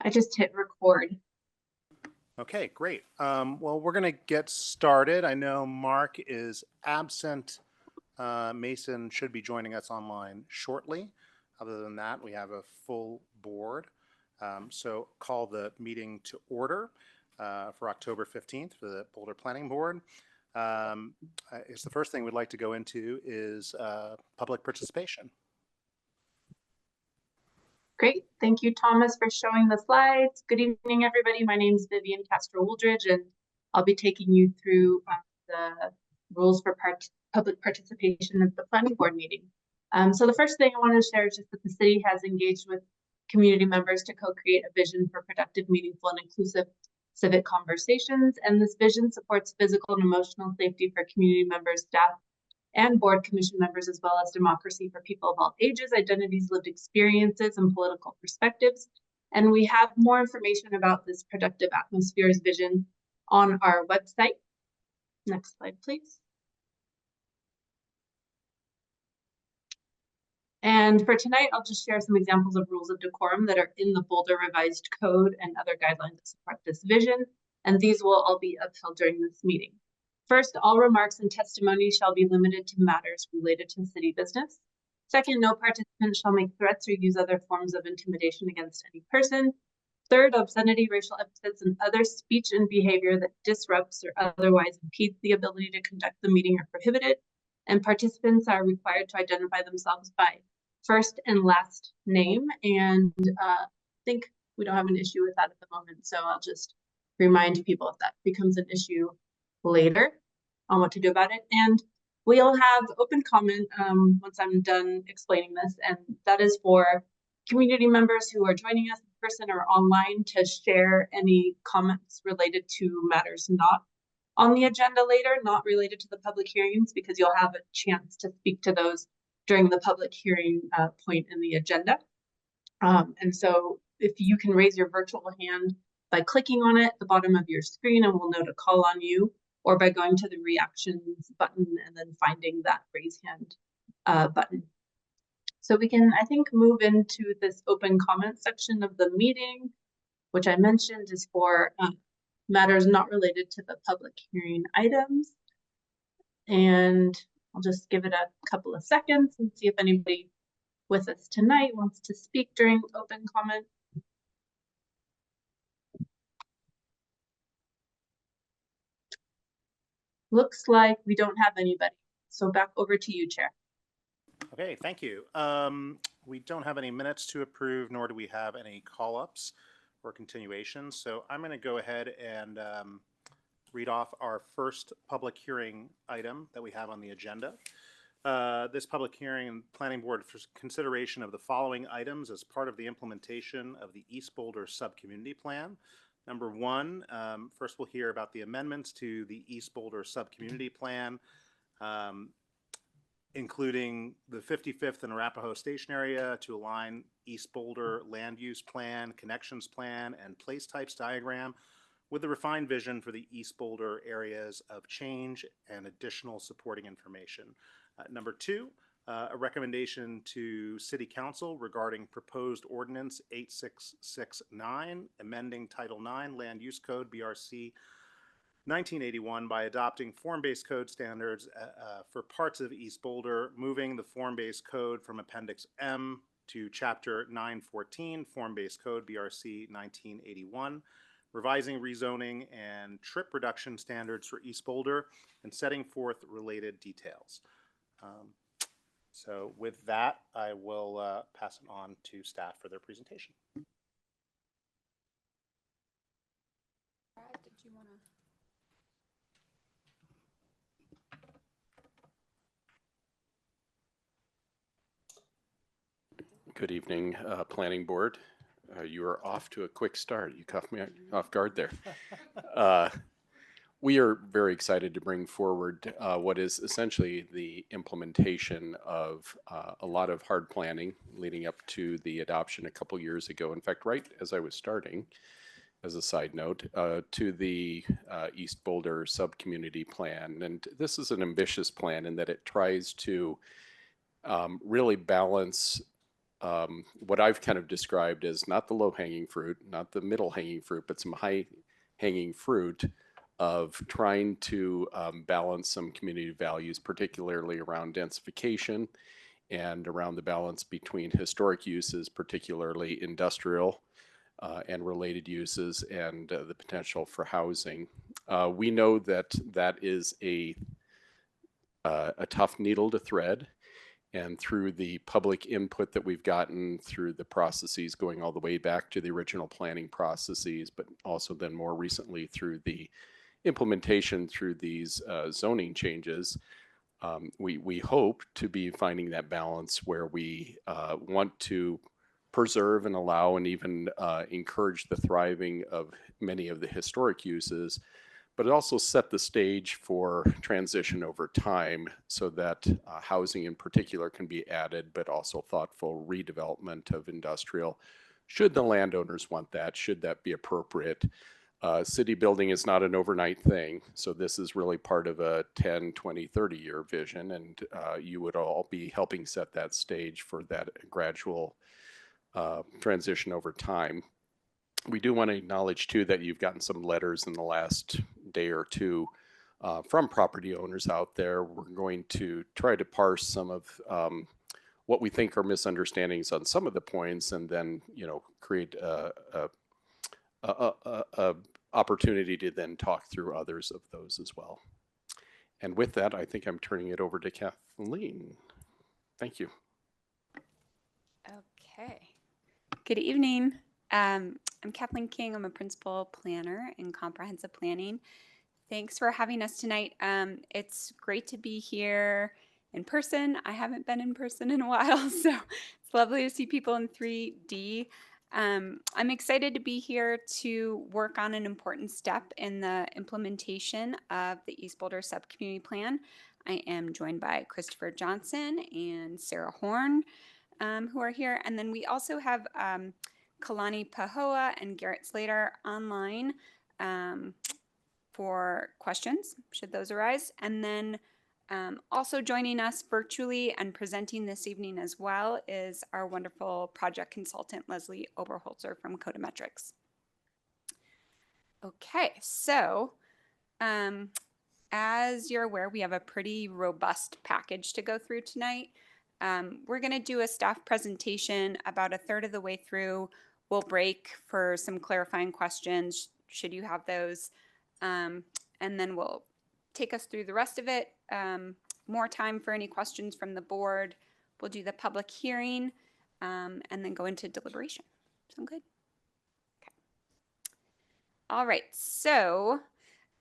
I just hit record. Okay, great. Well, we're going to get started. I know Mark is absent. Mason should be joining us online shortly. Other than that, we have a full board. So call the meeting to order for October 15th for the Boulder Planning Board. It's the first thing we'd like to go into is public participation. Great. Thank you, Thomas, for showing the slides. Good evening, everybody. My name is Vivian Castro-Wooldridge, and I'll be taking you through the rules for public participation at the planning board meeting. So the first thing I want to share is just that the city has engaged with community members to co-create a vision for productive, meaningful, and inclusive civic conversations. And this vision supports physical and emotional safety for community members, staff, and board commission members, as well as democracy for people of all ages, identities, lived experiences, and political perspectives. And we have more information about this Productive Atmospheres vision on our website. Next slide, please. And for tonight, I'll just share some examples of rules of decorum that are in the Boulder Revised Code and other guidelines that support this vision. And these will all be upheld during this meeting. First, all remarks and testimony shall be limited to matters related to city business. Second, no participant shall make threats or use other forms of intimidation against any person. Third, obscenity, racial epithets, and other speech and behavior that disrupts or otherwise impedes the ability to conduct the meeting are prohibited. And participants are required to identify themselves by first and last name. And I think we don't have an issue with that at the moment. So I'll just remind people if that becomes an issue later on what to do about it. And we'll have open comment once I'm done explaining this, and that is for community members who are joining us in person or online to share any comments related to matters not on the agenda later, not related to the public hearings, because you'll have a chance to speak to those during the public hearing point in the agenda. And so if you can raise your virtual hand by clicking on it at the bottom of your screen, and we'll know to call on you, or by going to the reactions button and then finding that raise hand button. So we can, I think, move into this open comment section of the meeting, which I mentioned is for matters not related to the public hearing items. And I'll just give it a couple of seconds and see if anybody with us tonight wants to speak during open comment. Looks like we don't have anybody. So back over to you, Chair. Okay, thank you. We don't have any minutes to approve, nor do we have any call-ups or continuations. So I'm going to go ahead and read off our first public hearing item that we have on the agenda. This public hearing, Planning Board, for consideration of the following items as part of the implementation of the East Boulder Subcommunity Plan. Number one, first we'll hear about the amendments to the East Boulder Subcommunity Plan, including the 55th and Arapahoe Station area to align East Boulder Land Use Plan, Connections Plan, and Place Types Diagram with the refined vision for the East Boulder areas of change and additional supporting information. Number two, a recommendation to City Council regarding proposed ordinance 8669, amending Title IX Land Use Code BRC 1981 by adopting form-based code standards for parts of East Boulder, moving the form-based code from Appendix M to Chapter 914, form-based code BRC 1981, revising rezoning and trip reduction standards for East Boulder, and setting forth related details. So with that, I will pass it on to staff for their presentation. Brad, did you want to? Good evening, Planning Board. You are off to a quick start. You caught me off guard there. We are very excited to bring forward what is essentially the implementation of a lot of hard planning leading up to the adoption a couple years ago. In fact, right as I was starting, as a side note, to the East Boulder Subcommunity Plan. And this is an ambitious plan in that it tries to really balance what I've kind of described as not the low hanging fruit, not the middle hanging fruit, but some high hanging fruit of trying to balance some community values, particularly around densification and around the balance between historic uses, particularly industrial and related uses, and the potential for housing. We know that that is a tough needle to thread. And through the public input that we've gotten through the processes going all the way back to the original planning processes, but also then more recently through the implementation through these zoning changes, we hope to be finding that balance where we want to preserve and allow and even encourage the thriving of many of the historic uses, but it also set the stage for transition over time so that housing in particular can be added, but also thoughtful redevelopment of industrial. Should the landowners want that, should that be appropriate? City building is not an overnight thing, so this is really part of a 10, 20, 30-year vision, and you would all be helping set that stage for that gradual transition over time. We do want to acknowledge too that you've gotten some letters in the last day or two from property owners out there. We're going to try to parse some of what we think are misunderstandings on some of the points, and then create a opportunity to then talk through others of those as well. And with that, I think I'm turning it over to Kathleen. Thank you. Okay. Good evening. I'm Kathleen King. I'm a principal planner in comprehensive planning. Thanks for having us tonight. It's great to be here in person. I haven't been in person in a while, so it's lovely to see people in 3D. I'm excited to be here to work on an important step in the implementation of the East Boulder Subcommunity Plan. I am joined by Christopher Johnson and Sarah Horn, who are here. And then we also have Kalani Pahoa and Garrett Slater online for questions, should those arise. And then also joining us virtually and presenting this evening as well is our wonderful project consultant, Leslie Oberholzer from Codametrics. Okay, so as you're aware, we have a pretty robust package to go through tonight. We're going to do a staff presentation about a third of the way through. We'll break for some clarifying questions, should you have those, and then we'll take us through the rest of it. More time for any questions from the board. We'll do the public hearing and then go into deliberation. Sound good? Okay. All right. So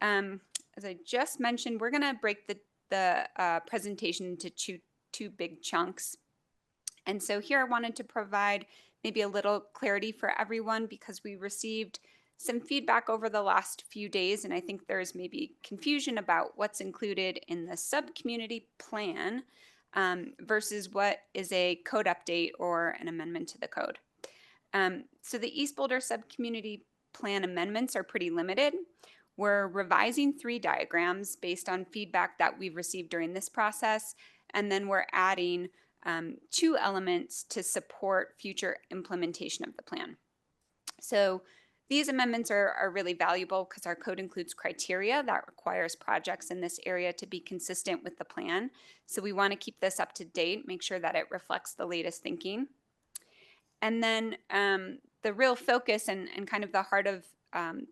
as I just mentioned, we're going to break the presentation into two big chunks. And so here I wanted to provide maybe a little clarity for everyone because we received some feedback over the last few days, and I think there's maybe confusion about what's included in the sub-community plan versus what is a code update or an amendment to the code. So the East Boulder Sub-Community Plan amendments are pretty limited. We're revising 3 diagrams based on feedback that we've received during this process, and then we're adding 2 elements to support future implementation of the plan. So these amendments are really valuable because our code includes criteria that requires projects in this area to be consistent with the plan. So we want to keep this up to date, make sure that it reflects the latest thinking. And then the real focus and kind of the heart of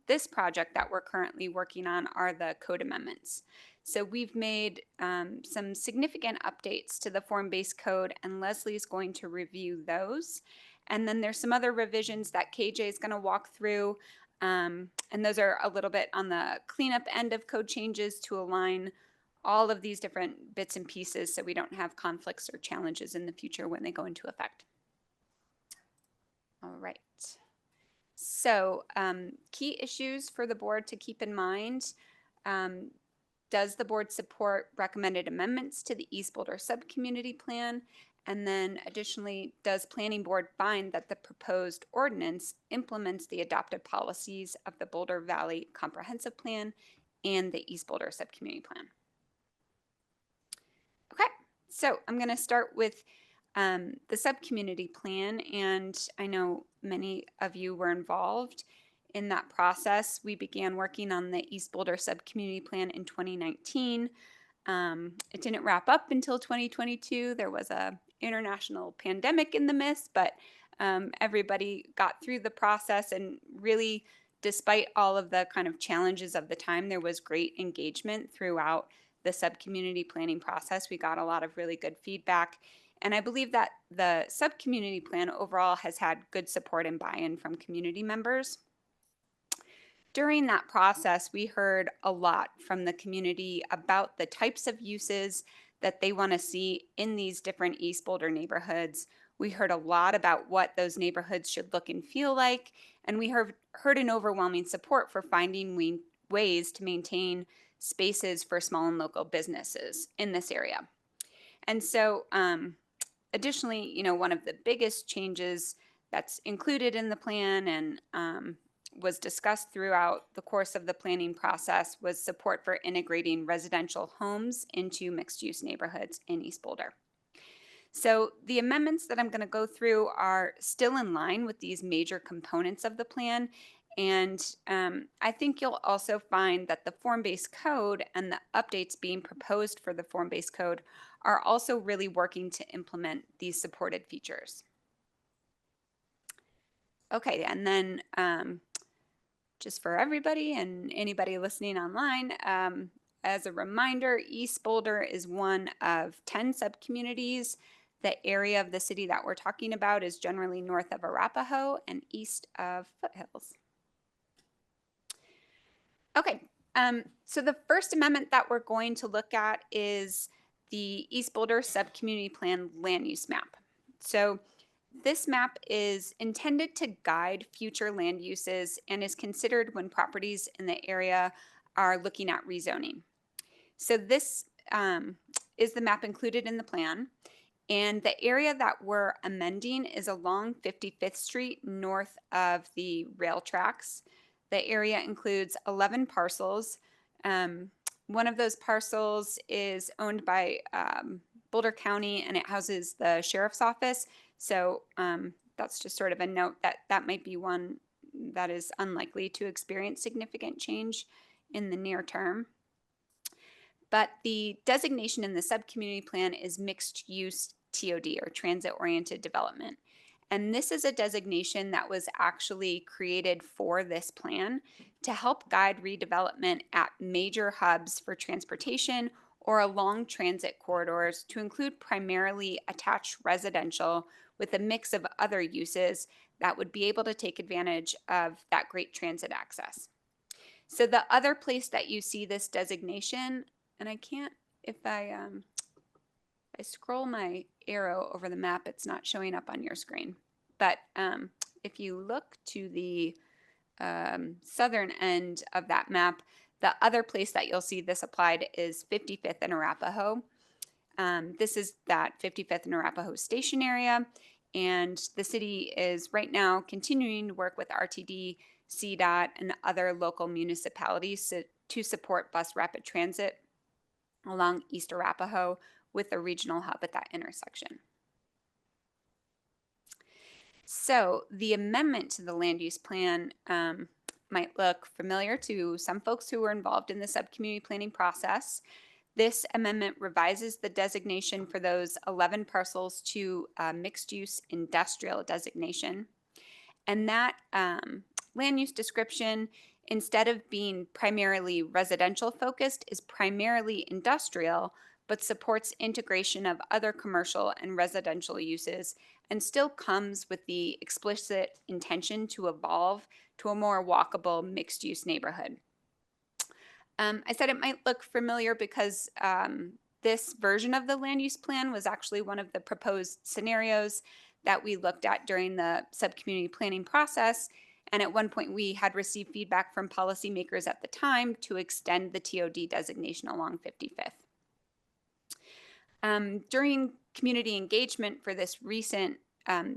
this project that we're currently working on are the code amendments. So we've made some significant updates to the form-based code, and Leslie's going to review those. And then there's some other revisions that KJ is going to walk through. And those are a little bit on the cleanup end of code changes to align all of these different bits and pieces so we don't have conflicts or challenges in the future when they go into effect. All right. So key issues for the board to keep in mind. Does the board support recommended amendments to the East Boulder Subcommunity Plan? And then additionally, does Planning Board find that the proposed ordinance implements the adopted policies of the Boulder Valley Comprehensive Plan and the East Boulder Subcommunity Plan? Okay, so I'm going to start with the sub-community plan, and I know many of you were involved in that process. We began working on the East Boulder sub-community plan in 2019. It didn't wrap up until 2022. There was a international pandemic in the midst, but everybody got through the process, and really, despite all of the kind of challenges of the time, there was great engagement throughout the sub-community planning process. We got a lot of really good feedback. And I believe that the sub-community plan overall has had good support and buy-in from community members. During that process, we heard a lot from the community about the types of uses that they want to see in these different East Boulder neighborhoods. We heard a lot about what those neighborhoods should look and feel like, and we heard an overwhelming support for finding ways to maintain spaces for small and local businesses in this area. And so, additionally, one of the biggest changes that's included in the plan and was discussed throughout the course of the planning process was support for integrating residential homes into mixed-use neighborhoods in East Boulder. So the amendments that I'm going to go through are still in line with these major components of the plan. And I think you'll also find that the form-based code and the updates being proposed for the form-based code are also really working to implement these supported features. Okay, and then just for everybody and anybody listening online, as a reminder, East Boulder is one of 10 sub-communities. The area of the city that we're talking about is generally north of Arapahoe and east of Foothills. Okay, so the first amendment that we're going to look at is the East Boulder Sub-Community Plan land use map. So this map is intended to guide future land uses and is considered when properties in the area are looking at rezoning. So this is the map included in the plan. And the area that we're amending is along 55th Street north of the rail tracks. The area includes 11 parcels. One of those parcels is owned by Boulder County, and it houses the sheriff's office. So that's just sort of a note that that might be one that is unlikely to experience significant change in the near term. But the designation in the sub-community plan is mixed use TOD, or transit-oriented development. And this is a designation that was actually created for this plan to help guide redevelopment at major hubs for transportation or along transit corridors to include primarily attached residential with a mix of other uses that would be able to take advantage of that great transit access. So the other place that you see this designation, and I can't, if I scroll my arrow over the map, it's not showing up on your screen. But if you look to the southern end of that map, the other place that you'll see this applied is 55th and Arapahoe. This is that 55th and Arapahoe station area, and the city is right now continuing to work with RTD, CDOT, and other local municipalities to support bus rapid transit along East Arapahoe with a regional hub at that intersection. So the amendment to the land use plan might look familiar to some folks who were involved in the sub-community planning process. This amendment revises the designation for those 11 parcels to mixed-use industrial designation. And that land use description, instead of being primarily residential focused, is primarily industrial, but supports integration of other commercial and residential uses and still comes with the explicit intention to evolve to a more walkable mixed-use neighborhood. I said it might look familiar because this version of the land use plan was actually one of the proposed scenarios that we looked at during the sub-community planning process. And at one point, we had received feedback from policymakers at the time to extend the TOD designation along 55th. During community engagement for this recent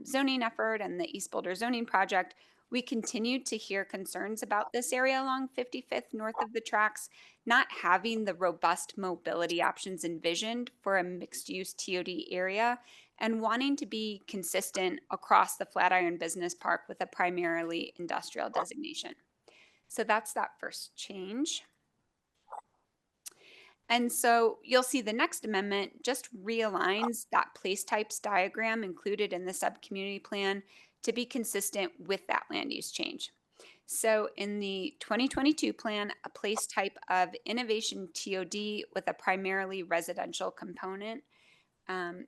zoning effort and the East Boulder zoning project, We continued to hear concerns about this area along 55th north of the tracks, not having the robust mobility options envisioned for a mixed-use TOD area, and wanting to be consistent across the Flatiron Business Park with a primarily industrial designation. So that's that first change. And so you'll see the next amendment just realigns that place types diagram included in the sub-community plan to be consistent with that land use change. So in the 2022 plan, a place type of innovation TOD with a primarily residential component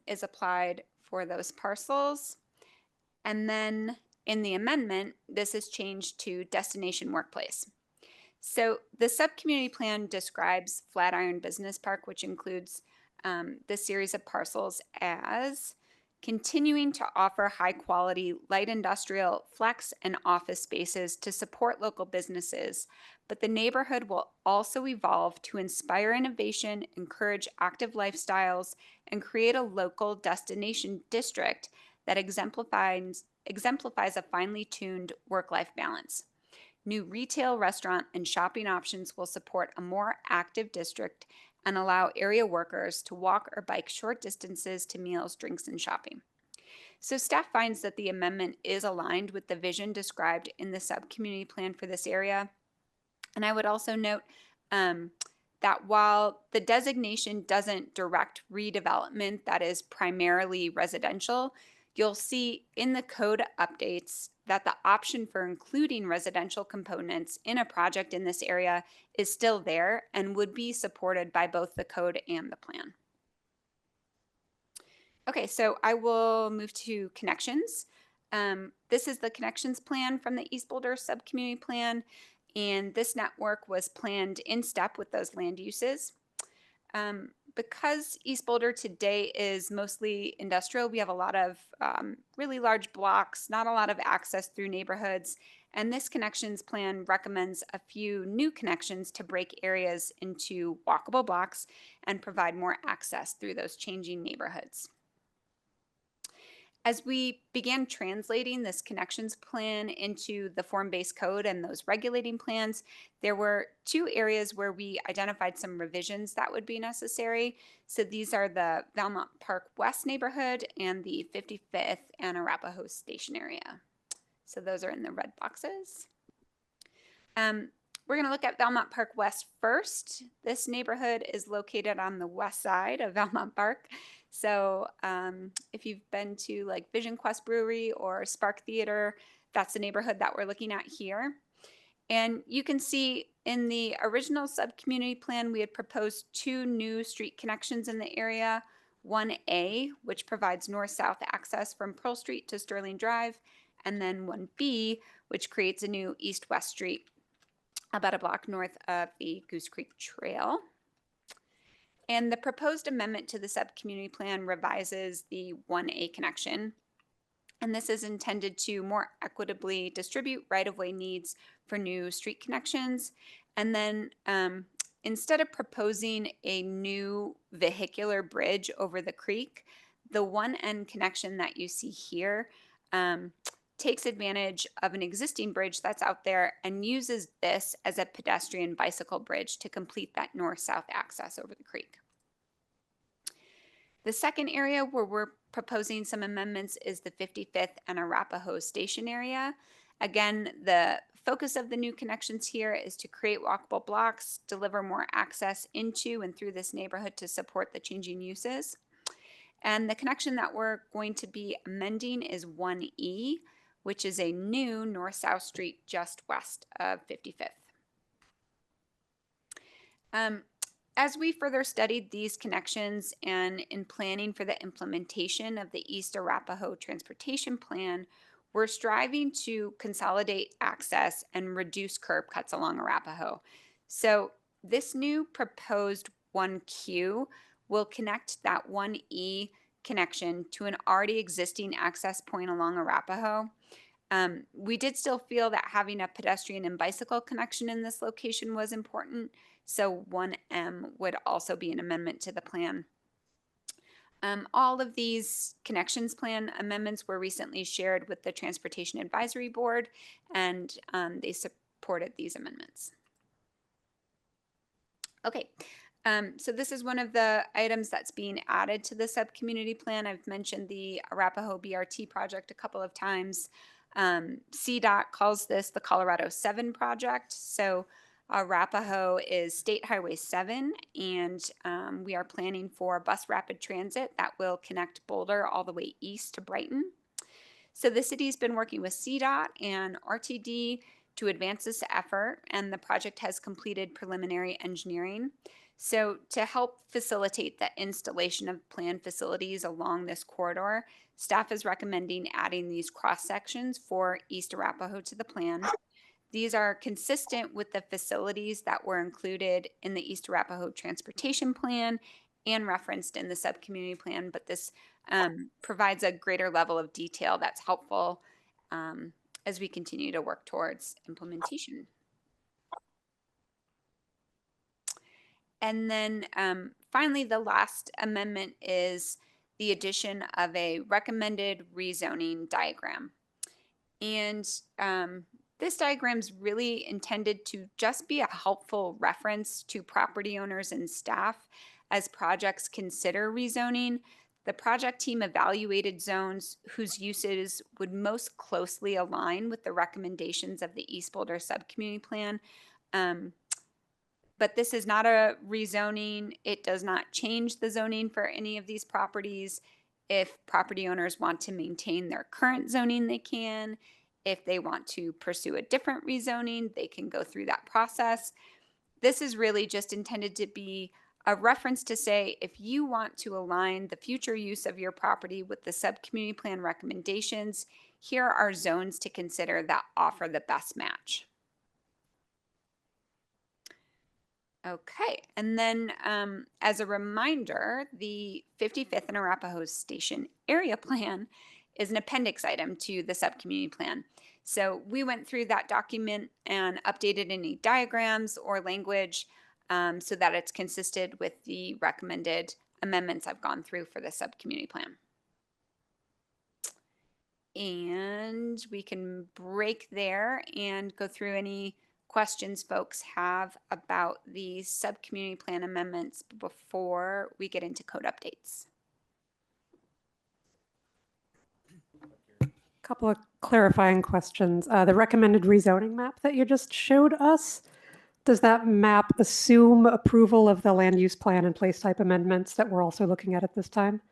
is applied for those parcels. And then in the amendment, this is changed to destination workplace. So the sub-community plan describes Flatiron Business Park, which includes this series of parcels, as continuing to offer high-quality light industrial, flex, and office spaces to support local businesses, but the neighborhood will also evolve to inspire innovation, encourage active lifestyles, and create a local destination district that exemplifies a finely tuned work-life balance. New retail, restaurant, and shopping options will support a more active district and allow area workers to walk or bike short distances to meals, drinks, and shopping. So staff finds that the amendment is aligned with the vision described in the sub-community plan for this area. And I would also note that while the designation doesn't direct redevelopment that is primarily residential, you'll see in the code updates that the option for including residential components in a project in this area is still there and would be supported by both the code and the plan. Okay, so I will move to connections. This is the connections plan from the East Boulder Subcommunity Plan, and this network was planned in step with those land uses. Because East Boulder today is mostly industrial, we have a lot of really large blocks, not a lot of access through neighborhoods, and this connections plan recommends a few new connections to break areas into walkable blocks and provide more access through those changing neighborhoods. As we began translating this connections plan into the form-based code and those regulating plans, there were two areas where we identified some revisions that would be necessary. So these are the Valmont Park West neighborhood and the 55th and Arapahoe Station area. So those are in the red boxes. We're going to look at Valmont Park West first. This neighborhood is located on the west side of Valmont Park. So if you've been to like Vision Quest Brewery or Spark Theater, that's the neighborhood that we're looking at here. And you can see in the original sub-community plan, we had proposed two new street connections in the area. 1A, which provides north-south access from Pearl Street to Sterling Drive, and then 1B, which creates a new east-west street about a block north of the Goose Creek Trail. And the proposed amendment to the sub-community plan revises the 1A connection. And this is intended to more equitably distribute right-of-way needs for new street connections. And then instead of proposing a new vehicular bridge over the creek, the 1N connection that you see here takes advantage of an existing bridge that's out there and uses this as a pedestrian bicycle bridge to complete that north-south access over the creek. The second area where we're proposing some amendments is the 55th and Arapahoe Station area. Again, the focus of the new connections here is to create walkable blocks, deliver more access into and through this neighborhood to support the changing uses. And the connection that we're going to be amending is 1E, which is a new north-south street just west of 55th. As we further studied these connections and in planning for the implementation of the East Arapahoe Transportation Plan, we're striving to consolidate access and reduce curb cuts along Arapahoe. So this new proposed 1Q will connect that 1E connection to an already existing access point along Arapahoe. We did still feel that having a pedestrian and bicycle connection in this location was important, so 1M would also be an amendment to the plan. All of these connections plan amendments were recently shared with the Transportation Advisory Board, and they supported these amendments. Okay, so this is one of the items that's being added to the sub-community plan. I've mentioned the Arapahoe BRT project a couple of times. CDOT calls this the Colorado 7 project. So Arapahoe is State Highway 7, and we are planning for bus rapid transit that will connect Boulder all the way east to Brighton. So the city's been working with CDOT and RTD to advance this effort, and the project has completed preliminary engineering. So to help facilitate the installation of planned facilities along this corridor, staff is recommending adding these cross sections for East Arapahoe to the plan. These are consistent with the facilities that were included in the East Arapahoe Transportation Plan and referenced in the subcommunity plan, but this provides a greater level of detail that's helpful as we continue to work towards implementation. And then finally, the last amendment is the addition of a recommended rezoning diagram. And this diagram is really intended to just be a helpful reference to property owners and staff as projects consider rezoning. The project team evaluated zones whose uses would most closely align with the recommendations of the East Boulder Subcommunity Plan. But this is not a rezoning. It does not change the zoning for any of these properties. If property owners want to maintain their current zoning, they can. If they want to pursue a different rezoning, they can go through that process. This is really just intended to be a reference to say, if you want to align the future use of your property with the subcommunity plan recommendations, here are zones to consider that offer the best match. Okay, and then as a reminder, the 55th and Arapahoe Station Area Plan is an appendix item to the subcommunity plan. So we went through that document and updated any diagrams or language so that it's consistent with the recommended amendments I've gone through for the subcommunity plan. And we can break there and go through any questions folks have about the subcommunity plan amendments before we get into code updates. Couple of clarifying questions. The recommended rezoning map that you just showed us, does that map assume approval of the land use plan and place type amendments that we're also looking at this time?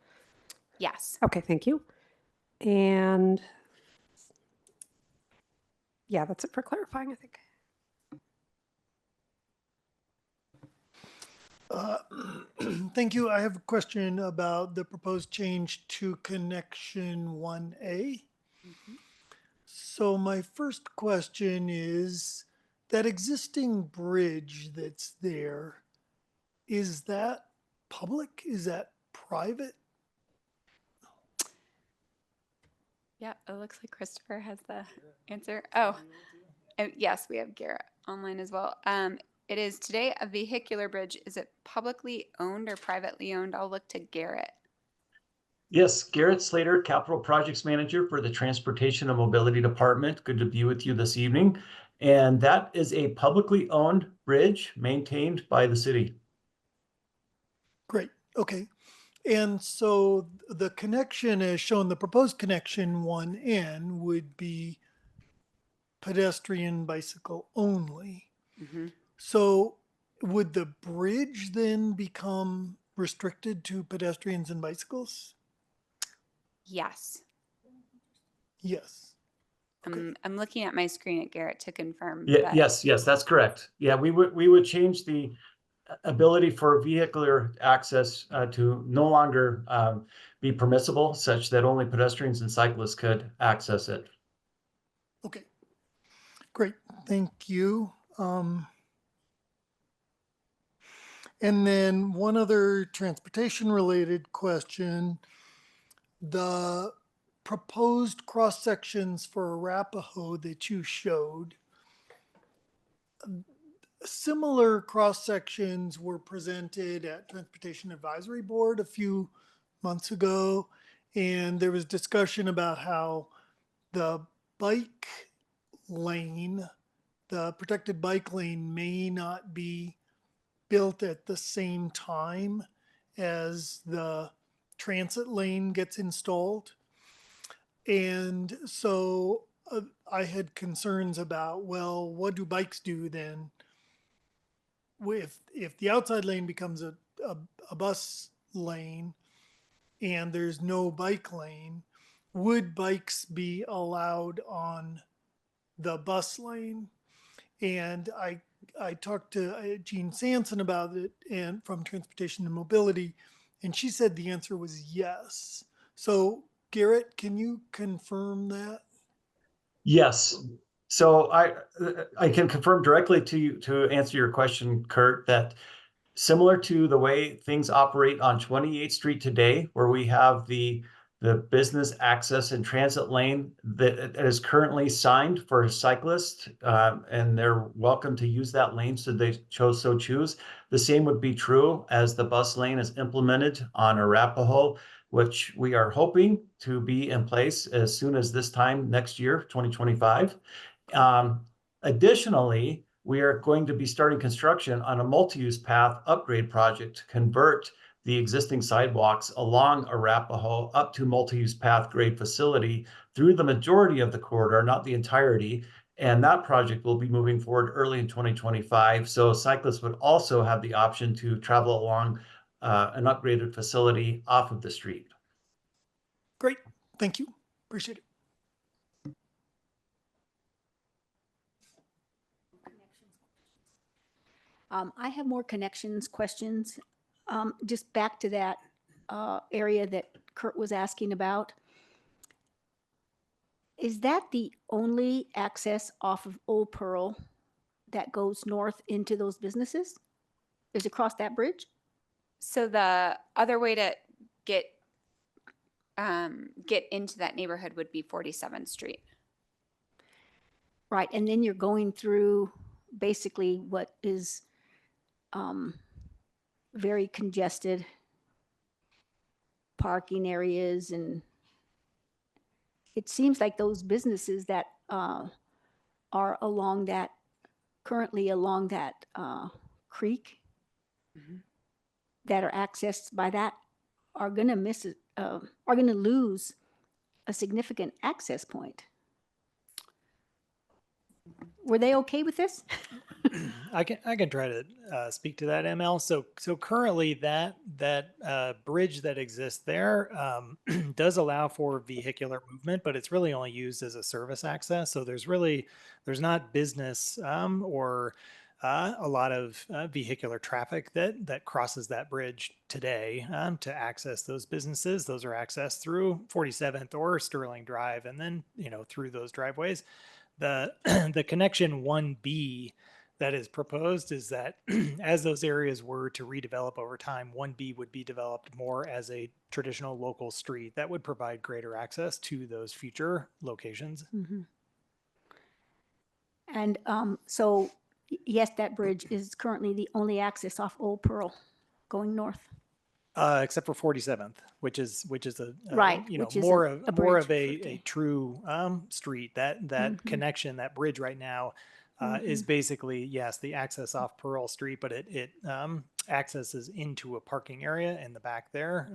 Yes. Okay, thank you. And yeah, that's it for clarifying, I think. Thank you. I have a question about the proposed change to connection 1A. So my first question is, that existing bridge that's there, is that public? Is that private? Yeah, it looks like Christopher has the answer. Oh, yes, we have Garrett online as well. It is today a vehicular bridge. Is it publicly owned or privately owned? I'll look to Garrett. Yes, Garrett Slater, Capital Projects Manager for the Transportation and Mobility Department. Good to be with you this evening. And that is a publicly owned bridge maintained by the city. Great. Okay. And so the connection as shown, the proposed connection 1N would be pedestrian bicycle only. Mm-hmm. So would the bridge then become restricted to pedestrians and bicycles? Yes. Yes. Okay. I'm looking at my screen at Garrett to confirm. Yeah, but... yes, that's correct. Yeah, we would change the ability for vehicular access to no longer be permissible, such that only pedestrians and cyclists could access it. Okay. Great. Thank you. And then one other transportation related question. The proposed cross sections for Arapahoe that you showed, similar cross sections were presented at Transportation Advisory Board a few months ago, and there was discussion about how the bike lane, the protected bike lane may not be built at the same time as the transit lane gets installed. And so I had concerns about, well, what do bikes do then? If the outside lane becomes a bus lane and there's no bike lane, would bikes be allowed on the bus lane? And I talked to Jean Sanson about it and from Transportation and Mobility, and she said the answer was yes. So Garrett, can you confirm that? Yes. So I can confirm directly to you to answer your question, Kurt, that similar to the way things operate on 28th Street today, where we have the business access and transit lane that is currently signed for cyclists, and they're welcome to use that lane should they choose. The same would be true as the bus lane is implemented on Arapahoe, which we are hoping to be in place as soon as this time next year, 2025. Additionally, we are going to be starting construction on a multi-use path upgrade project to convert the existing sidewalks along Arapahoe up to multi-use path grade facility through the majority of the corridor, not the entirety. And that project will be moving forward early in 2025. So cyclists would also have the option to travel along an upgraded facility off of the street. Great, thank you, appreciate it. I have more connections questions. Just back to that area that Kurt was asking about. Is that the only access off of Old Pearl that goes north into those businesses? Is across that bridge? So the other way to get into that neighborhood would be 47th Street. Right, and then you're going through basically what is very congested parking areas, and it seems like those businesses that are along that, currently along that creek that are accessed by that are going to miss it, are going to lose a significant access point. Were they okay with this? I can try to speak to that, ML. So currently that bridge that exists there does allow for vehicular movement, but it's really only used as a service access. So there's not business or a lot of vehicular traffic that crosses that bridge today to access those businesses. Those are accessed through 47th or Sterling Drive, and then through those driveways. The connection 1B that is proposed is that as those areas were to redevelop over time, 1B would be developed more as a traditional local street that would provide greater access to those future locations. Mm-hmm. And so, yes, that bridge is currently the only access off Old Pearl going north. Except for 47th, which is a right, which is more of a a true street. That connection, that bridge right now is basically, yes, the access off Pearl Street, but it accesses into a parking area in the back there,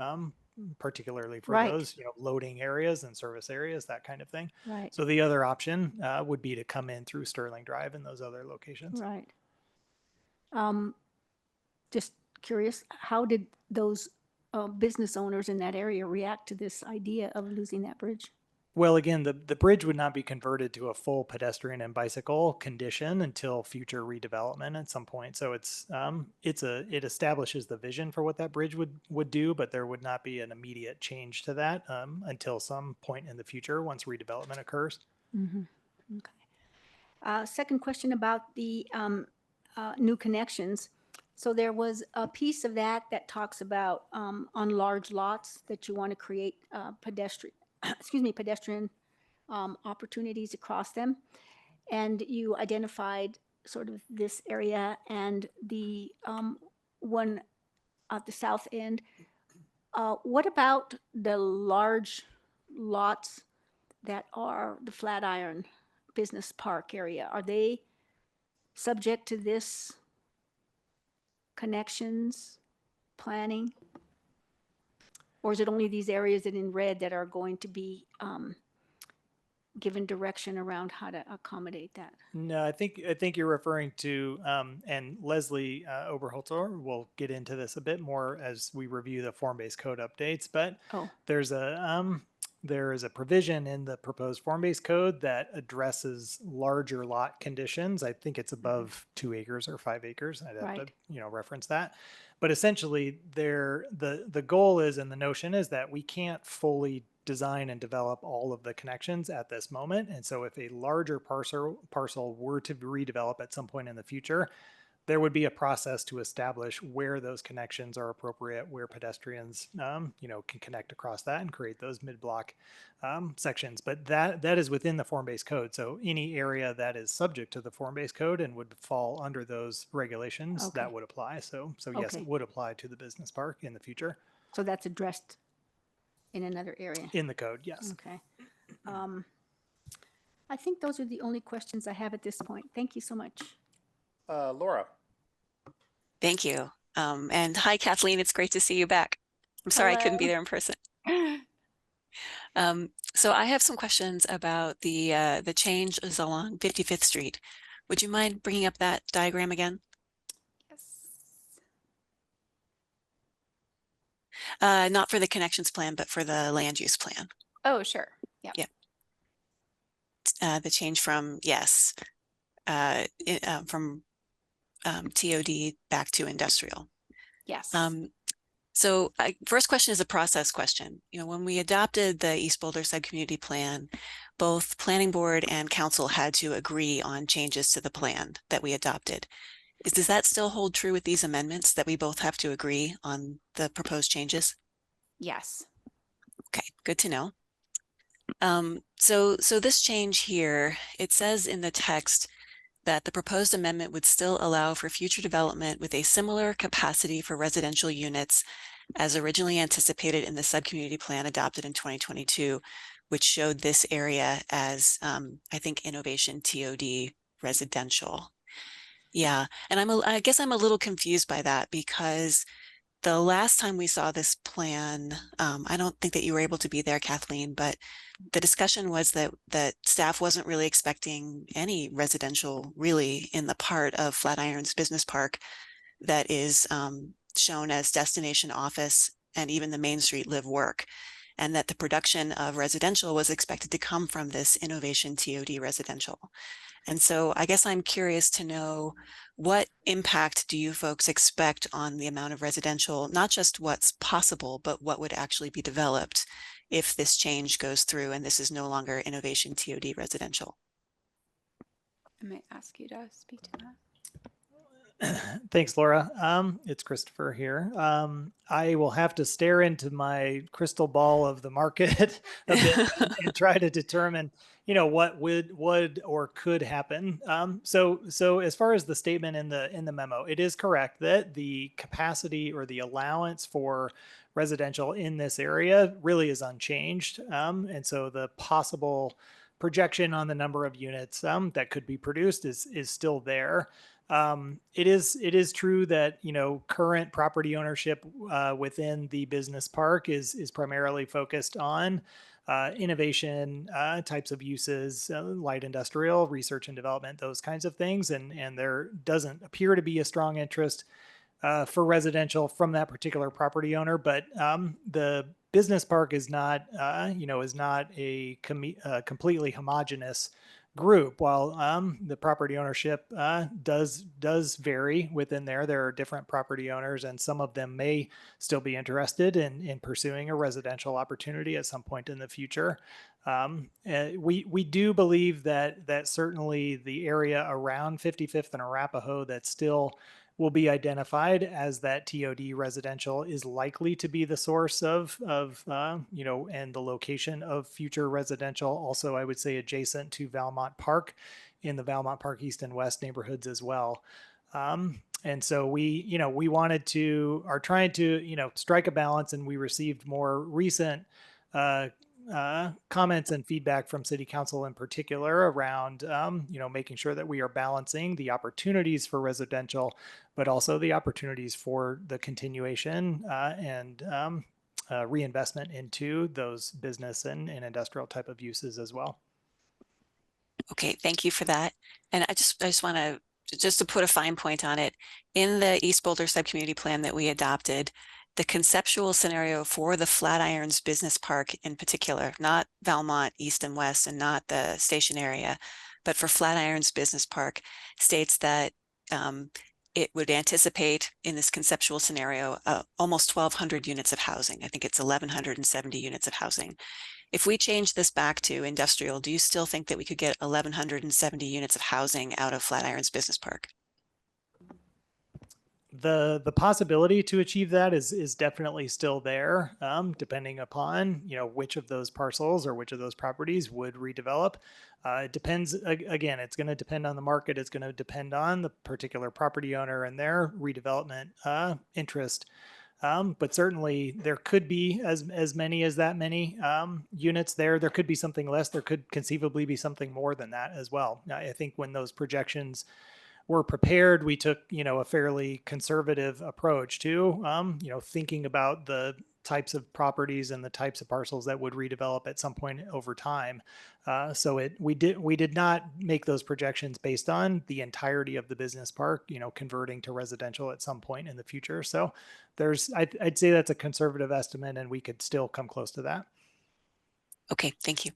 particularly for those loading areas and service areas, that kind of thing. Right. So the other option would be to come in through Sterling Drive and those other locations. Right. Just curious, how did those business owners in that area react to this idea of losing that bridge? Well, again, the bridge would not be converted to a full pedestrian and bicycle condition until future redevelopment at some point. So it establishes the vision for what that bridge would do, but there would not be an immediate change to that until some point in the future once redevelopment occurs. Mm-hmm. Okay. Second question about the new connections. So there was a piece of that talks about on large lots that you want to create pedestrian opportunities across them. And you identified sort of this area and the one at the south end. What about the large lots that are the Flatiron Business Park area? Are they subject to this connections planning? Or is it only these areas that in red that are going to be given direction around how to accommodate that? No, I think you're referring to, and Leslie Oberholzer will get into this a bit more as we review the form-based code updates. But Oh, there's there is a provision in the proposed form-based code that addresses larger lot conditions. I think it's above 2 acres or 5 acres. I'd have Right. to reference that. But essentially, the goal is, and the notion is, that we can't fully design and develop all of the connections at this moment. And so if a larger parcel were to redevelop at some point in the future, there would be a process to establish where those connections are appropriate, where pedestrians, can connect across that and create those mid-block sections. But that is within the form-based code. So any area that is subject to the form-based code and would fall under those regulations, Okay. that would apply. So yes, Okay. it would apply to the business park in the future so that's addressed in another area. in the code. Yes. Okay. I think those are the only questions I have at this point. Thank you so much. Laura. Thank you. And hi, Kathleen. It's great to see you back. I'm sorry I couldn't be Hello. there in person. So I have some questions about the changes along 55th Street. Would you mind bringing up that diagram again? Yes. Not for the connections plan, but for the land use plan. Oh, sure. Yeah. The change from, yes, from TOD back to industrial. Yes. So first question is a process question. When we adopted the East Boulder Subcommunity Plan, both Planning Board and Council had to agree on changes to the plan that we adopted. Does that still hold true with these amendments, that we both have to agree on the proposed changes? Yes. Okay, good to know. So this change here, it says in the text that the proposed amendment would still allow for future development with a similar capacity for residential units as originally anticipated in the subcommunity plan adopted in 2022, which showed this area as, I think, Innovation TOD residential. Yeah, and I guess I'm a little confused by that, because the last time we saw this plan, I don't think that you were able to be there, Kathleen, but the discussion was that staff wasn't really expecting any residential really in the part of Flatiron's business park that is shown as destination office and even the Main Street live work, and that the production of residential was expected to come from this Innovation TOD residential. And so I guess I'm curious to know, what impact do you folks expect on the amount of residential, not just what's possible, but what would actually be developed if this change goes through and this is no longer Innovation TOD residential? I might ask you to speak to that. Thanks, Laura. It's Christopher here. I will have to stare into my crystal ball of the market a bit and try to determine, what would or could happen. So as far as the statement in the memo, it is correct that the capacity or the allowance for residential in this area really is unchanged. And so the possible projection on the number of units that could be produced is still there. It is true that, current property ownership within the business park is primarily focused on innovation types of uses, light industrial, research and development, those kinds of things. And there doesn't appear to be a strong interest for residential from that particular property owner. But the business park is not, is not a completely homogeneous group. While the property ownership does vary within there are different property owners, and some of them may still be interested in pursuing a residential opportunity at some point in the future. We do believe that certainly the area around 55th and Arapahoe that still will be identified as that TOD residential is likely to be the source of and the location of future residential. Also, I would say adjacent to Valmont Park, in the Valmont Park East and West neighborhoods as well. And so we wanted to, are trying to, strike a balance, and we received more recent comments and feedback from City Council in particular around, making sure that we are balancing the opportunities for residential, but also the opportunities for the continuation and reinvestment into those business and industrial type of uses as well. Okay, thank you for that. And I just want to, just to put a fine point on it, in the East Boulder subcommunity plan that we adopted, the conceptual scenario for the Flatirons Business Park in particular, not Valmont East and West and not the station area, but for Flatirons Business Park, states that it would anticipate in this conceptual scenario almost 1,200 units of housing. I think it's 1,170 units of housing. If we change this back to industrial, do you still think that we could get 1,170 units of housing out of Flatirons Business Park? The possibility to achieve that is definitely still there, depending upon which of those parcels or which of those properties would redevelop. It depends. Again, it's going to depend on the market. It's going to depend on the particular property owner and their redevelopment interest. But certainly there could be as many as that many units there. There could be something less. There could conceivably be something more than that as well. I think when those projections were prepared, we took a fairly conservative approach to thinking about the types of properties and the types of parcels that would redevelop at some point over time. So we did not make those projections based on the entirety of the business park, converting to residential at some point in the future. So I'd say that's a conservative estimate, and we could still come close to that. Okay, thank you.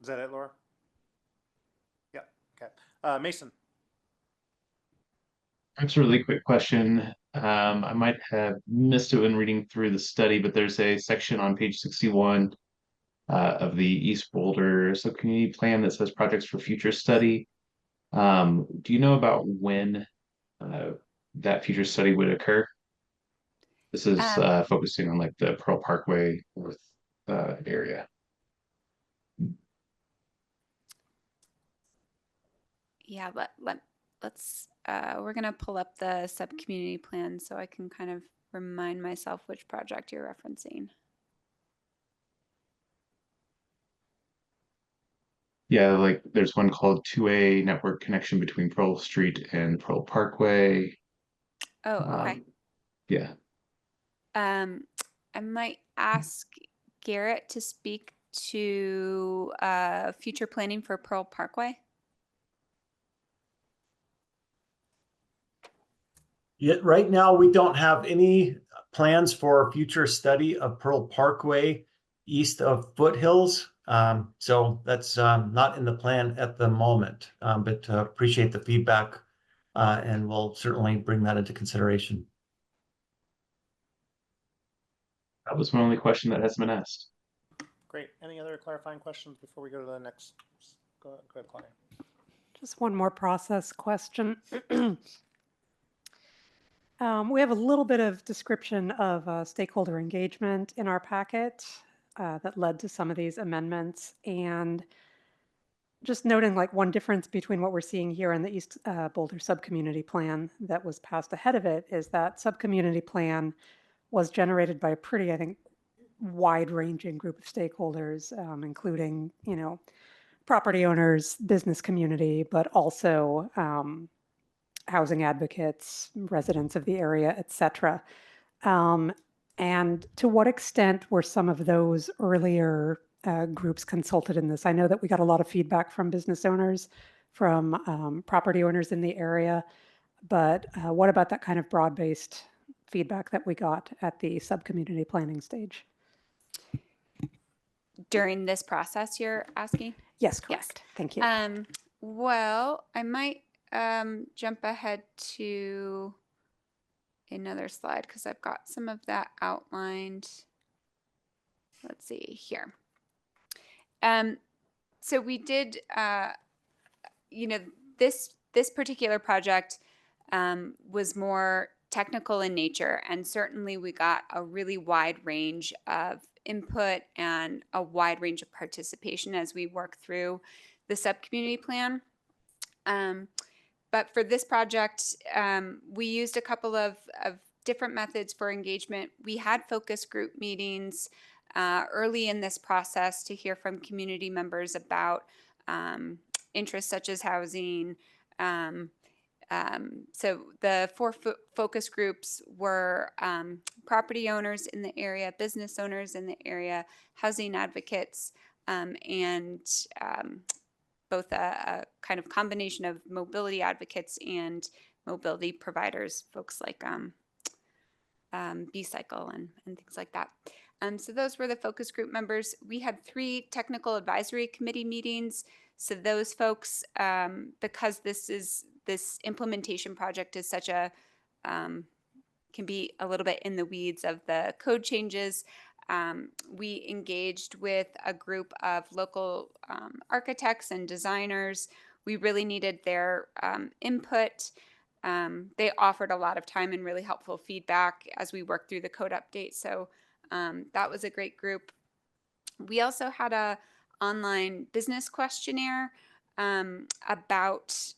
Is that it, Laura? Yeah, okay. Mason. Perhaps a really quick question. I might have missed it when reading through the study, but there's a section on page 61 of the East Boulder subcommunity plan that says projects for future study. Do you know about when that future study would occur? This is focusing on like the Pearl Parkway North area. Yeah, let's we're gonna pull up the sub-community plan so I can kind of remind myself which project you're referencing. Yeah, like there's one called 2A network connection between Pearl Street and Pearl Parkway. Oh, okay. Yeah. I might ask Garrett to speak to future planning for Pearl Parkway. Yet right now, we don't have any plans for future study of Pearl Parkway east of Foothills. So that's not in the plan at the moment, but appreciate the feedback and we'll certainly bring that into consideration. That was my only question that hasn't been asked. Great. Any other clarifying questions before we go to the next? Go ahead, Claudia. Just one more process question. We have a little bit of description of stakeholder engagement in our packet that led to some of these amendments. And just noting like one difference between what we're seeing here in the East Boulder subcommunity plan that was passed ahead of it is that subcommunity plan was generated by a pretty, I think, wide-ranging group of stakeholders, including, property owners, business community, but also housing advocates, residents of the area, et cetera. And to what extent were some of those earlier groups consulted in this? I know that we got a lot of feedback from business owners, from property owners in the area, but what about that kind of broad-based feedback that we got at the subcommunity planning stage? During this process, you're asking? Yes, correct. Yes. Thank you. Well, I might jump ahead to another slide because I've got some of that outlined. Let's see here. So we did, this particular project was more technical in nature, and certainly we got a really wide range of input and a wide range of participation as we work through the subcommunity plan. But for this project, we used a couple of different methods for engagement. We had focus group meetings early in this process to hear from community members about interests such as housing. So the four focus groups were property owners in the area, business owners in the area, housing advocates, and both a kind of combination of mobility advocates and mobility providers, folks like B-Cycle and things like that. So those were the focus group members. We had 3 technical advisory committee meetings. So those folks, because this implementation project is such a, can be a little bit in the weeds of the code changes, we engaged with a group of local architects and designers. We really needed their input. They offered a lot of time and really helpful feedback as we worked through the code update. So that was a great group. We also had a online business questionnaire about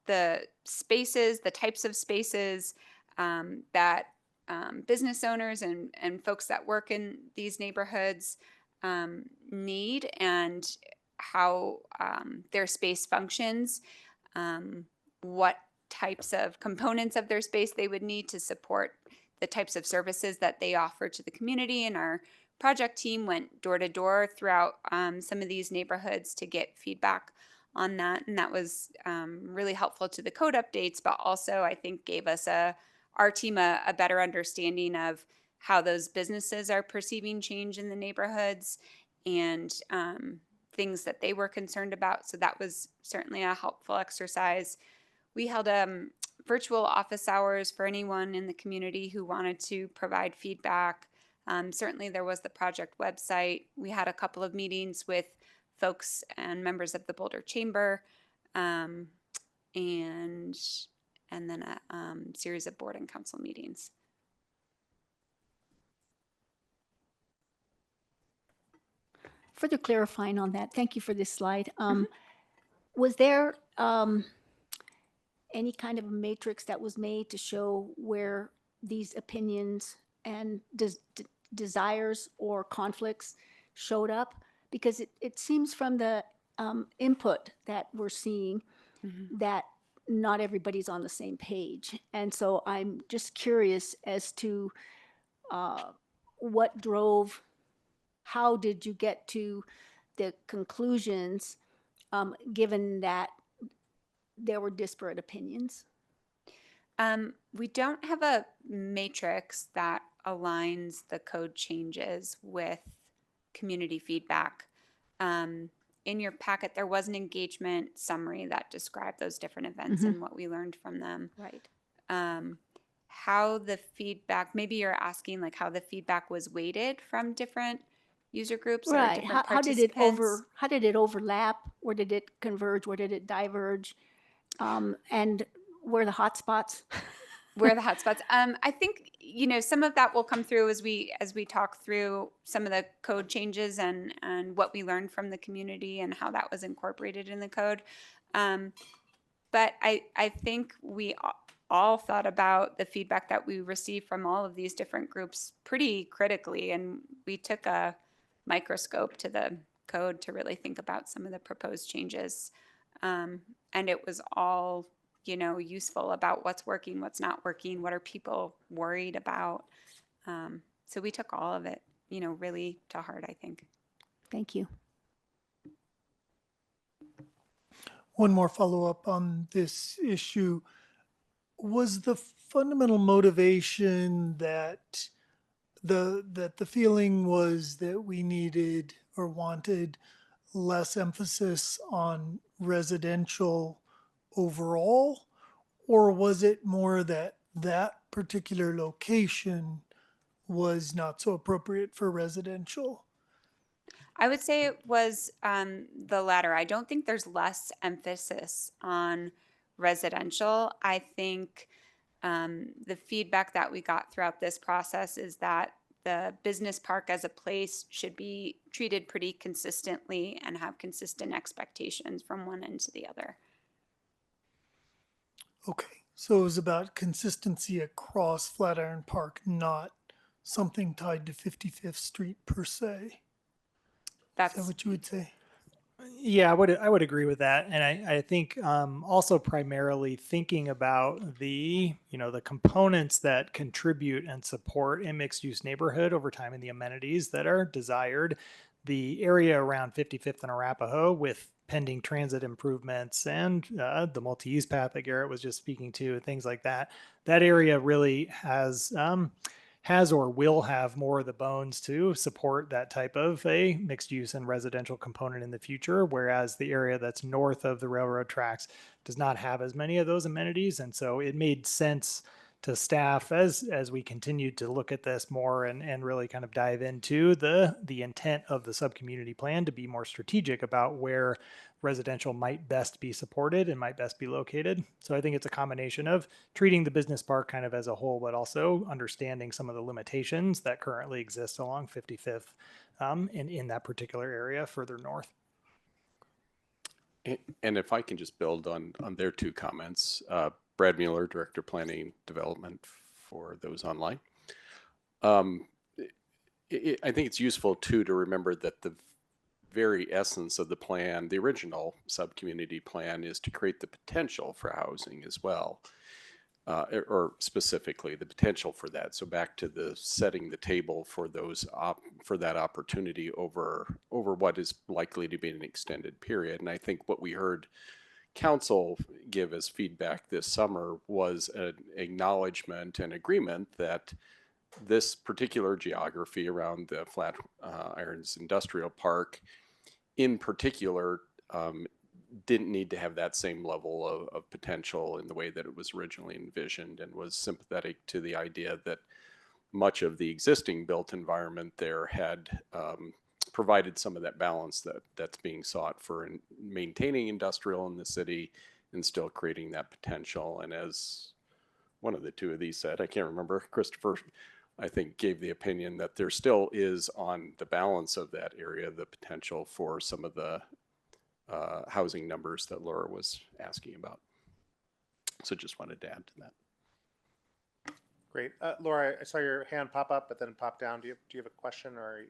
the spaces, the types of spaces that business owners and folks that work in these neighborhoods need, and how their space functions, what types of components of their space they would need to support the types of services that they offer to the community. And our project team went door to door throughout some of these neighborhoods to get feedback on that. And that was really helpful to the code updates, but also I think gave us our team a better understanding of how those businesses are perceiving change in the neighborhoods and things that they were concerned about. So that was certainly a helpful exercise. We held virtual office hours for anyone in the community who wanted to provide feedback. Certainly there was the project website. We had a couple of meetings with folks and members of the Boulder Chamber, and then a series of board and council meetings. Further clarifying on that, thank you for this slide. Was there any kind of a matrix that was made to show where these opinions and desires or conflicts showed up? Because it seems from the input that we're seeing that not everybody's on the same page. And so I'm just curious as to what drove, how did you get to the conclusions given that there were disparate opinions? We don't have a matrix that aligns the code changes with community feedback. In your packet, there was an engagement summary that described those different events and what we learned from them. Right. How the feedback, maybe you're asking like how the feedback was weighted from different user groups or Right. different How did participants. how did it overlap? Where did it converge? Where did it diverge? And where are the hot spots? Where are the hotspots? I think, you know, some of that will come through as we talk through some of the code changes and what we learned from the community and how that was incorporated in the code. But I think we all thought about the feedback that we received from all of these different groups pretty critically, and we took a microscope to the code to really think about some of the proposed changes. And it was all, you know, useful about what's working, what's not working, what are people worried about. So we took all of it, you know, really to heart, I think. Thank you. One more follow-up on this issue. Was the fundamental motivation that the feeling was that we needed or wanted less emphasis on residential overall, or was it more that that particular location was not so appropriate for residential? I would say it was the latter. I don't think there's less emphasis on residential. I think the feedback that we got throughout this process is that the business park as a place should be treated pretty consistently and have consistent expectations from one end to the other. Okay, so it was about consistency across Flatiron Park, not something tied to 55th Street per se. Is that That's what you would say? Yeah, I would agree with that, and I think also primarily thinking about the the components that contribute and support a mixed use neighborhood over time and the amenities that are desired. The area around 55th and Arapahoe with pending transit improvements and the multi-use path that Garrett was just speaking to, things like that. That area really has or will have more of the bones to support that type of a mixed use and residential component in the future, whereas the area that's north of the railroad tracks does not have as many of those amenities. And so it made sense to staff as we continued to look at this more and really kind of dive into the intent of the subcommunity plan to be more strategic about where residential might best be supported and might best be located. So I think it's a combination of treating the business park kind of as a whole, but also understanding some of the limitations that currently exist along 55th in that particular area further north. And if I can just build on their two comments, Brad Mueller, Director of Planning Development for those online. I think it's useful too to remember that the very essence of the plan, the original subcommunity plan, is to create the potential for housing as well, or specifically the potential for that. So back to the setting the table for those for that opportunity over what is likely to be an extended period. And I think what we heard council give as feedback this summer was an acknowledgement and agreement that this particular geography around the Flatirons Industrial Park in particular didn't need to have that same level of potential in the way that it was originally envisioned, and was sympathetic to the idea that much of the existing built environment there had provided some of that balance that's being sought for maintaining industrial in the city and still creating that potential. And as one of the two of these said, I can't remember, Christopher, I think gave the opinion that there still is on the balance of that area the potential for some of the housing numbers that Laura was asking about. So just wanted to add to that. Great. Laura, I saw your hand pop up, but then pop down. Do you have a question or?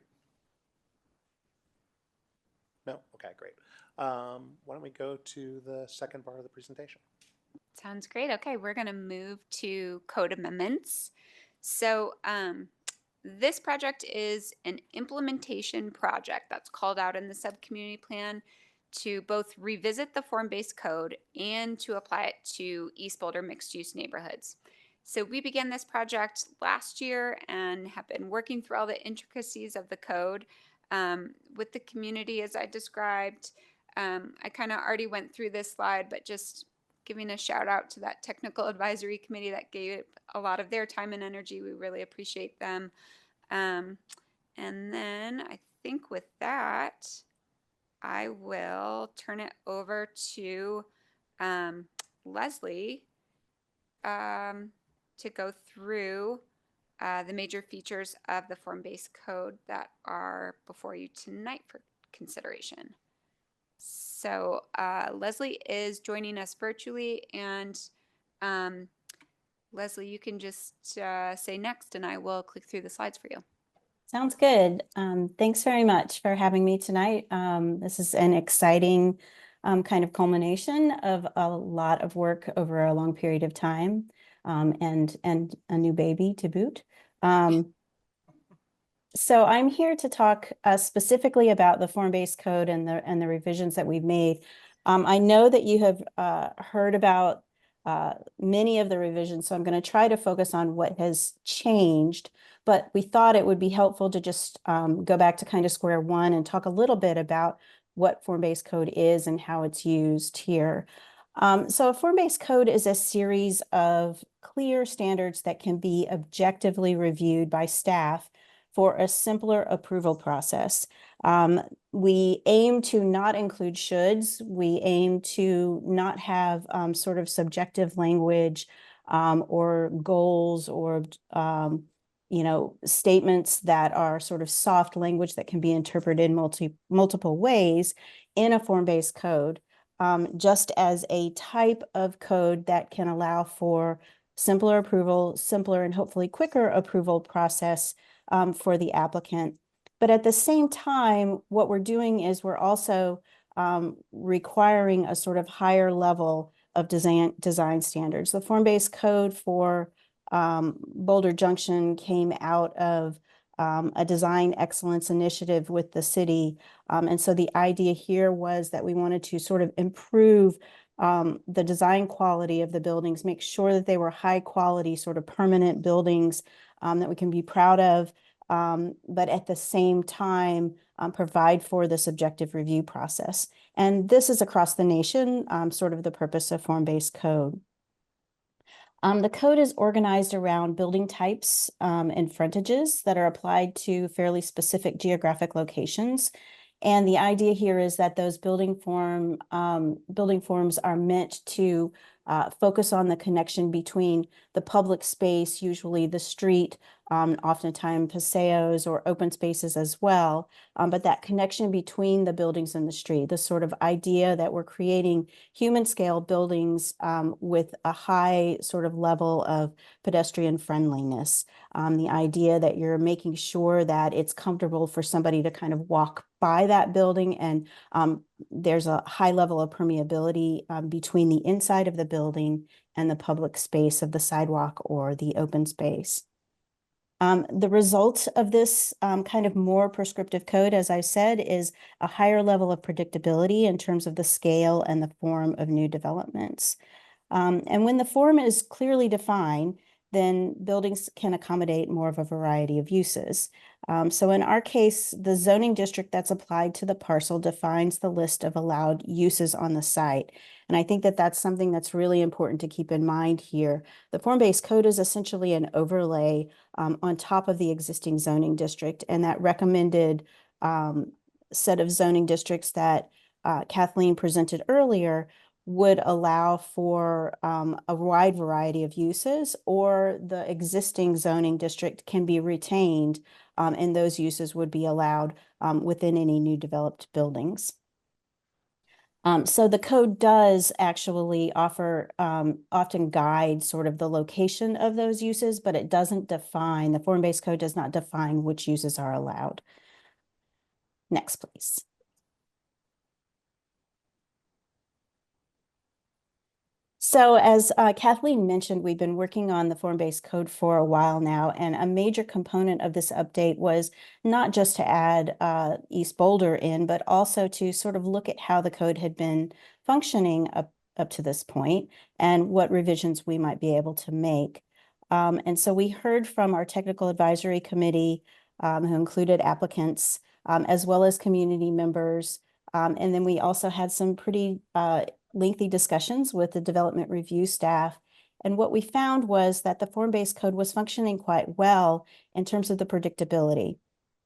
No? Okay, great. Why don't we go to the second part of the presentation? Sounds great. Okay, we're going to move to code amendments. So this project is an implementation project that's called out in the subcommunity plan to both revisit the form-based code and to apply it to East Boulder mixed-use neighborhoods. So we began this project last year and have been working through all the intricacies of the code with the community as I described. I kind of already went through this slide, but just giving a shout out to that technical advisory committee that gave a lot of their time and energy. We really appreciate them. And then I think with that, I will turn it over to Leslie to go through the major features of the form-based code that are before you tonight for consideration. So Leslie is joining us virtually, and Leslie, you can just say next and I will click through the slides for you. Sounds good. Thanks very much for having me tonight. This is an exciting kind of culmination of a lot of work over a long period of time, and a new baby to boot. So I'm here to talk specifically about the form-based code and the revisions that we've made. I know that you have heard about many of the revisions, so I'm going to try to focus on what has changed, but we thought it would be helpful to just go back to kind of square one and talk a little bit about what form-based code is and how it's used here. So a form-based code is a series of clear standards that can be objectively reviewed by staff for a simpler approval process. We aim to not include shoulds. We aim to not have sort of subjective language or goals or statements that are sort of soft language that can be interpreted in multiple ways in a form-based code, just as a type of code that can allow for simpler approval, simpler and hopefully quicker approval process for the applicant. But at the same time, what we're doing is we're also requiring a sort of higher level of design standards. The form-based code for Boulder Junction came out of a design excellence initiative with the city. And so the idea here was that we wanted to sort of improve the design quality of the buildings, make sure that they were high quality, sort of permanent buildings that we can be proud of, but at the same time, provide for this objective review process. And this is across the nation, sort of the purpose of form-based code. The code is organized around building types and frontages that are applied to fairly specific geographic locations. And the idea here is that those building forms are meant to focus on the connection between the public space, usually the street, oftentimes paseos or open spaces as well, but that connection between the buildings and the street, the sort of idea that we're creating human scale buildings with a high sort of level of pedestrian friendliness. The idea that you're making sure that it's comfortable for somebody to kind of walk by that building, and there's a high level of permeability between the inside of the building and the public space of the sidewalk or the open space. The result of this kind of more prescriptive code, as I said, is a higher level of predictability in terms of the scale and the form of new developments. And when the form is clearly defined, then buildings can accommodate more of a variety of uses. So in our case, the zoning district that's applied to the parcel defines the list of allowed uses on the site. And I think that that's something that's really important to keep in mind here. The form-based code is essentially an overlay on top of the existing zoning district, and that recommended set of zoning districts that Kathleen presented earlier would allow for a wide variety of uses, or the existing zoning district can be retained and those uses would be allowed within any new developed buildings. So the code does actually offer, often guide sort of the location of those uses, but it doesn't define, the form-based code does not define which uses are allowed. Next, please. So as Kathleen mentioned, we've been working on the form-based code for a while now, and a major component of this update was not just to add East Boulder in, but also to sort of look at how the code had been functioning up to this point and what revisions we might be able to make. And so we heard from our technical advisory committee, who included applicants, as well as community members. And then we also had some pretty lengthy discussions with the development review staff. And what we found was that the form-based code was functioning quite well in terms of the predictability,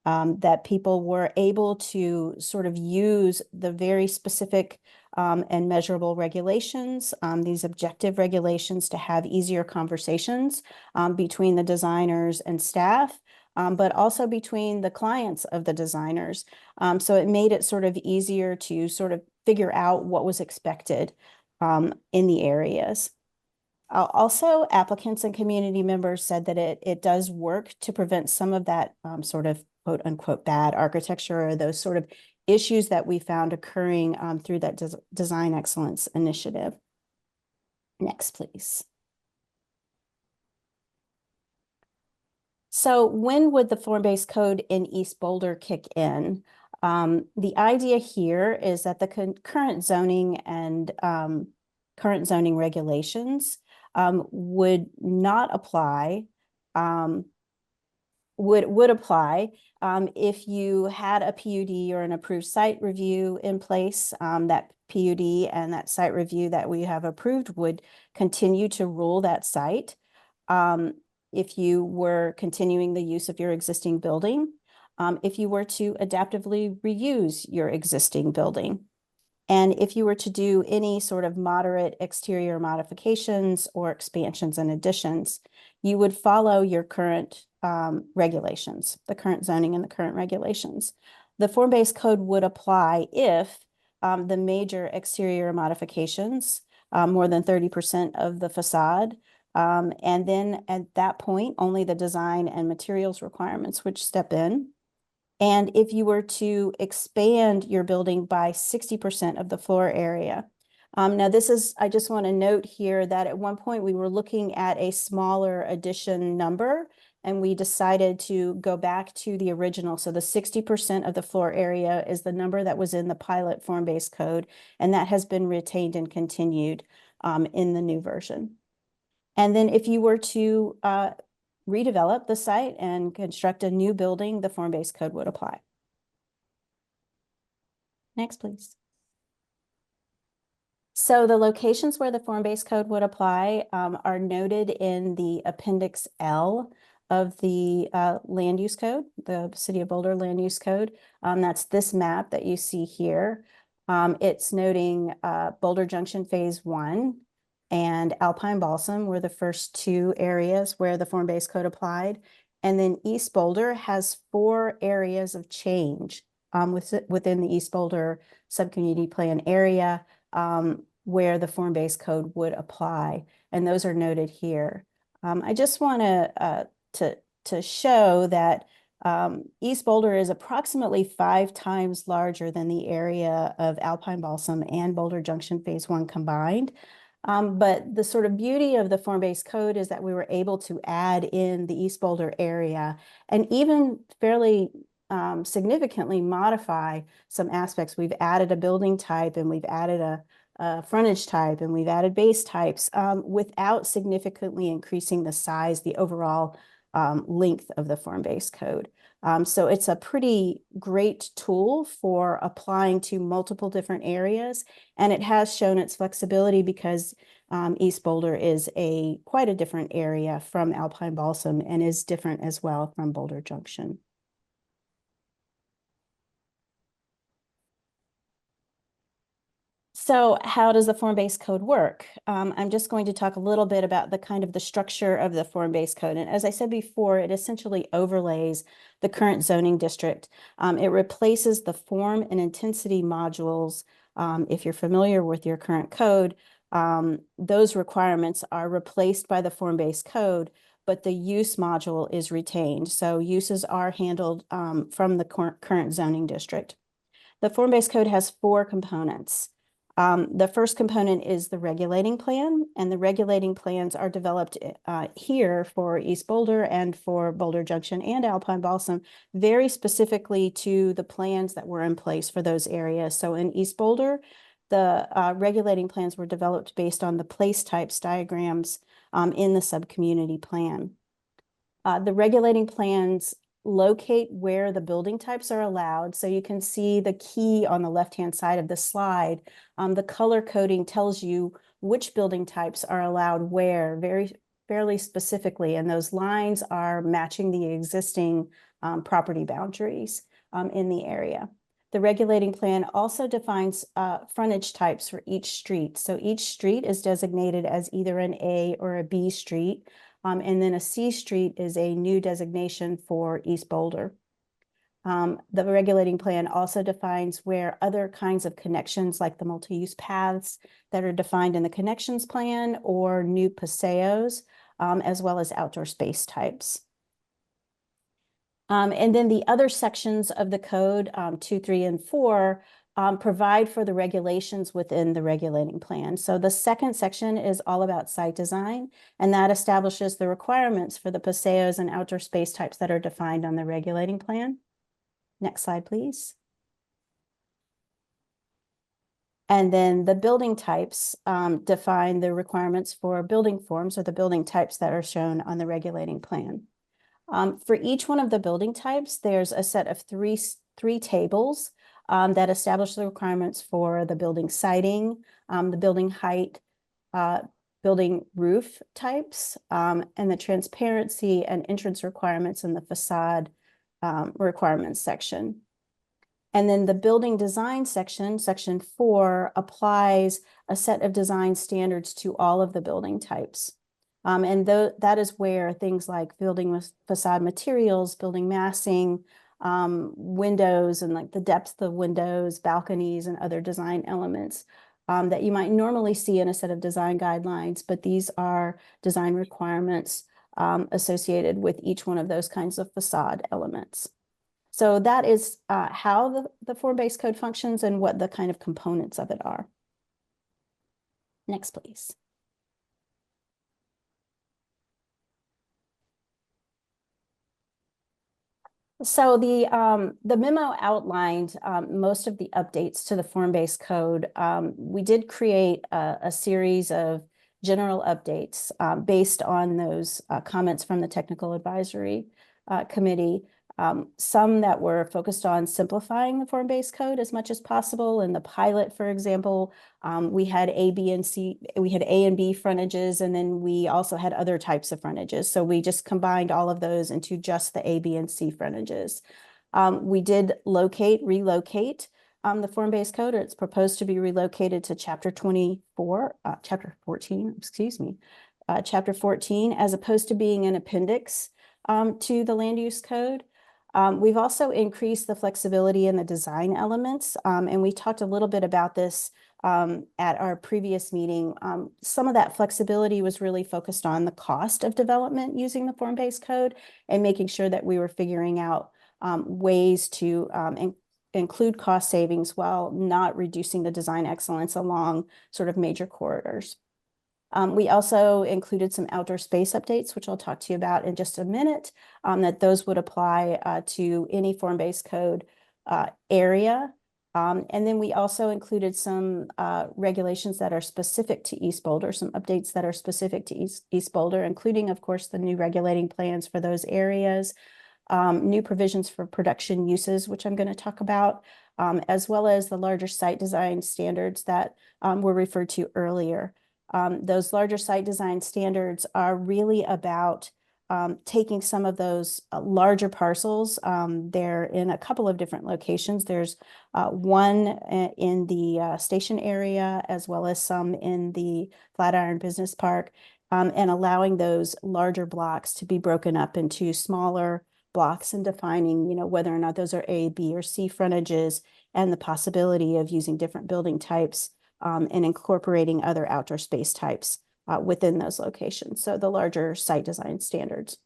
that people were able to sort of use the very specific and measurable regulations, these objective regulations, to have easier conversations between the designers and staff, but also between the clients of the designers. So it made it sort of easier to sort of figure out what was expected in the areas. Also, applicants and community members said that it does work to prevent some of that sort of quote unquote bad architecture, or those sort of issues that we found occurring through that design excellence initiative. Next, please. So when would the form-based code in East Boulder kick in? The idea here is that the current zoning and current zoning regulations would not apply, would apply if you had a PUD or an approved site review in place. That PUD and that site review that we have approved would continue to rule that site. If you were continuing the use of your existing building, if you were to adaptively reuse your existing building. And if you were to do any sort of moderate exterior modifications or expansions and additions, you would follow your current regulations, the current zoning and the current regulations. The form-based code would apply if the major exterior modifications, more than 30% of the facade, and then at that point, only the design and materials requirements would step in. And if you were to expand your building by 60% of the floor area. Now this is, I just want to note here that at one point we were looking at a smaller addition number, and we decided to go back to the original. So the 60% of the floor area is the number that was in the pilot form-based code, and that has been retained and continued in the new version. And then if you were to redevelop the site and construct a new building, the form-based code would apply. Next, please. So the locations where the form-based code would apply are noted in the Appendix L of the land use code, the City of Boulder land use code. That's this map that you see here. It's noting Boulder Junction Phase 1 and Alpine Balsam were the first two areas where the form-based code applied. And then East Boulder has 4 areas of change within the East Boulder subcommunity plan area where the form-based code would apply. And those are noted here. I just want to show that East Boulder is approximately 5 times larger than the area of Alpine Balsam and Boulder Junction Phase 1 combined. But the sort of beauty of the form-based code is that we were able to add in the East Boulder area and even fairly significantly modify some aspects. We've added a building type, and we've added a frontage type, and we've added base types without significantly increasing the size, the overall length of the form-based code. So it's a pretty great tool for applying to multiple different areas, and it has shown its flexibility because East Boulder is quite a different area from Alpine Balsam and is different as well from Boulder Junction. So how does the form-based code work? I'm just going to talk a little bit about the structure of the form-based code. And as I said before, it essentially overlays the current zoning district. It replaces the form and intensity modules. If you're familiar with your current code, those requirements are replaced by the form-based code, but the use module is retained. So uses are handled from the current zoning district. The form-based code has 4 components. The first component is the regulating plan, and the regulating plans are developed here for East Boulder and for Boulder Junction and Alpine Balsam, very specifically to the plans that were in place for those areas. So in East Boulder, the regulating plans were developed based on the place types diagrams in the subcommunity plan. The regulating plans locate where the building types are allowed. So you can see the key on the left-hand side of the slide. The color coding tells you which building types are allowed where fairly specifically, and those lines are matching the existing property boundaries in the area. The regulating plan also defines frontage types for each street. So each street is designated as either an A or a B street. And then a C street is a new designation for East Boulder. The regulating plan also defines where other kinds of connections, like the multi-use paths that are defined in the connections plan, or new paseos, as well as outdoor space types. And then the other sections of the code, 2, 3, and 4, provide for the regulations within the regulating plan. So the second section is all about site design, and that establishes the requirements for the paseos and outdoor space types that are defined on the regulating plan. Next slide, please. And then the building types define the requirements for building forms, or the building types that are shown on the regulating plan. For each one of the building types, there's a set of three tables that establish the requirements for the building siding, the building height, building roof types, and the transparency and entrance requirements in the facade requirements section. And then the building design section, section 4, applies a set of design standards to all of the building types. And that is where things like building facade materials, building massing, windows, and like the depth of windows, balconies, and other design elements that you might normally see in a set of design guidelines, but these are design requirements associated with each one of those kinds of facade elements. So that is how the form-based code functions and what the kind of components of it are. Next, please. So the memo outlined most of the updates to the form-based code. We did create a series of general updates based on those comments from the Technical Advisory Committee. Some that were focused on simplifying the form-based code as much as possible. In the pilot, for example, we had A, B, and C. We had A and B frontages, and then we also had other types of frontages. So we just combined all of those into just the A, B, and C frontages. We did relocate the form-based code. It's proposed to be relocated to chapter 14, excuse me, chapter 14, as opposed to being an appendix to the land use code. We've also increased the flexibility in the design elements, and we talked a little bit about this at our previous meeting. Some of that flexibility was really focused on the cost of development using the form-based code and making sure that we were figuring out ways to include cost savings while not reducing the design excellence along sort of major corridors. We also included some outdoor space updates, which I'll talk to you about in just a minute, that those would apply to any form-based code area. And then we also included some regulations that are specific to East Boulder, some updates that are specific to East Boulder, including, of course, the new regulating plans for those areas, new provisions for production uses, which I'm going to talk about, as well as the larger site design standards that were referred to earlier. Those larger site design standards are really about taking some of those larger parcels. They're in a couple of different locations. There's one in the station area, as well as some in the Flatiron Business Park, and allowing those larger blocks to be broken up into smaller blocks and defining, whether or not those are A, B, or C frontages, and the possibility of using different building types and incorporating other outdoor space types within those locations. So the larger site design standards.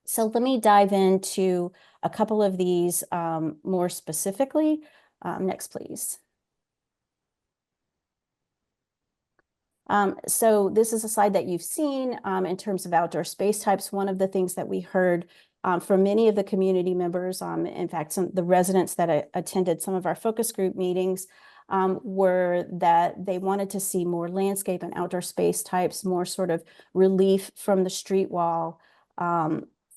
So let me dive into a couple of these more specifically. Next, please. So this is a slide that you've seen in terms of outdoor space types. One of the things that we heard from many of the community members, in fact, the residents that attended some of our focus group meetings, were that they wanted to see more landscape and outdoor space types, more sort of relief from the street wall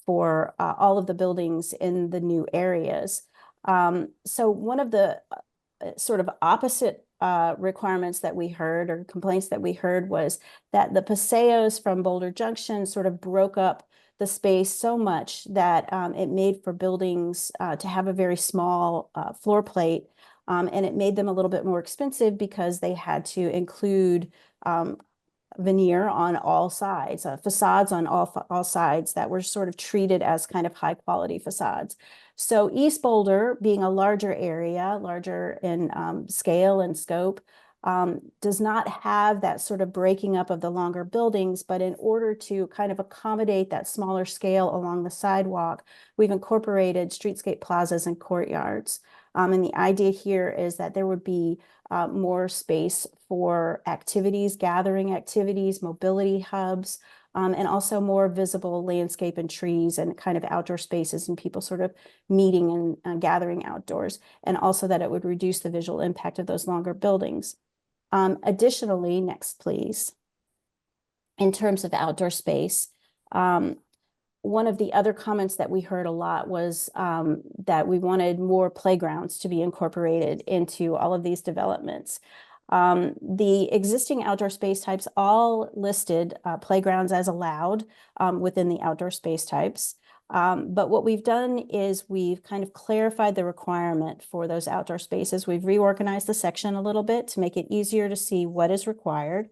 for all of the buildings in the new areas. So one of the sort of opposite requirements that we heard, or complaints that we heard, was that the paseos from Boulder Junction sort of broke up the space so much that it made for buildings to have a very small floor plate. And it made them a little bit more expensive because they had to include veneer on all sides, facades on all sides that were sort of treated as kind of high quality facades. So East Boulder, being a larger area, larger in scale and scope, does not have that sort of breaking up of the longer buildings, but in order to kind of accommodate that smaller scale along the sidewalk, we've incorporated streetscape plazas and courtyards. And the idea here is that there would be more space for activities, gathering activities, mobility hubs, and also more visible landscape and trees and kind of outdoor spaces and people sort of meeting and gathering outdoors. And also that it would reduce the visual impact of those longer buildings. Additionally, next, please. In terms of outdoor space, one of the other comments that we heard a lot was that we wanted more playgrounds to be incorporated into all of these developments. The existing outdoor space types all listed playgrounds as allowed within the outdoor space types. But what we've done is we've kind of clarified the requirement for those outdoor spaces. We've reorganized the section a little bit to make it easier to see what is required,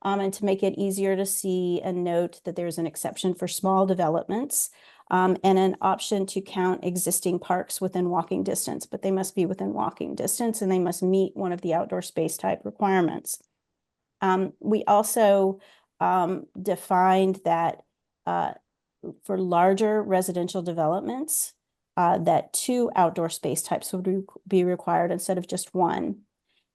and to make it easier to see and note that there's an exception for small developments, and an option to count existing parks within walking distance, but they must be within walking distance and they must meet one of the outdoor space type requirements. We also defined that for larger residential developments, that 2 outdoor space types would be required instead of just 1.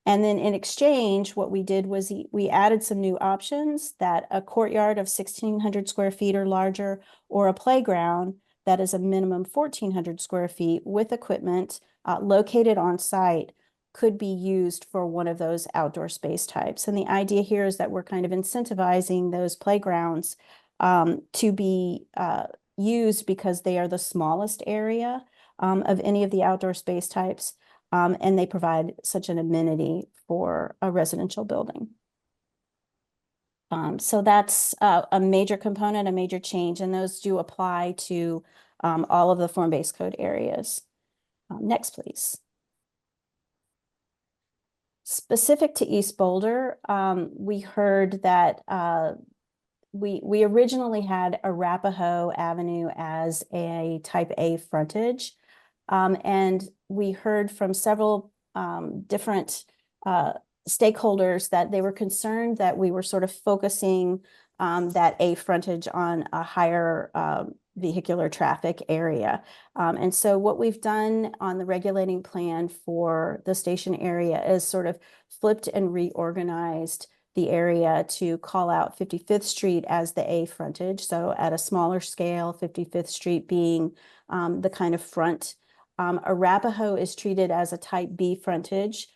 And then in exchange, what we did was we added some new options, that a courtyard of 1,600 square feet or larger, or a playground that is a minimum 1,400 square feet with equipment located on site could be used for one of those outdoor space types. And the idea here is that we're kind of incentivizing those playgrounds to be used because they are the smallest area of any of the outdoor space types, and they provide such an amenity for a residential building. So that's a major component, a major change, and those do apply to all of the form-based code areas. Next, please. Specific to East Boulder, we heard that we originally had Arapahoe Avenue as a type A frontage. And we heard from several different stakeholders that they were concerned that we were sort of focusing that A frontage on a higher vehicular traffic area. And so what we've done on the regulating plan for the station area is sort of flipped and reorganized the area to call out 55th Street as the A frontage. So at a smaller scale, 55th Street being the kind of front. Arapahoe is treated as a type B frontage,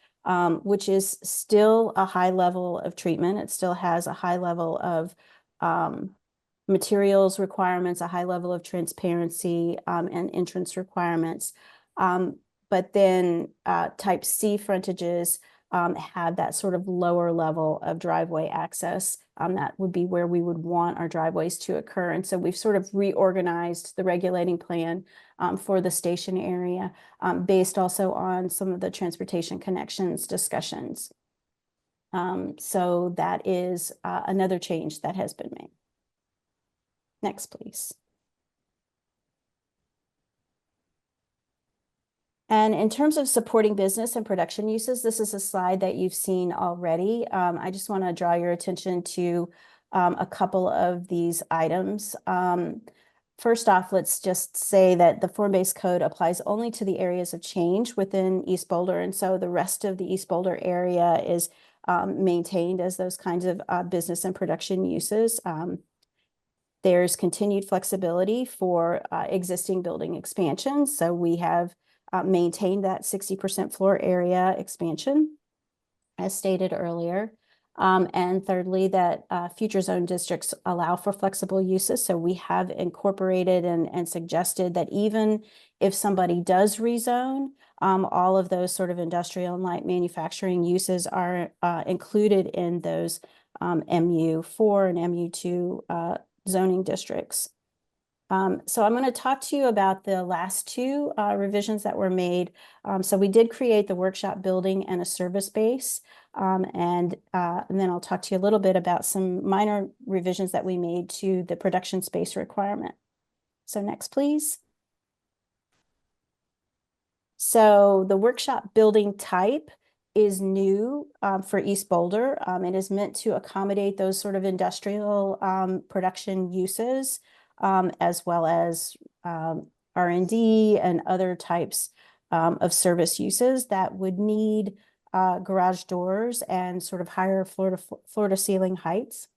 which is still a high level of treatment. It still has a high level of materials requirements, a high level of transparency, and entrance requirements. But then type C frontages have that sort of lower level of driveway access. That would be where we would want our driveways to occur. And so we've sort of reorganized the regulating plan for the station area based also on some of the transportation connections discussions. So that is another change that has been made. Next, please. And in terms of supporting business and production uses, this is a slide that you've seen already. I just want to draw your attention to a couple of these items. First off, let's just say that the form-based code applies only to the areas of change within East Boulder. And so the rest of the East Boulder area is maintained as those kinds of business and production uses. There's continued flexibility for existing building expansions. So we have maintained that 60% floor area expansion, as stated earlier. And thirdly, that future zone districts allow for flexible uses. So we have incorporated and suggested that even if somebody does rezone, all of those sort of industrial and light manufacturing uses are included in those MU4 and MU2 zoning districts. So I'm going to talk to you about the last 2 revisions that were made. So we did create the workshop building and a service base. And then I'll talk to you a little bit about some minor revisions that we made to the production space requirement. So next, please. So the workshop building type is new for East Boulder. It is meant to accommodate those sort of industrial production uses, as well as R&D and other types of service uses that would need garage doors and sort of higher floor to ceiling heights.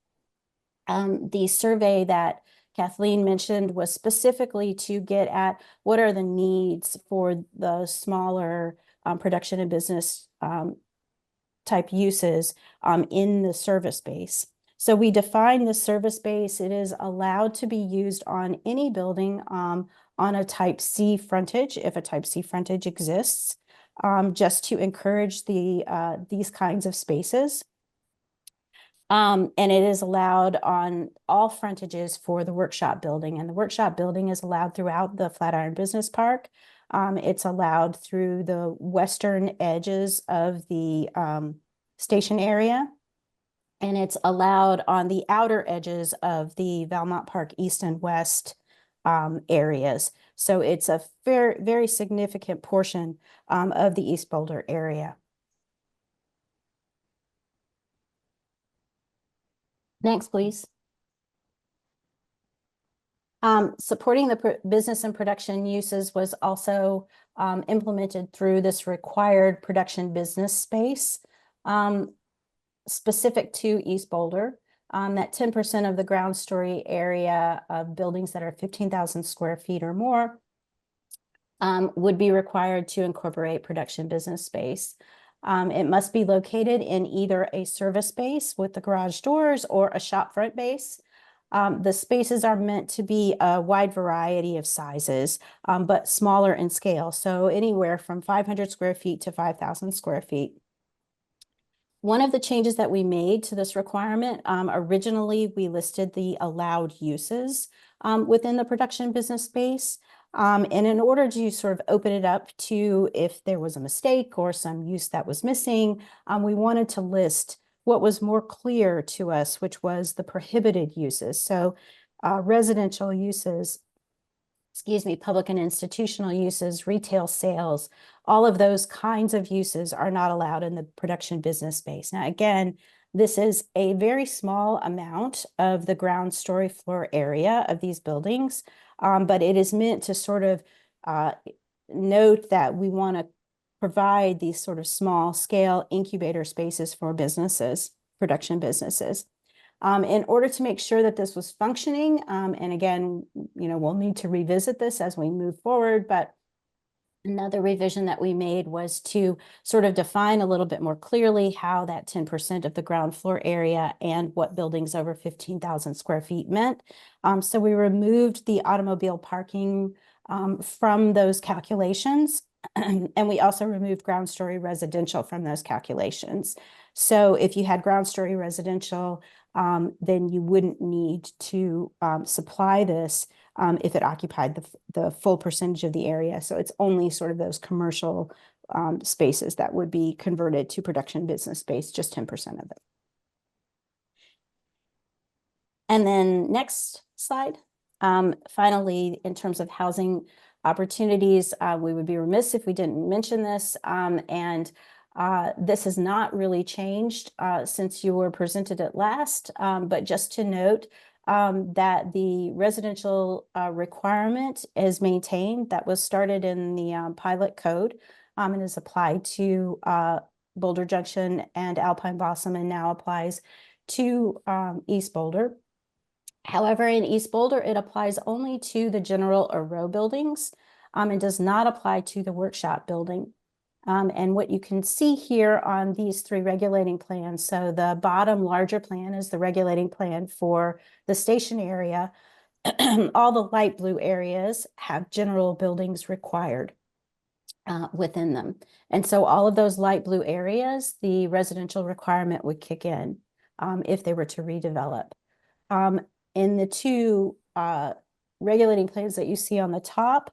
The survey that Kathleen mentioned was specifically to get at what are the needs for the smaller production and business type uses in the service base. So we define the service base. It is allowed to be used on any building on a type C frontage, if a type C frontage exists, just to encourage these kinds of spaces. And it is allowed on all frontages for the workshop building. And the workshop building is allowed throughout the Flatiron Business Park. It's allowed through the western edges of the station area. And it's allowed on the outer edges of the Valmont Park East and West areas. So it's a very, very significant portion of the East Boulder area. Next, please. Supporting the business and production uses was also implemented through this required production business space specific to East Boulder. That 10% of the ground story area of buildings that are 15,000 square feet or more would be required to incorporate production business space. It must be located in either a service base with the garage doors or a shop front base. The spaces are meant to be a wide variety of sizes, but smaller in scale. So anywhere from 500 square feet to 5,000 square feet. One of the changes that we made to this requirement, originally we listed the allowed uses within the production business space. And in order to sort of open it up to if there was a mistake or some use that was missing, we wanted to list what was more clear to us, which was the prohibited uses. So residential uses, public and institutional uses, retail sales, all of those kinds of uses are not allowed in the production business space. Now, again, this is a very small amount of the ground story floor area of these buildings, but it is meant to sort of note that we want to provide these sort of small scale incubator spaces for businesses, production businesses. In order to make sure that this was functioning, and again, we'll need to revisit this as we move forward, but another revision that we made was to sort of define a little bit more clearly how that 10% of the ground floor area and what buildings over 15,000 square feet meant. So we removed the automobile parking from those calculations. And we also removed ground story residential from those calculations. So if you had ground story residential, then you wouldn't need to supply this if it occupied the full percentage of the area. So it's only sort of those commercial spaces that would be converted to production business space, just 10% of it. And then next slide. Finally, in terms of housing opportunities, we would be remiss if we didn't mention this. This has not really changed since you were presented at last, but just to note that the residential requirement is maintained. That was started in the pilot code and is applied to Boulder Junction and Alpine Blossom and now applies to East Boulder. However, in East Boulder, it applies only to the general or row buildings and does not apply to the workshop building. And what you can see here on these three regulating plans, so the bottom larger plan is the regulating plan for the station area. All the light blue areas have general buildings required within them. And so all of those light blue areas, the residential requirement would kick in if they were to redevelop. In the two regulating plans that you see on the top,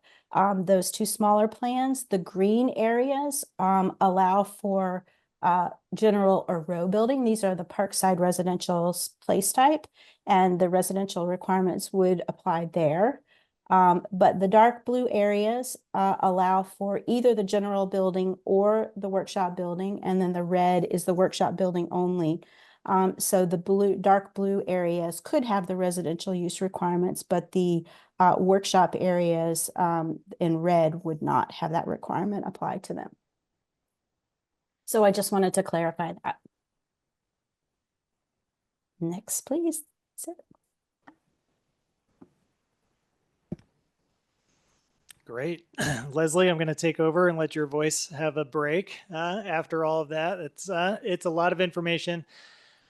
those two smaller plans, the green areas allow for general or row building. These are the Parkside residential place type, and the residential requirements would apply there. But the dark blue areas allow for either the general building or the workshop building, and then the red is the workshop building only. So the dark blue areas could have the residential use requirements, but the workshop areas in red would not have that requirement applied to them. So I just wanted to clarify that. Next, please. That's it. Great. Leslie, I'm going to take over and let your voice have a break after all of that. It's a lot of information.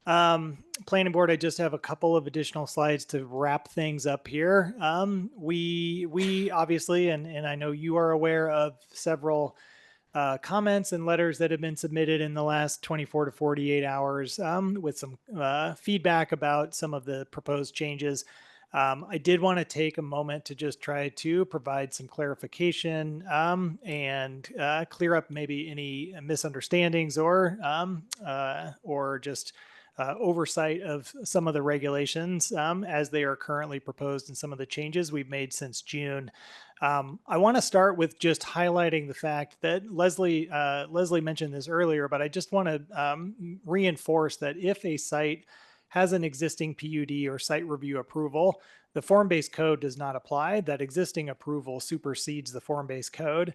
Planning board, I just have a couple of additional slides to wrap things up here. We obviously, and I know you are aware of several comments and letters that have been submitted in the last 24 to 48 hours with some feedback about some of the proposed changes. I did want to take a moment to just try to provide some clarification and clear up maybe any misunderstandings or just oversight of some of the regulations as they are currently proposed and some of the changes we've made since June. I want to start with just highlighting the fact that Leslie mentioned this earlier, but I just want to reinforce that if a site has an existing PUD or site review approval, the form-based code does not apply. That existing approval supersedes the form-based code.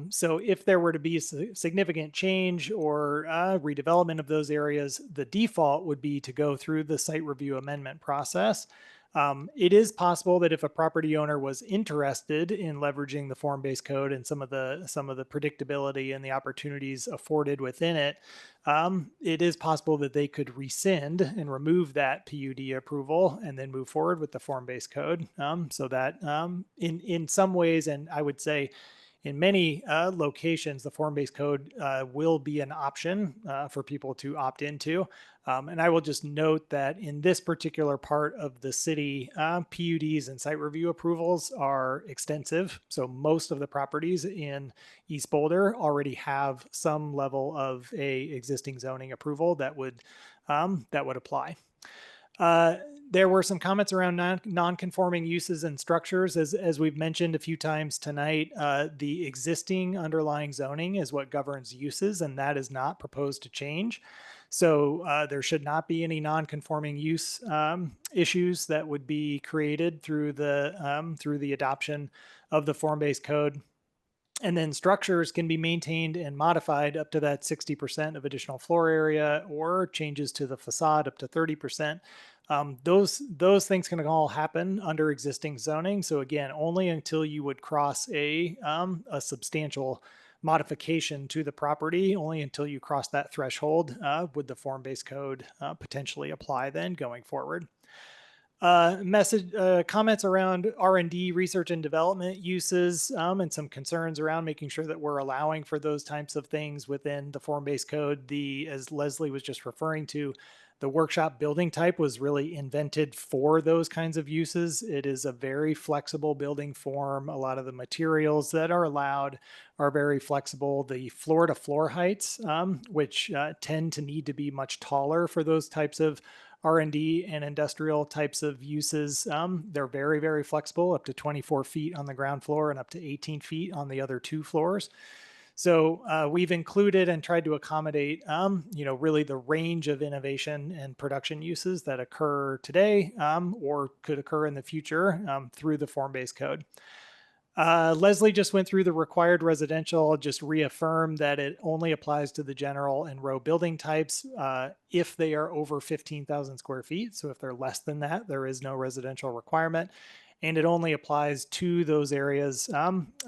So if there were to be significant change or redevelopment of those areas, the default would be to go through the site review amendment process. It is possible that if a property owner was interested in leveraging the form-based code and some of the predictability and the opportunities afforded within it, it is possible that they could rescind and remove that PUD approval and then move forward with the form-based code. So that in some ways, and I would say in many locations, the form-based code will be an option for people to opt into. And I will just note that in this particular part of the city, PUDs and site review approvals are extensive. So most of the properties in East Boulder already have some level of a existing zoning approval that would apply. There were some comments around non-conforming uses and structures. As we've mentioned a few times tonight, the existing underlying zoning is what governs uses, and that is not proposed to change. So there should not be any non-conforming use issues that would be created through the adoption of the form-based code. And then structures can be maintained and modified up to that 60% of additional floor area, or changes to the facade up to 30%. Those things can all happen under existing zoning. So again, only until you would cross a substantial modification to the property, only until you cross that threshold would the form-based code potentially apply then going forward. Comments around R&D, research and development uses, and some concerns around making sure that we're allowing for those types of things within the form-based code. As Leslie was just referring to, the workshop building type was really invented for those kinds of uses. It is a very flexible building form. A lot of the materials that are allowed are very flexible. The floor-to-floor heights, which tend to need to be much taller for those types of R&D and industrial types of uses, they're very, very flexible, up to 24 feet on the ground floor and up to 18 feet on the other two floors. So we've included and tried to accommodate, really the range of innovation and production uses that occur today or could occur in the future through the form-based code. Leslie just went through the required residential, just reaffirmed that it only applies to the general and row building types if they are over 15,000 square feet. So if they're less than that, there is no residential requirement. And it only applies to those areas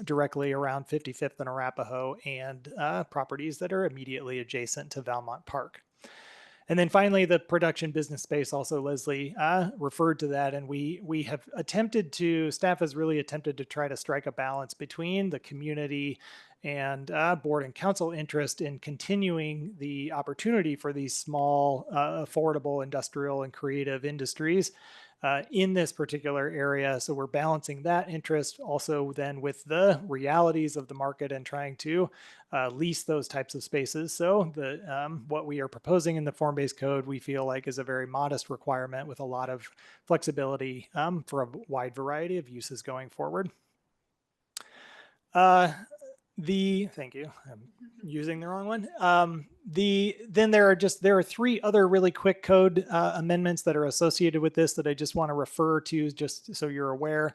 directly around 55th and Arapahoe and properties that are immediately adjacent to Valmont Park. And then finally, the production business space, also Leslie referred to that, and we have attempted to, staff has really attempted to try to strike a balance between the community and board and council interest in continuing the opportunity for these small, affordable industrial and creative industries in this particular area. So we're balancing that interest also then with the realities of the market and trying to lease those types of spaces. So what we are proposing in the form-based code, we feel like is a very modest requirement with a lot of flexibility for a wide variety of uses going forward. Thank you. I'm using the wrong one. Then there are three other really quick code amendments that are associated with this that I just want to refer to just so you're aware.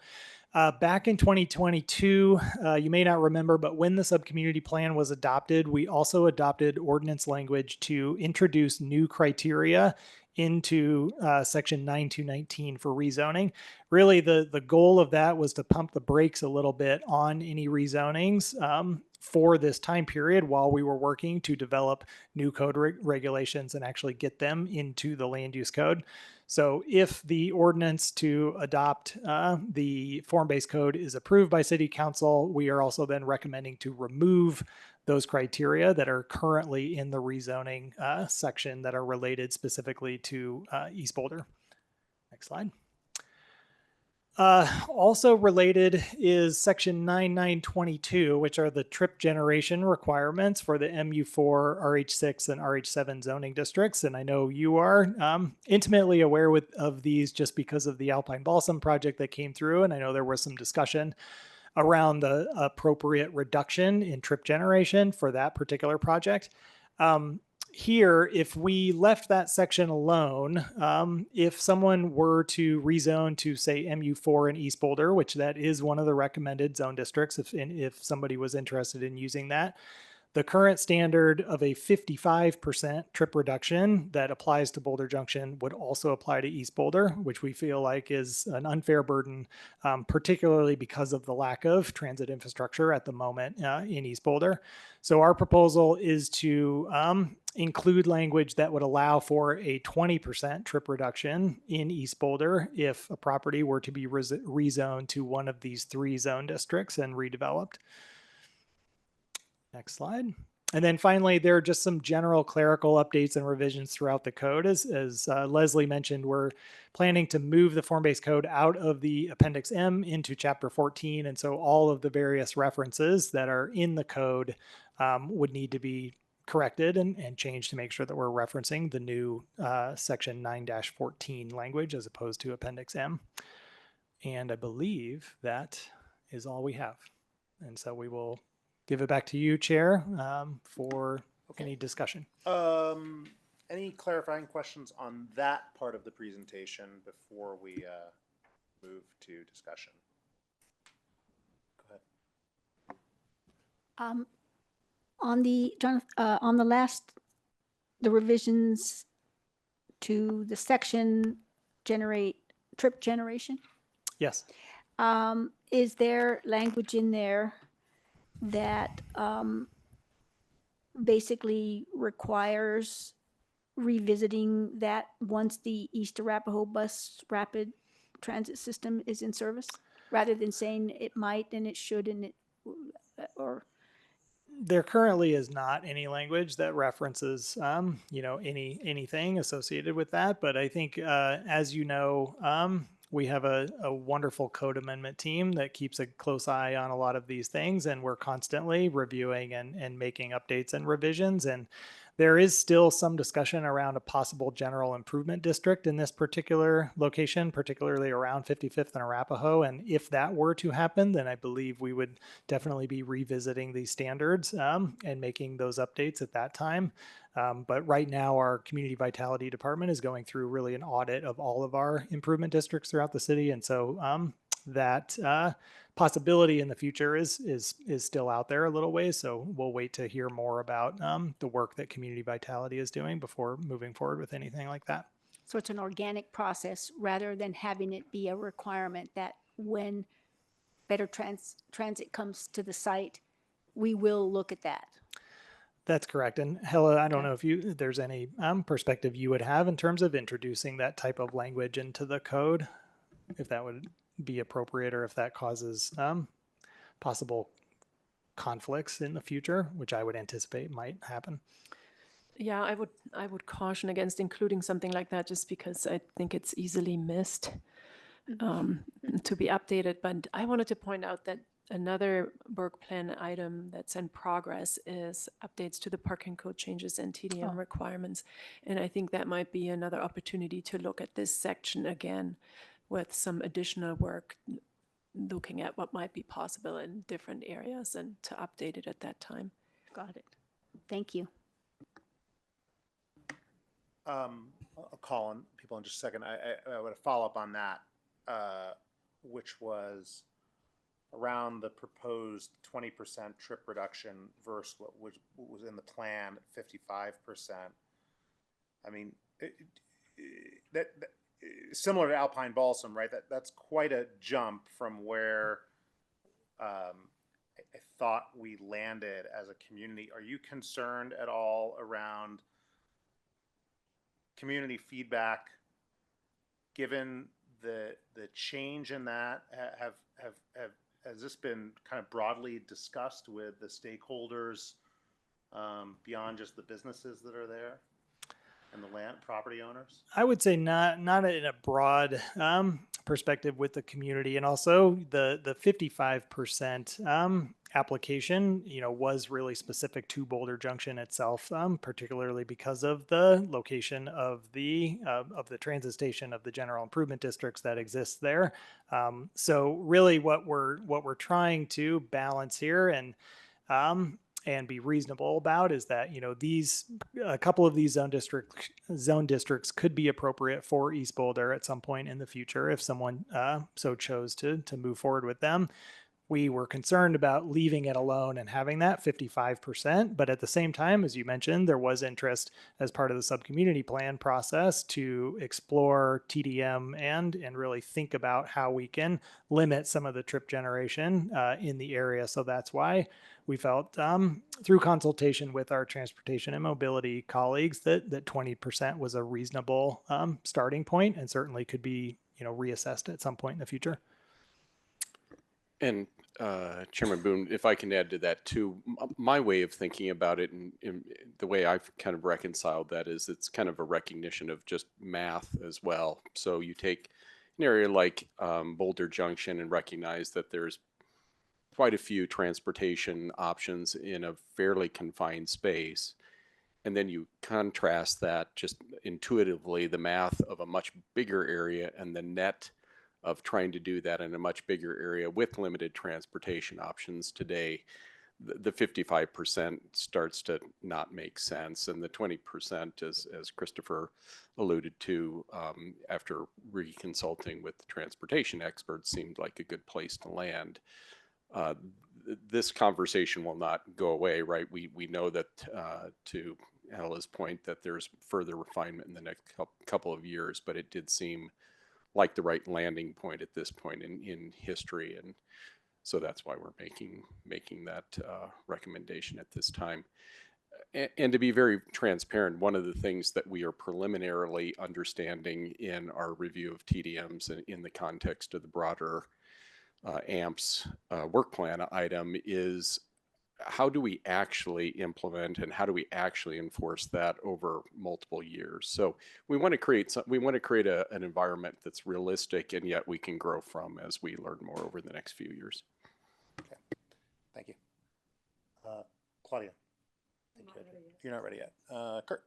Back in 2022, you may not remember, but when the subcommunity plan was adopted, we also adopted ordinance language to introduce new criteria into section 9219 for rezoning. Really, the goal of that was to pump the brakes a little bit on any rezonings for this time period while we were working to develop new code regulations and actually get them into the land use code. So if the ordinance to adopt the form-based code is approved by City Council, we are also then recommending to remove those criteria that are currently in the rezoning section that are related specifically to East Boulder. Next slide. Also related is section 9922, which are the trip generation requirements for the MU4, RH6, and RH7 zoning districts. And I know you are intimately aware of these just because of the Alpine Balsam project that came through. And I know there was some discussion around the appropriate reduction in trip generation for that particular project. Here, if we left that section alone, if someone were to rezone to say MU4 in East Boulder, which that is one of the recommended zone districts, if somebody was interested in using that, the current standard of a 55% trip reduction that applies to Boulder Junction would also apply to East Boulder, which we feel like is an unfair burden, particularly because of the lack of transit infrastructure at the moment in East Boulder. So our proposal is to include language that would allow for a 20% trip reduction in East Boulder if a property were to be rezoned to one of these 3 zone districts and redeveloped. Next slide. And then finally, there are just some general clerical updates and revisions throughout the code. As Leslie mentioned, we're planning to move the form-based code out of the Appendix M into Chapter 14. And so all of the various references that are in the code would need to be corrected and changed to make sure that we're referencing the new Section 9-14 language as opposed to Appendix M. And I believe that is all we have. And so we will give it back to you, Chair, for any discussion. Any clarifying questions on that part of the presentation before we move to discussion? Go ahead. On the revisions to the section trip generation. Yes. Is there language in there that basically requires revisiting that once the East Arapahoe Bus Rapid Transit System is in service, rather than saying it might and it should and it, or? There currently is not any language that references, anything associated with that. But I think, as you know, we have a wonderful code amendment team that keeps a close eye on a lot of these things, and we're constantly reviewing and making updates and revisions. And there is still some discussion around a possible general improvement district in this particular location, particularly around 55th and Arapahoe. And if that were to happen, then I believe we would definitely be revisiting these standards and making those updates at that time. But right now, our community vitality department is going through really an audit of all of our improvement districts throughout the city. And so that possibility in the future is still out there a little ways. So we'll wait to hear more about the work that community vitality is doing before moving forward with anything like that. So it's an organic process rather than having it be a requirement that when Better Transit comes to the site, we will look at that. That's correct. And Hella, I don't know if there's any perspective you would have in terms of introducing that type of language into the code, if that would be appropriate or if that causes possible conflicts in the future, which I would anticipate might happen. Yeah, I would caution against including something like that just because I think it's easily missed to be updated. But I wanted to point out that another work plan item that's in progress is updates to the parking code changes and TDM requirements. And I think that might be another opportunity to look at this section again with some additional work, looking at what might be possible in different areas and to update it at that time. Got it. Thank you. I'll call on people in just a second. I would follow up on that, which was around the proposed 20% trip reduction versus what was in the plan at 55%. I mean, that similar to Alpine Balsam, right? That's quite a jump from where I thought we landed as a community. Are you concerned at all around community feedback, given the change in that? Has this been kind of broadly discussed with the stakeholders beyond just the businesses that are there and the land property owners? I would say not in a broad perspective with the community, and also the 55% application, was really specific to Boulder Junction itself, particularly because of the location of the transit station of the general improvement districts that exist there. So really, what we're trying to balance here and be reasonable about is that a couple of these zone districts could be appropriate for East Boulder at some point in the future if someone so chose to move forward with them. We were concerned about leaving it alone and having that 55%, but at the same time, as you mentioned, there was interest as part of the sub-community plan process to explore TDM and really think about how we can limit some of the trip generation in the area. So that's why we felt through consultation with our transportation and mobility colleagues that 20% was a reasonable starting point and certainly could be reassessed at some point in the future. And Chairman Boone, if I can add to that too, my way of thinking about it and the way I've kind of reconciled that is it's kind of a recognition of just math as well. So you take an area like Boulder Junction and recognize that there's quite a few transportation options in a fairly confined space. And then you contrast that just intuitively, the math of a much bigger area and the net of trying to do that in a much bigger area with limited transportation options today, the 55% starts to not make sense. And the 20%, as Christopher alluded to, after reconsulting with the transportation experts, seemed like a good place to land. This conversation will not go away, right? We know that, to Ella's point, that there's further refinement in the next couple of years, but it did seem like the right landing point at this point in history. And so that's why we're making that recommendation at this time. And to be very transparent, one of the things that we are preliminarily understanding in our review of TDMs in the context of the broader AMPS work plan item is how do we actually implement and how do we actually enforce that over multiple years? So we want to create an environment that's realistic and yet we can grow from as we learn more over the next few years. Okay, thank you. Claudia, you're not ready yet. Kurt.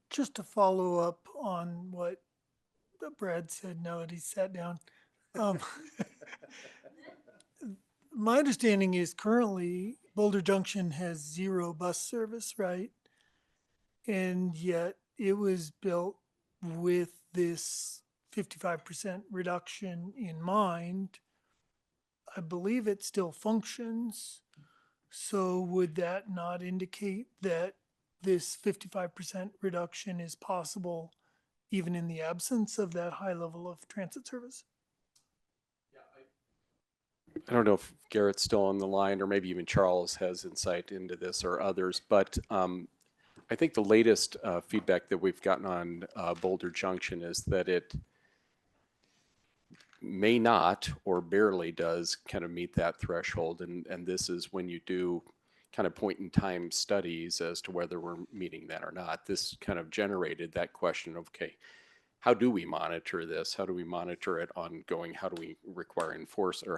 Just to follow up on what Brad said now that he sat down. My understanding is currently Boulder Junction has 0 bus service, right? And yet it was built with this 55% reduction in mind. I believe it still functions. So would that not indicate that this 55% reduction is possible even in the absence of that high level of transit service? I don't know if Garrett's still on the line or maybe even Charles has insight into this or others, but I think the latest feedback that we've gotten on Boulder Junction is that it may not or barely does kind of meet that threshold. And this is when you do kind of point in time studies as to whether we're meeting that or not. This kind of generated that question of, okay, how do we monitor this? How do we monitor it ongoing? How do we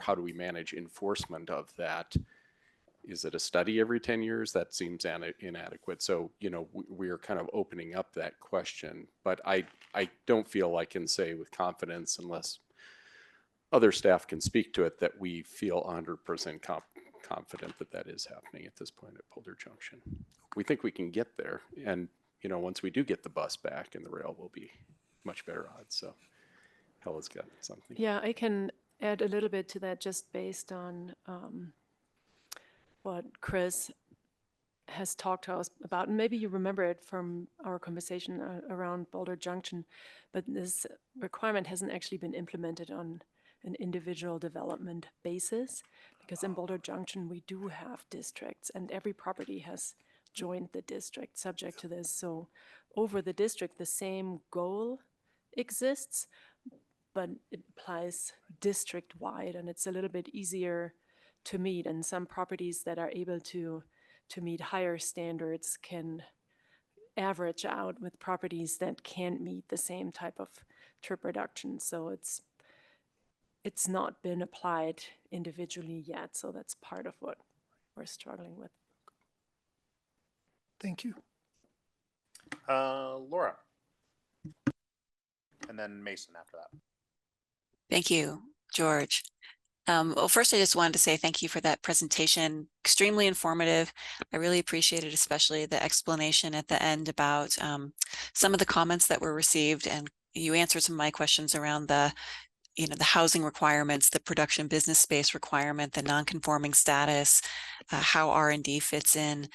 how do we manage enforcement of that? Is it a study every 10 years? That seems inadequate. So, we are kind of opening up that question, but I don't feel I can say with confidence, unless other staff can speak to it, that we feel 100% confident that that is happening at this point at Boulder Junction. We think we can get there. And, once we do get the bus back and the rail will be much better odds. So Hella's got something. Yeah, I can add a little bit to that just based on what Chris has talked to us about. And maybe you remember it from our conversation around Boulder Junction, but this requirement hasn't actually been implemented on an individual development basis, because in Boulder Junction, we do have districts and every property has joined the district subject to this. So over the district, the same goal exists, but it applies district-wide, and it's a little bit easier to meet, and some properties that are able to meet higher standards can average out with properties that can't meet the same type of trip reduction. So it's not been applied individually yet. So that's part of what we're struggling with. Thank you. Laura. And then Mason after that. Thank you, George. Well, first, I just wanted to say thank you for that presentation. Extremely informative. I really appreciate it, especially the explanation at the end about some of the comments that were received, and you answered some of my questions around the housing requirements, the production business space requirement, the non-conforming status, how R&D fits in.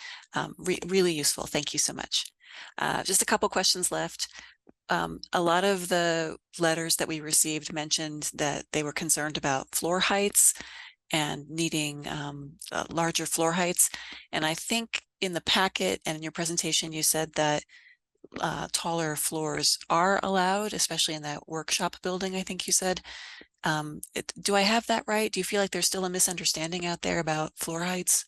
Really useful. Thank you so much. Just a couple questions left. A lot of the letters that we received mentioned that they were concerned about floor heights and needing larger floor heights. And I think in the packet and in your presentation, you said that taller floors are allowed, especially in that workshop building, I think you said. Do I have that right? Do you feel like there's still a misunderstanding out there about floor heights?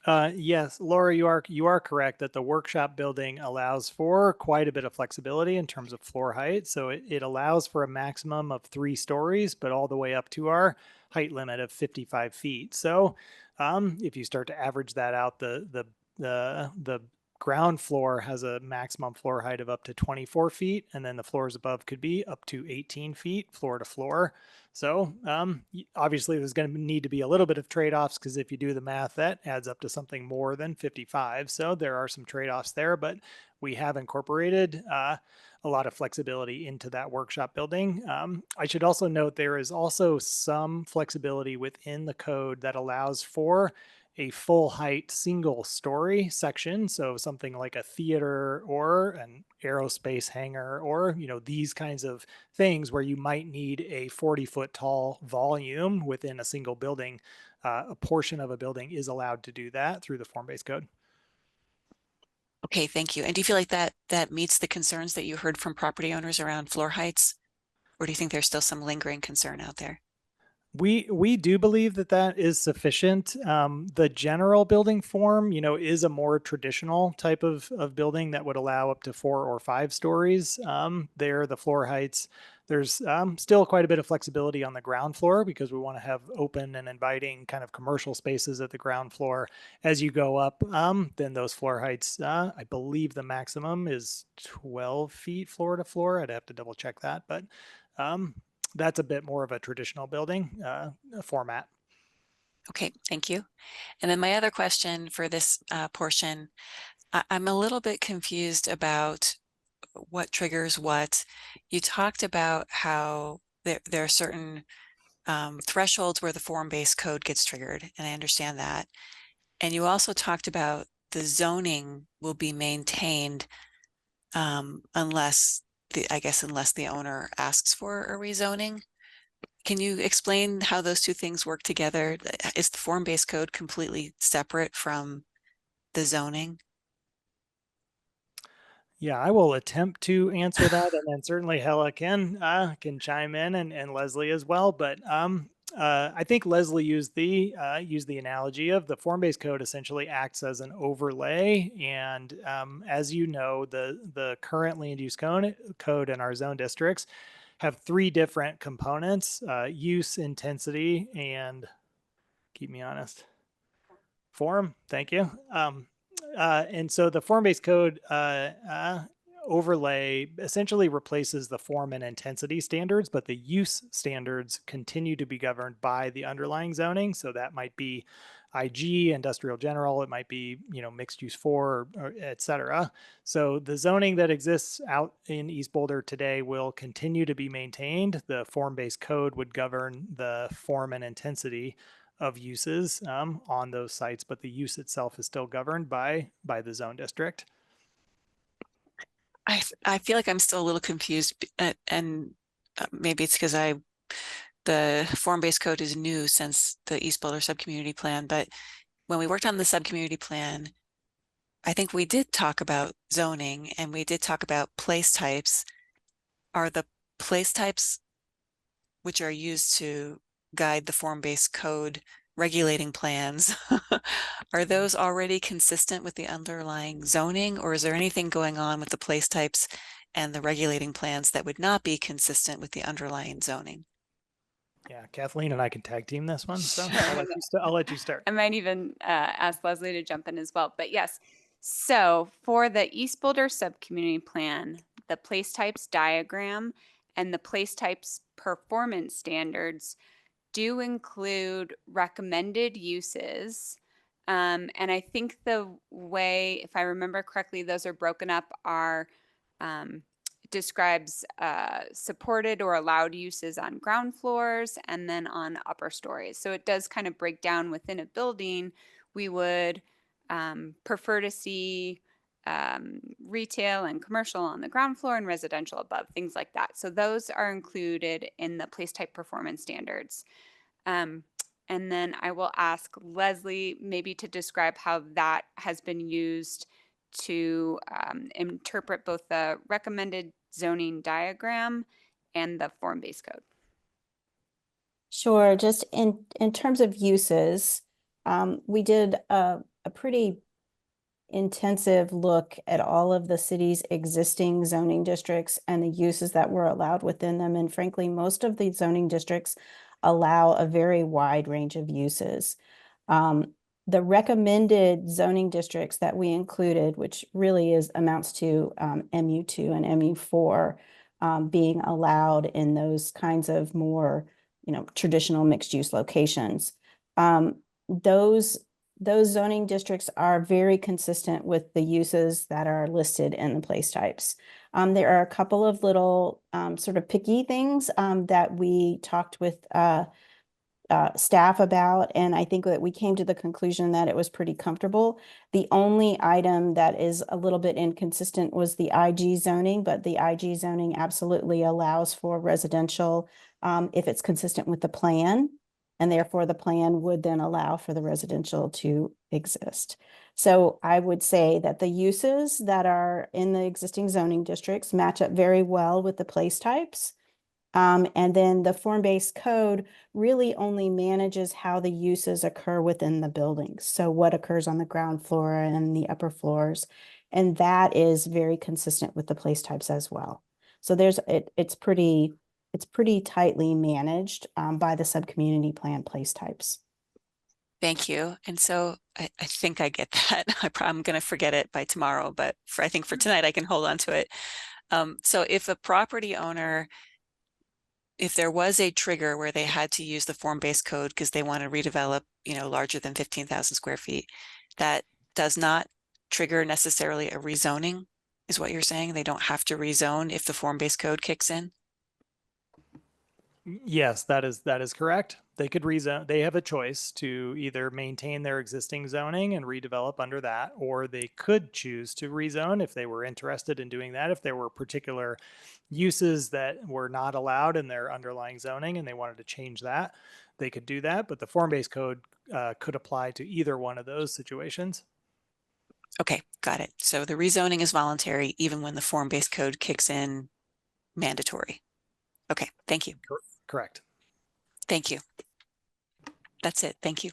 Yes, Laura, you are correct that the workshop building allows for quite a bit of flexibility in terms of floor height. So it allows for a maximum of 3 stories, but all the way up to our height limit of 55 feet. So if you start to average that out, the ground floor has a maximum floor height of up to 24 feet, and then the floors above could be up to 18 feet floor to floor. So obviously there's going to need to be a little bit of trade-offs, because if you do the math, that adds up to something more than 55. So there are some trade-offs there, but we have incorporated a lot of flexibility into that workshop building. I should also note there is also some flexibility within the code that allows for a full height single story section. So something like a theater or an aerospace hangar, or, these kinds of things where you might need a 40-foot tall volume within a single building. A portion of a building is allowed to do that through the form-based code. Okay, thank you. And do you feel like that meets the concerns that you heard from property owners around floor heights? Or do you think there's still some lingering concern out there? We do believe that is sufficient. The general building form, is a more traditional type of building that would allow up to 4 or 5 stories. The floor heights, there's still quite a bit of flexibility on the ground floor, because we want to have open and inviting kind of commercial spaces at the ground floor. As you go up, then those floor heights, I believe the maximum is 12 feet floor to floor. I'd have to double check that, but that's a bit more of a traditional building format. Okay, thank you. And then my other question for this portion, I'm a little bit confused about what triggers what. You talked about how there are certain thresholds where the form-based code gets triggered, and I understand that. And you also talked about the zoning will be maintained unless the owner asks for a rezoning. Can you explain how those two things work together? Is the form-based code completely separate from the zoning? Yeah, I will attempt to answer that, and then certainly Hella can chime in, and Leslie as well. But I think Leslie used the analogy of the form-based code essentially acts as an overlay. And as you know, the current land use code in our zone districts have 3 different components: use, intensity, and, keep me honest, form. Thank you. And so the form-based code overlay essentially replaces the form and intensity standards, but the use standards continue to be governed by the underlying zoning. So that might be IG, industrial general, it might be, mixed use 4, or et cetera. So the zoning that exists out in East Boulder today will continue to be maintained. The form-based code would govern the form and intensity of uses on those sites, but the use itself is still governed by the zone district. I feel like I'm still a little confused, and maybe it's because the form-based code is new since the East Boulder subcommunity plan. But when we worked on the subcommunity plan, I think we did talk about zoning, and we did talk about place types. Are the place types which are used to guide the form-based code regulating plans, are those already consistent with the underlying zoning, or is there anything going on with the place types and the regulating plans that would not be consistent with the underlying zoning? Yeah, Kathleen and I can tag team this one, so Sure. I'll let you start. I might even ask Leslie to jump in as well. But yes, so for the East Boulder Subcommunity Plan, the place types diagram and the place types performance standards do include recommended uses. And I think the way, if I remember correctly, those are broken up are describes supported or allowed uses on ground floors and then on upper stories. So it does kind of break down within a building. We would prefer to see retail and commercial on the ground floor and residential above, things like that. So those are included in the place type performance standards. And then I will ask Leslie maybe to describe how that has been used to interpret both the recommended zoning diagram and the form-based code. Sure. Just in terms of uses, we did a pretty intensive look at all of the city's existing zoning districts and the uses that were allowed within them. And frankly, most of the zoning districts allow a very wide range of uses. The recommended zoning districts that we included, which really amounts to MU2 and MU4 being allowed in those kinds of more, traditional mixed use locations. Those zoning districts are very consistent with the uses that are listed in the place types. There are a couple of little sort of picky things that we talked with staff about, and I think that we came to the conclusion that it was pretty comfortable. The only item that is a little bit inconsistent was the IG zoning, but the IG zoning absolutely allows for residential if it's consistent with the plan, and therefore the plan would then allow for the residential to exist. So I would say that the uses that are in the existing zoning districts match up very well with the place types. And then the form-based code really only manages how the uses occur within the buildings. So what occurs on the ground floor and the upper floors. And that is very consistent with the place types as well. So it's pretty tightly managed by the subcommunity plan place types. Thank you. And so I think I get that. I'm going to forget it by tomorrow, but I think for tonight I can hold on to it. So if a property owner, if there was a trigger where they had to use the form-based code because they want to redevelop, larger than 15,000 square feet, that does not trigger necessarily a rezoning, is what you're saying? They don't have to rezone if the form-based code kicks in? Yes, that is correct. They could rezone. They have a choice to either maintain their existing zoning and redevelop under that, or they could choose to rezone if they were interested in doing that. If there were particular uses that were not allowed in their underlying zoning and they wanted to change that, they could do that. But the form-based code could apply to either one of those situations. Okay, got it. So the rezoning is voluntary even when the form-based code kicks in mandatory. Okay, thank you. Correct. Thank you. That's it. Thank you.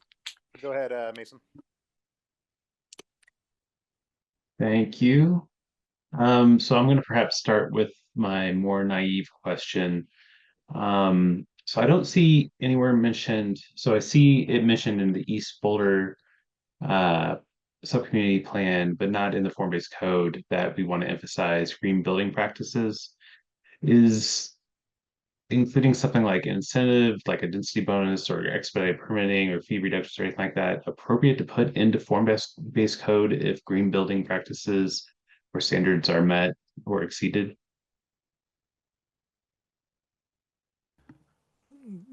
Go ahead, Mason. Thank you. So I'm going to perhaps start with my more naive question. So I don't see anywhere mentioned, so I see it mentioned in the East Boulder subcommunity plan, but not in the form-based code that we want to emphasize green building practices. Is including something like incentive, like a density bonus or expedited permitting or fee reductions or anything like that, appropriate to put into form-based code if green building practices or standards are met or exceeded?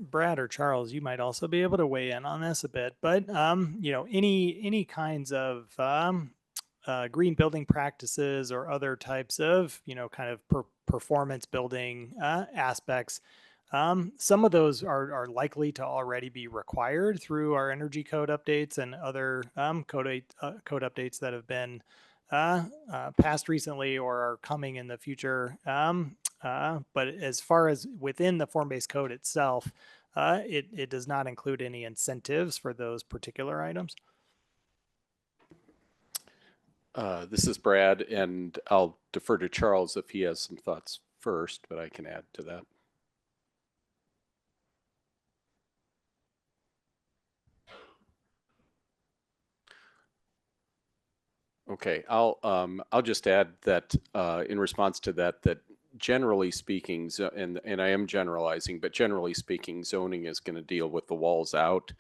Brad or Charles, you might also be able to weigh in on this a bit, but any kinds of green building practices or other types of kind of performance building aspects, some of those are likely to already be required through our energy code updates and other code updates that have been passed recently or are coming in the future. But as far as within the form-based code itself, It does not include any incentives for those particular items. This is Brad, and I'll defer to Charles if he has some thoughts first, but I can add to that. Okay, I'll just add that in response to that, that generally speaking, and I am generalizing, but generally speaking, zoning is going to deal with the walls out,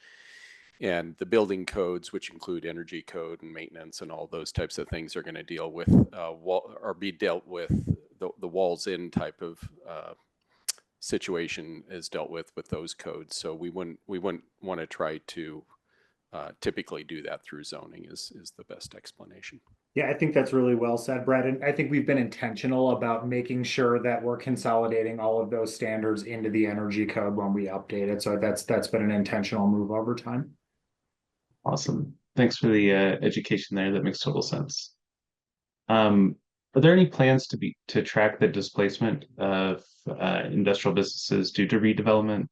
and the building codes, which include energy code and maintenance and all those types of things, are going to deal with or be dealt with. The walls in type of situation is dealt with those codes. So we wouldn't want to try to typically do that through zoning is the best explanation. Yeah, I think that's really well said, Brett. And I think we've been intentional about making sure that we're consolidating all of those standards into the energy code when we update it. So that's been an intentional move over time. Awesome. Thanks for the education there. That makes total sense. Are there any plans to track the displacement of industrial businesses due to redevelopment?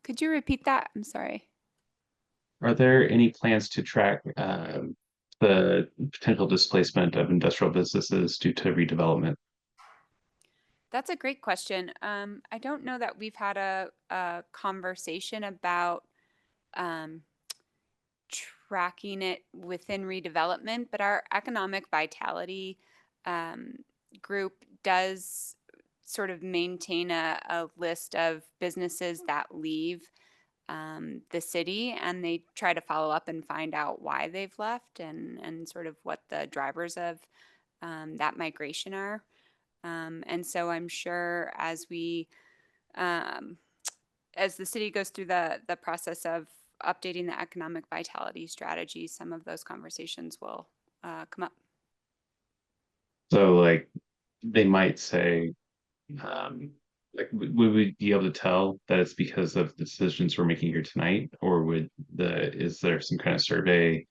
Could you repeat that? I'm sorry. Are there any plans to track the potential displacement of industrial businesses due to redevelopment? That's a great question. I don't know that we've had a conversation about tracking it within redevelopment, but our economic vitality group does sort of maintain a list of businesses that leave the city, and they try to follow up and find out why they've left and sort of what the drivers of that migration are. And so I'm sure as the city goes through the process of updating the economic vitality strategy, some of those conversations will come up. So like they might say, like would we be able to tell that it's because of the decisions we're making here tonight, or is there some kind of survey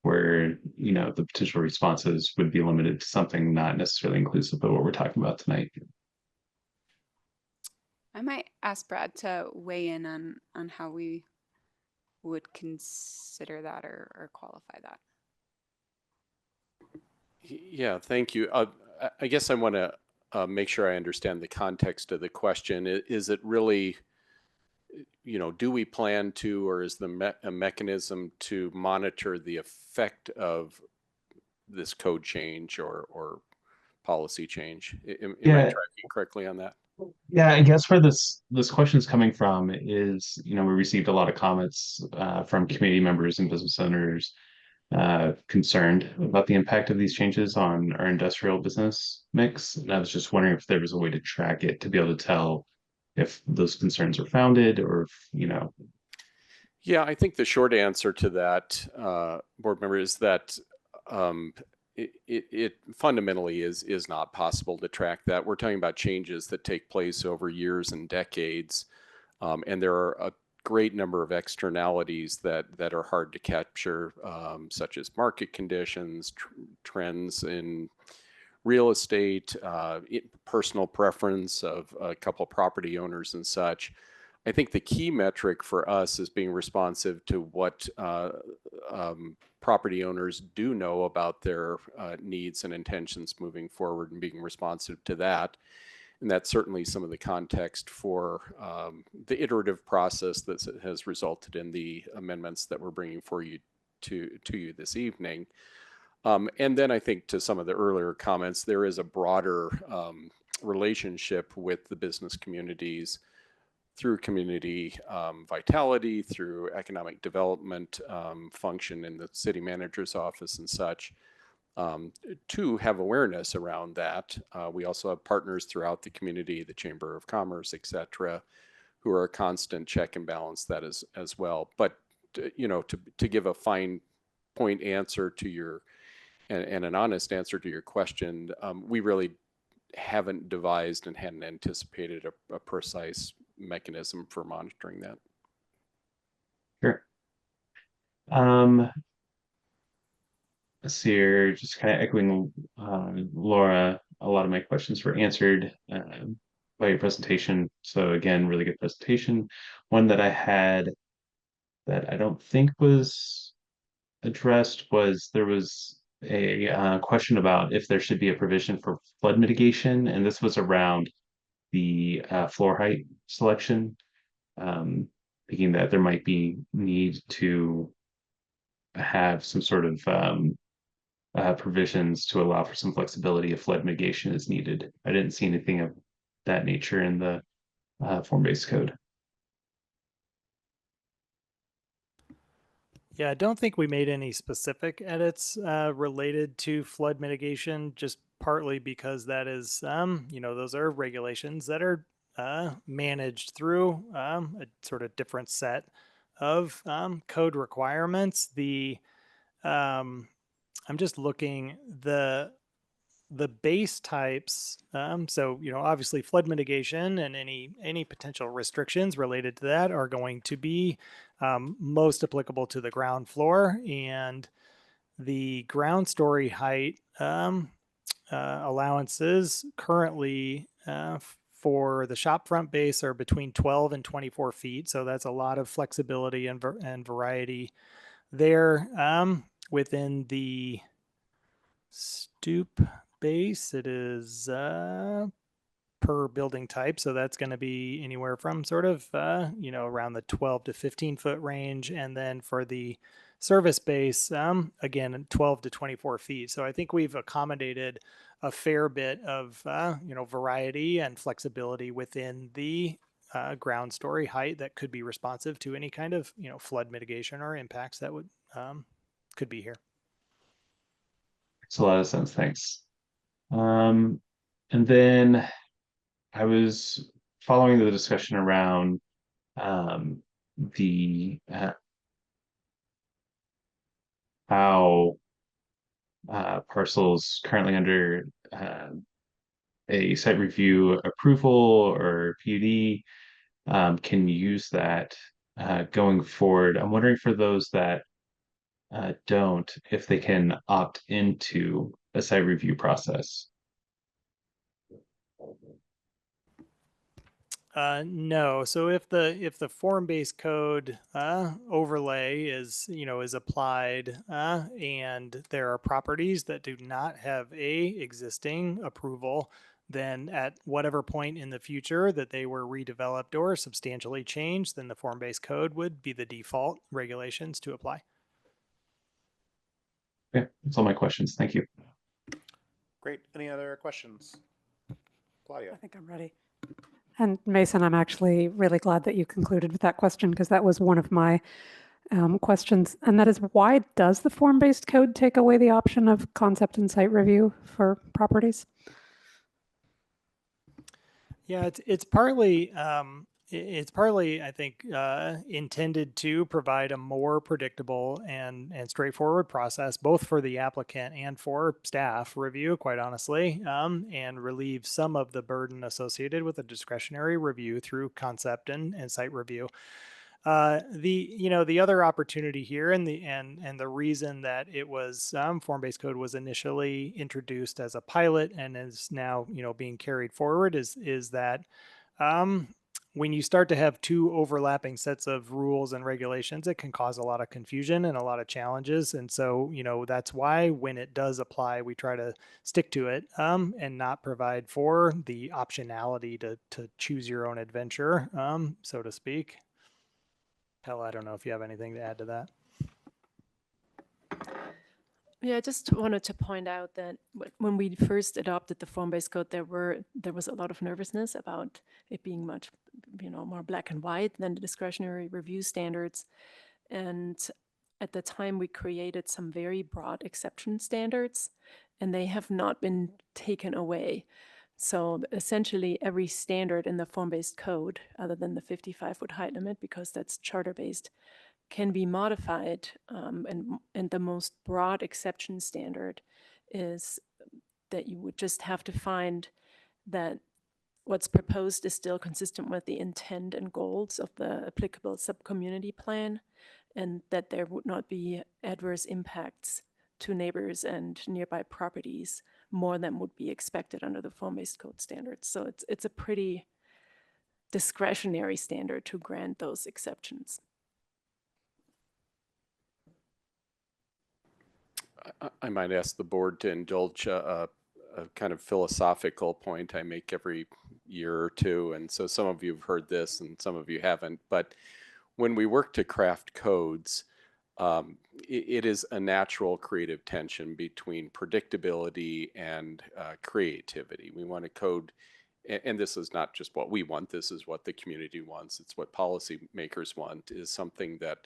where the potential responses would be limited to something not necessarily inclusive of what we're talking about tonight? I might ask Brad to weigh in on how we would consider that or qualify that. Yeah, thank you. I guess I want to make sure I understand the context of the question. Is it really, do we plan to, or is a mechanism to monitor the effect of this code change or policy change? Am I tracking correctly on that? Yeah, I guess where this question is coming from is, we received a lot of comments from community members and business owners concerned about the impact of these changes on our industrial business mix. And I was just wondering if there was a way to track it to be able to tell if those concerns are founded or if. Yeah, I think the short answer to that, board member, is that it fundamentally is not possible to track that. We're talking about changes that take place over years and decades, and there are a great number of externalities that are hard to capture, such as market conditions, trends in real estate, personal preference of a couple of property owners and such. I think the key metric for us is being responsive to what property owners do know about their needs and intentions moving forward and being responsive to that. And that's certainly some of the context for the iterative process that has resulted in the amendments that we're bringing for you to you this evening. And then I think to some of the earlier comments, there is a broader relationship with the business communities through community vitality, through economic development function in the city manager's office and such, to have awareness around that. We also have partners throughout the community, the Chamber of Commerce, et cetera, who are a constant check and balance that as well. But, to give a fine point answer to your, and an honest answer to your question, we really haven't devised and hadn't anticipated a precise mechanism for monitoring that. Sure. Let's see here, just kind of echoing Laura. a lot of my questions were answered by your presentation. So again, really good presentation. One that I had that I don't think was addressed was there was a question about if there should be a provision for flood mitigation, and this was around the floor height selection, thinking that there might be need to have some sort of provisions to allow for some flexibility if flood mitigation is needed. I didn't see anything of that nature in the form-based code. Yeah, I don't think we made any specific edits related to flood mitigation, just partly because that is, those are regulations that are managed through a sort of different set of code requirements. I'm just looking, the base types, so obviously flood mitigation and any potential restrictions related to that are going to be most applicable to the ground floor, and the ground story height allowances currently for the shop front base are between 12 and 24 feet. So that's a lot of flexibility and variety there. Within the stoop base, it is per building type, so that's going to be anywhere from sort of around the 12 to 15 foot range, and then for the service base, again 12 to 24 feet. So I think we've accommodated a fair bit of variety and flexibility within the ground story height that could be responsive to any kind of flood mitigation or impacts that would could be here. Makes a lot of sense. Thanks. And then I was following the discussion around the how parcels currently under a site review approval or PUD can use that going forward. I'm wondering for those that don't, if they can opt into a site review process. No. So if the form-based code overlay is applied and there are properties that do not have a existing approval, then at whatever point in the future that they were redeveloped or substantially changed, then the form-based code would be the default regulations to apply. Okay, that's all my questions. Thank you. Great. Any other questions? Claudia. I think I'm ready. And Mason, I'm actually really glad that you concluded with that question, because that was one of my questions. And that is, why does the form-based code take away the option of concept and site review for properties? Yeah, it's partly I think intended to provide a more predictable and straightforward process, both for the applicant and for staff review, quite honestly, and relieve some of the burden associated with a discretionary review through concept and site review. The other opportunity here and the reason that it was form-based code was initially introduced as a pilot and is now being carried forward is that when you start to have two overlapping sets of rules and regulations, it can cause a lot of confusion and a lot of challenges. And so, that's why when it does apply, we try to stick to it and not provide for the optionality to choose your own adventure, so to speak. Hella, I don't know if you have anything to add to that. Yeah, I just wanted to point out that when we first adopted the form-based code, there was a lot of nervousness about it being much, more black and white than the discretionary review standards. And at the time, we created some very broad exception standards, and they have not been taken away. So essentially, every standard in the form-based code, other than the 55-foot height limit, because that's charter-based, can be modified, and the most broad exception standard is that you would just have to find that what's proposed is still consistent with the intent and goals of the applicable sub-community plan, and that there would not be adverse impacts to neighbors and nearby properties more than would be expected under the form-based code standards. So it's a pretty discretionary standard to grant those exceptions. I might ask the board to indulge a kind of philosophical point I make every year or two. And so some of you have heard this and some of you haven't. But when we work to craft codes, it is a natural creative tension between predictability and creativity. We want to code, and this is not just what we want, this is what the community wants, it's what policymakers want, is something that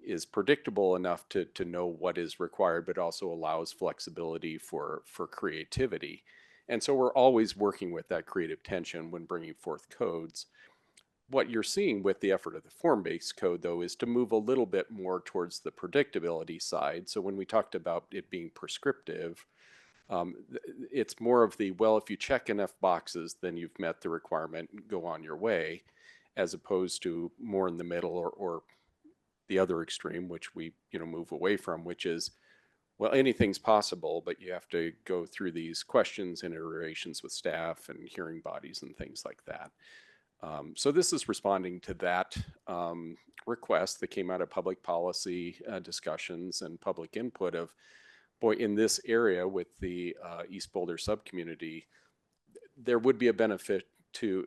is predictable enough to know what is required, but also allows flexibility for creativity. And so we're always working with that creative tension when bringing forth codes. What you're seeing with the effort of the form-based code, though, is to move a little bit more towards the predictability side. So when we talked about it being prescriptive, it's more of the, well, if you check enough boxes, then you've met the requirement, go on your way, as opposed to more in the middle or the other extreme, which we move away from, which is, well, anything's possible, but you have to go through these questions and iterations with staff and hearing bodies and things like that. So this is responding to that request that came out of public policy discussions and public input of, boy, in this area with the East Boulder subcommunity, there would be a benefit to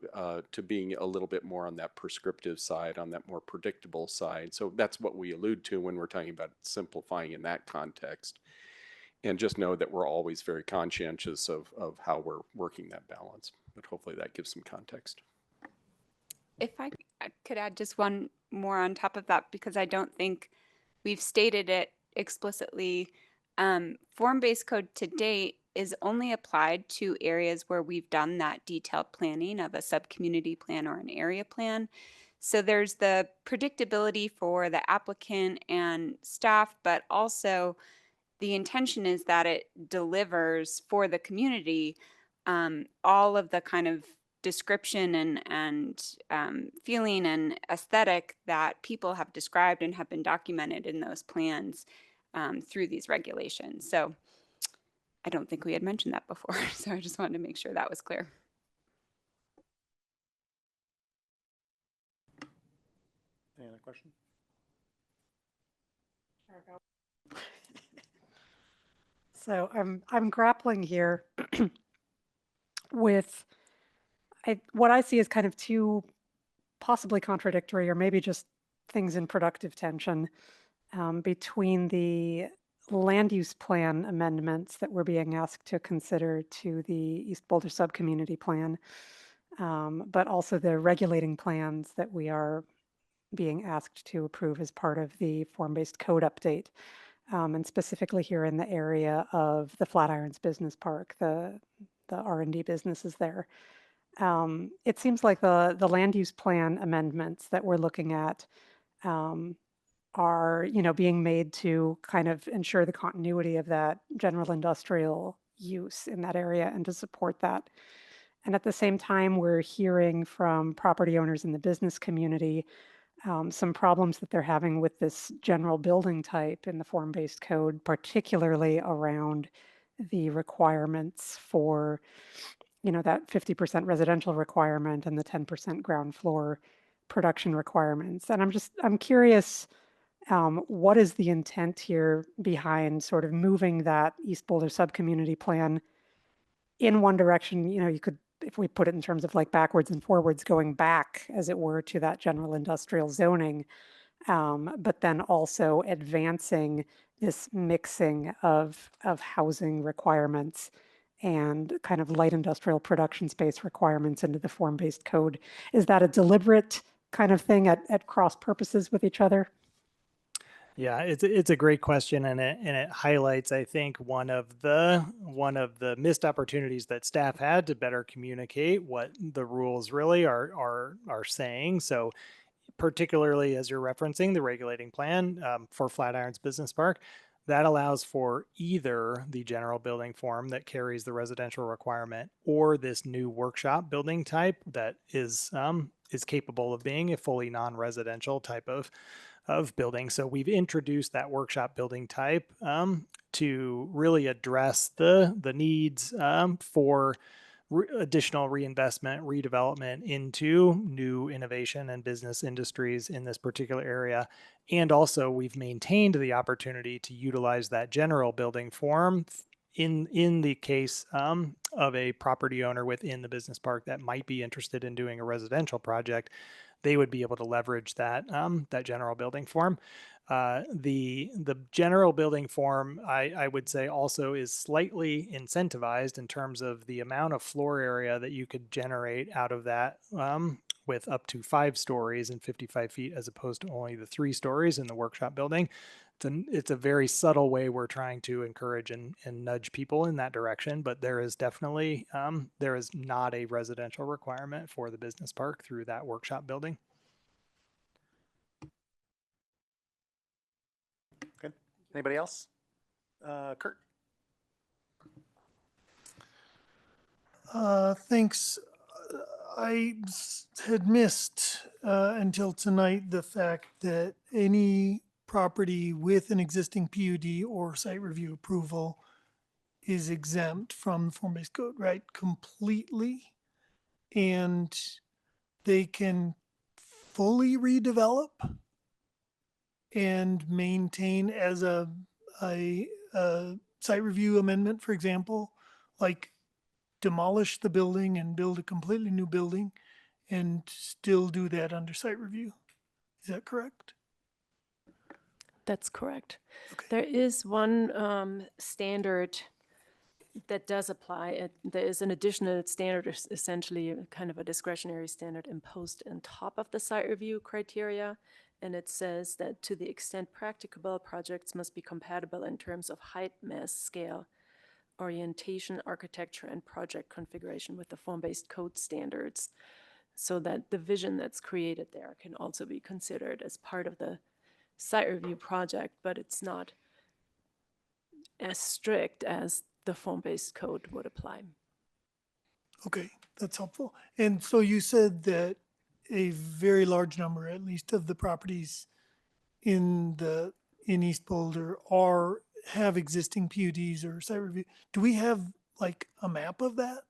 being a little bit more on that prescriptive side, on that more predictable side. So that's what we allude to when we're talking about simplifying in that context. And just know that we're always very conscientious of how we're working that balance. But hopefully that gives some context. If I could add just one more on top of that, because I don't think we've stated it explicitly, form-based code to date is only applied to areas where we've done that detailed planning of a sub-community plan or an area plan. So there's the predictability for the applicant and staff, but also the intention is that it delivers for the community all of the kind of description and feeling and aesthetic that people have described and have been documented in those plans through these regulations. So I don't think we had mentioned that before, so I just wanted to make sure that was clear. Any other question? So I'm grappling here with what I see as kind of two possibly contradictory or maybe just things in productive tension between the land use plan amendments that we're being asked to consider to the East Boulder subcommunity plan, but also the regulating plans that we are being asked to approve as part of the form-based code update. And specifically here in the area of the Flatirons Business Park, the R&D businesses there. It seems like the land use plan amendments that we're looking at are, being made to kind of ensure the continuity of that general industrial use in that area and to support that. And at the same time, we're hearing from property owners in the business community some problems that they're having with this general building type in the form-based code, particularly around the requirements for, that 50% residential requirement and the 10% ground floor production requirements. And I'm curious, what is the intent here behind sort of moving that East Boulder subcommunity plan in one direction? You could, if we put it in terms of like backwards and forwards, going back, as it were, to that general industrial zoning, but then also advancing this mixing of housing requirements and kind of light industrial production space requirements into the form-based code. Is that a deliberate kind of thing at cross purposes with each other? Yeah, it's a great question, and it highlights, I think, one of the missed opportunities that staff had to better communicate what the rules really are saying. So, particularly as you're referencing the regulating plan for Flatirons Business Park, that allows for either the general building form that carries the residential requirement or this new workshop building type that is is capable of being a fully non-residential type of building. So we've introduced that workshop building type to really address the needs for additional reinvestment, redevelopment into new innovation and business industries in this particular area. And also we've maintained the opportunity to utilize that general building form in the case of a property owner within the business park that might be interested in doing a residential project. They would be able to leverage that that general building form. The general building form, I would say, also is slightly incentivized in terms of the amount of floor area that you could generate out of that with up to 5 stories and 55 feet as opposed to only the 3 stories in the workshop building. It's a very subtle way we're trying to encourage and nudge people in that direction, but there is definitely, there is not a residential requirement for the business park through that workshop building. Good. Anybody else? Kurt? Thanks. I had missed until tonight the fact that any property with an existing PUD or site review approval is exempt from the form-based code, right? Completely. And they can fully redevelop and maintain as a site review amendment, for example, like demolish the building and build a completely new building and still do that under site review. Is that correct? That's correct. Okay. There is one standard that does apply. There is an additional standard, essentially kind of a discretionary standard imposed on top of the site review criteria. And it says that to the extent practicable, projects must be compatible in terms of height, mass, scale, orientation, architecture, and project configuration with the form-based code standards, so that the vision that's created there can also be considered as part of the site review project, but it's not as strict as the form-based code would apply. Okay, that's helpful. And so you said that a very large number, at least, of the properties in East Boulder have existing PUDs or site review. Do we have like a map of that?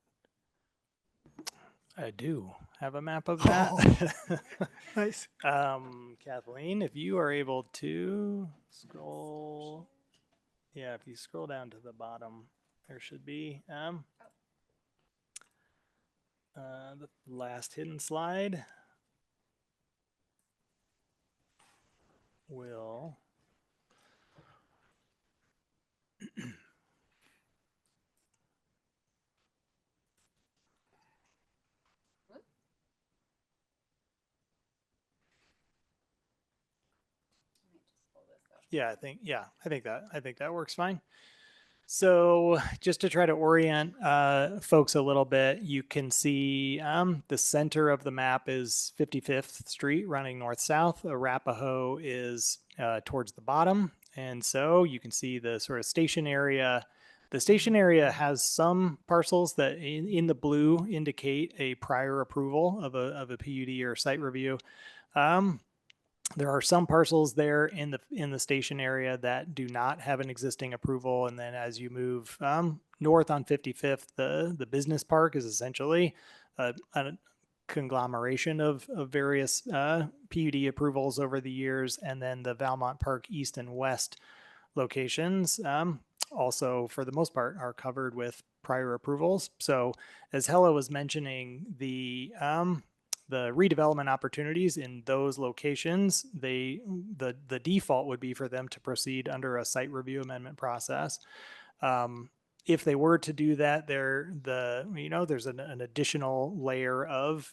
I do have a map of that. Nice. Kathleen, if you are able to scroll, yeah, if you scroll down to the bottom, there should be the last hidden slide will yeah, I think that works fine. So just to try to orient folks a little bit, you can see the center of the map is 55th Street running north-south. Arapahoe is towards the bottom. And so you can see the sort of station area. The station area has some parcels that in the blue indicate a prior approval of a PUD or site review. There are some parcels there in the station area that do not have an existing approval. And then as you move north on 55th, the business park is essentially a conglomeration of various PUD approvals over the years. And then the Valmont Park East and West locations also, for the most part, are covered with prior approvals. So as Hella was mentioning, the redevelopment opportunities in those locations, the default would be for them to proceed under a site review amendment process. If they were to do that, there's an additional layer of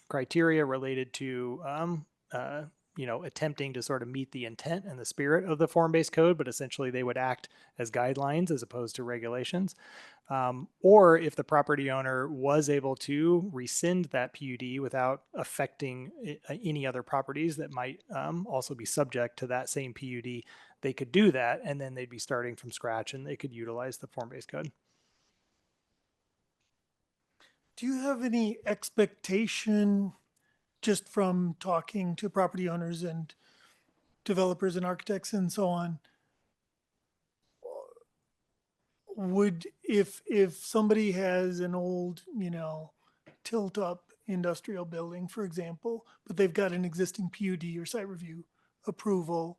criteria related to attempting to sort of meet the intent and the spirit of the form-based code, but essentially they would act as guidelines as opposed to regulations. Or if the property owner was able to rescind that PUD without affecting any other properties that might also be subject to that same PUD, they could do that, and then they'd be starting from scratch and they could utilize the form-based code. Do you have any expectation just from talking to property owners and developers and architects and so on, would, if somebody has an old, tilt up industrial building, for example, but they've got an existing PUD or site review approval,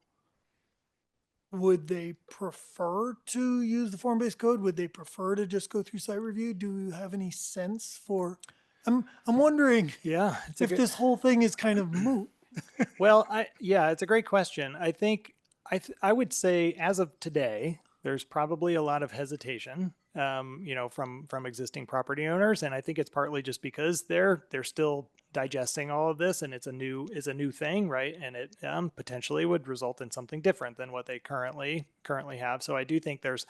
would they prefer to use the form-based code? Would they prefer to just go through site review? Do you have any sense for, I'm wondering Yeah, if this whole thing is kind of moot. Well, it's a great question. I think I would say as of today, there's probably a lot of hesitation, from existing property owners, and I think it's partly just because they're still digesting all of this, and it's a new thing, right? And it potentially would result in something different than what they currently have. So I do think there's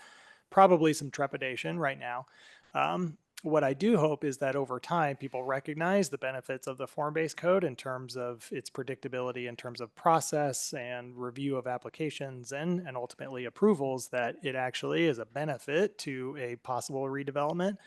probably some trepidation right now. What I do hope is that over time, people recognize the benefits of the form-based code in terms of its predictability, in terms of process and review of applications and ultimately approvals, that it actually is a benefit to a possible redevelopment.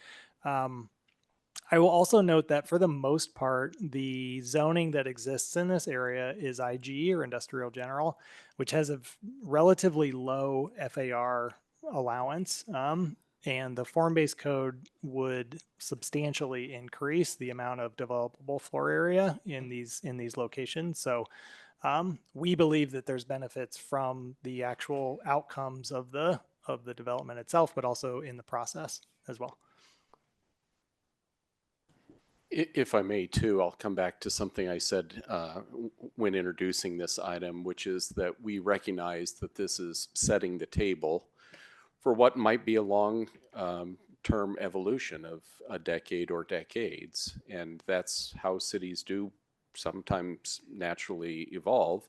I will also note that for the most part, the zoning that exists in this area is IG, or industrial general, which has a relatively low FAR allowance. And the form-based code would substantially increase the amount of developable floor area in these locations. So we believe that there's benefits from the actual outcomes of the development itself, but also in the process as well. If I may too, I'll come back to something I said when introducing this item, which is that we recognize that this is setting the table for what might be a long term evolution of a decade or decades. And that's how cities do sometimes naturally evolve,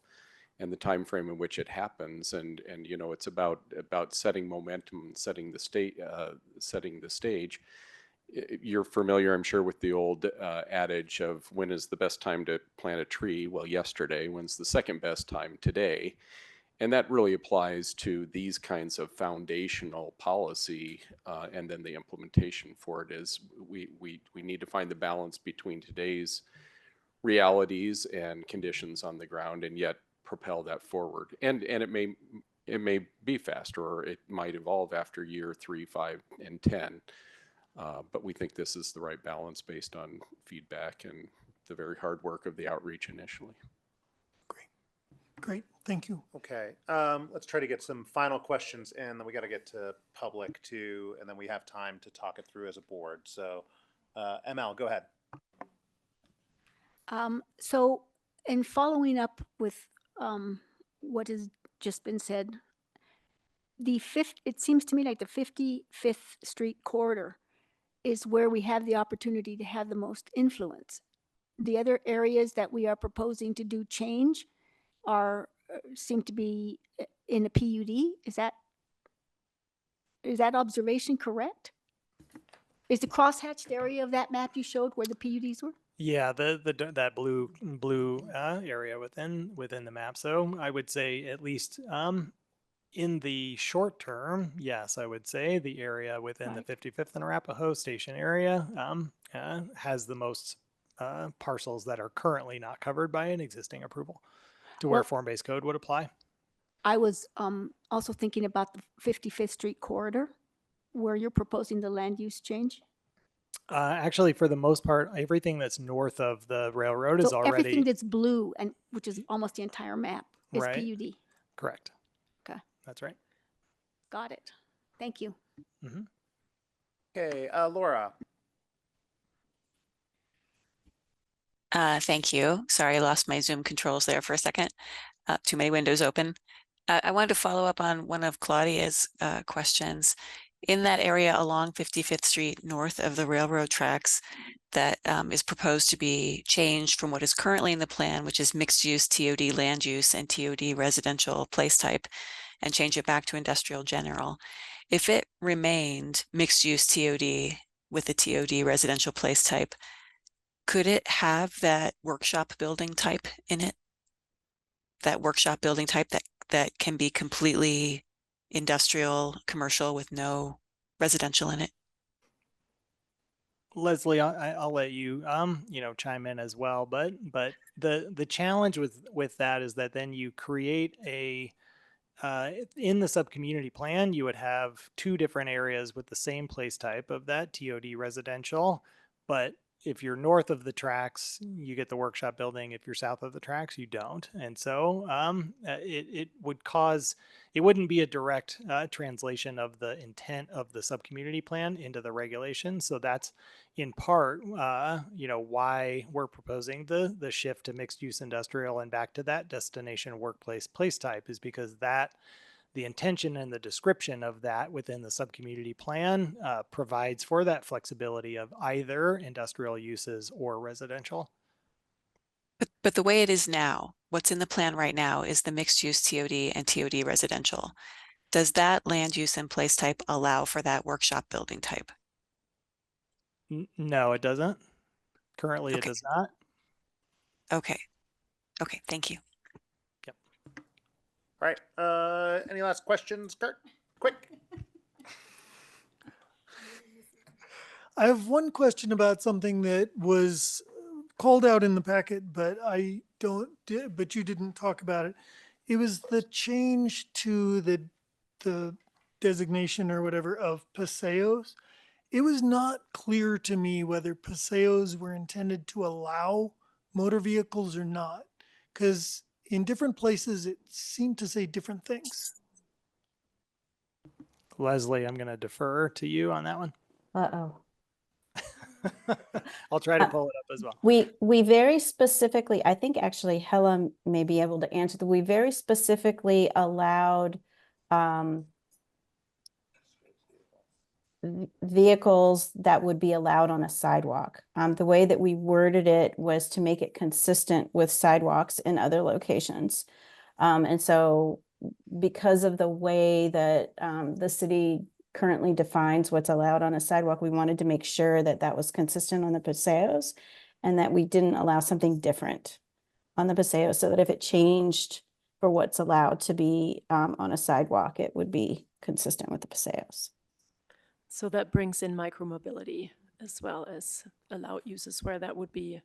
and the time frame in which it happens. And it's about setting momentum and setting the stage. You're familiar, I'm sure, with the old adage of when is the best time to plant a tree? Well, yesterday. When's the second best time? Today. And that really applies to these kinds of foundational policy, and then the implementation for it is we need to find the balance between today's realities and conditions on the ground, and yet propel that forward. And it may be faster, or it might evolve after year 3, 5, and 10. But we think this is the right balance based on feedback and the very hard work of the outreach initially. Great, thank you. Okay, let's try to get some final questions in, then we got to get to public too, and then we have time to talk it through as a board. So ML, go ahead. So in following up with what has just been said, it seems to me like the 55th Street corridor is where we have the opportunity to have the most influence. The other areas that we are proposing to do change seem to be in a PUD. Is that observation correct? Is the crosshatched area of that map you showed where the PUDs were? Yeah, that blue area within the map. So I would say at least in the short term, yes, I would say the area within the 55th and Arapahoe Station area has the most parcels that are currently not covered by an existing approval, to where form-based code would apply. I was also thinking about the 55th Street corridor, where you're proposing the land use change. Actually, for the most part, everything that's north of the railroad is already... everything that's blue, and which is almost the entire map, is PUD. Correct. Okay. That's right. Got it. Thank you. Mm-hmm. Okay, Laura. Thank you. Sorry, I lost my Zoom controls there for a second. Too many windows open. I wanted to follow up on one of Claudia's questions. In that area along 55th Street, north of the railroad tracks, that is proposed to be changed from what is currently in the plan, which is mixed use TOD land use and TOD residential place type, and change it back to industrial general. If it remained mixed use TOD with the TOD residential place type, could it have that workshop building type in it? That workshop building type that can be completely industrial, commercial with no residential in it? Leslie, I'll let you, chime in as well. But the challenge with that is that then you create in the sub-community plan, you would have two different areas with the same place type of that TOD residential. But if you're north of the tracks, you get the workshop building. If you're south of the tracks, you don't. And so it wouldn't be a direct translation of the intent of the sub-community plan into the regulation. So that's in part, why we're proposing the shift to mixed use industrial and back to that destination workplace place type, is because the intention and the description of that within the sub-community plan provides for that flexibility of either industrial uses or residential. But the way it is now, what's in the plan right now is the mixed use TOD and TOD residential. Does that land use and place type allow for that workshop building type? No, it doesn't. Currently, it does not. Okay. Okay, thank you. All right. Any last questions, Kurt? Quick. I have one question about something that was called out in the packet, but but you didn't talk about it. It was the change to the designation or whatever of paseos. It was not clear to me whether paseos were intended to allow motor vehicles or not, because in different places it seemed to say different things. Leslie, I'm going to defer to you on that one. Uh-oh. I'll try to pull it up as well. We very specifically, I think actually Helen may be able to answer we very specifically allowed vehicles that would be allowed on a sidewalk. The way that we worded it was to make it consistent with sidewalks in other locations. And so because of the way that the city currently defines what's allowed on a sidewalk, we wanted to make sure that that was consistent on the paseos and that we didn't allow something different on the paseo, so that if it changed for what's allowed to be on a sidewalk, it would be consistent with the paseos. So that brings in micromobility as well as allowed uses where that would be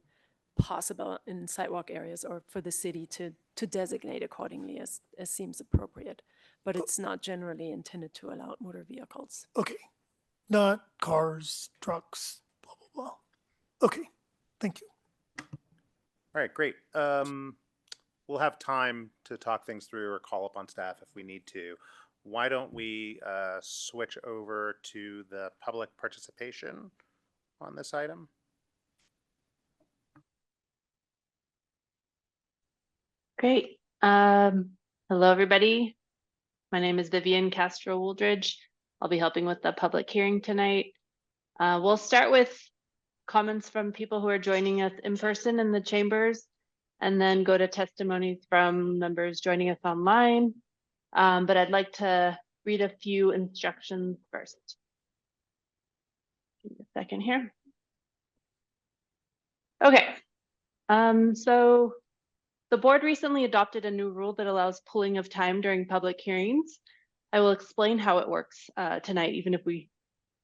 possible in sidewalk areas, or for the city to designate accordingly as seems appropriate. But it's not generally intended to allow motor vehicles. Okay. Not cars, trucks, blah, blah, blah. Okay. Thank you. All right, great. We'll have time to talk things through or call up on staff if we need to. Why don't we switch over to the public participation on this item? Great. Hello, everybody. My name is Vivian Castro Wooldridge. I'll be helping with the public hearing tonight. We'll start with comments from people who are joining us in person in the chambers, and then go to testimonies from members joining us online. But I'd like to read a few instructions first. Give me a second here. Okay. So the board recently adopted a new rule that allows pooling of time during public hearings. I will explain how it works tonight, even if we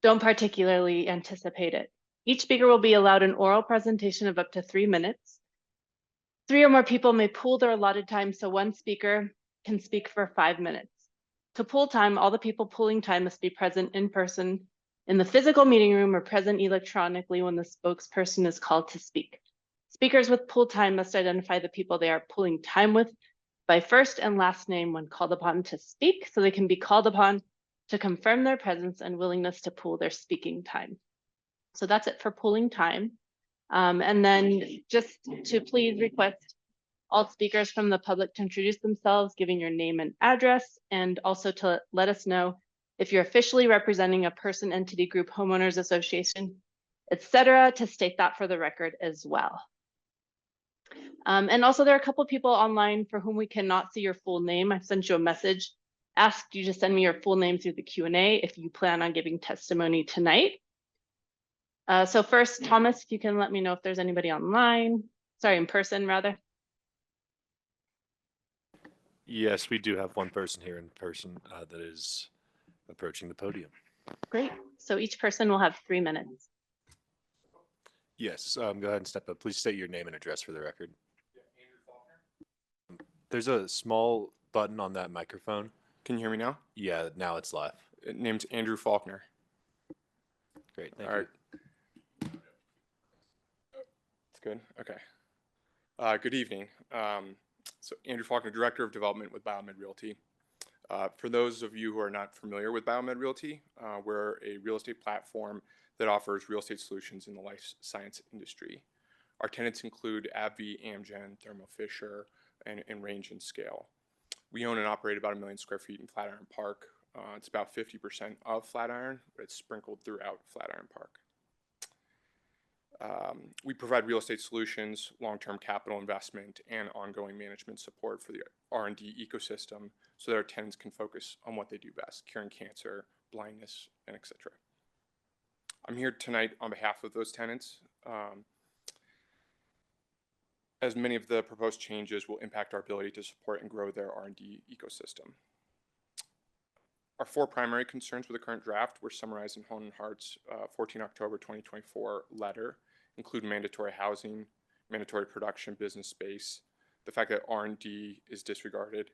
don't particularly anticipate it. Each speaker will be allowed an oral presentation of up to 3 minutes. 3 or more people may pool their allotted time, so one speaker can speak for 5 minutes. To pool time, all the people pooling time must be present in person in the physical meeting room or present electronically when the spokesperson is called to speak. Speakers with pool time must identify the people they are pooling time with by first and last name when called upon to speak, so they can be called upon to confirm their presence and willingness to pool their speaking time. So that's it for pooling time. And then just to please request all speakers from the public to introduce themselves, giving your name and address, and also to let us know if you're officially representing a person, entity, group, homeowners association, etc., to state that for the record as well. And also there are a couple of people online for whom we cannot see your full name. I've sent you a message, asked you to send me your full name through the Q&A if you plan on giving testimony tonight. So first, Thomas, if you can let me know if there's anybody online, sorry, in person rather. Yes, we do have one person here in person that is approaching the podium. Great. So each person will have 3 minutes. Yes, go ahead and step up. Please state your name and address for the record. There's a small button on that microphone. Can you hear me now? Yeah, now it's live. Name's Andrew Faulkner. Great, thank All you. right. It's good. Okay. Good evening. So Andrew Faulkner, Director of Development with Biomed Realty. For those of you who are not familiar with Biomed Realty, we're a real estate platform that offers real estate solutions in the life science industry. Our tenants include AbbVie, Amgen, Thermo Fisher, and Range and Scale. We own and operate about 1 million square feet in Flatiron Park. It's about 50% of Flatiron, but it's sprinkled throughout Flatiron Park. We provide real estate solutions, long-term capital investment, and ongoing management support for the R&D ecosystem so that our tenants can focus on what they do best, curing cancer, blindness, and etc. I'm here tonight on behalf of those tenants, as many of the proposed changes will impact our ability to support and grow their R&D ecosystem. Our 4 primary concerns with the current draft were summarized in Hone & Hart's 14 October 2024 letter, include mandatory housing, mandatory production business space, the fact that R&D is disregarded,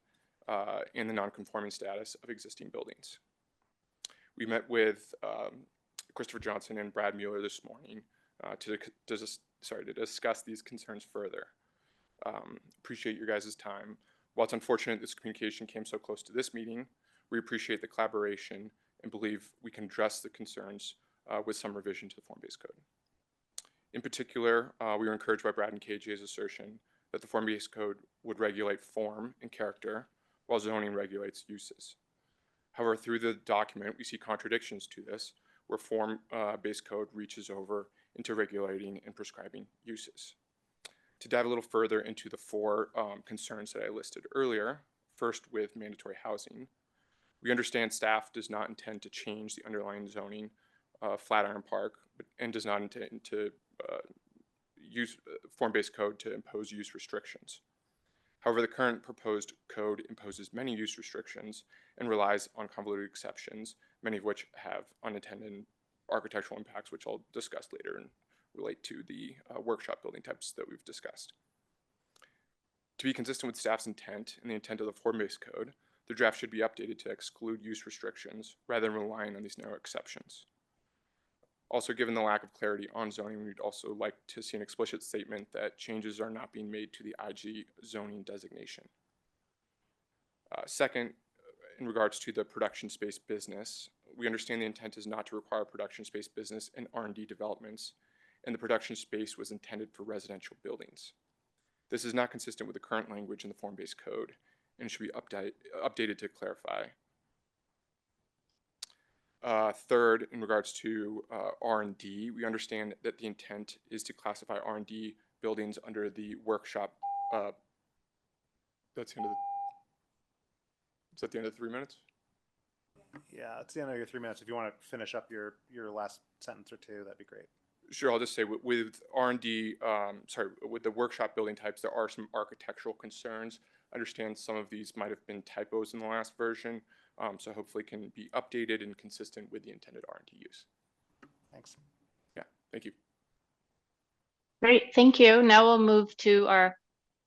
and the non-conforming status of existing buildings. We met with Christopher Johnson and Brad Mueller this morning to discuss these concerns further. Appreciate your guys' time. While it's unfortunate this communication came so close to this meeting, we appreciate the collaboration and believe we can address the concerns with some revision to the form-based code. In particular, we were encouraged by Brad and KJ's assertion that the form-based code would regulate form and character while zoning regulates uses. However, through the document, we see contradictions to this, where form-based code reaches over into regulating and prescribing uses. To dive a little further into the 4 concerns that I listed earlier, first with mandatory housing, we understand staff does not intend to change the underlying zoning of Flatiron Park and does not intend to use form-based code to impose use restrictions. However, the current proposed code imposes many use restrictions and relies on convoluted exceptions, many of which have unintended architectural impacts, which I'll discuss later and relate to the workshop building types that we've discussed. To be consistent with staff's intent and the intent of the form-based code, the draft should be updated to exclude use restrictions rather than relying on these narrow exceptions. Also, given the lack of clarity on zoning, we'd also like to see an explicit statement that changes are not being made to the IG zoning designation. Second, in regards to the production space business, we understand the intent is not to require production space business in R&D developments, and the production space was intended for residential buildings. This is not consistent with the current language in the form-based code and should be updated to clarify. Third, in regards to R&D, we understand that the intent is to classify R&D buildings under the workshop. That's the end of is that the end of the 3 minutes? Yeah, it's the end of your 3 minutes. If you want to finish up your last sentence or 2, that'd be great. Sure, I'll just say with R&D, with the workshop building types, there are some architectural concerns. I understand some of these might have been typos in the last version, so hopefully can be updated and consistent with the intended R&D use. Thanks. Yeah, thank you. Great, thank you. Now we'll move to our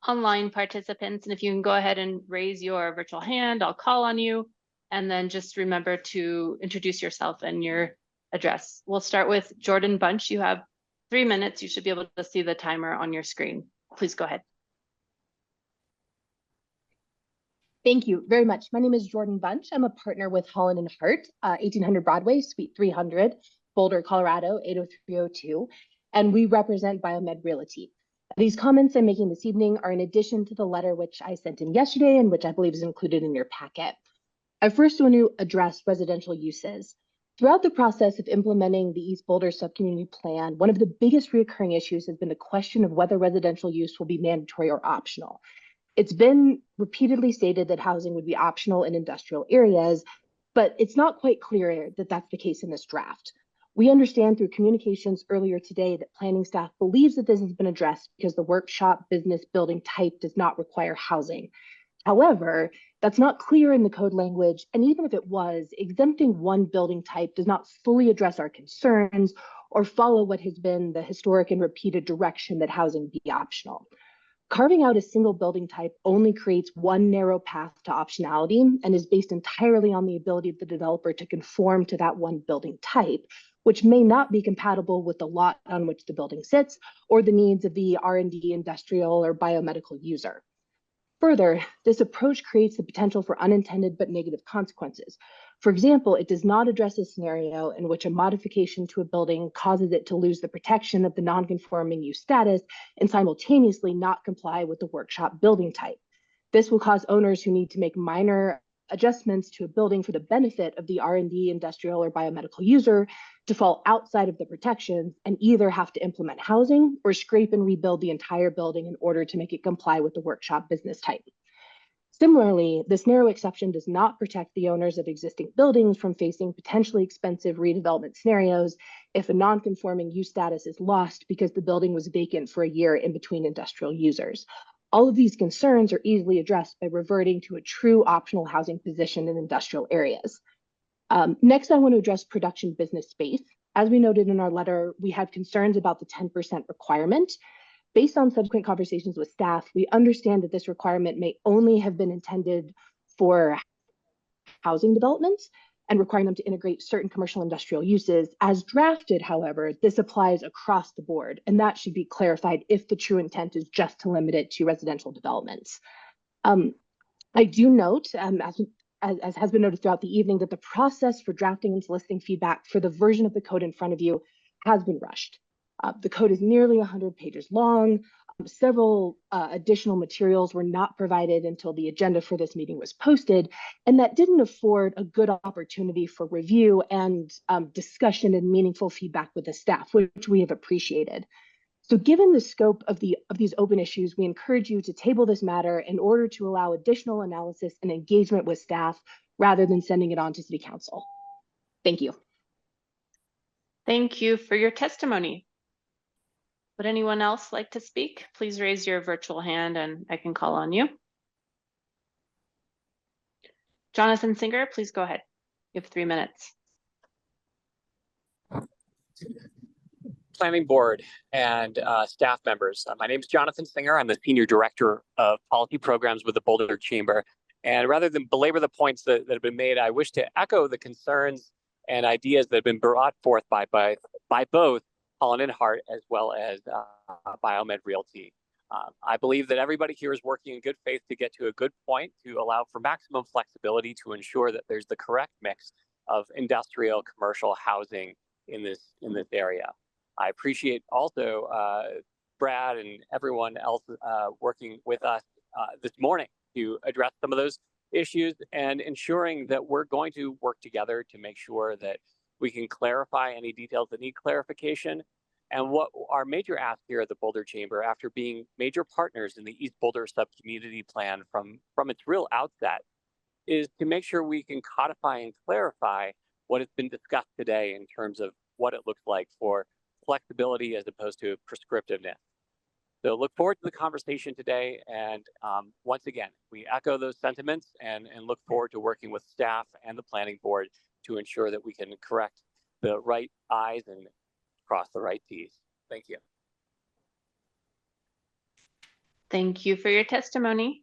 online participants. And if you can go ahead and raise your virtual hand, I'll call on you. And then just remember to introduce yourself and your address. We'll start with Jordan Bunch. You have 3 minutes. You should be able to see the timer on your screen. Please go ahead. Thank you very much. My name is Jordan Bunch. I'm a partner with Holland & Hart, 1800 Broadway, Suite 300, Boulder, Colorado, 80302, and we represent Biomed Realty. These comments I'm making this evening are in addition to the letter which I sent in yesterday and which I believe is included in your packet. I first want to address residential uses. Throughout the process of implementing the East Boulder Subcommunity Plan, one of the biggest recurring issues has been the question of whether residential use will be mandatory or optional. It's been repeatedly stated that housing would be optional in industrial areas, but it's not quite clear that that's the case in this draft. We understand through communications earlier today that planning staff believes that this has been addressed because the workshop business building type does not require housing. However, that's not clear in the code language, and even if it was, exempting one building type does not fully address our concerns or follow what has been the historic and repeated direction that housing be optional. Carving out a single building type only creates one narrow path to optionality and is based entirely on the ability of the developer to conform to that one building type, which may not be compatible with the lot on which the building sits or the needs of the R&D industrial or biomedical user. Further, this approach creates the potential for unintended but negative consequences. For example, it does not address a scenario in which a modification to a building causes it to lose the protection of the non-conforming use status and simultaneously not comply with the workshop building type. This will cause owners who need to make minor adjustments to a building for the benefit of the R&D industrial or biomedical user to fall outside of the protections and either have to implement housing or scrape and rebuild the entire building in order to make it comply with the workshop business type. Similarly, this narrow exception does not protect the owners of existing buildings from facing potentially expensive redevelopment scenarios if a non-conforming use status is lost because the building was vacant for a year in between industrial users. All of these concerns are easily addressed by reverting to a true optional housing position in industrial areas. Next, I want to address production business space. As we noted in our letter, we have concerns about the 10% requirement. Based on subsequent conversations with staff, we understand that this requirement may only have been intended for housing developments and requiring them to integrate certain commercial industrial uses. As drafted, however, this applies across the board, and that should be clarified if the true intent is just to limit it to residential developments. I do note, as has been noted throughout the evening, that the process for drafting and soliciting feedback for the version of the code in front of you has been rushed. The code is nearly 100 pages long. Several additional materials were not provided until the agenda for this meeting was posted, and that didn't afford a good opportunity for review and discussion and meaningful feedback with the staff, which we have appreciated. So given the scope of these open issues, we encourage you to table this matter in order to allow additional analysis and engagement with staff rather than sending it on to City Council. Thank you. Thank you for your testimony. Would anyone else like to speak? Please raise your virtual hand and I can call on you. Jonathan Singer, please go ahead. You have 3 minutes. Planning board and staff members. My name is Jonathan Singer. I'm the Senior Director of Policy Programs with the Boulder Chamber. And rather than belabor the points that have been made, I wish to echo the concerns and ideas that have been brought forth by both Holland & Hart as well as Biomed Realty. I believe that everybody here is working in good faith to get to a good point to allow for maximum flexibility to ensure that there's the correct mix of industrial, commercial housing in this area. I appreciate also Brad and everyone else working with us this morning to address some of those issues and ensuring that we're going to work together to make sure that we can clarify any details that need clarification. And what our major ask here at the Boulder Chamber, after being major partners in the East Boulder Sub-Community Plan from its real outset, is to make sure we can codify and clarify what has been discussed today in terms of what it looks like for flexibility as opposed to prescriptiveness. So look forward to the conversation today. And once again, we echo those sentiments and look forward to working with staff and the planning board to ensure that we can correct the right I's and cross the right T's. Thank you. Thank you for your testimony.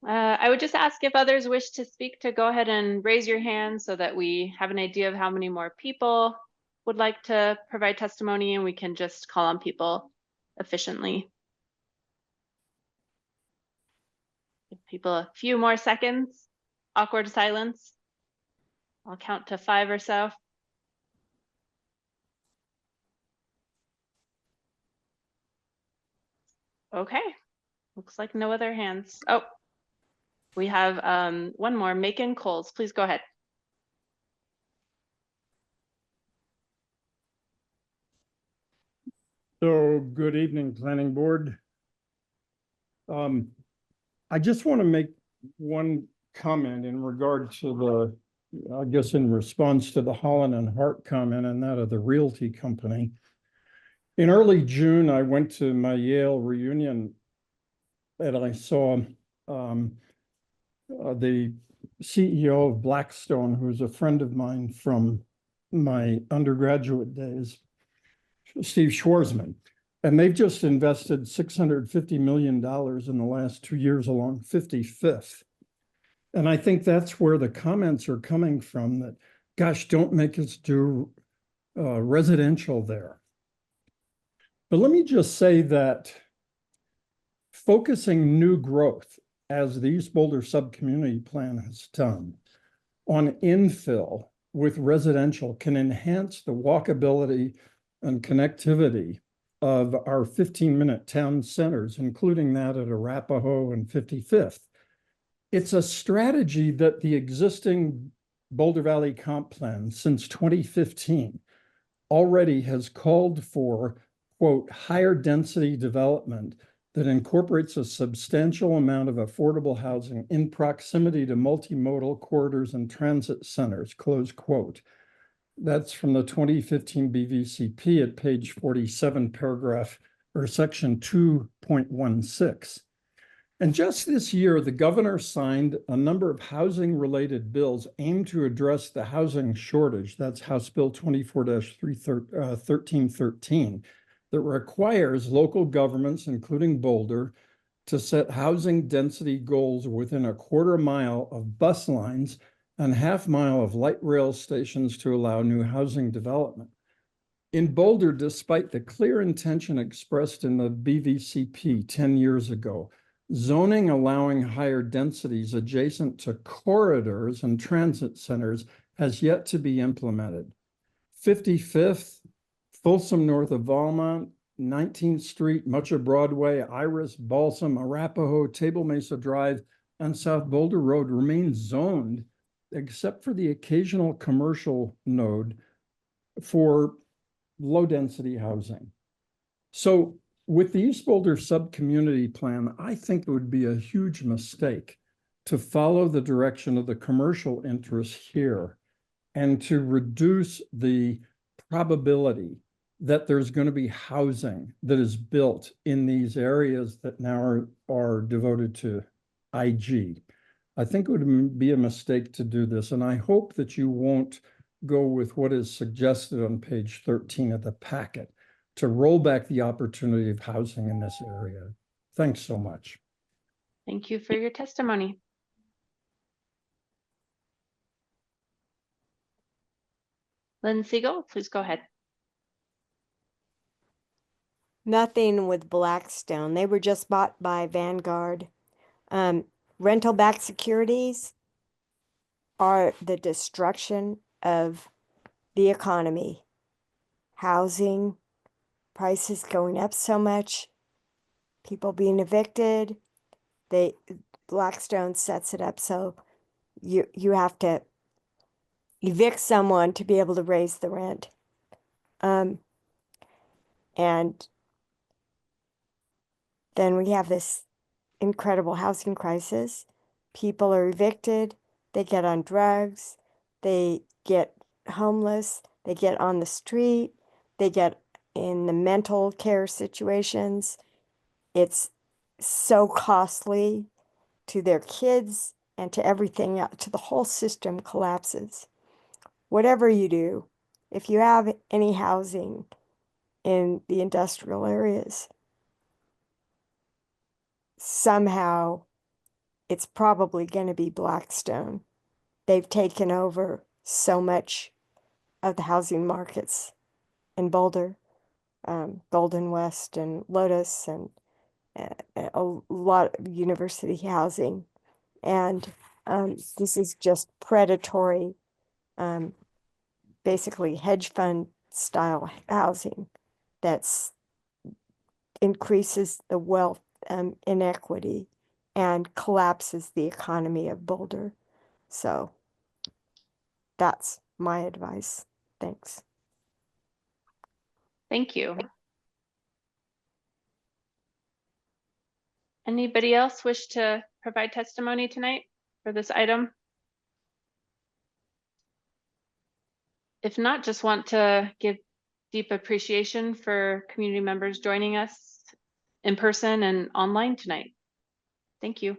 I would just ask if others wish to speak to go ahead and raise your hand so that we have an idea of how many more people would like to provide testimony and we can just call on people efficiently. Give people a few more seconds. Awkward silence. I'll count to 5 or so. Okay, looks like no other hands. Oh, we have one more, Macon Coles, please go ahead. So good evening, Planning Board. I just want to make one comment in regard to I guess in response to the Holland & Hart comment and that of the Realty Company. In early June, I went to my Yale reunion and I saw the CEO of Blackstone, who's a friend of mine from my undergraduate days, Steve Schwarzman. And they've just invested $650 million in the last 2 years along 55th. And I think that's where the comments are coming from that, gosh, don't make us do residential there. But let me just say that focusing new growth, as the East Boulder Subcommunity Plan has done, on infill with residential can enhance the walkability and connectivity of our 15-minute town centers, including that at Arapahoe and 55th. It's a strategy that the existing Boulder Valley Comp Plan since 2015 already has called for, quote, higher density development that incorporates a substantial amount of affordable housing in proximity to multimodal corridors and transit centers, close quote. That's from the 2015 BVCP at page 47, paragraph or section 2.16. And just this year, the governor signed a number of housing-related bills aimed to address the housing shortage. That's House Bill 24-1313. That requires local governments, including Boulder, to set housing density goals within a quarter mile of bus lines and half mile of light rail stations to allow new housing development. In Boulder, despite the clear intention expressed in the BVCP 10 years ago, zoning allowing higher densities adjacent to corridors and transit centers has yet to be implemented. 55th, Folsom north of Valmont, 19th Street, much of Broadway, Iris, Balsam, Arapahoe, Table Mesa Drive, and South Boulder Road remain zoned, except for the occasional commercial node for low-density housing. So with the East Boulder Subcommunity Plan, I think it would be a huge mistake to follow the direction of the commercial interests here and to reduce the probability that there's going to be housing that is built in these areas that now are devoted to IG. I think it would be a mistake to do this, and I hope that you won't go with what is suggested on page 13 of the packet to roll back the opportunity of housing in this area. Thanks so much. Thank you for your testimony. Lynn Siegel, please go ahead. Nothing with Blackstone. They were just bought by Vanguard. Rental-backed securities are the destruction of the economy. Housing prices going up so much, people being evicted. Blackstone sets it up so you have to evict someone to be able to raise the rent. And then we have this incredible housing crisis. People are evicted, they get on drugs, they get homeless, they get on the street, they get in the mental care situations. It's so costly to their kids and to everything, to the whole system collapses. Whatever you do, if you have any housing in the industrial areas, somehow it's probably going to be Blackstone. They've taken over so much of the housing markets in Boulder, Golden West and Lotus, and a lot of university housing. And this is just predatory, basically hedge fund style housing that's increases the wealth inequity and collapses the economy of Boulder. So that's my advice. Thanks. Thank you. Anybody else wish to provide testimony tonight for this item? If not, just want to give deep appreciation for community members joining us in person and online tonight. Thank you.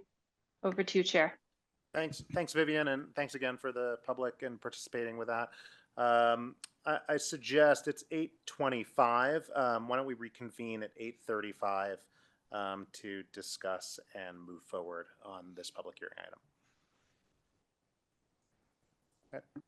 Over to you, Chair. Thanks, Vivian, and thanks again for the public and participating with that. I suggest it's 8:25. Why don't we reconvene at 8:35 to discuss and move forward on this public hearing item? Okay.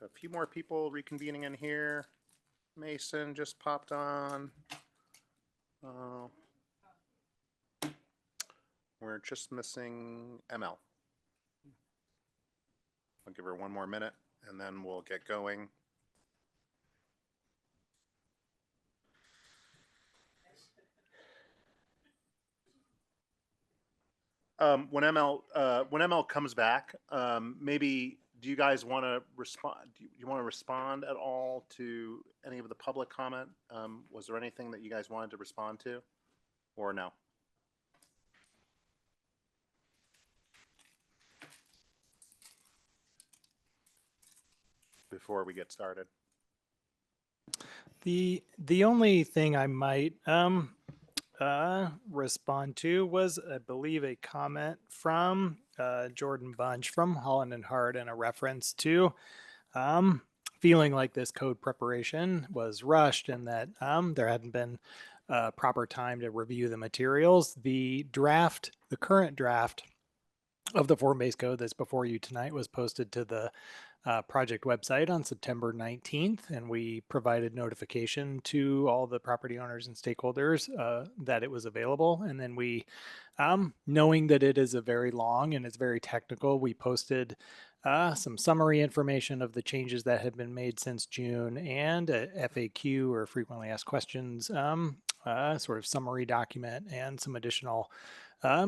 A few more people reconvening in here. Mason just popped on. We're just missing ML. I'll give her one more minute and then we'll get going. When ML comes back, maybe do you guys want to respond? Do you want to respond at all to any of the public comment? Was there anything that you guys wanted to respond to, or no? Before we get started. The only thing I might respond to was, I believe, a comment from Jordan Bunch from Holland and Hart and a reference to feeling like this code preparation was rushed and that there hadn't been proper time to review the materials. The current draft of the form-based code that's before you tonight was posted to the project website on September 19th, and we provided notification to all the property owners and stakeholders that it was available. And then we, knowing that it is a very long and it's very technical, we posted some summary information of the changes that had been made since June and a FAQ, or frequently asked questions, sort of summary document, and some additional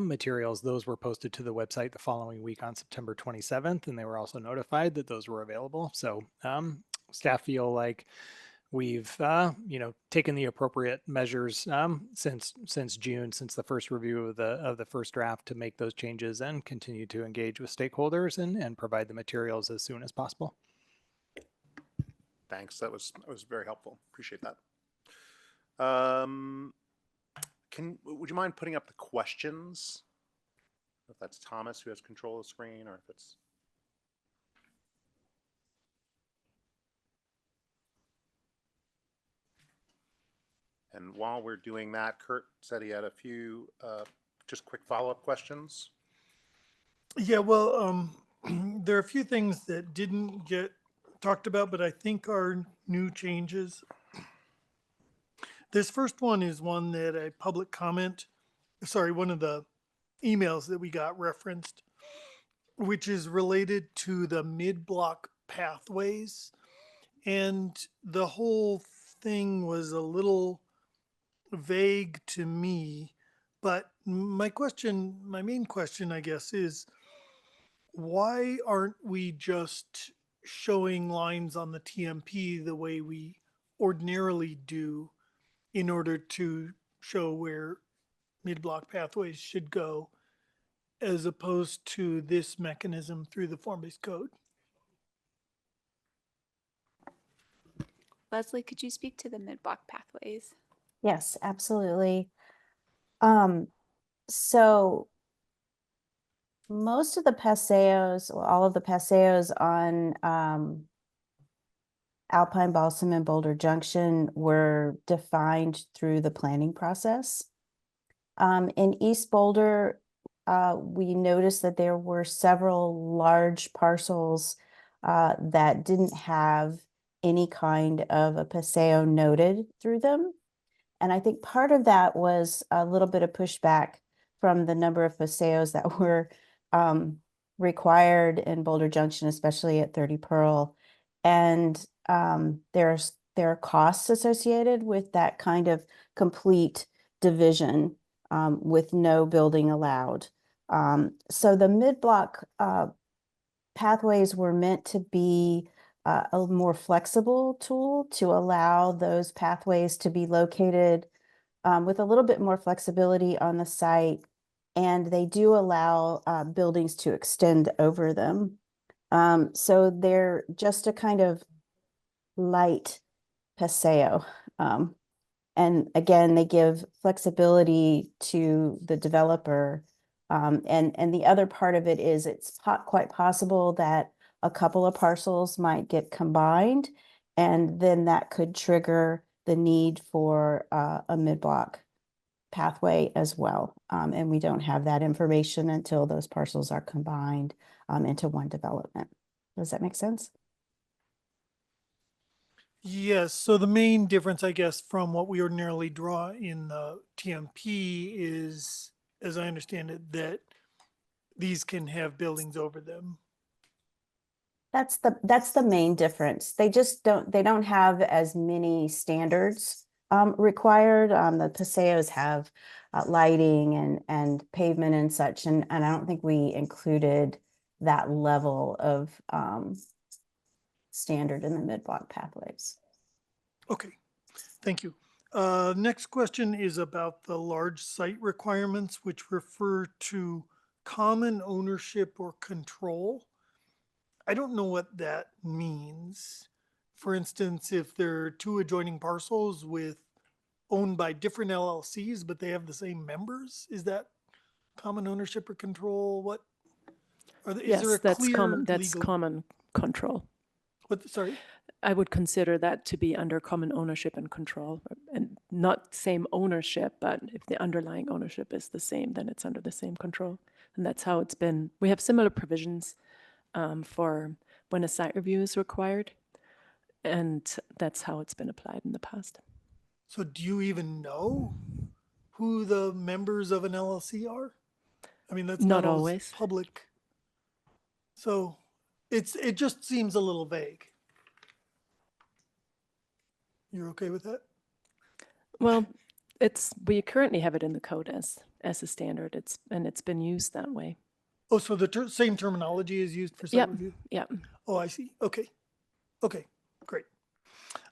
materials. Those were posted to the website the following week on September 27th, and they were also notified that those were available. So staff feel like we've taken the appropriate measures since June, since the first review of the first draft, to make those changes and continue to engage with stakeholders and provide the materials as soon as possible. Thanks. That was very helpful. Appreciate that. Would you mind putting up the questions? If that's Thomas who has control of the screen, or if it's... And while we're doing that, Kurt said he had a few just quick follow-up questions. Yeah, well, there are a few things that didn't get talked about, but I think are new changes. This first one is one that a public comment, one of the emails that we got referenced, which is related to the mid-block pathways. And the whole thing was a little vague to me, but my main question, I guess, is why aren't we just showing lines on the TMP the way we ordinarily do in order to show where mid-block pathways should go, as opposed to this mechanism through the form-based code? Leslie, could you speak to the mid-block pathways? Yes, absolutely. So most of the paseos, all of the paseos on Alpine Balsam and Boulder Junction were defined through the planning process. In East Boulder, we noticed that there were several large parcels that didn't have any kind of a paseo noted through them. And I think part of that was a little bit of pushback from the number of paseos that were required in Boulder Junction, especially at 30 Pearl. And there are costs associated with that kind of complete division with no building allowed. So the mid-block pathways were meant to be a more flexible tool to allow those pathways to be located with a little bit more flexibility on the site. And they do allow buildings to extend over them. So they're just a kind of light paseo. And again, they give flexibility to the developer. And the other part of it is it's quite possible that a couple of parcels might get combined, and then that could trigger the need for a mid-block pathway as well. And we don't have that information until those parcels are combined into one development. Does that make sense? Yes, so the main difference, I guess, from what we ordinarily draw in the TMP is, as I understand it, that these can have buildings over them. That's the main difference. They don't have as many standards required. The Paseos have lighting and pavement and such, and I don't think we included that level of standard in the mid-block pathways. Okay, thank you. Next question is about the large site requirements, which refer to common ownership or control. I don't know what that means. For instance, if there are two adjoining parcels owned by different LLCs, but they have the same members, is that common ownership or control? What is there a that's clear common. That's legal? common control. What? Sorry. I would consider that to be under common ownership and control, and not same ownership, but if the underlying ownership is the same, then it's under the same control. And that's how it's been. We have similar provisions for when a site review is required, and that's how it's been applied in the past. So do you even know who the members of an LLC are? I mean, that's Not not always public. So it just seems a little vague. You're okay with that? Well, we currently have it in the code as a standard. It's been used that way. Oh, so the same terminology is used for site review? Yep. Oh, I see. Okay. Okay, great.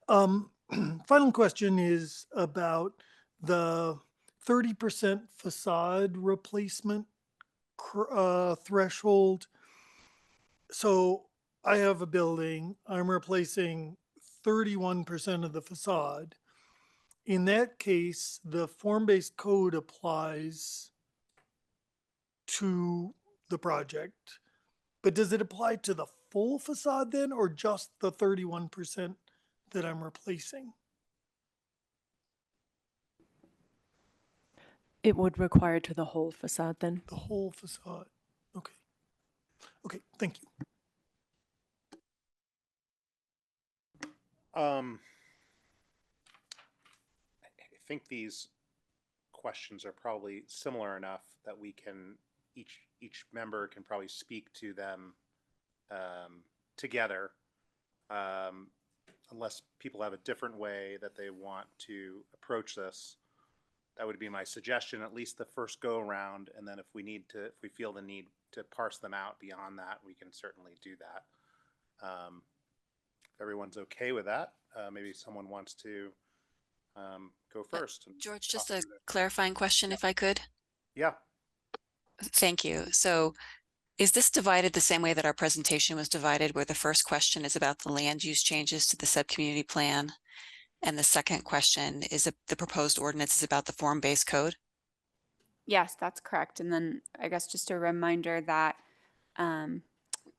Final question is about the 30% facade replacement threshold. So I have a building, I'm replacing 31% of the facade. In that case, the form-based code applies to the project, but does it apply to the full facade then, or just the 31% that I'm replacing? It would require to the whole facade then. The whole facade. Okay. Okay, thank you. I think these questions are probably similar enough that we can, each member can probably speak to them together, unless people have a different way that they want to approach this. That would be my suggestion, at least the first go around, and then if we feel the need to parse them out beyond that, we can certainly do that. If everyone's okay with that, maybe someone wants to go first. George, just a clarifying question, if I could. Yeah. Thank you. So is this divided the same way that our presentation was divided, where the first question is about the land use changes to the sub-community plan, and the second question is the proposed ordinance is about the form-based code? Yes, that's correct. And then I guess just a reminder that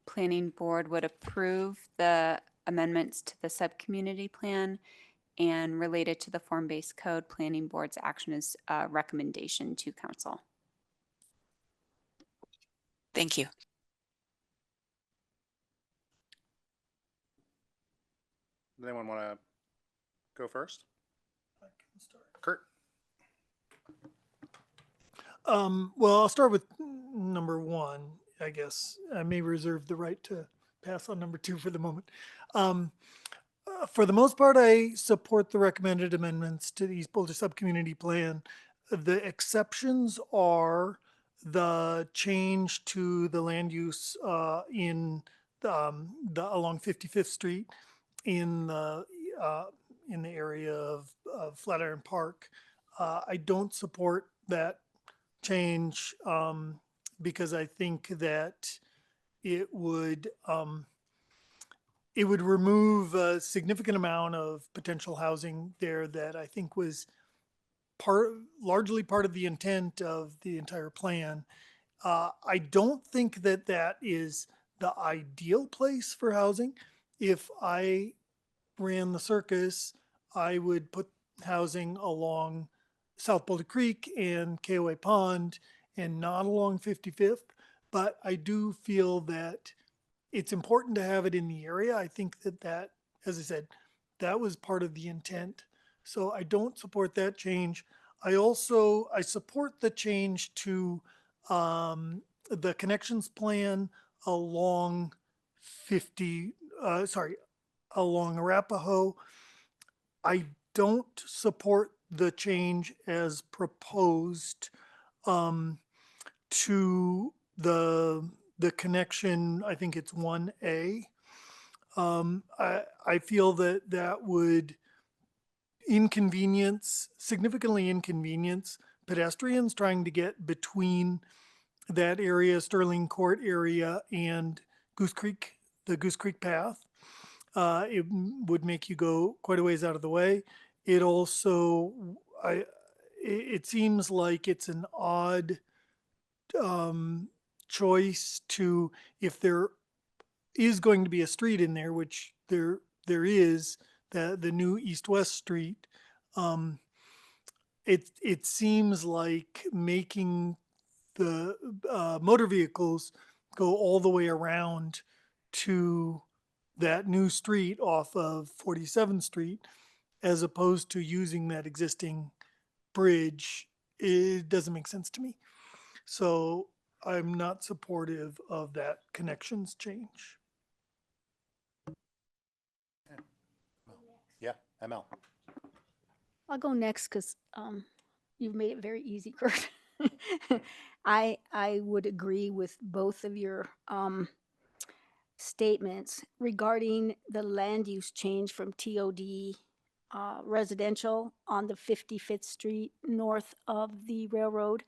planning board would approve the amendments to the sub-community plan, and related to the form-based code, planning board's action is a recommendation to council. Thank you. Does anyone want to go first? I can start. Kurt. Well, I'll start with number one, I guess. I may reserve the right to pass on number two for the moment. For the most part, I support the recommended amendments to the East Boulder Subcommunity Plan. The exceptions are the change to the land use in along 55th Street in the area of Flatiron Park. I don't support that change because I think that it would remove a significant amount of potential housing there that I think was largely part of the intent of the entire plan. I don't think that that is the ideal place for housing. If I ran the circus, I would put housing along South Boulder Creek and KOA Pond and not along 55th. But I do feel that it's important to have it in the area. I think that, as I said, that was part of the intent. So I don't support that change. I support the change to the connections plan along along Arapahoe. I don't support the change as proposed to the connection, I think it's 1A. I feel that would significantly inconvenience pedestrians trying to get between that area, Sterling Court area, and Goose Creek, the Goose Creek path. It would make you go quite a ways out of the way. It also, it seems like it's an odd choice to, if there is going to be a street in there, which there is, the new east-west street, it seems like making the motor vehicles go all the way around to that new street off of 47th Street, as opposed to using that existing bridge. It doesn't make sense to me. So I'm not supportive of that connections change. Yeah, ML. I'll go next because you've made it very easy, Kurt. I would agree with both of your statements regarding the land use change from TOD residential on the 55th Street north of the railroad.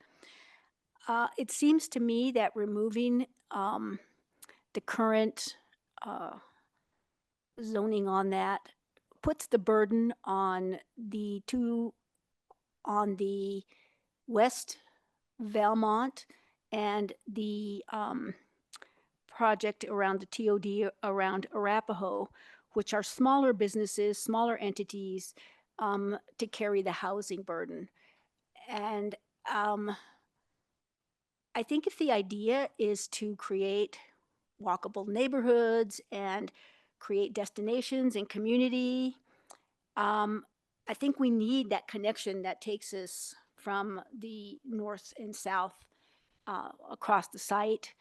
It seems to me that removing the current zoning on that puts the burden on the West Valmont and the project around the TOD around Arapahoe, which are smaller businesses, smaller entities, to carry the housing burden. And I think if the idea is to create walkable neighborhoods and create destinations and community, I think we need that connection that takes us from the north and south across the site.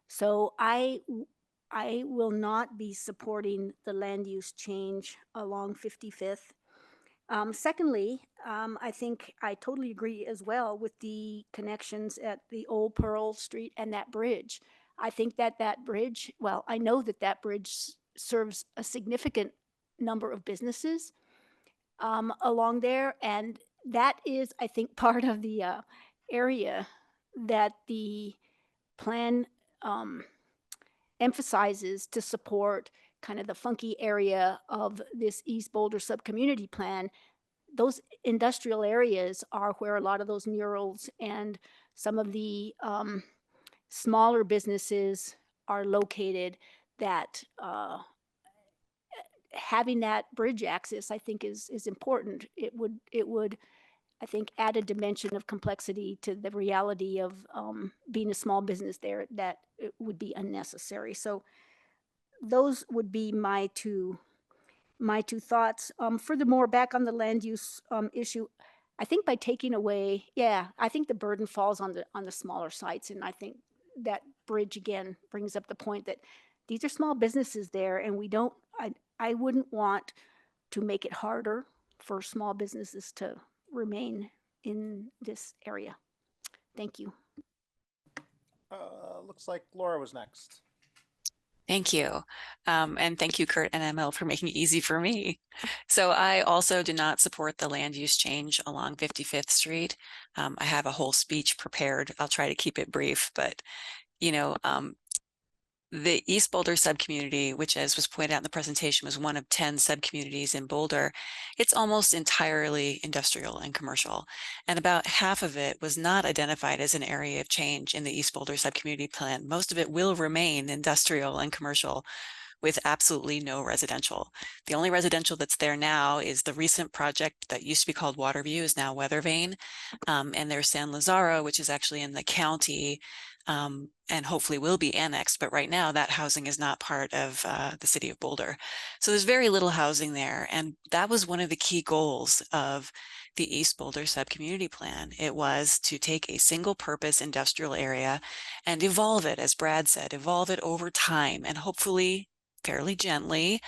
So I will not be supporting the land use change along 55th. Secondly, I think I totally agree as well with the connections at the Old Pearl Street and that bridge. I think that bridge, well, I know that bridge serves a significant number of businesses along there. And that is, I think, part of the area that the plan emphasizes to support kind of the funky area of this East Boulder subcommunity plan. Those industrial areas are where a lot of those murals and some of the smaller businesses are located. That having that bridge access, I think, is important. It would, I think, add a dimension of complexity to the reality of being a small business there that it would be unnecessary. So those would be my two thoughts. Furthermore, back on the land use issue, I think by taking away, I think the burden falls on the smaller sites, and I think that bridge again brings up the point that these are small businesses there, and I wouldn't want to make it harder for small businesses to remain in this area. Thank you. Looks like Laura was next. Thank you. And thank you, Kurt and ML, for making it easy for me. So I also do not support the land use change along 55th Street. I have a whole speech prepared. I'll try to keep it brief, but the East Boulder subcommunity, which, as was pointed out in the presentation, was one of 10 subcommunities in Boulder, it's almost entirely industrial and commercial. And about half of it was not identified as an area of change in the East Boulder subcommunity plan. Most of it will remain industrial and commercial with absolutely no residential. The only residential that's there now is the recent project that used to be called Waterview, is now Weathervane. And there's San Lazaro, which is actually in the county, and hopefully will be annexed. But right now that housing is not part of the city of Boulder. So there's very little housing there. And that was one of the key goals of the East Boulder Subcommunity Plan. It was to take a single purpose industrial area and evolve it, as Brad said, evolve it over time and hopefully fairly gently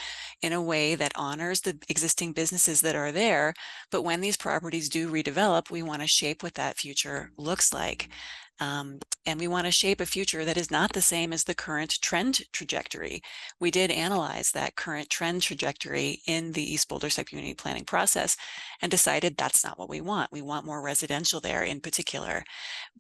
in a way that honors the existing businesses that are there. But when these properties do redevelop, we want to shape what that future looks like. And we want to shape a future that is not the same as the current trend trajectory. We did analyze that current trend trajectory in the East Boulder Subcommunity Planning process and decided that's not what we want. We want more residential there in particular.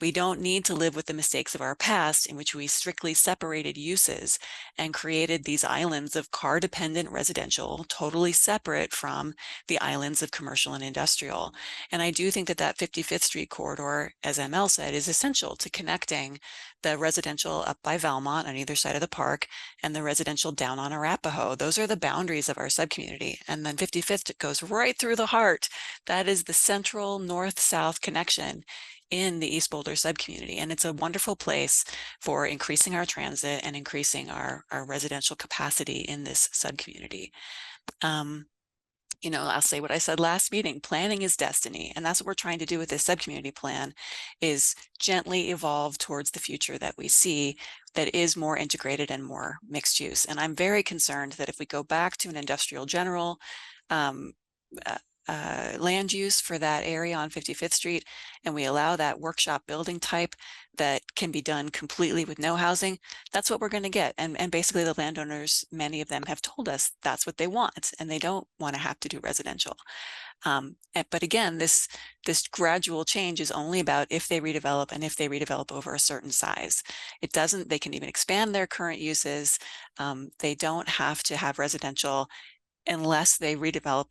We don't need to live with the mistakes of our past in which we strictly separated uses and created these islands of car-dependent residential, totally separate from the islands of commercial and industrial. And I do think that that 55th Street corridor, as ML said, is essential to connecting the residential up by Valmont on either side of the park and the residential down on Arapahoe. Those are the boundaries of our subcommunity. And then 55th goes right through the heart. That is the central north-south connection in the East Boulder subcommunity. And it's a wonderful place for increasing our transit and increasing our residential capacity in this subcommunity. You know, I'll say what I said last meeting, planning is destiny. And that's what we're trying to do with this subcommunity plan, is gently evolve towards the future that we see that is more integrated and more mixed use. And I'm very concerned that if we go back to an industrial general land use for that area on 55th Street, and we allow that workshop building type that can be done completely with no housing, that's what we're going to get. And basically the landowners, many of them have told us that's what they want, and they don't want to have to do residential. But again, this gradual change is only about if they redevelop and if they redevelop over a certain size. It doesn't, they can even expand their current uses. They don't have to have residential unless they redevelop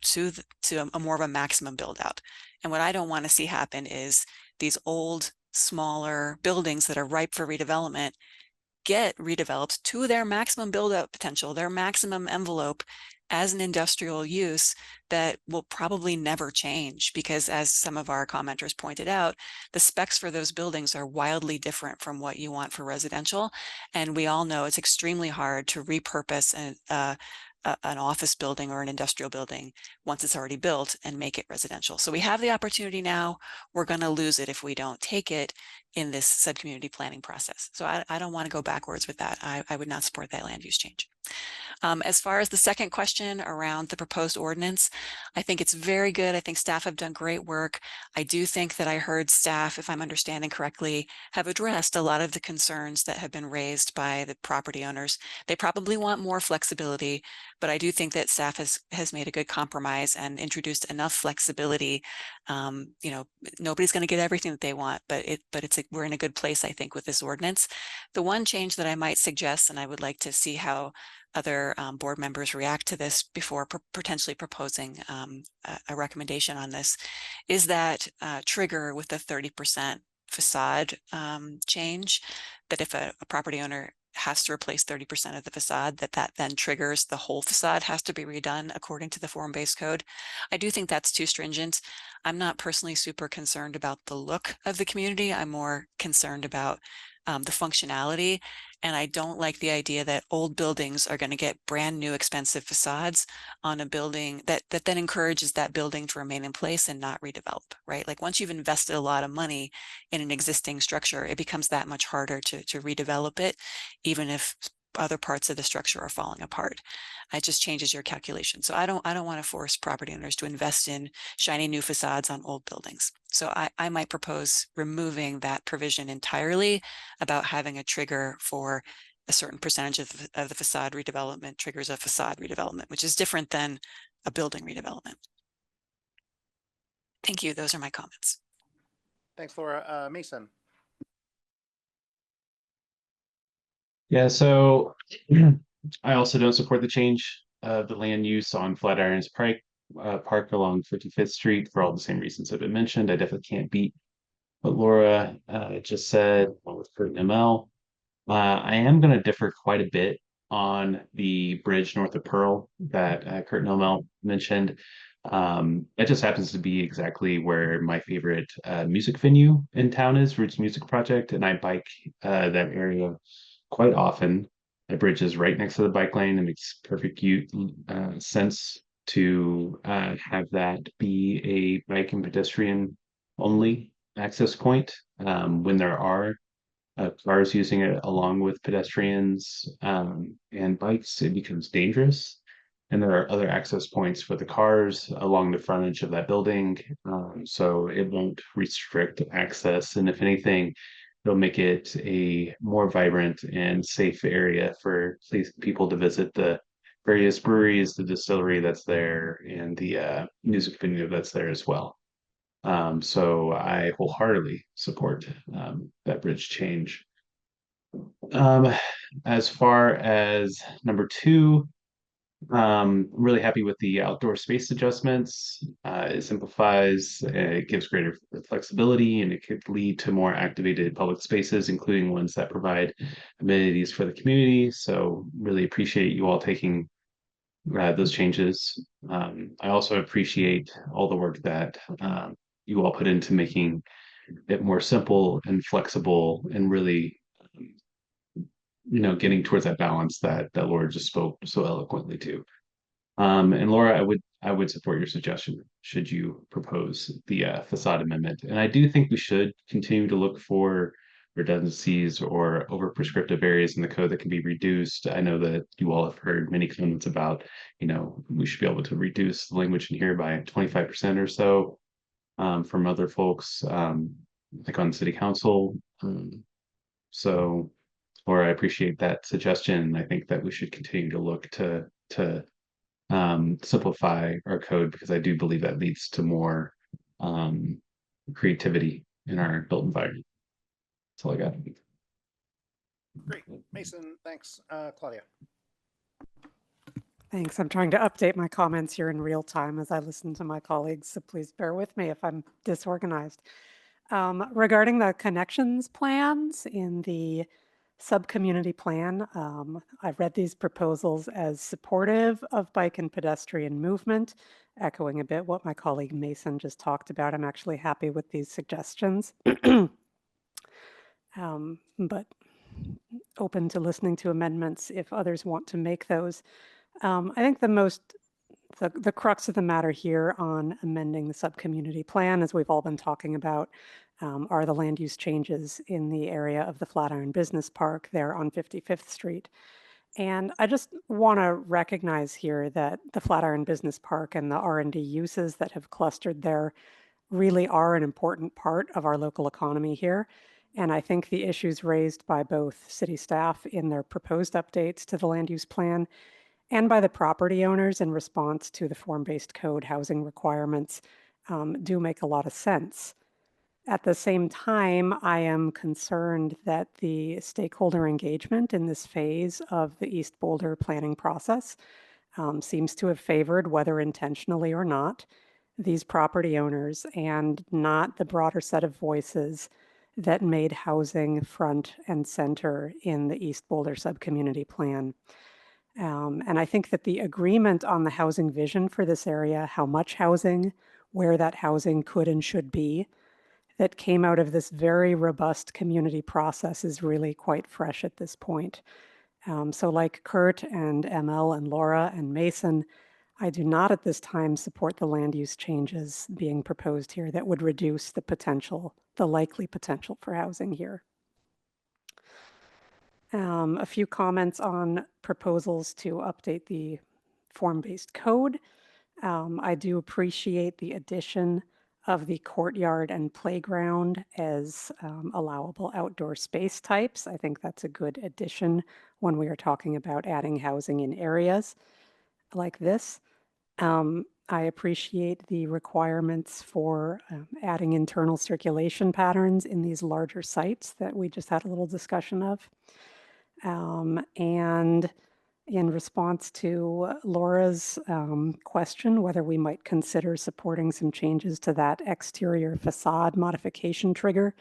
to a more of a maximum build out. And what I don't want to see happen is these old, smaller buildings that are ripe for redevelopment get redeveloped to their maximum build out potential, their maximum envelope as an industrial use that will probably never change, because as some of our commenters pointed out, the specs for those buildings are wildly different from what you want for residential. And we all know it's extremely hard to repurpose an office building or an industrial building once it's already built and make it residential. So we have the opportunity now. We're going to lose it if we don't take it in this subcommunity planning process. So I don't want to go backwards with that. I would not support that land use change. As far as the second question around the proposed ordinance, I think it's very good. I think staff have done great work. I do think that I heard staff, if I'm understanding correctly, have addressed a lot of the concerns that have been raised by the property owners. They probably want more flexibility, but I do think that staff has made a good compromise and introduced enough flexibility. You know, nobody's going to get everything that they want, but we're in a good place, I think, with this ordinance. The one change that I might suggest, and I would like to see how other board members react to this before potentially proposing a recommendation on this, is that trigger with the 30% facade change, that if a property owner has to replace 30% of the facade, that then triggers the whole facade has to be redone according to the form-based code. I do think that's too stringent. I'm not personally super concerned about the look of the community. I'm more concerned about the functionality. And I don't like the idea that old buildings are going to get brand new expensive facades on a building that then encourages that building to remain in place and not redevelop, right? Like once you've invested a lot of money in an existing structure, it becomes that much harder to redevelop it, even if other parts of the structure are falling apart. It just changes your calculation. So I don't want to force property owners to invest in shiny new facades on old buildings. So I might propose removing that provision entirely about having a trigger for a certain percentage of the facade redevelopment triggers a facade redevelopment, which is different than a building redevelopment. Thank you. Those are my comments. Thanks, Laura. Mason. Yeah, so I also don't support the change of the land use on Flatirons Park along 55th Street for all the same reasons that have been mentioned. I definitely can't beat what Laura just said with Kurt and ML. I am going to differ quite a bit on the bridge north of Pearl that Kurt and ML mentioned. It just happens to be exactly where my favorite music venue in town is, Roots Music Project, and I bike that area quite often. The bridge is right next to the bike lane. It makes perfect sense to have that be a bike and pedestrian only access point when there are cars using it along with pedestrians and bikes. It becomes dangerous. And there are other access points for the cars along the frontage of that building. So it won't restrict access. And if anything, it'll make it a more vibrant and safe area for people to visit the various breweries, the distillery that's there, and the music venue that's there as well. So I wholeheartedly support that bridge change. As far as number 2, really happy with the outdoor space adjustments. It simplifies, it gives greater flexibility, and it could lead to more activated public spaces, including ones that provide amenities for the community. So really appreciate you all taking those changes. I also appreciate all the work that you all put into making it more simple and flexible and really getting towards that balance that Laura just spoke so eloquently to. And Laura, I would support your suggestion should you propose the facade amendment. And I do think we should continue to look for redundancies or over prescriptive areas in the code that can be reduced. I know that you all have heard many comments about, we should be able to reduce the language in here by 25% or so from other folks, like on city council. So Laura, I appreciate that suggestion. I think that we should continue to look to simplify our code because I do believe that leads to more creativity in our built environment. That's all I got. Great. Mason, thanks. Claudia. Thanks. I'm trying to update my comments here in real time as I listen to my colleagues, so please bear with me if I'm disorganized. Regarding the connections plans in the sub-community plan, I've read these proposals as supportive of bike and pedestrian movement, echoing a bit what my colleague Mason just talked about. I'm actually happy with these suggestions, but open to listening to amendments if others want to make those. I think the crux of the matter here on amending the sub-community plan, as we've all been talking about, are the land use changes in the area of the Flatiron Business Park there on 55th Street. And I just want to recognize here that the Flatiron Business Park and the R&D uses that have clustered there really are an important part of our local economy here. And I think the issues raised by both city staff in their proposed updates to the land use plan and by the property owners in response to the form-based code housing requirements do make a lot of sense. At the same time, I am concerned that the stakeholder engagement in this phase of the East Boulder planning process seems to have favored, whether intentionally or not, these property owners and not the broader set of voices that made housing front and center in the East Boulder subcommunity plan. And I think that the agreement on the housing vision for this area, how much housing, where that housing could and should be, that came out of this very robust community process is really quite fresh at this point. So like Kurt and ML and Laura and Mason, I do not at this time support the land use changes being proposed here that would reduce the potential, the likely potential for housing here. A few comments on proposals to update the form-based code. I do appreciate the addition of the courtyard and playground as allowable outdoor space types. I think that's a good addition when we are talking about adding housing in areas like this. I appreciate the requirements for adding internal circulation patterns in these larger sites that we just had a little discussion of. And in response to Laura's question, whether we might consider supporting some changes to that exterior facade modification trigger,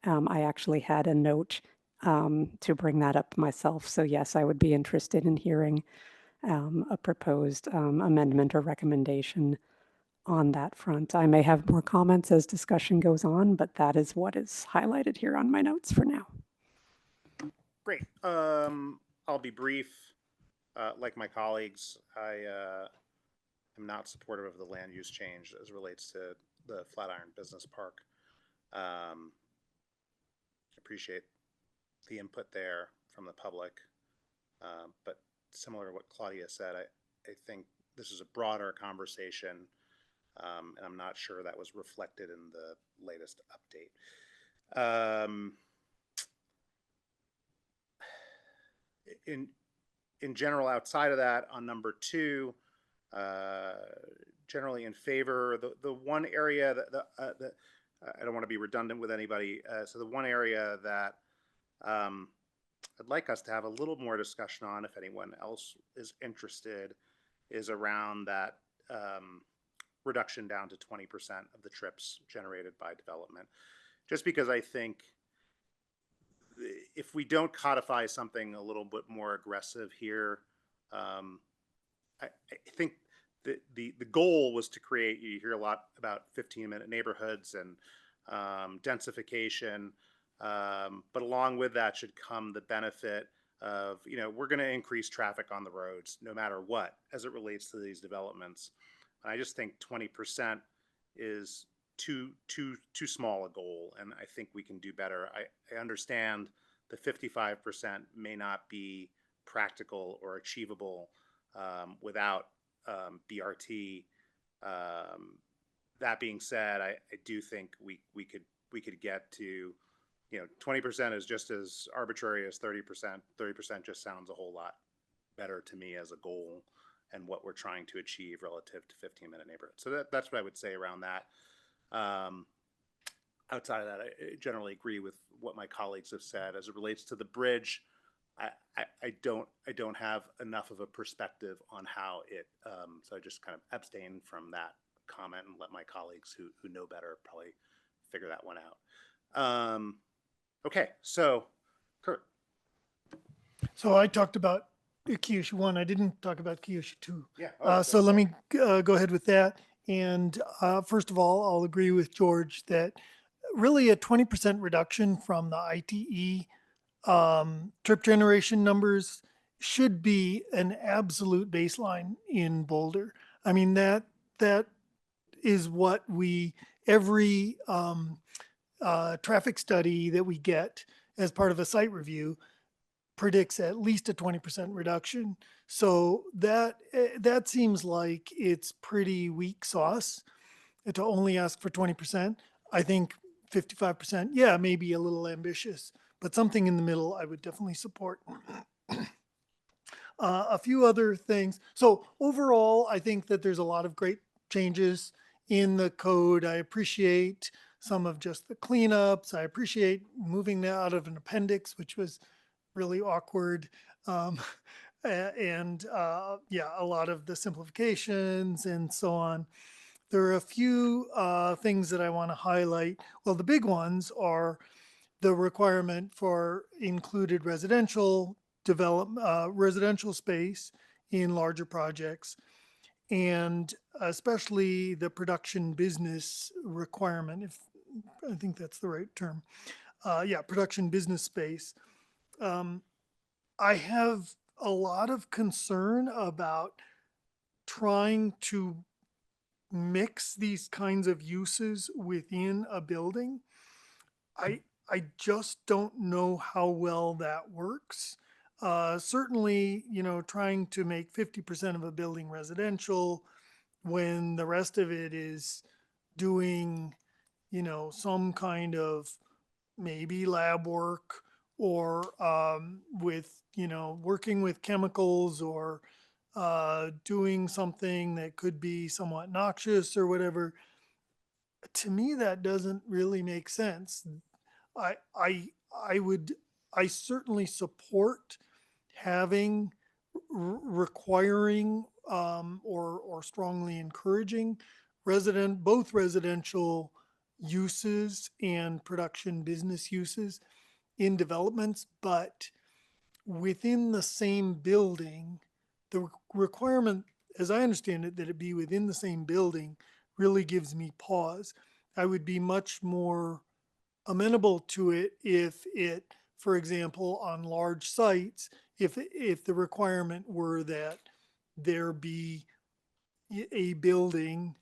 I actually had a note to bring that up myself. So yes, I would be interested in hearing a proposed amendment or recommendation on that front. I may have more comments as discussion goes on, but that is what is highlighted here on my notes for now. Great. I'll be brief. Like my colleagues, I am not supportive of the land use change as relates to the Flatiron Business Park. Appreciate the input there from the public. But similar to what Claudia said, I think this is a broader conversation, and I'm not sure that was reflected in the latest update. In general, outside of that, on number 2, generally in favor. The one area that I don't want to be redundant with anybody. So the one area that I'd like us to have a little more discussion on, if anyone else is interested, is around that reduction down to 20% of the trips generated by development. Just because I think if we don't codify something a little bit more aggressive here, I think the goal was to create, you hear a lot about 15-minute neighborhoods and densification, but along with that should come the benefit of, we're going to increase traffic on the roads no matter what as it relates to these developments. And I just think 20% is too small a goal, and I think we can do better. I understand the 55% may not be practical or achievable without BRT. That being said, I do think we could get to, 20% is just as arbitrary as 30%. 30% just sounds a whole lot better to me as a goal and what we're trying to achieve relative to 15-minute neighborhoods. So that's what I would say around that. Outside of that, I generally agree with what my colleagues have said as it relates to the bridge. I don't have enough of a perspective on how it, so I just kind of abstain from that comment and let my colleagues who know better probably figure that one out. Okay, so Kurt. So I talked about Kyushu 1. I didn't talk about Kyushu 2. Yeah. So let me go ahead with that. And first of all, I'll agree with George that really a 20% reduction from the ITE trip generation numbers should be an absolute baseline in Boulder. I mean, that is what every traffic study that we get as part of a site review predicts at least a 20% reduction. So that seems like it's pretty weak sauce to only ask for 20%. I think 55%, yeah, maybe a little ambitious, but something in the middle I would definitely support. A few other things. So overall, I think that there's a lot of great changes in the code. I appreciate some of just the cleanups. I appreciate moving that out of an appendix, which was really awkward. Yeah, a lot of the simplifications and so on. There are a few things that I want to highlight. Well, the big ones are the requirement for included residential residential space in larger projects, and especially the production business requirement, if I think that's the right term. Yeah, production business space. I have a lot of concern about trying to mix these kinds of uses within a building. I just don't know how well that works. Certainly, trying to make 50% of a building residential when the rest of it is doing, some kind of maybe lab work or with, working with chemicals or doing something that could be somewhat noxious or whatever. To me, that doesn't really make sense. I certainly support having requiring or strongly encouraging both residential uses and production business uses in developments, but within the same building, the requirement, as I understand it, that it be within the same building really gives me pause. I would be much more amenable to it if it, for example, on large sites, if the requirement were that there be a building,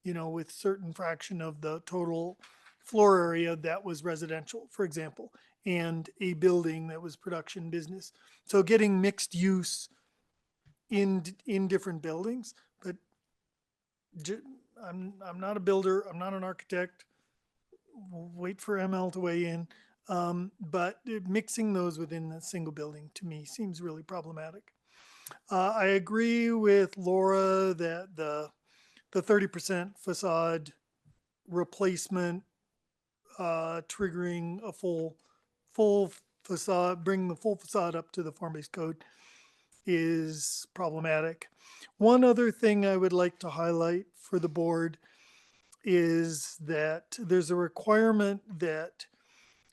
with certain fraction of the total floor area that was residential, for example, and a building that was production business. So getting mixed use in different buildings, but I'm not a builder, I'm not an architect. We'll wait for ML to weigh in. But mixing those within a single building to me seems really problematic. I agree with Laura that the 30% facade replacement, triggering a full facade, bring the full facade up to the form-based code is problematic. One other thing I would like to highlight for the board is that there's a requirement that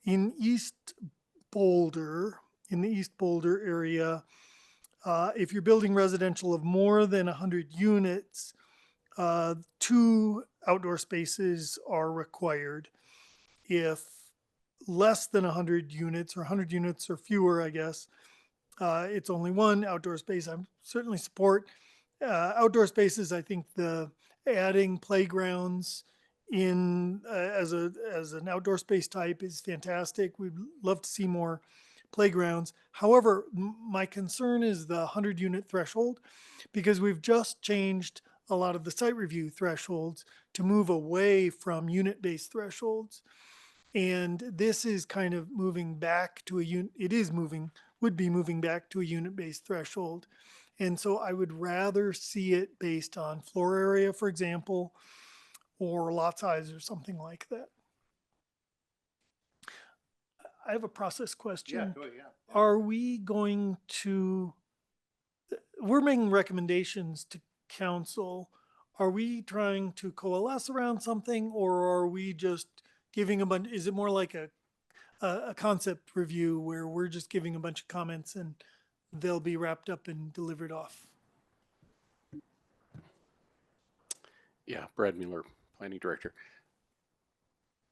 in the East Boulder area, if you're building residential of more than 100 units, 2 outdoor spaces are required. If less than 100 units or 100 units or fewer, I guess, it's only 1 outdoor space. I certainly support outdoor spaces. I think the adding playgrounds in as an outdoor space type is fantastic. We'd love to see more playgrounds. However, my concern is the 100 unit threshold, because we've just changed a lot of the site review thresholds to move away from unit-based thresholds. And this is kind of moving back to would be moving back to a unit-based threshold. And so I would rather see it based on floor area, for example, or lot size or something like that. I have a process question. Yeah, go ahead, yeah. Are we going to, we're making recommendations to council. Are we trying to coalesce around something, or are we just giving a bunch, is it more like a concept review where we're just giving a bunch of comments and they'll be wrapped up and delivered off? Yeah, Brad Mueller, Planning Director.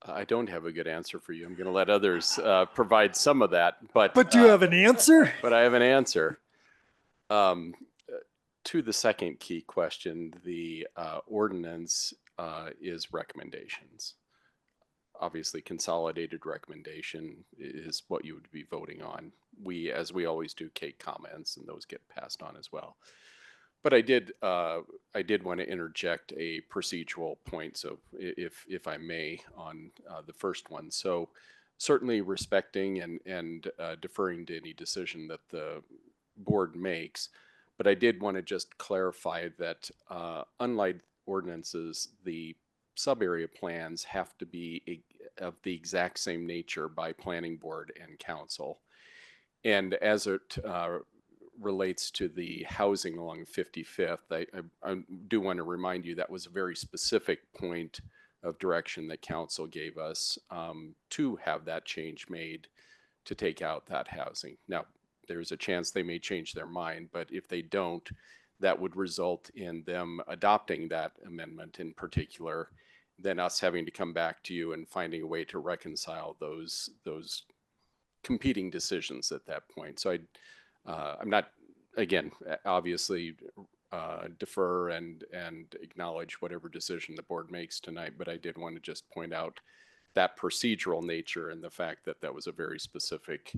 I don't have a good answer for you. I'm going to let others provide some of that, but do you have an answer? But I have an answer. To the second key question, the ordinance is recommendations. Obviously, consolidated recommendation is what you would be voting on. We, as we always do, take comments, and those get passed on as well. But I did want to interject a procedural point, so if I may, on the first one. So certainly respecting and deferring to any decision that the board makes, but I did want to just clarify that unlike ordinances, the sub-area plans have to be of the exact same nature by planning board and council. And as it relates to the housing along 55th, I do want to remind you that was a very specific point of direction that council gave us to have that change made to take out that housing. Now, there's a chance they may change their mind, but if they don't, that would result in them adopting that amendment in particular, then us having to come back to you and finding a way to reconcile those competing decisions at that point. So I'm not, again, obviously defer and acknowledge whatever decision the board makes tonight, but I did want to just point out that procedural nature and the fact that that was a very specific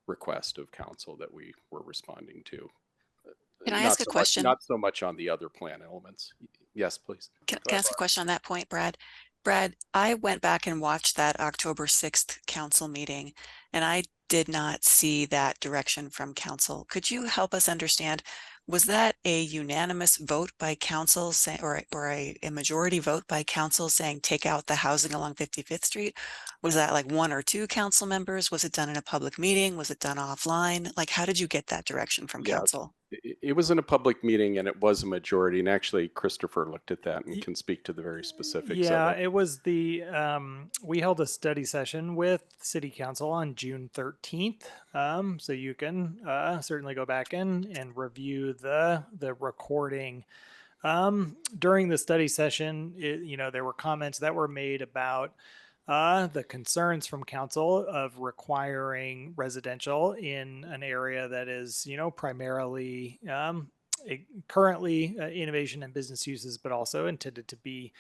request of council that we were responding to. Can I ask a question? Not so much on the other plan elements. Yes, please. Can I ask a question on that point, Brad? Brad, I went back and watched that October 6th council meeting, and I did not see that direction from council. Could you help us understand, was that a unanimous vote by council or a majority vote by council saying take out the housing along 55th Street? Was that like 1 or 2 council members? Was it done in a public meeting? Was it done offline? Like, how did you get that direction from council? It was in a public meeting and it was a majority, and actually Christopher looked at that and can speak to the very specifics Yeah, of it. it was the, we held a study session with City Council on June 13th. So you can certainly go back in and review the recording. During the study session, there were comments that were made about the concerns from council of requiring residential in an area that is, primarily currently innovation and business uses, but also intended to be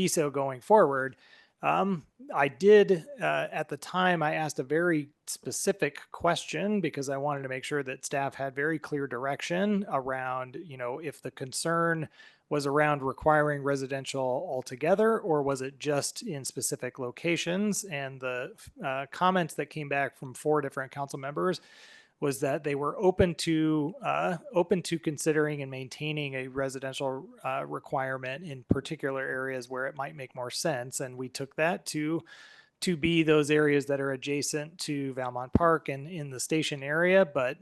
so going forward. I did, at the time, I asked a very specific question because I wanted to make sure that staff had very clear direction around, if the concern was around requiring residential altogether, or was it just in specific locations? And the comments that came back from 4 different council members was that they were open to considering and maintaining a residential requirement in particular areas where it might make more sense. And we took that to be those areas that are adjacent to Valmont Park and in the station area. But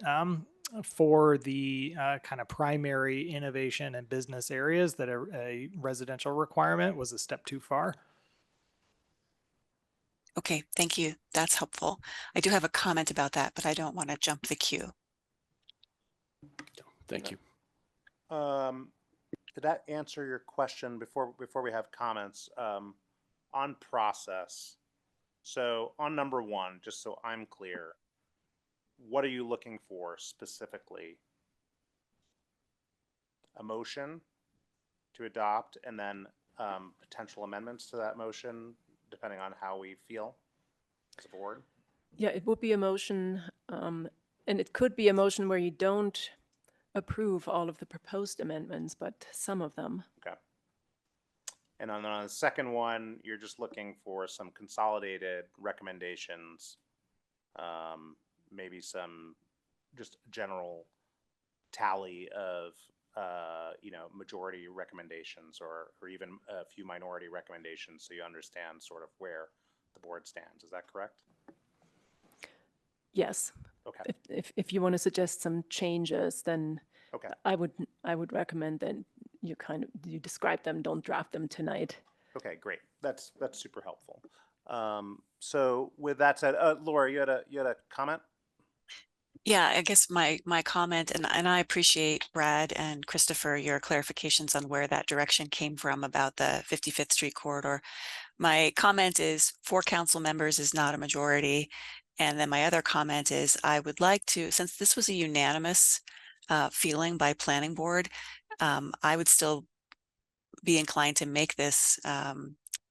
for the kind of primary innovation and business areas, that a residential requirement was a step too far. Okay, thank you. That's helpful. I do have a comment about that, but I don't want to jump the queue. Thank you. Did that answer your question before we have comments on process? So on number 1, just so I'm clear, what are you looking for specifically? A motion to adopt and then potential amendments to that motion, depending on how we feel as a board? Yeah, it would be a motion, and it could be a motion where you don't approve all of the proposed amendments, but some of them. Okay. And on the second one, you're just looking for some consolidated recommendations, maybe some just general tally of majority recommendations or even a few minority recommendations, so you understand sort of where the board stands. Is that correct? Yes. Okay. If you want to suggest some changes, then okay. I would recommend that you describe them, don't draft them tonight. Okay, great. That's super helpful. So with that said, Laura, you had a comment? Yeah, I guess my comment, and I appreciate Brad and Christopher, your clarifications on where that direction came from about the 55th Street corridor. My comment is 4 council members is not a majority. And then my other comment is I would like to, since this was a unanimous feeling by planning board, I would still be inclined to make this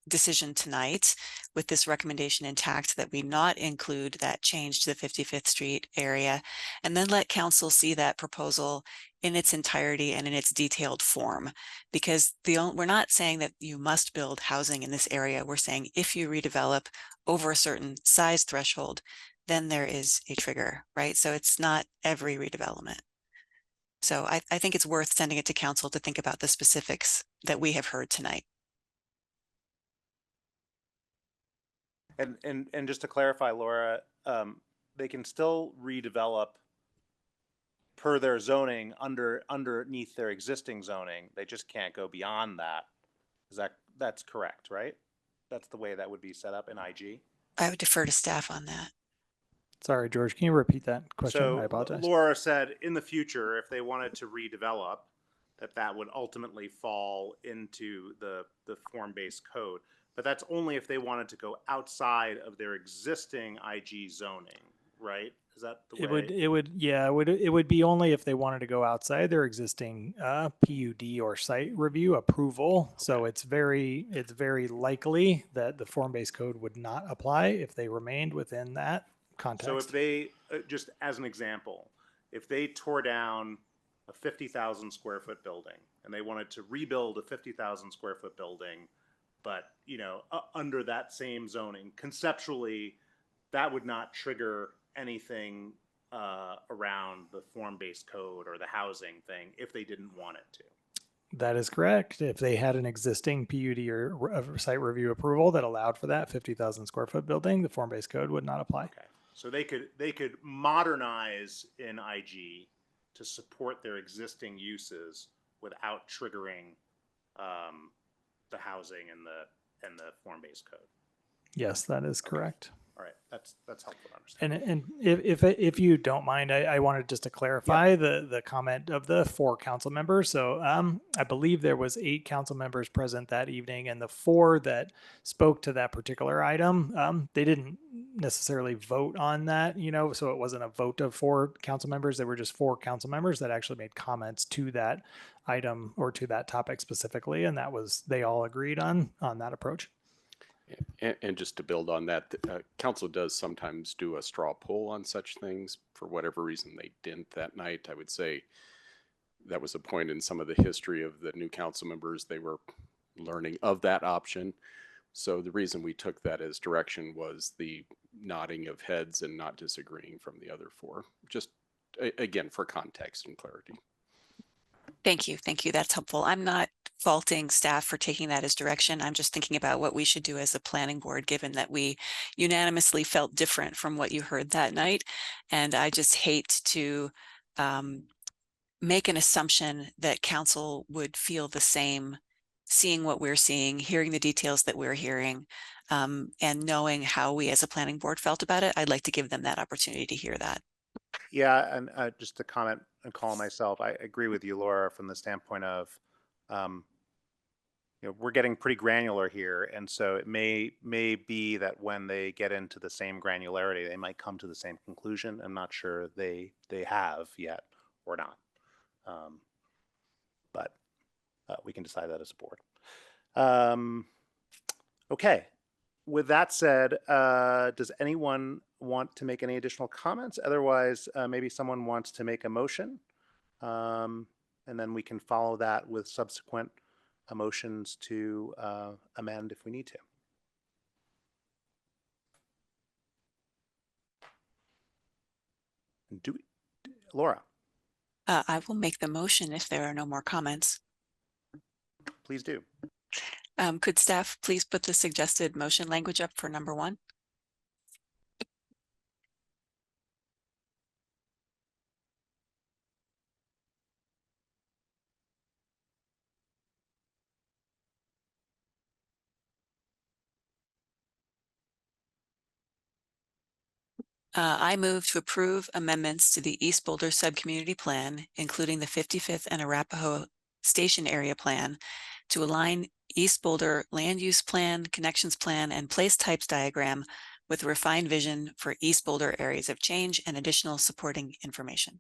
decision tonight with this recommendation intact, that we not include that change to the 55th Street area, and then let council see that proposal in its entirety and in its detailed form. Because we're not saying that you must build housing in this area. We're saying if you redevelop over a certain size threshold, then there is a trigger, right? So it's not every redevelopment. So I think it's worth sending it to council to think about the specifics that we have heard tonight. And just to clarify, Laura, they can still redevelop per their zoning underneath their existing zoning. They just can't go beyond that. That's correct, right? That's the way that would be set up in IG. I would defer to staff on that. Sorry, George, can you repeat that question? So I apologize. Laura said in the future, if they wanted to redevelop, that would ultimately fall into the form-based code. But that's only if they wanted to go outside of their existing IG zoning, right? Is that the way? It would be only if they wanted to go outside their existing PUD or site review approval. Okay. So it's very likely that the form-based code would not apply if they remained within that context. So if they, just as an example, if they tore down a 50,000 square foot building and they wanted to rebuild a 50,000 square foot building, but under that same zoning, conceptually, that would not trigger anything around the form-based code or the housing thing if they didn't want it to. That is correct. If they had an existing PUD or site review approval that allowed for that 50,000 square foot building, the form-based code would not apply. Okay. So they could modernize in IG to support their existing uses without triggering the housing and the form-based code. Yes, that is correct. All right. that's helpful to understand. And if you don't mind, I wanted just to clarify the comment of the 4 council members. So I believe there was 8 council members present that evening, and the 4 that spoke to that particular item, they didn't necessarily vote on that, so it wasn't a vote of 4 council members. There were just 4 council members that actually made comments to that item or to that topic specifically, and they all agreed on that approach. And just to build on that, council does sometimes do a straw poll on such things. For whatever reason, they didn't that night. I would say that was a point in some of the history of the new council members. They were learning of that option. So the reason we took that as direction was the nodding of heads and not disagreeing from the other 4. Just again, for context and clarity. Thank you. Thank you. That's helpful. I'm not faulting staff for taking that as direction. I'm just thinking about what we should do as a planning board, given that we unanimously felt different from what you heard that night. And I just hate to make an assumption that council would feel the same, seeing what we're seeing, hearing the details that we're hearing, and knowing how we as a planning board felt about it. I'd like to give them that opportunity to hear that. Yeah, and just to comment and call myself, I agree with you, Laura, from the standpoint of, we're getting pretty granular here, and so it may be that when they get into the same granularity, they might come to the same conclusion. I'm not sure they have yet or not, but we can decide that as a board. Okay. With that said, does anyone want to make any additional comments? Otherwise, maybe someone wants to make a motion, and then we can follow that with subsequent motions to amend if we need to. Laura? I will make the motion if there are no more comments. Please do. Could staff please put the suggested motion language up for number 1? I move to approve amendments to the East Boulder Subcommunity Plan, including the 55th and Arapahoe Station Area Plan, to align East Boulder Land Use Plan, Connections Plan, and Place Types Diagram with a refined vision for East Boulder areas of change and additional supporting information.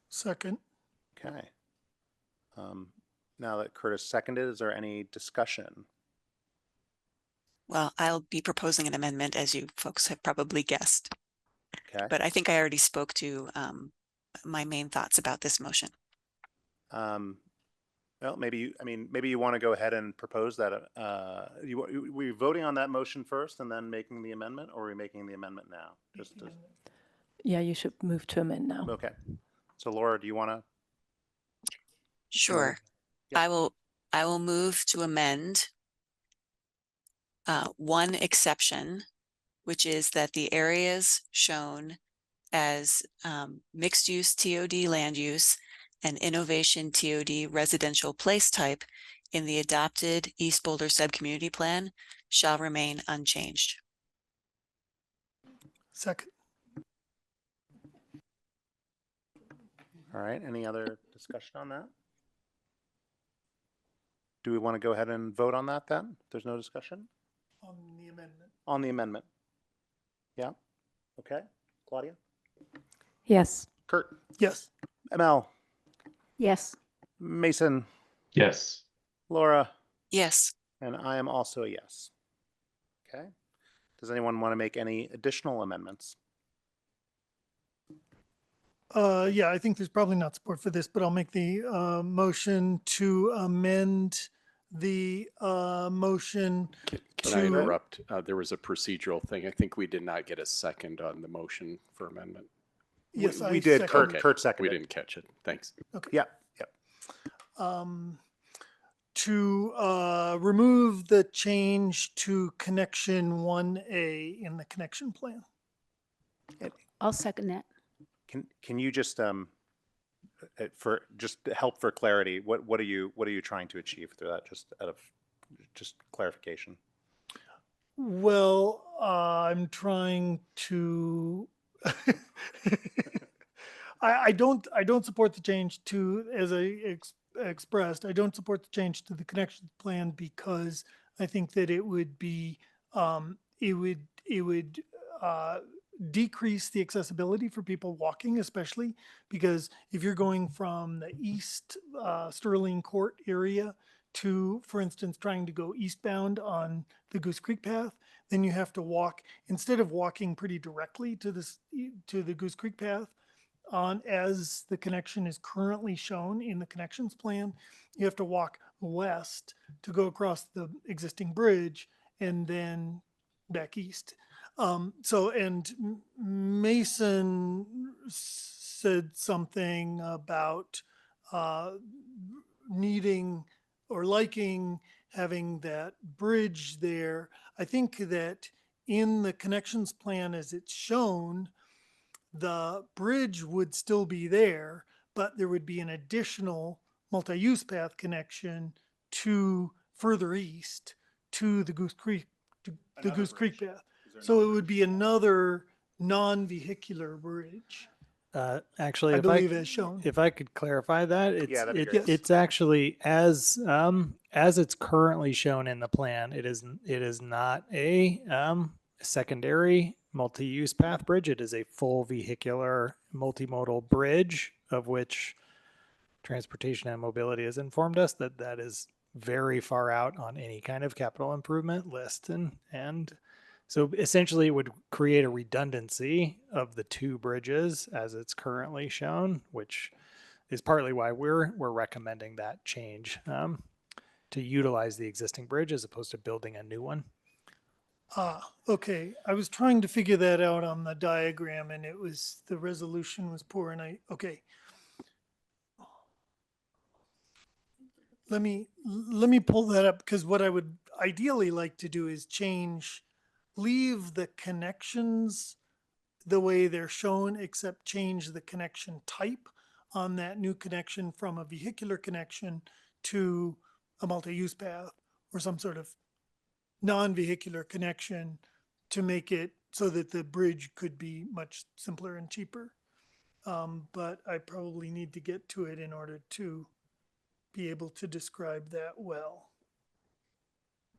Second. Okay. Now that Curtis seconded, is there any discussion? Well, I'll be proposing an amendment, as you folks have probably guessed. Okay. But I think I already spoke to my main thoughts about this motion. Well, maybe you want to go ahead and propose that. Were you voting on that motion first and then making the amendment, or are we making the amendment now? Yeah, you should move to amend now. Okay. So Laura, do you want to? Sure. Yeah. I will move to amend one exception, which is that the areas shown as mixed use TOD land use and innovation TOD residential place type in the adopted East Boulder Subcommunity Plan shall remain unchanged. Second. All right. Any other discussion on that? Do we want to go ahead and vote on that then? If there's no discussion? On the amendment. On the amendment. Yeah. Okay. Claudia? Yes. Kurt? Yes. ML? Yes. Mason? Yes. Laura? Yes. And I am also a yes. Okay. Does anyone want to make any additional amendments? Yeah, I think there's probably not support for this, but I'll make the motion to amend the motion Can I interrupt? There was a procedural thing. I think we did not get a second on the motion for amendment. Yes, we did. second. Kurt seconded. We didn't catch it. Thanks. Okay. Yeah. Yep. To remove the change to connection 1A in the connection plan. I'll second that. Can you just for just help for clarity, what are you trying to achieve through that? Just out of clarification. Well, I'm trying to. I don't support the change to, as expressed, I don't support the change to the connections plan because I think that it would be, it would decrease the accessibility for people walking, especially because if you're going from the east Sterling Court area to, for instance, trying to go eastbound on the Goose Creek path, then you have to walk, instead of walking pretty directly to the Goose Creek path on as the connection is currently shown in the connections plan, you have to walk west to go across the existing bridge and then back east. And Mason said something about needing or liking having that bridge there. I think that in the connections plan as it's shown, the bridge would still be there, but there would be an additional multi-use path connection to further east to the Goose Creek, path. So it would be another non-vehicular bridge. Actually, I believe as shown. if I could clarify that, that'd be great. it's actually as it's currently shown in the plan. It is not a secondary multi-use path bridge. It is a full vehicular multimodal bridge, of which Transportation and Mobility has informed us that that is very far out on any kind of capital improvement list, and so essentially it would create a redundancy of the two bridges as it's currently shown, which is partly why we're recommending that change, to utilize the existing bridge as opposed to building a new one. Okay. I was trying to figure that out on the diagram and the resolution was poor and okay. Let me pull that up because what I would ideally like to do is leave the connections the way they're shown, except change the connection type on that new connection from a vehicular connection to a multi-use path or some sort of non-vehicular connection to make it so that the bridge could be much simpler and cheaper. But I probably need to get to it in order to be able to describe that well.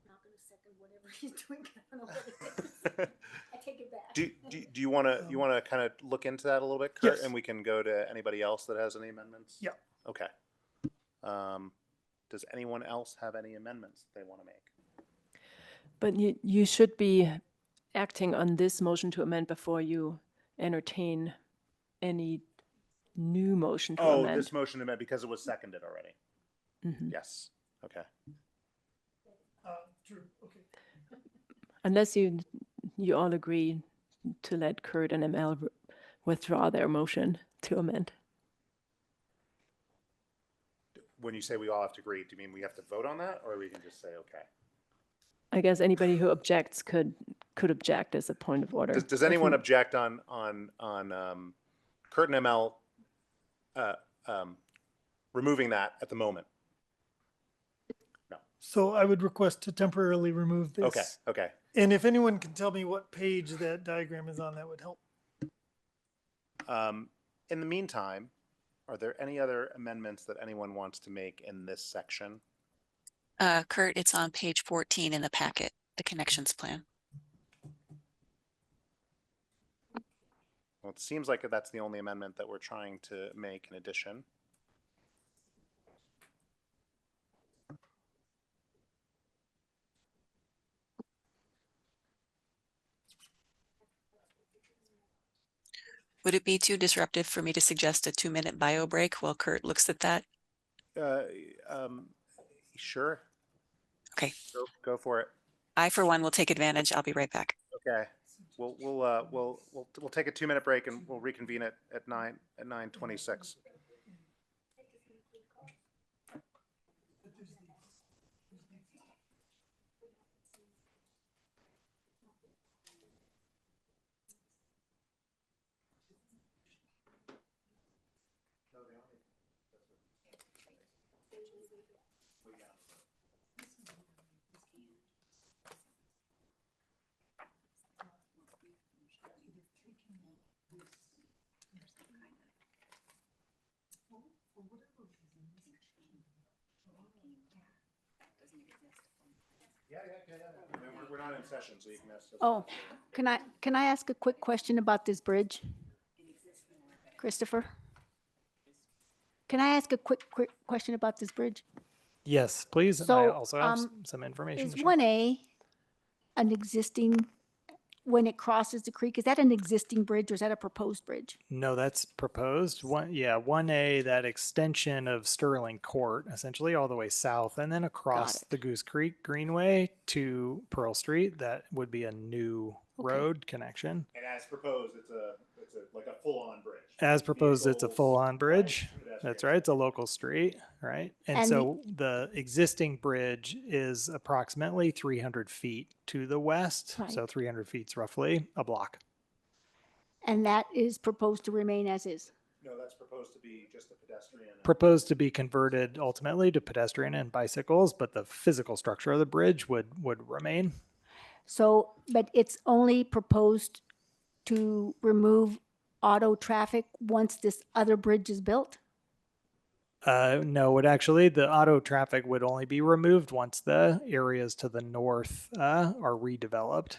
I'm not going to second whatever he's doing. I don't know what it is. I take it back. Do you want to kind of look into that a little bit, Kurt, Yes. and we can go to anybody else that has any amendments? Yeah. Okay. Does anyone else have any amendments they want to make? But you should be acting on this motion to amend before you entertain any new motion to amend. This motion to amend because it was seconded already. Mhm. Yes. Okay. True. Okay. Unless you all agree to let Kurt and ML withdraw their motion to amend. When you say we all have to agree, do you mean we have to vote on that, or we can just say okay? I guess anybody who objects could object as a point of order. Does anyone object on Kurt and ML removing that at the moment? No. So I would request to temporarily remove this. Okay. Okay. And if anyone can tell me what page that diagram is on, that would help. In the meantime, are there any other amendments that anyone wants to make in this section? Kurt, it's on page 14 in the packet, the connections plan. Well, it seems like that's the only amendment that we're trying to make in addition. Would it be too disruptive for me to suggest a 2-minute bio break while Kurt looks at that? Sure. Okay. Go for it. I, for one, will take advantage. I'll be right back. Okay. We'll take a 2-minute break and we'll reconvene at 9:26. We're not in session, so you can ask. Oh, can I ask a quick question about this bridge? Christopher? Can I ask a quick question about this bridge? Yes, please. I So, also have some information Is to share. 1A an existing, when it crosses the creek, is that an existing bridge or is that a proposed bridge? No, that's proposed. 1A, that extension of Sterling Court, essentially all the way south, and then across the Goose Creek Greenway to Pearl Street. That would be a new road connection. And as proposed, it's like a full-on bridge. As proposed, it's a full-on bridge. That's right. It's a local street, right? And And so the existing bridge is approximately 300 feet to the west. So Right. 300 feet's roughly a block. And that is proposed to remain as is? No, that's proposed to be just a pedestrian. Proposed to be converted ultimately to pedestrian and bicycles, but the physical structure of the bridge would remain. So, but it's only proposed to remove auto traffic once this other bridge is built? No, it actually, the auto traffic would only be removed once the areas to the north are redeveloped.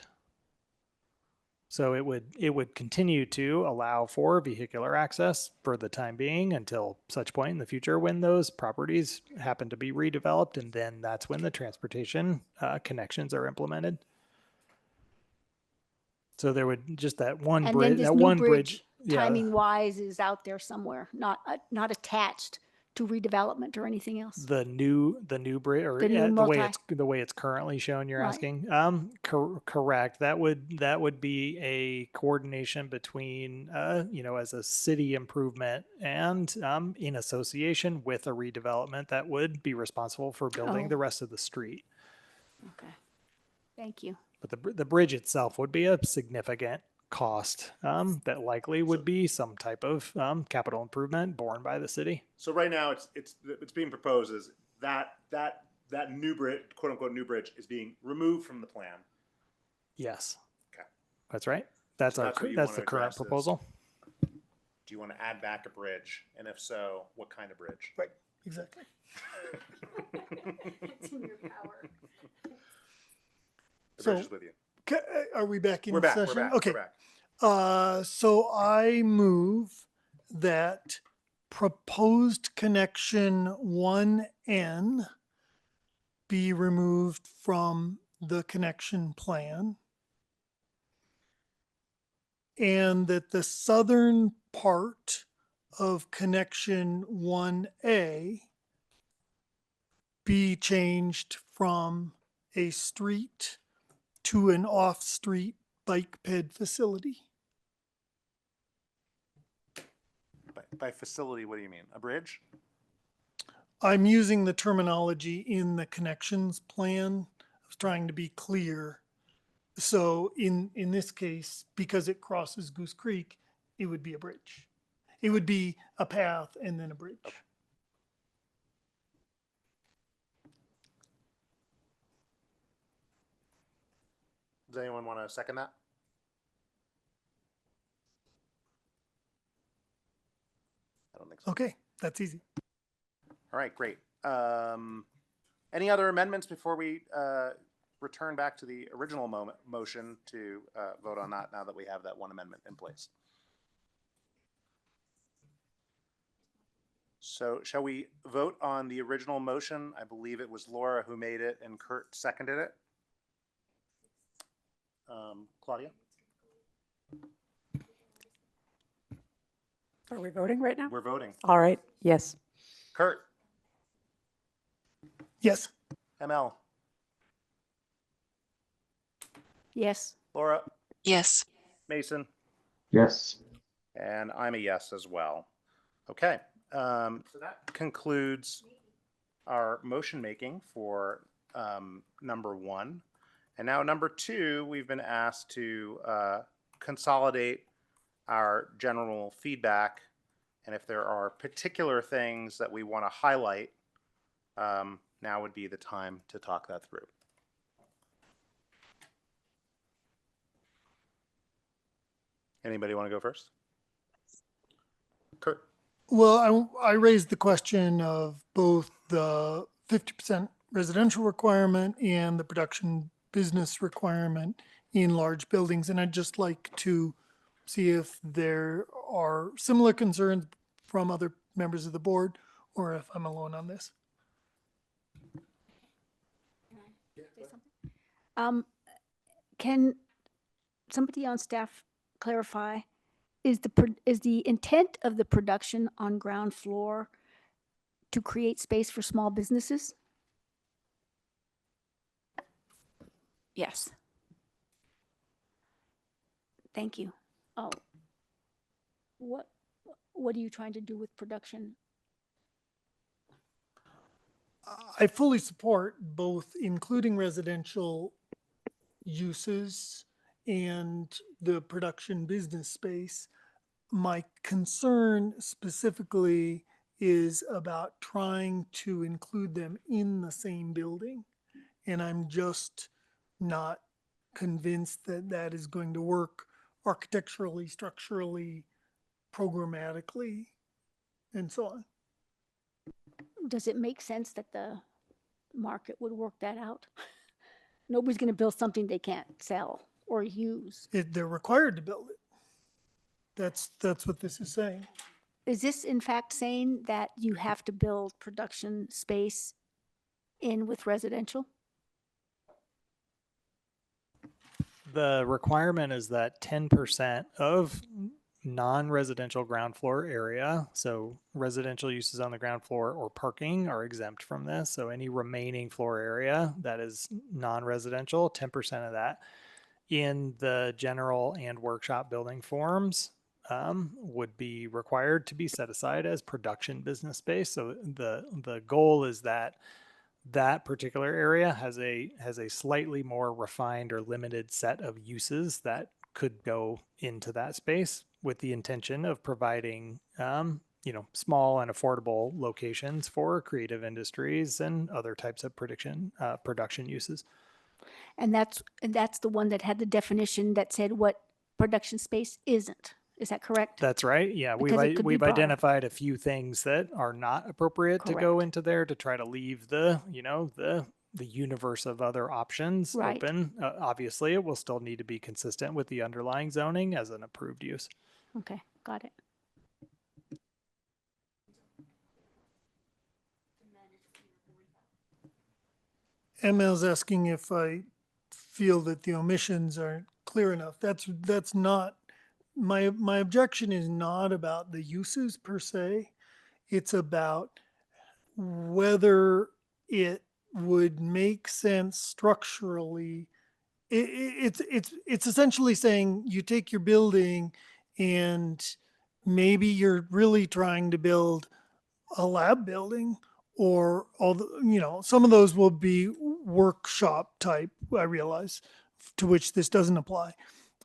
So it would continue to allow for vehicular access for the time being until such point in the future when those properties happen to be redeveloped, and then that's when the transportation connections are implemented. So there would just that one And then bridge, this that new one bridge, bridge, yeah. timing wise, is out there somewhere, not attached to redevelopment or anything else? The new bridge, or The new the way it's currently shown, you're Right. asking? Correct. That would be a coordination between, as a city improvement and in association with a redevelopment that would be responsible for building Oh. the rest of the street. Okay, thank you. But the bridge itself would be a significant cost that likely would be some type of capital improvement borne by the city. So right now, it's being proposed is that new bridge, quote unquote new bridge, is being removed from the plan. Yes. Okay. That's right. That's So that's what you that's wanna the current address is- proposal. Do you want to add back a bridge? And if so, what kind of bridge? Right, exactly. It's in your power. The So, bridge is with you. Are we back in We're back, session? we're back, Okay. we're back. So I move that proposed connection 1N be removed from the connection plan, and that the southern part of connection 1A be changed from a street to an off-street bike ped facility. By facility, what do you mean? A bridge? I'm using the terminology in the connections plan. I was trying to be clear. So in this case, because it crosses Goose Creek, it would be a bridge. It would be a path and then a bridge. Does anyone want to second that? I don't think so. Okay, that's easy. All right, great. Any other amendments before we return back to the original motion to vote on that now that we have that one amendment in place? So shall we vote on the original motion? I believe it was Laura who made it and Kurt seconded it. Claudia? Are we voting right now? We're voting. All right. Yes. Kurt? Yes. ML? Yes. Laura? Yes. Mason? Yes. And I'm a yes as well. Okay, so that concludes our motion making for number one. And now number two, we've been asked to consolidate our general feedback. And if there are particular things that we want to highlight, now would be the time to talk that through. Anybody want to go first? Kurt? Well, I raised the question of both the 50% residential requirement and the production business requirement in large buildings. And I'd just like to see if there are similar concerns from other members of the board or if I'm alone on this. Can somebody on staff clarify, is the intent of the production on ground floor to create space for small businesses? Yes. Thank you. Oh, what are you trying to do with production? I fully support both including residential uses and the production business space. My concern specifically is about trying to include them in the same building. And I'm just not convinced that that is going to work architecturally, structurally, programmatically, and so on. Does it make sense that the market would work that out? Nobody's going to build something they can't sell or use. They're required to build it. That's what this is saying. Is this in fact saying that you have to build production space in with residential? The requirement is that 10% of non-residential ground floor area, so residential uses on the ground floor or parking, are exempt from this. So any remaining floor area that is non-residential, 10% of that in the general and workshop building forms would be required to be set aside as production business space. So the goal is that that particular area has a slightly more refined or limited set of uses that could go into that space, with the intention of providing small and affordable locations for creative industries and other types of production uses. And that's the one that had the definition that said what production space isn't. Is that correct? That's right. Yeah, Because it could be we've broader. identified a few things that are not appropriate to go into there to try to leave the universe of other options Right. open. Obviously, it will still need to be consistent with the underlying zoning as an approved use. Okay, got it. ML's asking if I feel that the omissions aren't clear enough. That's not, my objection is not about the uses per se. It's about whether it would make sense structurally. It's essentially saying you take your building and maybe you're really trying to build a lab building, or some of those will be workshop type, I realize, to which this doesn't apply.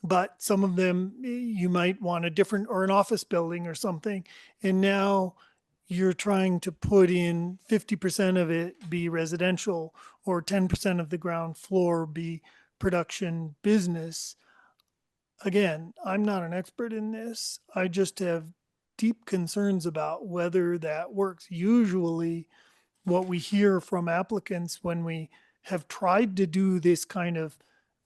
But some of them you might want a different, or an office building or something. And now you're trying to put in 50% of it be residential, or 10% of the ground floor be production business. Again, I'm not an expert in this. I just have deep concerns about whether that works. Usually what we hear from applicants when we have tried to do this kind of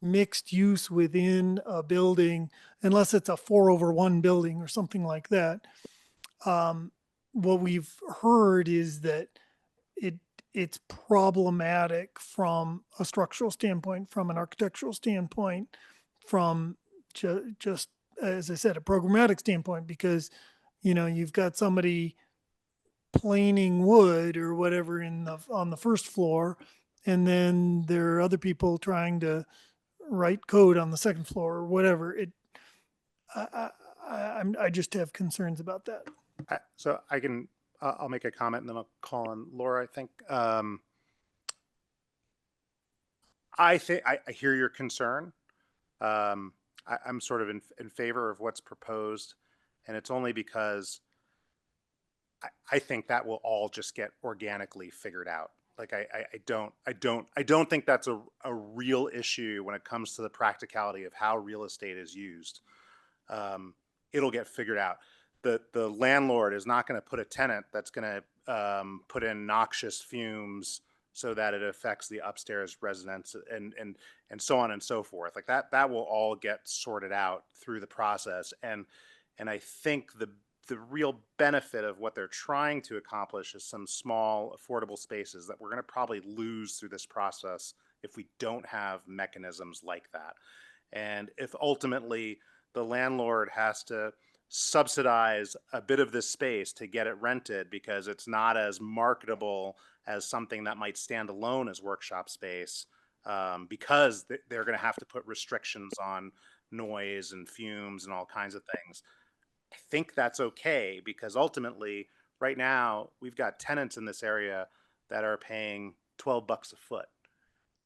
mixed use within a building, unless it's a 4/1 building or something like that, what we've heard is that it's problematic from a structural standpoint, from an architectural standpoint, from just, as I said, a programmatic standpoint, because you've got somebody planing wood or whatever on the first floor, and then there are other people trying to write code on the second floor or whatever. I just have concerns about that. So I'll make a comment and then I'll call on Laura, I think. I hear your concern. I'm sort of in favor of what's proposed, and it's only because I think that will all just get organically figured out. Like I don't think that's a real issue when it comes to the practicality of how real estate is used. It'll get figured out. The landlord is not going to put a tenant that's going to put in noxious fumes so that it affects the upstairs residents and so on and so forth. Like that will all get sorted out through the process. And I think the real benefit of what they're trying to accomplish is some small affordable spaces that we're going to probably lose through this process if we don't have mechanisms like that. And if ultimately the landlord has to subsidize a bit of this space to get it rented because it's not as marketable as something that might stand alone as workshop space, because they're going to have to put restrictions on noise and fumes and all kinds of things. I think that's okay, because ultimately right now we've got tenants in this area that are paying $12 a foot,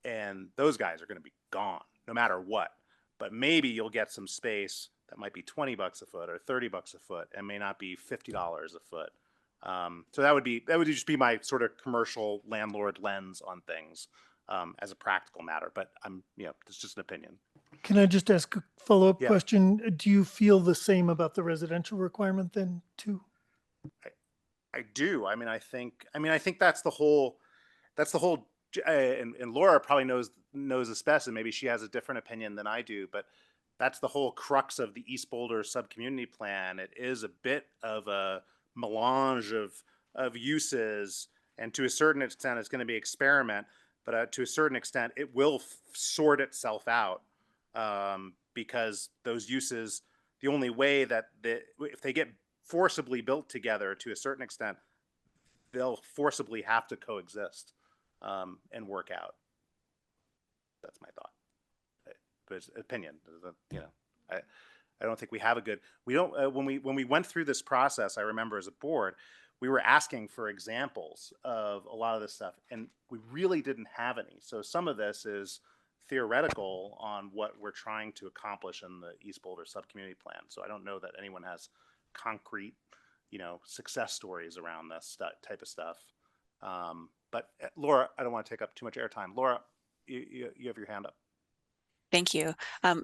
and those guys are going to be gone no matter what. But maybe you'll get some space that might be $20 a foot or $30 a foot and may not be $50 a foot. So that would just be my sort of commercial landlord lens on things, as a practical matter. But it's just an opinion. Can I just ask a follow-up Yeah. question? Do you feel the same about the residential requirement then too? I do. I mean, I think that's the whole, and Laura probably knows this best, and maybe she has a different opinion than I do, but that's the whole crux of the East Boulder sub-community plan. It is a bit of a melange of uses, and to a certain extent it's going to be experiment, but to a certain extent it will sort itself out, because those uses, the only way that if they get forcibly built together to a certain extent, they'll forcibly have to coexist, and work out. That's my thought. But it's opinion. I don't think we have a good. We don't. When we went through this process, I remember as a board, we were asking for examples of a lot of this stuff, and we really didn't have any. So some of this is theoretical on what we're trying to accomplish in the East Boulder sub-community plan. So I don't know that anyone has concrete, success stories around this type of stuff. But Laura, I don't want to take up too much airtime. Laura, you have your hand up. Thank you.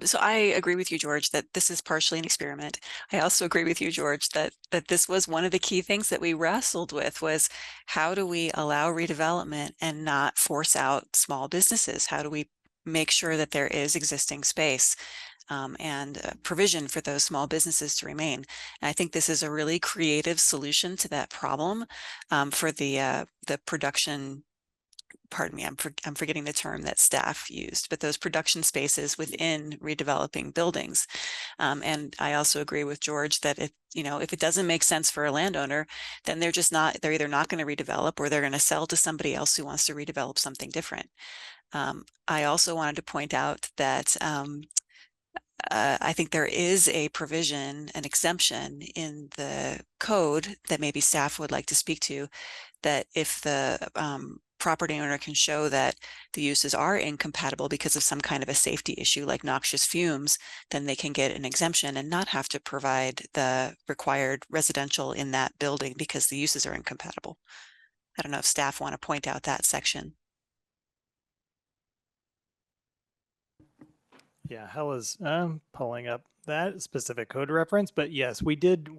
So I agree with you, George, that this is partially an experiment. I also agree with you, George, that this was one of the key things that we wrestled with, was how do we allow redevelopment and not force out small businesses? How do we make sure that there is existing space, and provision for those small businesses to remain? And I think this is a really creative solution to that problem, for the production. Pardon me, I'm forgetting the term that staff used, but those production spaces within redeveloping buildings. And I also agree with George that if it doesn't make sense for a landowner, then they're either not going to redevelop, or they're going to sell to somebody else who wants to redevelop something different. I also wanted to point out that I think there is a provision, an exemption in the code that maybe staff would like to speak to, that if the property owner can show that the uses are incompatible because of some kind of a safety issue like noxious fumes, then they can get an exemption and not have to provide the required residential in that building because the uses are incompatible. I don't know if staff want to point out that section. Yeah, Hella's pulling up that specific code reference, but yes, we did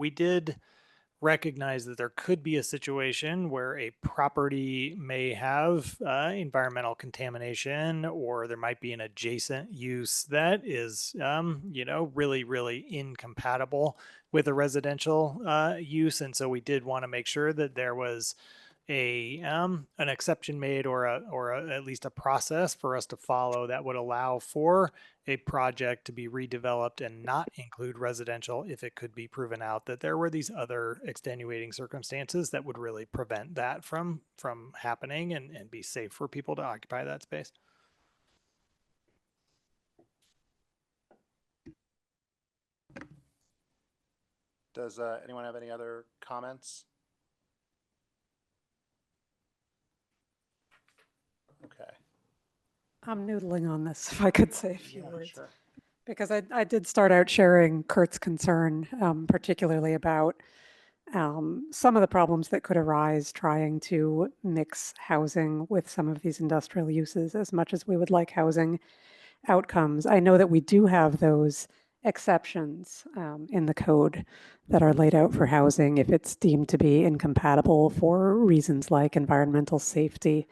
recognize that there could be a situation where a property may have environmental contamination, or there might be an adjacent use that is, really, really incompatible with a residential use. And so we did want to make sure that there was an exception made, or at least a process for us to follow that would allow for a project to be redeveloped and not include residential if it could be proven out that there were these other extenuating circumstances that would really prevent that from happening and be safe for people to occupy that space. Does anyone have any other comments? Okay. I'm noodling on this, if I could say a few words. Sure. Because I did start out sharing Kurt's concern, particularly about some of the problems that could arise trying to mix housing with some of these industrial uses. As much as we would like housing outcomes, I know that we do have those exceptions in the code that are laid out for housing if it's deemed to be incompatible for reasons like environmental safety.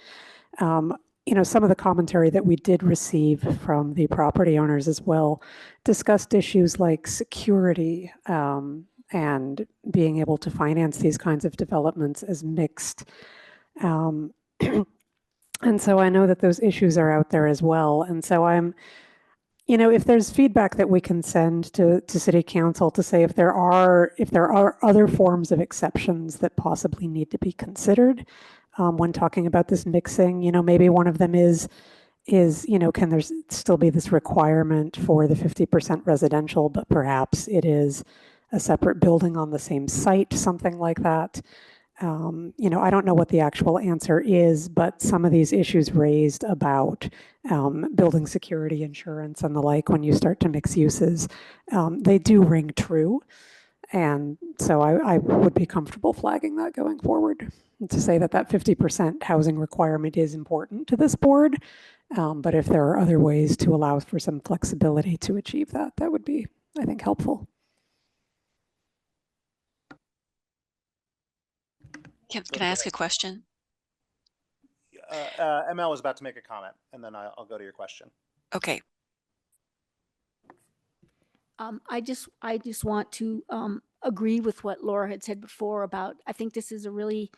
Some of the commentary that we did receive from the property owners as well discussed issues like security and being able to finance these kinds of developments as mixed. And so I know that those issues are out there as well. And so if there's feedback that we can send to City Council to say if there are other forms of exceptions that possibly need to be considered when talking about this mixing, maybe one of them is can there still be this requirement for the 50% residential, but perhaps it is a separate building on the same site, something like that. I don't know what the actual answer is, but some of these issues raised about building security insurance and the like when you start to mix uses, they do ring true. And so I would be comfortable flagging that going forward to say that 50% housing requirement is important to this board. But if there are other ways to allow for some flexibility to achieve that, that would be, I think, helpful. Can I ask a question? ML is about to make a comment, and then I'll go to your question. Okay. I just want to agree with what Laura had said before about, I think this is a really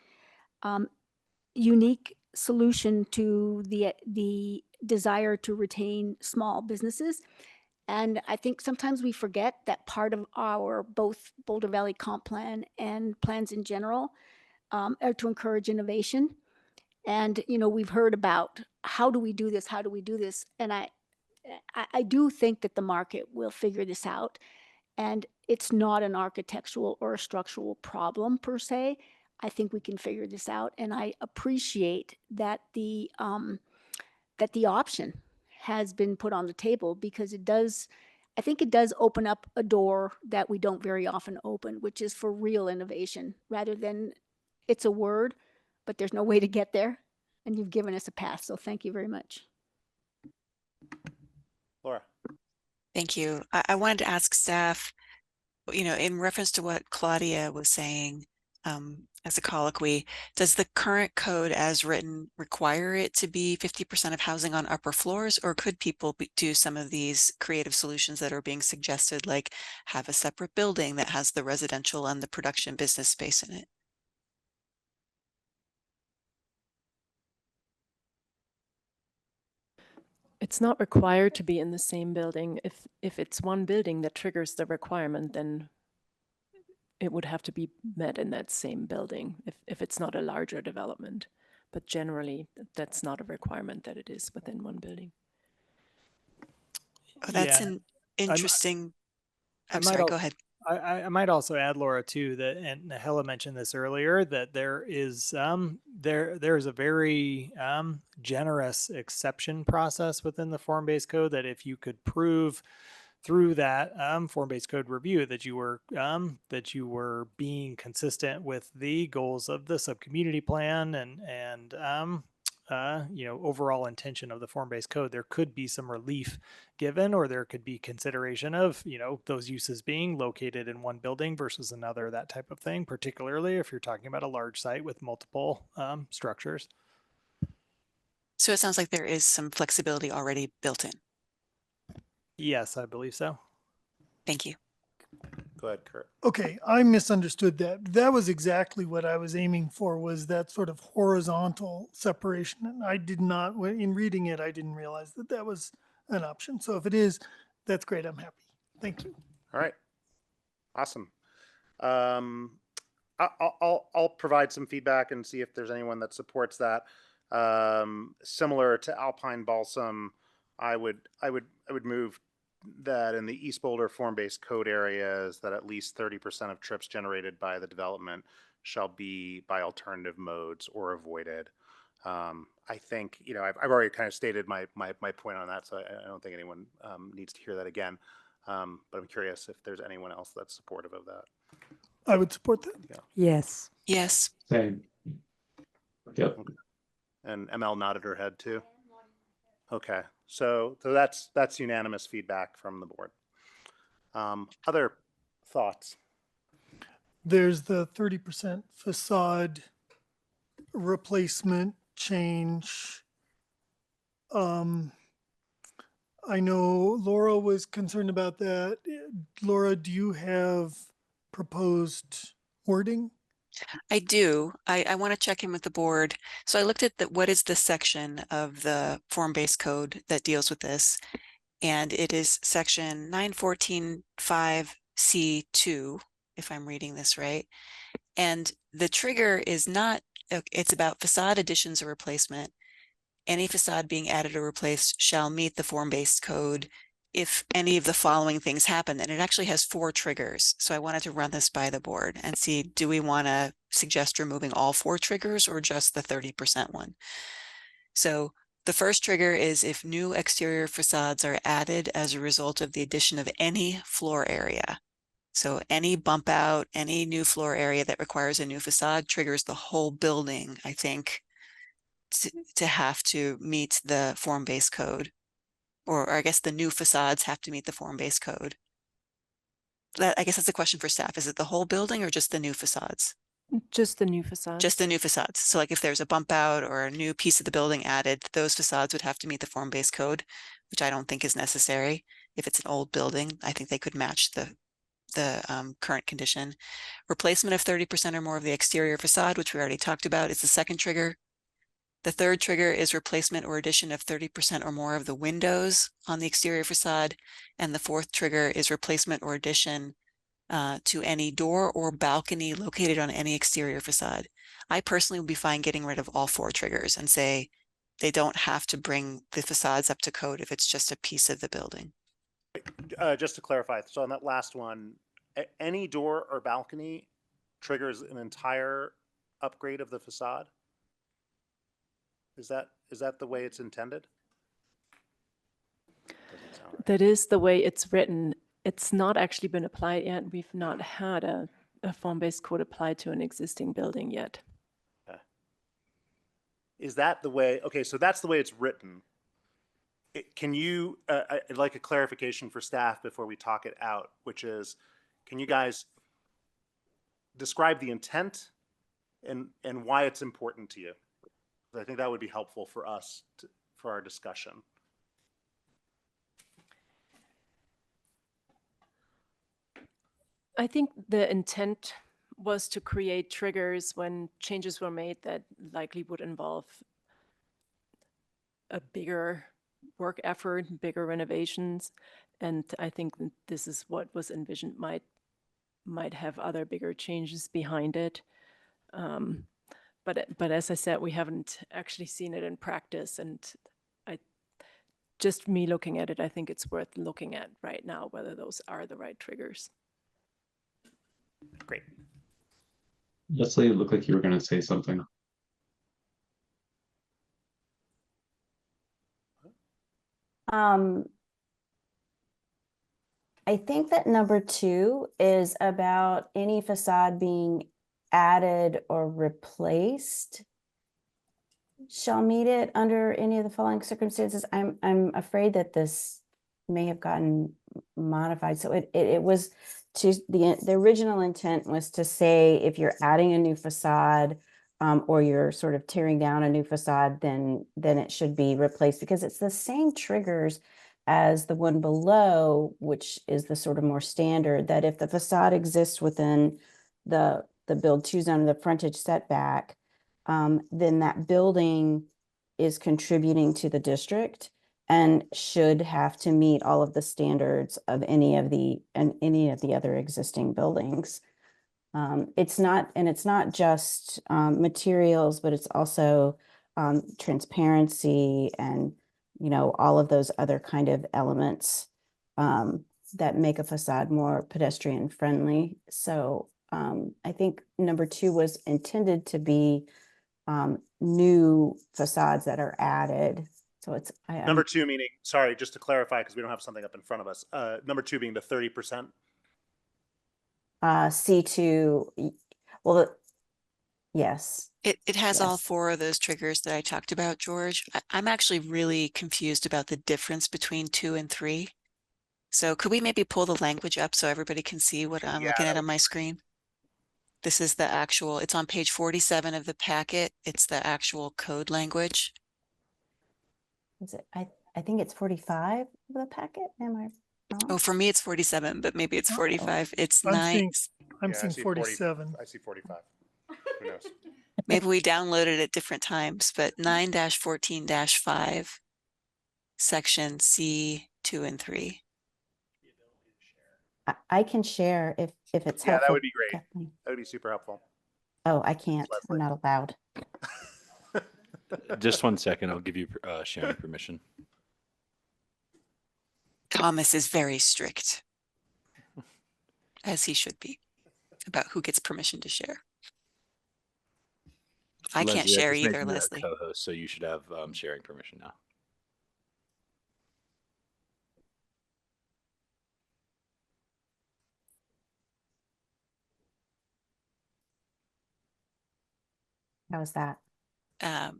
unique solution to the desire to retain small businesses. And I think sometimes we forget that part of our both Boulder Valley Comp Plan and plans in general are to encourage innovation. And, we've heard about how do we do this? How do we do this? And I do think that the market will figure this out. And it's not an architectural or a structural problem per se. I think we can figure this out. And I appreciate that the option has been put on the table, because I think it does open up a door that we don't very often open, which is for real innovation rather than it's a word, but there's no way to get there. And you've given us a pass. So thank you very much. Laura. Thank you. I wanted to ask staff, in reference to what Claudia was saying as a colloquy, does the current code as written require it to be 50% of housing on upper floors, or could people do some of these creative solutions that are being suggested, like have a separate building that has the residential and the production business space in it? It's not required to be in the same building. If it's one building that triggers the requirement, then it would have to be met in that same building if it's not a larger development. But generally, that's not a requirement that it is within one building. Oh, that's an interesting. I'm sorry, go ahead. I might also add, Laura, too, that, and Hella mentioned this earlier, that there is there's a very generous exception process within the form-based code, that if you could prove through that form-based code review that you were being consistent with the goals of the sub-community plan and overall intention of the form-based code, there could be some relief given, or there could be consideration of, those uses being located in one building versus another, that type of thing, particularly if you're talking about a large site with multiple structures. So it sounds like there is some flexibility already built in. Yes, I believe so. Thank you. Go ahead, Kurt. Okay, I misunderstood that. That was exactly what I was aiming for, was that sort of horizontal separation. And I did not, in reading it, I didn't realize that that was an option. So if it is, that's great. I'm happy. Thank you. All right. Awesome. I'll provide some feedback and see if there's anyone that supports that. Similar to Alpine Balsam, I would move that in the East Boulder form-based code areas, that at least 30% of trips generated by the development shall be by alternative modes or avoided. I think, I've already kind of stated my point on that, so I don't think anyone needs to hear that again. But I'm curious if there's anyone else that's supportive of that. I would support that. Yeah. Yes. Yes. Same. Yep. And ML nodded her head too. Okay, so that's unanimous feedback from the board. Other thoughts? There's the 30% facade replacement change I know Laura was concerned about that. Laura, do you have proposed wording? I do. I want to check in with the board. So I looked at what is the section of the form-based code that deals with this, and it is section 914.5C2, if I'm reading this right. And the trigger is not, it's about facade additions or replacement. Any facade being added or replaced shall meet the form-based code if any of the following things happen. And it actually has 4 triggers. So I wanted to run this by the board and see, do we want to suggest removing all 4 triggers or just the 30% one? So the first trigger is if new exterior facades are added as a result of the addition of any floor area. So any bump out, any new floor area that requires a new facade triggers the whole building, I think, to have to meet the form-based code. Or I guess the new facades have to meet the form-based code. I guess that's a question for staff. Is it the whole building or just the new facades? Just the new facades. Just the new facades. So like if there's a bump out or a new piece of the building added, those facades would have to meet the form-based code, which I don't think is necessary. If it's an old building, I think they could match the current condition. Replacement of 30% or more of the exterior facade, which we already talked about, is the second trigger. The third trigger is replacement or addition of 30% or more of the windows on the exterior facade. And the fourth trigger is replacement or addition to any door or balcony located on any exterior facade. I personally would be fine getting rid of all 4 triggers and say they don't have to bring the facades up to code if it's just a piece of the building. Just to clarify, so on that last one, any door or balcony triggers an entire upgrade of the facade? Is that the way it's intended? Doesn't sound right. That is the way it's written. It's not actually been applied yet. We've not had a form-based code applied to an existing building yet. Okay. Is that the way? Okay, so that's the way it's written. Can you, I'd like a clarification for staff before we talk it out, which is, can you guys describe the intent and why it's important to you? I think that would be helpful for us for our discussion. I think the intent was to create triggers when changes were made that likely would involve a bigger work effort, bigger renovations. And I think this is what was envisioned might have other bigger changes behind it. But as I said, we haven't actually seen it in practice, and just me looking at it, I think it's worth looking at right now whether those are the right triggers. Great. Leslie, it looked like you were going to say something. I think that number 2 is about any facade being added or replaced shall meet it under any of the following circumstances. I'm afraid that this may have gotten modified. So it was to the original intent was to say if you're adding a new facade or you're sort of tearing down a new facade, then it should be replaced, because it's the same triggers as the one below, which is the sort of more standard, that if the facade exists within the build 2 zone of the frontage setback, then that building is contributing to the district and should have to meet all of the standards of any of the other existing buildings. It's not just materials, but it's also transparency and, you know, all of those other kind of elements that make a facade more pedestrian friendly. So I think number 2 was intended to be new facades that are added. So it's number 2 meaning, sorry, just to clarify, because we don't have something up in front of us. Number 2 being the 30%. C2, well, yes. It has all Yes. 4 of those triggers that I talked about, George. I'm actually really confused about the difference between 2 and 3. So could we maybe pull the language up so everybody can see what I'm looking at on my screen? This is the actual, it's on page 47 of the packet. It's the actual code language. is it, I think it's 45 of the packet, am I Oh, wrong? for me, it's 47, but maybe it's 45. It's I'm nine. seeing, I'm Yeah, I seeing see 40 47. I see 45. Who knows? Maybe we downloaded at different times, but 9-14-5, section C 2 and 3. I can share if it's Yeah, that helpful. would be great. Kathleen. That would be super helpful. Oh, I can't. I'm not allowed. Just 1 second. I'll give you sharing permission. Thomas is very strict, as he should be, about who gets permission to share. I can't Leslie, share just made either, you a Leslie. co-host, so you should have sharing permission now. How was that?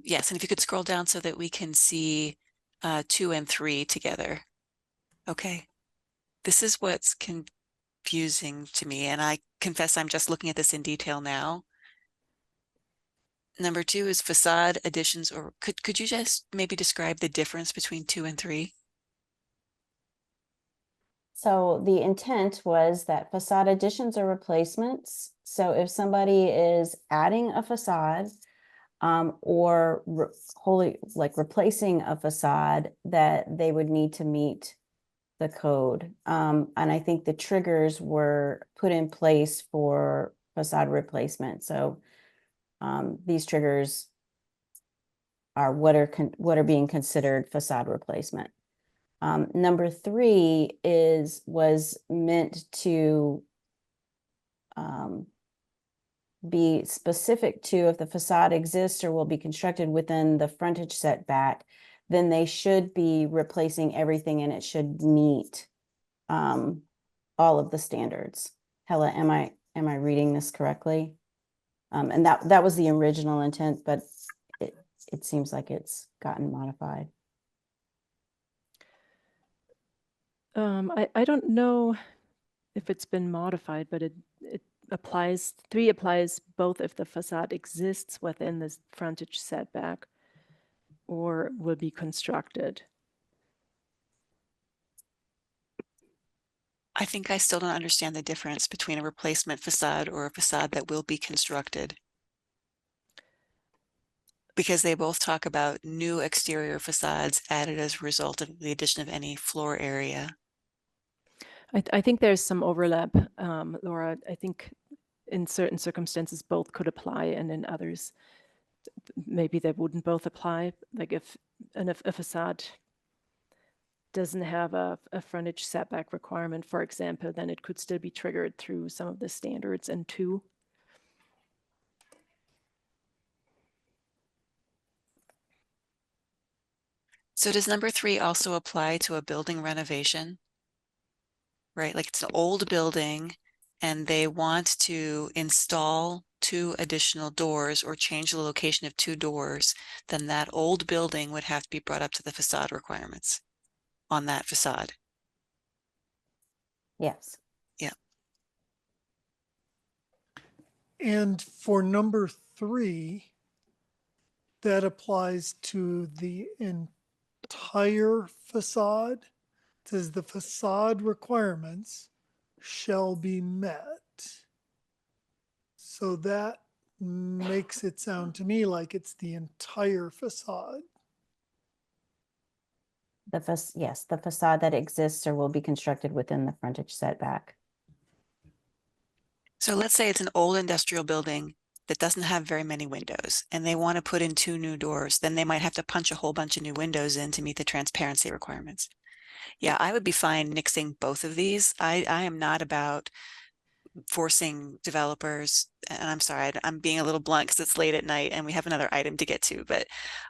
Yes, and if you could scroll down so that we can see 2 and 3 together. Okay. This is what's confusing to me, and I confess I'm just looking at this in detail now. Number 2 is facade additions, or could you just maybe describe the difference between 2 and 3? So the intent was that facade additions or replacements. So if somebody is adding a facade or wholly like replacing a facade, that they would need to meet the code. And I think the triggers were put in place for facade replacement. So these triggers are what are being considered facade replacement. Number 3 was meant to be specific to if the facade exists or will be constructed within the frontage setback, then they should be replacing everything and it should meet all of the standards. Hella, am I reading this correctly? And that was the original intent, but it seems like it's gotten modified. I don't know if it's been modified, but it applies, 3 applies both if the facade exists within the frontage setback or will be constructed. I think I still don't understand the difference between a replacement facade or a facade that will be constructed, because they both talk about new exterior facades added as a result of the addition of any floor area. I think there's some overlap, Laura. I think in certain circumstances both could apply, and in others maybe they wouldn't both apply. Like if a facade doesn't have a frontage setback requirement, for example, then it could still be triggered through some of the standards in 2. So does number 3 also apply to a building renovation? Right, like it's an old building and they want to install 2 additional doors or change the location of 2 doors, then that old building would have to be brought up to the facade requirements on that facade. Yes. Yeah. And for number 3, that applies to the entire facade. It says the facade requirements shall be met. So that makes it sound to me like it's the entire facade. Yes, the facade that exists or will be constructed within the frontage setback. So let's say it's an old industrial building that doesn't have very many windows and they want to put in 2 new doors, then they might have to punch a whole bunch of new windows in to meet the transparency requirements. Yeah, I would be fine nixing both of these. I am not about forcing developers, and I'm sorry, I'm being a little blunt because it's late at night and we have another item to get to, but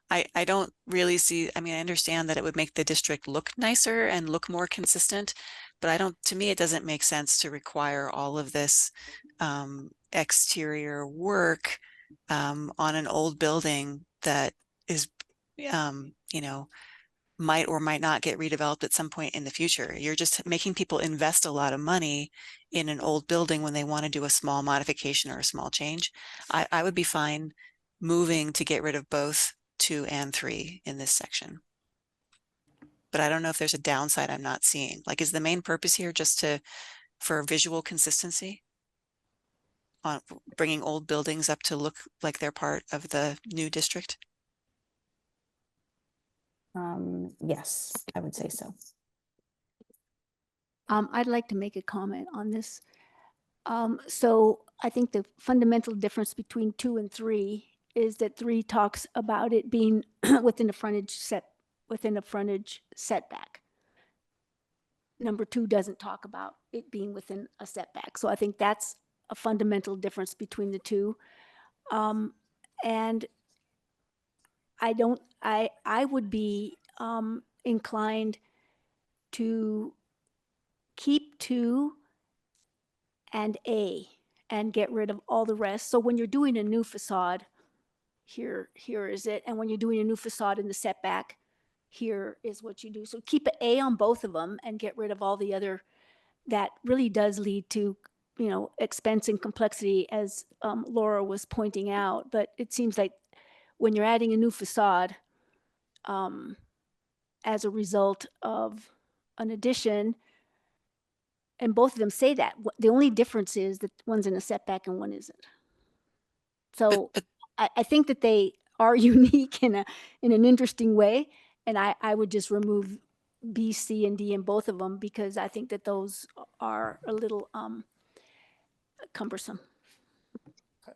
I don't really see, I mean, I understand that it would make the district look nicer and look more consistent, but to me, it doesn't make sense to require all of this exterior work on an old building that is, you know, might or might not get redeveloped at some point in the future. You're just making people invest a lot of money in an old building when they want to do a small modification or a small change. I would be fine moving to get rid of both 2 and 3 in this section. but I don't know if there's a downside I'm not seeing. Like, is the main purpose here just for visual consistency? On bringing old buildings up to look like they're part of the new district? Yes, I would say so. I'd like to make a comment on this. So I think the fundamental difference between 2 and 3 is that 3 talks about it being within a frontage setback. Number 2 doesn't talk about it being within a setback. So I think that's a fundamental difference between the two. And I would be inclined to keep 2 and A and get rid of all the rest. So when you're doing a new facade, here is it. And when you're doing a new facade in the setback, here is what you do. So keep an A on both of them and get rid of all the other. That really does lead to, expense and complexity, as Laura was pointing out. But it seems like when you're adding a new facade, as a result of an addition, and both of them say that, the only difference is that one's in a setback and one isn't. So I think that they are unique in an interesting way, and I would just remove B, C, and D in both of them, because I think that those are a little cumbersome.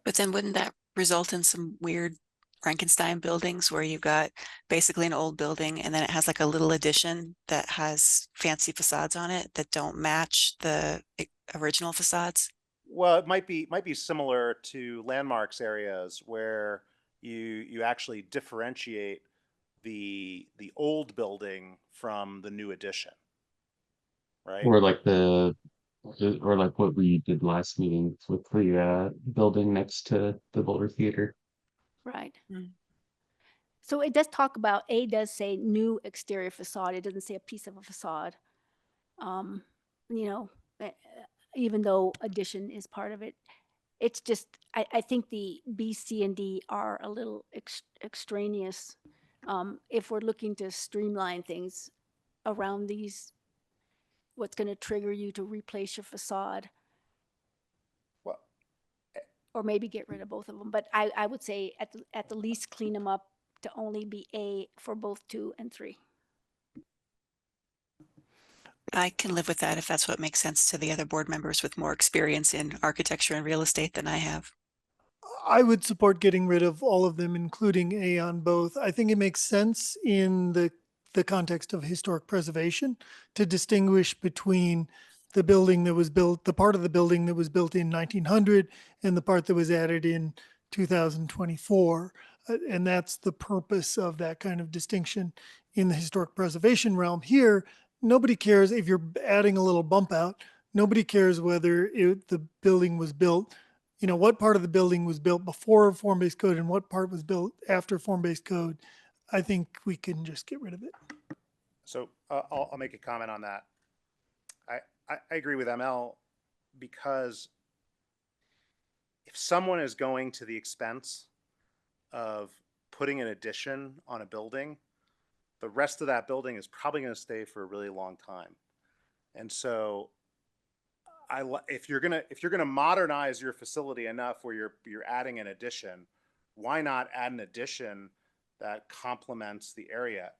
But then wouldn't that result in some weird Frankenstein buildings where you've got basically an old building and then it has like a little addition that has fancy facades on it that don't match the original facades? Well, it might be similar to landmarks areas where you actually differentiate the old building from the new addition, right? Or like what we did last meeting with the building next to the Boulder Theater. Right. So it does talk about, A does say new exterior facade. It doesn't say a piece of a facade. Even though addition is part of it. It's just, I think the B, C, and D are a little extraneous. If we're looking to streamline things around these, what's going to trigger you to replace your facade. Well, or maybe get rid of both of them. But I would say at the least clean them up to only be A for both 2 and 3. I can live with that if that's what makes sense to the other board members with more experience in architecture and real estate than I have. I would support getting rid of all of them, including A on both. I think it makes sense in the context of historic preservation to distinguish between the building that was built, the part of the building that was built in 1900 and the part that was added in 2024. And that's the purpose of that kind of distinction in the historic preservation realm. Here, nobody cares if you're adding a little bump out. Nobody cares whether the building was built, what part of the building was built before form-based code and what part was built after form-based code. I think we can just get rid of it. So I'll make a comment on that. I agree with ML, because if someone is going to the expense of putting an addition on a building, the rest of that building is probably going to stay for a really long time. And so if you're gonna modernize your facility enough where you're adding an addition, why not add an addition that complements the area?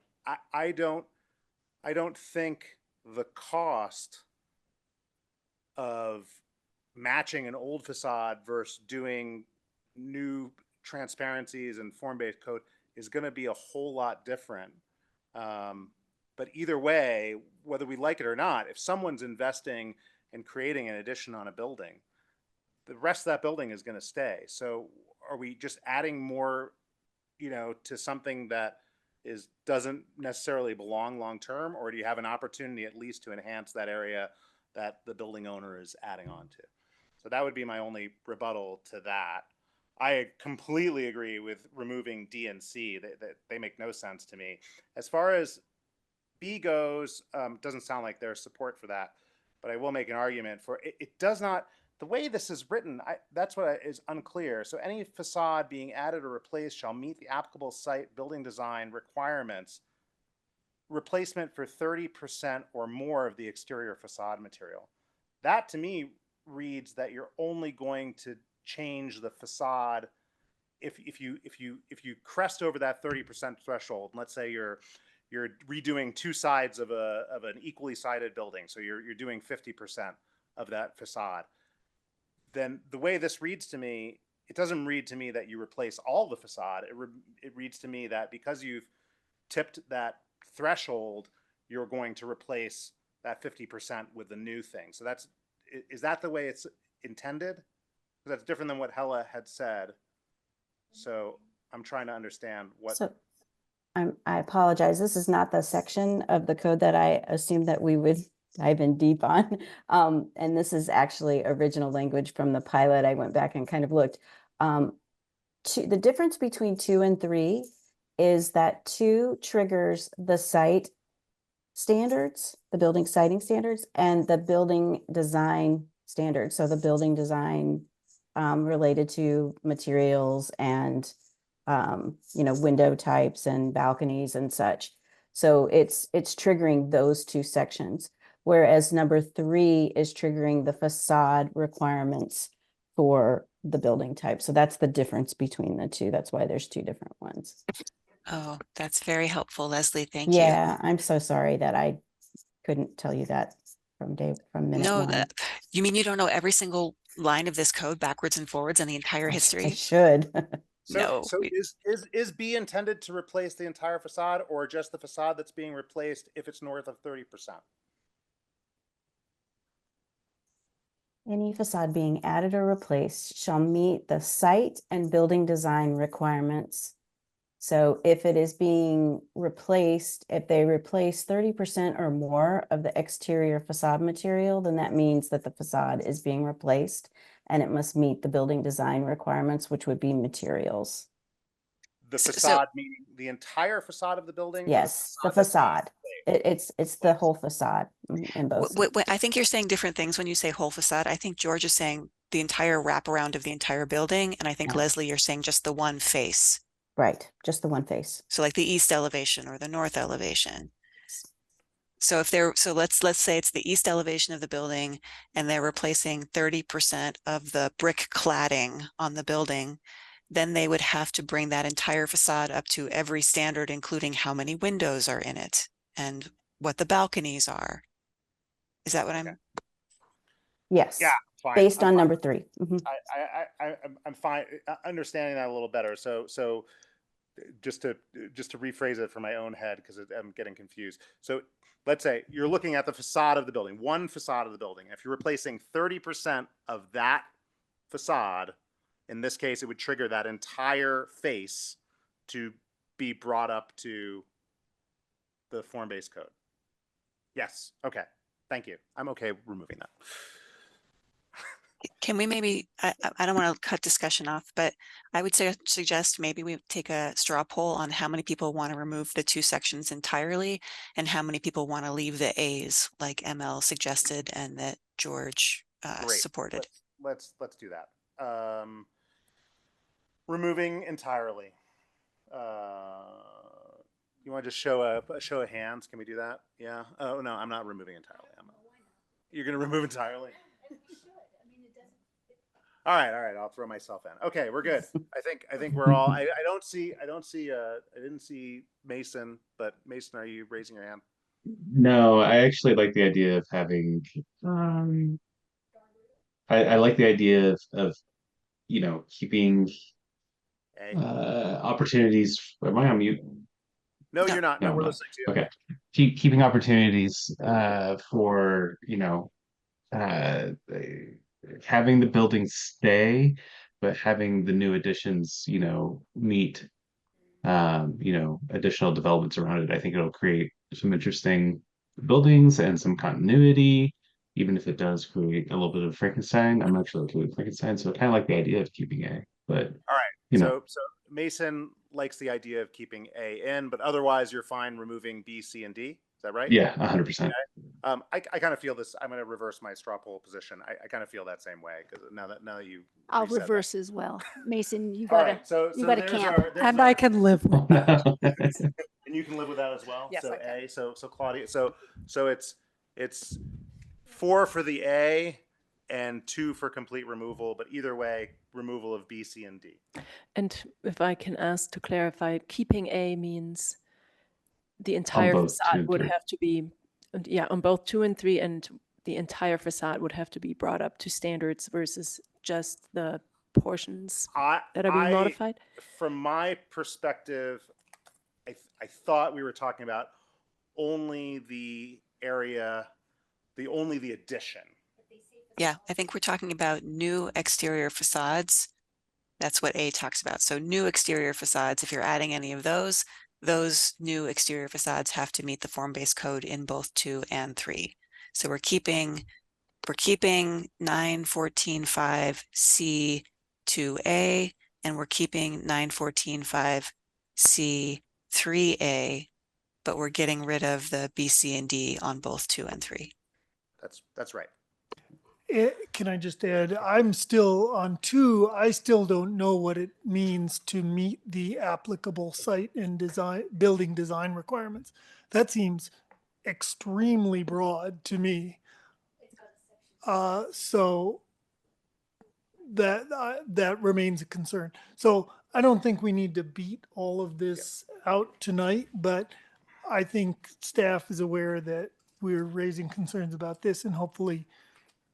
I don't think the cost of matching an old facade versus doing new transparencies and form-based code is going to be a whole lot different. But either way, whether we like it or not, if someone's investing in creating an addition on a building, the rest of that building is going to stay. So are we just adding more, to something that doesn't necessarily belong long-term, or do you have an opportunity at least to enhance that area that the building owner is adding on to? So that would be my only rebuttal to that. I completely agree with removing D and C. They make no sense to me. As far as B goes, doesn't sound like there's support for that, but I will make an argument for it. It does not, the way this is written, that's what is unclear. So any facade being added or replaced shall meet the applicable site building design requirements. replacement for 30% or more of the exterior facade material. That to me reads that you're only going to change the facade if you crest over that 30% threshold. Let's say you're redoing two sides of an equally sided building, so you're doing 50% of that facade. Then the way this reads to me, it doesn't read to me that you replace all the facade. It reads to me that because you've tipped that threshold, you're going to replace that 50% with the new thing. So is that the way it's intended? That's different than what Hella had said. So I'm trying to understand what. So I apologize. This is not the section of the code that I assumed that we would dive in deep on. And this is actually original language from the pilot. I went back and kind of looked. The difference between 2 and 3 is that 2 triggers the site standards, the building siting standards, and the building design standards. So the building design related to materials and window types and balconies and such. So it's triggering those 2 sections, whereas number 3 is triggering the facade requirements for the building type. So that's the difference between the 2. That's why there's 2 different ones. Oh, that's very helpful, Leslie. Thank you. Yeah, I'm so sorry that I couldn't tell you that from minute No, one. you mean you don't know every single line of this code backwards and forwards and the entire history? I should. No. So is B intended to replace the entire facade, or just the facade that's being replaced if it's north of 30%? Any facade being added or replaced shall meet the site and building design requirements. So if it is being replaced, if they replace 30% or more of the exterior facade material, then that means that the facade is being replaced and it must meet the building design requirements, which would be materials. The facade meaning the entire facade of the building? Yes, the facade. It's the whole facade in both. I think you're saying different things when you say whole facade. I think George is saying the entire wraparound of the entire building. And I think Leslie, you're saying just the one face. Right, just the one face. So like the east elevation or the north elevation. So let's say it's the east elevation of the building and they're replacing 30% of the brick cladding on the building, then they would have to bring that entire facade up to every standard, including how many windows are in it and what the balconies are. Is that what I'm? Yes. Yeah. Fine. Based on fine. number 3. Mm-hmm. I'm fine understanding that a little better. So just to rephrase it for my own head, because I'm getting confused. So let's say you're looking at the facade of the building, one facade of the building. If you're replacing 30% of that facade, in this case, it would trigger that entire face to be brought up to the form-based code. Yes. Okay. Thank you. I'm okay removing that. Can we maybe, I don't want to cut discussion off, but I would suggest maybe we take a straw poll on how many people want to remove the 2 sections entirely and how many people want to leave the A's like ML suggested and that George supported. Let's do that. Removing entirely. You want to just show a show of hands? Can we do that? Yeah. Oh no, I'm not removing entirely. You're going to remove entirely? All right. I'll throw myself in. Okay, we're good. I think we're all. I didn't see Mason, but Mason, are you raising your hand? No, I actually like the idea of having. I like the idea of keeping opportunities. Am I on mute? No, you're not. No, we're listening to you. Okay, keeping opportunities for having the building stay, but having the new additions, meet, additional developments around it. I think it'll create some interesting buildings and some continuity, even if it does create a little bit of Frankenstein. I'm actually okay with Frankenstein, so I kind of like the idea of keeping A. But all right, so Mason likes the idea of keeping A in, but otherwise you're fine removing B, C, and D. Is that right? Yeah, 100%. I kind of feel this. I'm going to reverse my straw poll position. I kind of feel that same way because now that you. I'll reverse as well. Mason, you All gotta right, so camp. And I can live with that. And you can live with that as well? Yes, So I can. A, so Claudia, so it's 4 for the A and 2 for complete removal, but either way, removal of B, C, and D. And if I can ask to clarify, keeping A means the entire both 2 facade and would 3. have to be, yeah, on both 2 and 3, and the entire facade would have to be brought up to standards versus just the portions that are being modified? From my perspective, I thought we were talking about only the area, only the addition. Yeah, I think we're talking about new exterior facades. That's what A talks about. So new exterior facades, if you're adding any of those new exterior facades have to meet the form-based code in both 2 and 3. So we're keeping 914.5 C 2A, and we're keeping 914.5 C 3A, but we're getting rid of the B, C, and D on both 2 and 3. That's right. Can I just add, I'm still on 2, I still don't know what it means to meet the applicable site and building design requirements. That seems extremely broad to me. So that remains a concern. So I don't think we need to beat all of this out tonight, but I think staff is aware that we're raising concerns about this, and hopefully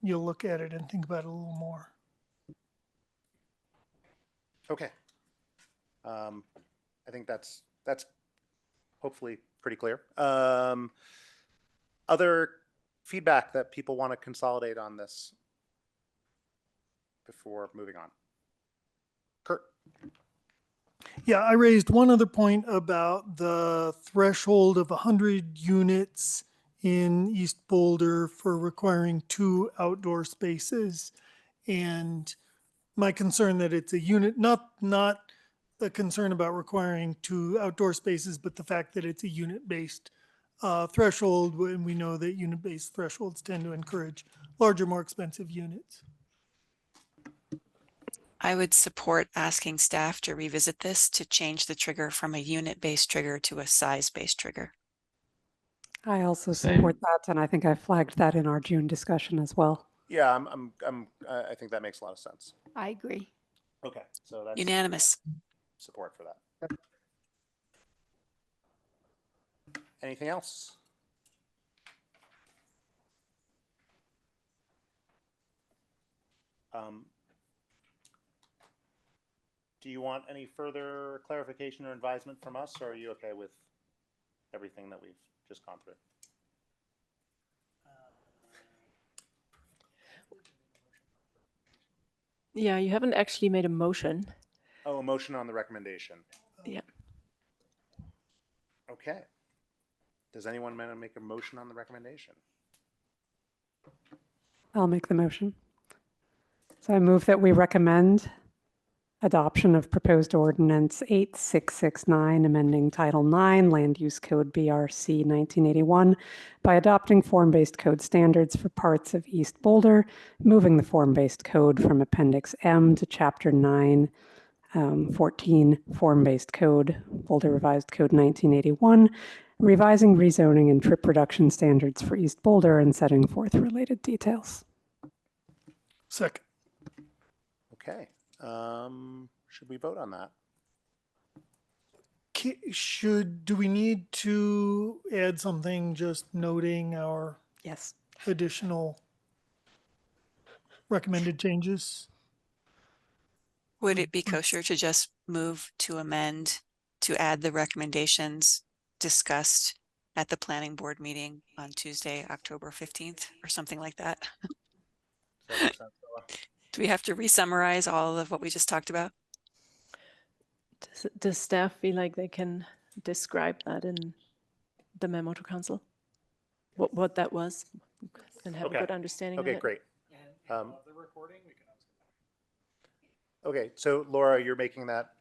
you'll look at it and think about it a little more. Okay. I think that's hopefully pretty clear. Other feedback that people want to consolidate on this before moving on? Kurt. Yeah, I raised one other point about the threshold of 100 units in East Boulder for requiring 2 outdoor spaces. And my concern that it's a unit, not the concern about requiring 2 outdoor spaces, but the fact that it's a unit-based threshold, when we know that unit-based thresholds tend to encourage larger, more expensive units. I would support asking staff to revisit this to change the trigger from a unit-based trigger to a size-based trigger. I also support that, and I think I flagged that in our June discussion as well. Yeah, I think that makes a lot of sense. I agree. Okay, so that's Unanimous. support for that. Anything else? Do you want any further clarification or advisement from us, or are you okay with everything that we've just gone through? Yeah, you haven't actually made a motion. Oh, a motion on the recommendation. Yeah. Okay. Does anyone want to make a motion on the recommendation? I'll make the motion. So I move that we recommend adoption of proposed ordinance 8669, amending Title 9 Land Use Code BRC 1981 by adopting form-based code standards for parts of East Boulder, moving the form-based code from Appendix M to Chapter 9, 14 form-based code, Boulder Revised Code 1981, revising rezoning and trip reduction standards for East Boulder and setting forth related details. Second. Okay. Should we vote on that? Do we need to add something just noting our additional recommended changes? Would it be kosher to just move to amend to add the recommendations discussed at the planning board meeting on Tuesday, October 15th or something like that? Do we have to re-summarize all of what we just talked about? Does staff feel like they can describe that in the memo to council? What that was and have a good understanding of it? Okay, great. Okay, so Laura, you're making that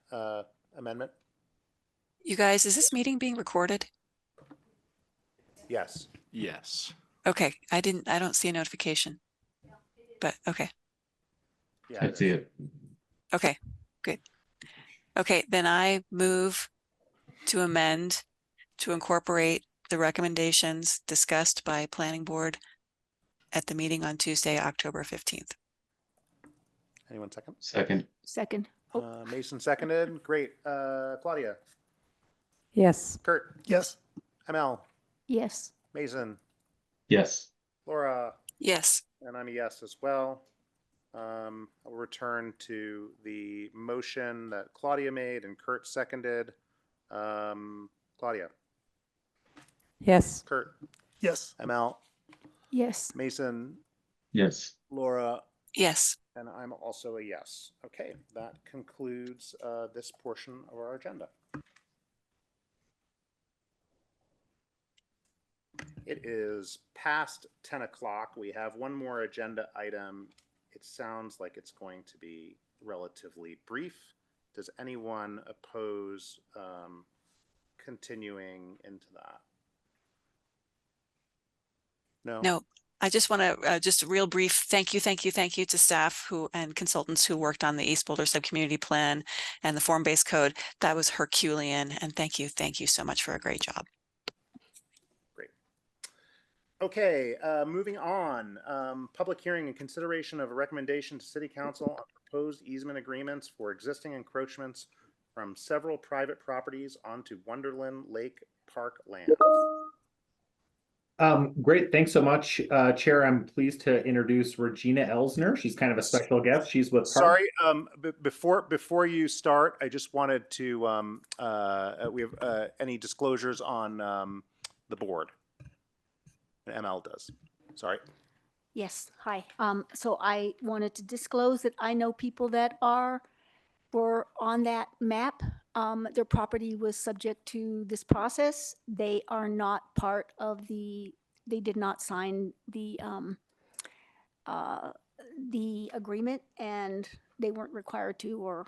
amendment? You guys, is this meeting being recorded? Yes. Yes. Okay, I don't see a notification, but okay. Yeah, I see it. Okay, good. Okay, then I move to amend to incorporate the recommendations discussed by Planning Board at the meeting on Tuesday, October 15th. Anyone second? Second. Second. Mason seconded. Great. Claudia, Yes. Kurt, Yes. ML, Yes. Mason, Yes. Laura, Yes. and I'm a yes as well. I'll return to the motion that Claudia made and Kurt seconded. Claudia, Yes. Kurt, Yes. ML, Yes. Mason, Yes. Laura, Yes. and I'm also a yes. Okay, that concludes this portion of our agenda. It is past 10 o'clock. We have one more agenda item. It sounds like it's going to be relatively brief. Does anyone oppose continuing into that? No? No, I just want to just a real brief thank you to staff who and consultants who worked on the East Boulder Subcommunity Plan and the form-based code. That was Herculean, and thank you so much for a great job. Great. Okay, moving on. Public hearing and consideration of a recommendation to City Council on proposed easement agreements for existing encroachments from several private properties onto Wonderland Lake Park land. Great. Thanks so much, Chair. I'm pleased to introduce Regina Elsner. She's kind of a special guest. She's with Park. Sorry, before you start, I just wanted to, we have any disclosures on the board? ML does. Sorry. Yes. Hi. So I wanted to disclose that I know people that were on that map. Their property was subject to this process. They are not part of they did not sign the agreement, and they weren't required to, or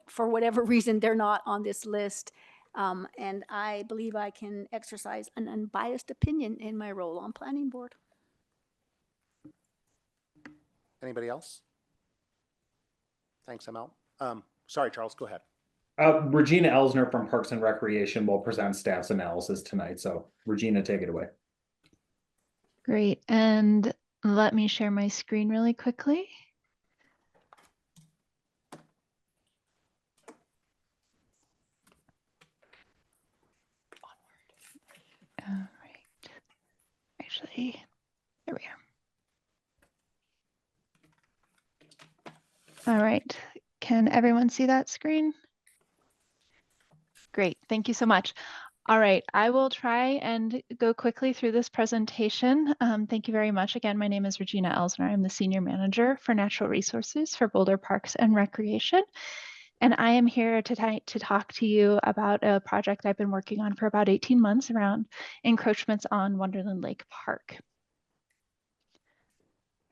for whatever reason, they're not on this list. And I believe I can exercise an unbiased opinion in my role on Planning Board. Anybody else? Thanks, ML. Sorry, Charles, go ahead. Regina Elsner from Parks and Recreation will present staff's analysis tonight. So Regina, take it away. Great. And let me share my screen really quickly. All right. Actually, there we are. All right. Can everyone see that screen? Great. Thank you so much. All right. I will try and go quickly through this presentation. Thank you very much. Again, my name is Regina Elsner. I'm the Senior Manager for Natural Resources for Boulder Parks and Recreation. And I am here tonight to talk to you about a project I've been working on for about 18 months around encroachments on Wonderland Lake Park.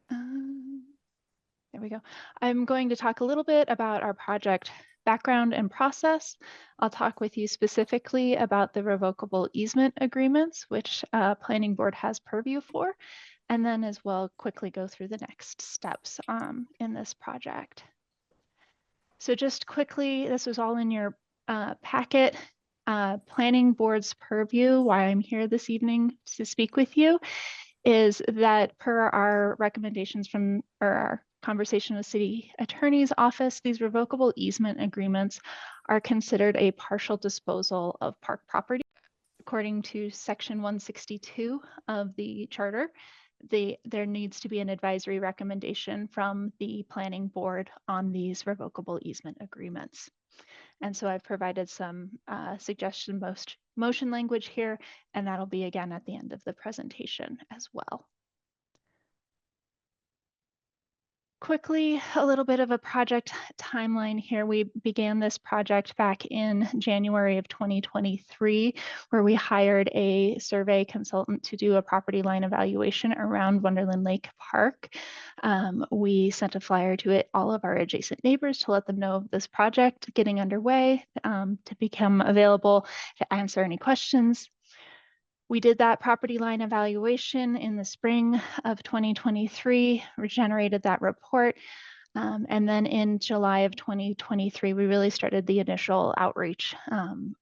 There we go. I'm going to talk a little bit about our project background and process. I'll talk with you specifically about the revocable easement agreements, which Planning Board has purview for, and then as well quickly go through the next steps in this project. So just quickly, this was all in your packet. Planning Board's purview, why I'm here this evening to speak with you, is that per our recommendations from our conversation with City Attorney's Office, these revocable easement agreements are considered a partial disposal of park property. According to Section 162 of the Charter, there needs to be an advisory recommendation from the Planning Board on these revocable easement agreements. And so I've provided some suggestion motion language here, and that'll be again at the end of the presentation as well. Quickly, a little bit of a project timeline here. We began this project back in January of 2023, where we hired a survey consultant to do a property line evaluation around Wonderland Lake Park. We sent a flyer to all of our adjacent neighbors to let them know of this project getting underway, to become available to answer any questions. We did that property line evaluation in the spring of 2023, regenerated that report. And then in July of 2023, we really started the initial outreach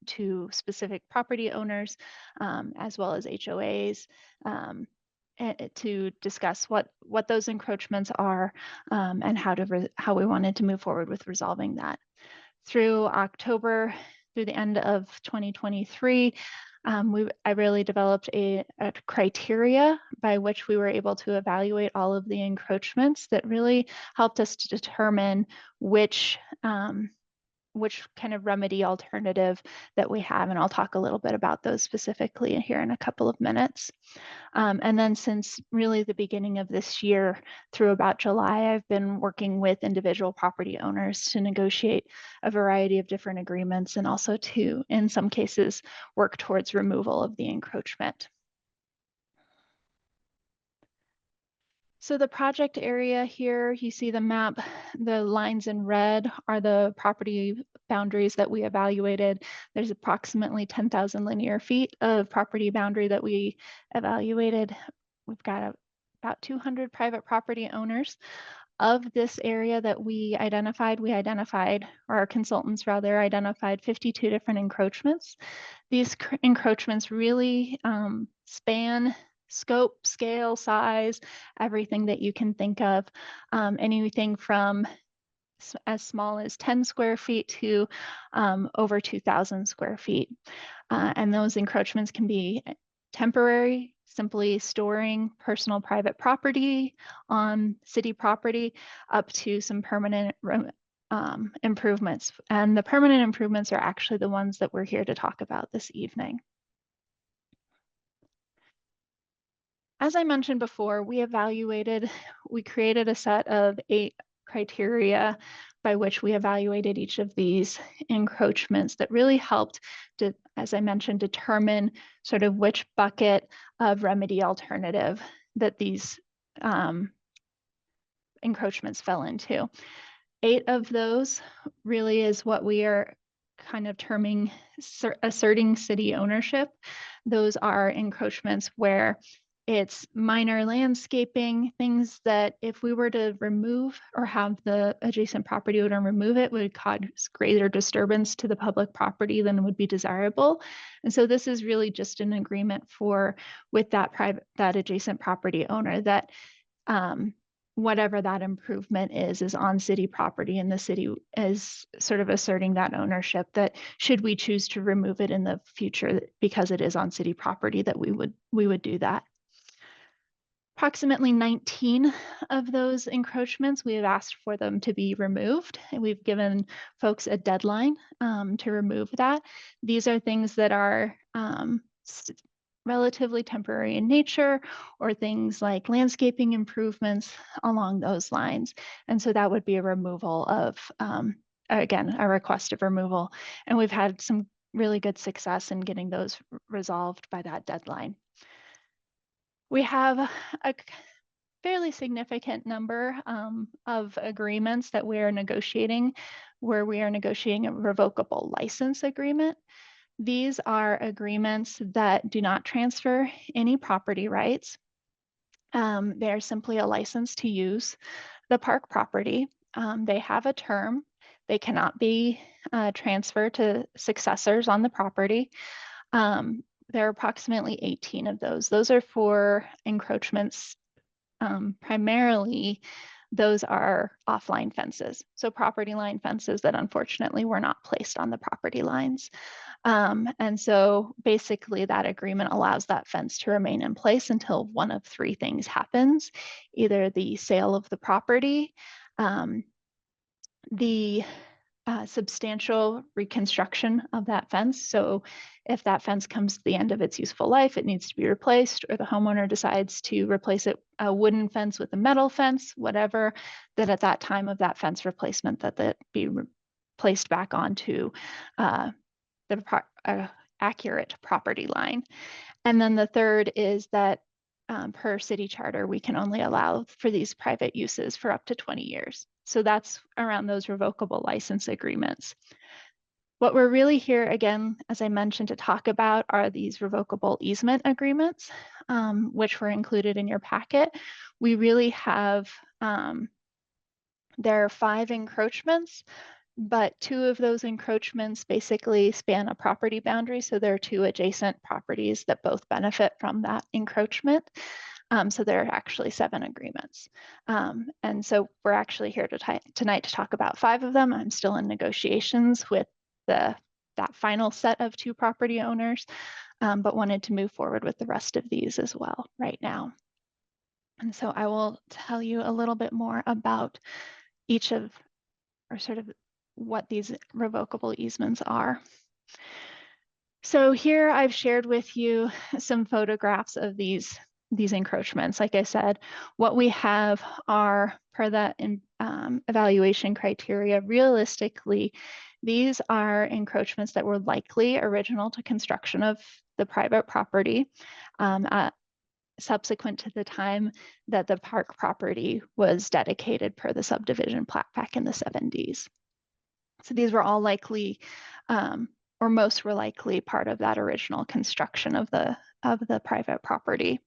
to specific property owners, as well as HOAs, to discuss what those encroachments are, and how we wanted to move forward with resolving that. Through October, through the end of 2023, I really developed a criteria by which we were able to evaluate all of the encroachments that really helped us to determine which kind of remedy alternative that we have. And I'll talk a little bit about those specifically here in a couple of minutes. And then since really the beginning of this year through about July, I've been working with individual property owners to negotiate a variety of different agreements and also to, in some cases, work towards removal of the encroachment. So the project area here, you see the map, the lines in red are the property boundaries that we evaluated. There's approximately 10,000 linear feet of property boundary that we evaluated. We've got about 200 private property owners. Of this area that we identified, or our consultants rather, identified 52 different encroachments. These encroachments really span scope, scale, size, everything that you can think of, anything from as small as 10 square feet to over 2,000 square feet. And those encroachments can be temporary, simply storing personal private property on city property, up to some permanent improvements. And the permanent improvements are actually the ones that we're here to talk about this evening. As I mentioned before, we created a set of 8 criteria by which we evaluated each of these encroachments that really helped to, as I mentioned, determine sort of which bucket of remedy alternative that these encroachments fell into. 8 of those really is what we are kind of terming asserting city ownership. Those are encroachments where it's minor landscaping, things that if we were to remove or have the adjacent property owner remove it would cause greater disturbance to the public property than would be desirable. And so this is really just an agreement with that adjacent property owner that whatever that improvement is on city property, and the city is sort of asserting that ownership that should we choose to remove it in the future because it is on city property, that we would do that. Approximately 19 of those encroachments, we have asked for them to be removed, and we've given folks a deadline to remove that. These are things that are relatively temporary in nature, or things like landscaping improvements along those lines. And so that would be a removal of, again, a request of removal. And we've had some really good success in getting those resolved by that deadline. We have a fairly significant number of agreements that we are negotiating, where we are negotiating a revocable license agreement. These are agreements that do not transfer any property rights. They are simply a license to use the park property. They have a term. They cannot be transferred to successors on the property. There are approximately 18 of those. Those are for encroachments. Primarily, those are offline fences. So property line fences that unfortunately were not placed on the property lines. And so basically that agreement allows that fence to remain in place until one of 3 things happens: either the sale of the property, the substantial reconstruction of that fence. So if that fence comes to the end of its useful life, it needs to be replaced, or the homeowner decides to replace it, a wooden fence with a metal fence, whatever, that at that time of that fence replacement, that be placed back onto the accurate property line. And then the third is that per city charter, we can only allow for these private uses for up to 20 years. So that's around those revocable license agreements. What we're really here, again, as I mentioned, to talk about are these revocable easement agreements, which were included in your packet. We really have There are 5 encroachments, but 2 of those encroachments basically span a property boundary. So there are 2 adjacent properties that both benefit from that encroachment. So there are actually 7 agreements. And so we're actually here tonight to talk about 5 of them. I'm still in negotiations with that final set of 2 property owners, but wanted to move forward with the rest of these as well right now. And so I will tell you a little bit more about each of, or sort of what these revocable easements are. So here I've shared with you some photographs of these encroachments. Like I said, what we have are, per that evaluation criteria, realistically, these are encroachments that were likely original to construction of the private property, subsequent to the time that the park property was dedicated per the subdivision plat back in the 70s. So these were all likely, or most were likely, part of that original construction of the private property.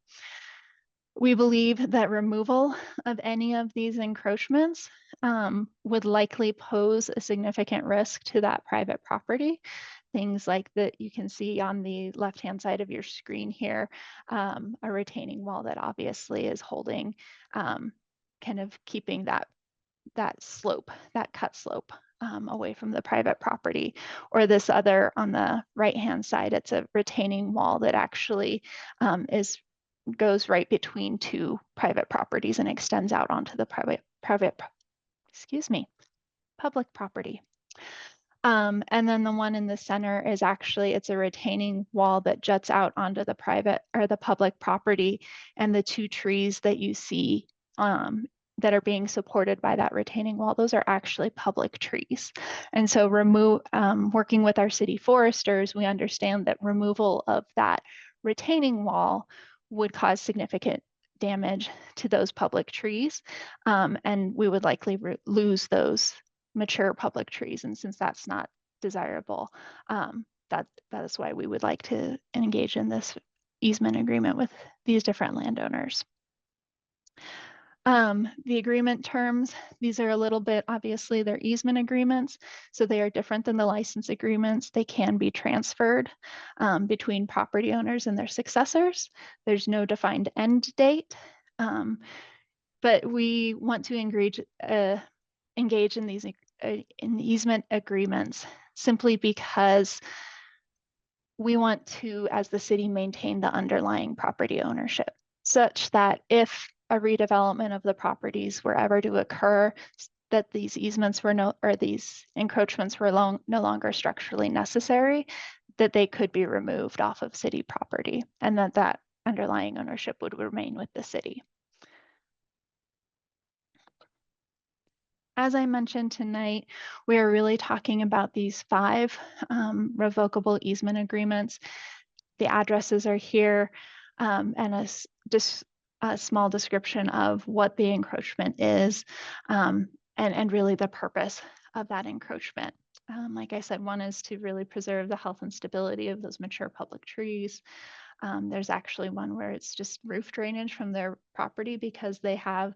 We believe that removal of any of these encroachments would likely pose a significant risk to that private property. Things like that you can see on the left-hand side of your screen here, a retaining wall that obviously is holding, kind of keeping that slope, that cut slope, away from the private property. Or this other on the right-hand side, it's a retaining wall that actually goes right between 2 private properties and extends out onto the public property. And then the one in the center is actually, it's a retaining wall that juts out onto the private or the public property, and the 2 trees that you see that are being supported by that retaining wall, those are actually public trees. And so working with our city foresters, we understand that removal of that retaining wall would cause significant damage to those public trees, and we would likely lose those mature public trees. And since that's not desirable, that is why we would like to engage in this easement agreement with these different landowners. The agreement terms, these are a little bit, obviously they're easement agreements, so they are different than the license agreements. They can be transferred between property owners and their successors. There's no defined end date, but we want to engage in these in easement agreements simply because we want to, as the city, maintain the underlying property ownership, such that if a redevelopment of the properties were ever to occur, that these easements were these encroachments were no longer structurally necessary, that they could be removed off of city property, and that underlying ownership would remain with the city. As I mentioned tonight, we are really talking about these 5 revocable easement agreements. The addresses are here, and a small description of what the encroachment is, and really the purpose of that encroachment. Like I said, one is to really preserve the health and stability of those mature public trees. There's actually one where it's just roof drainage from their property because they have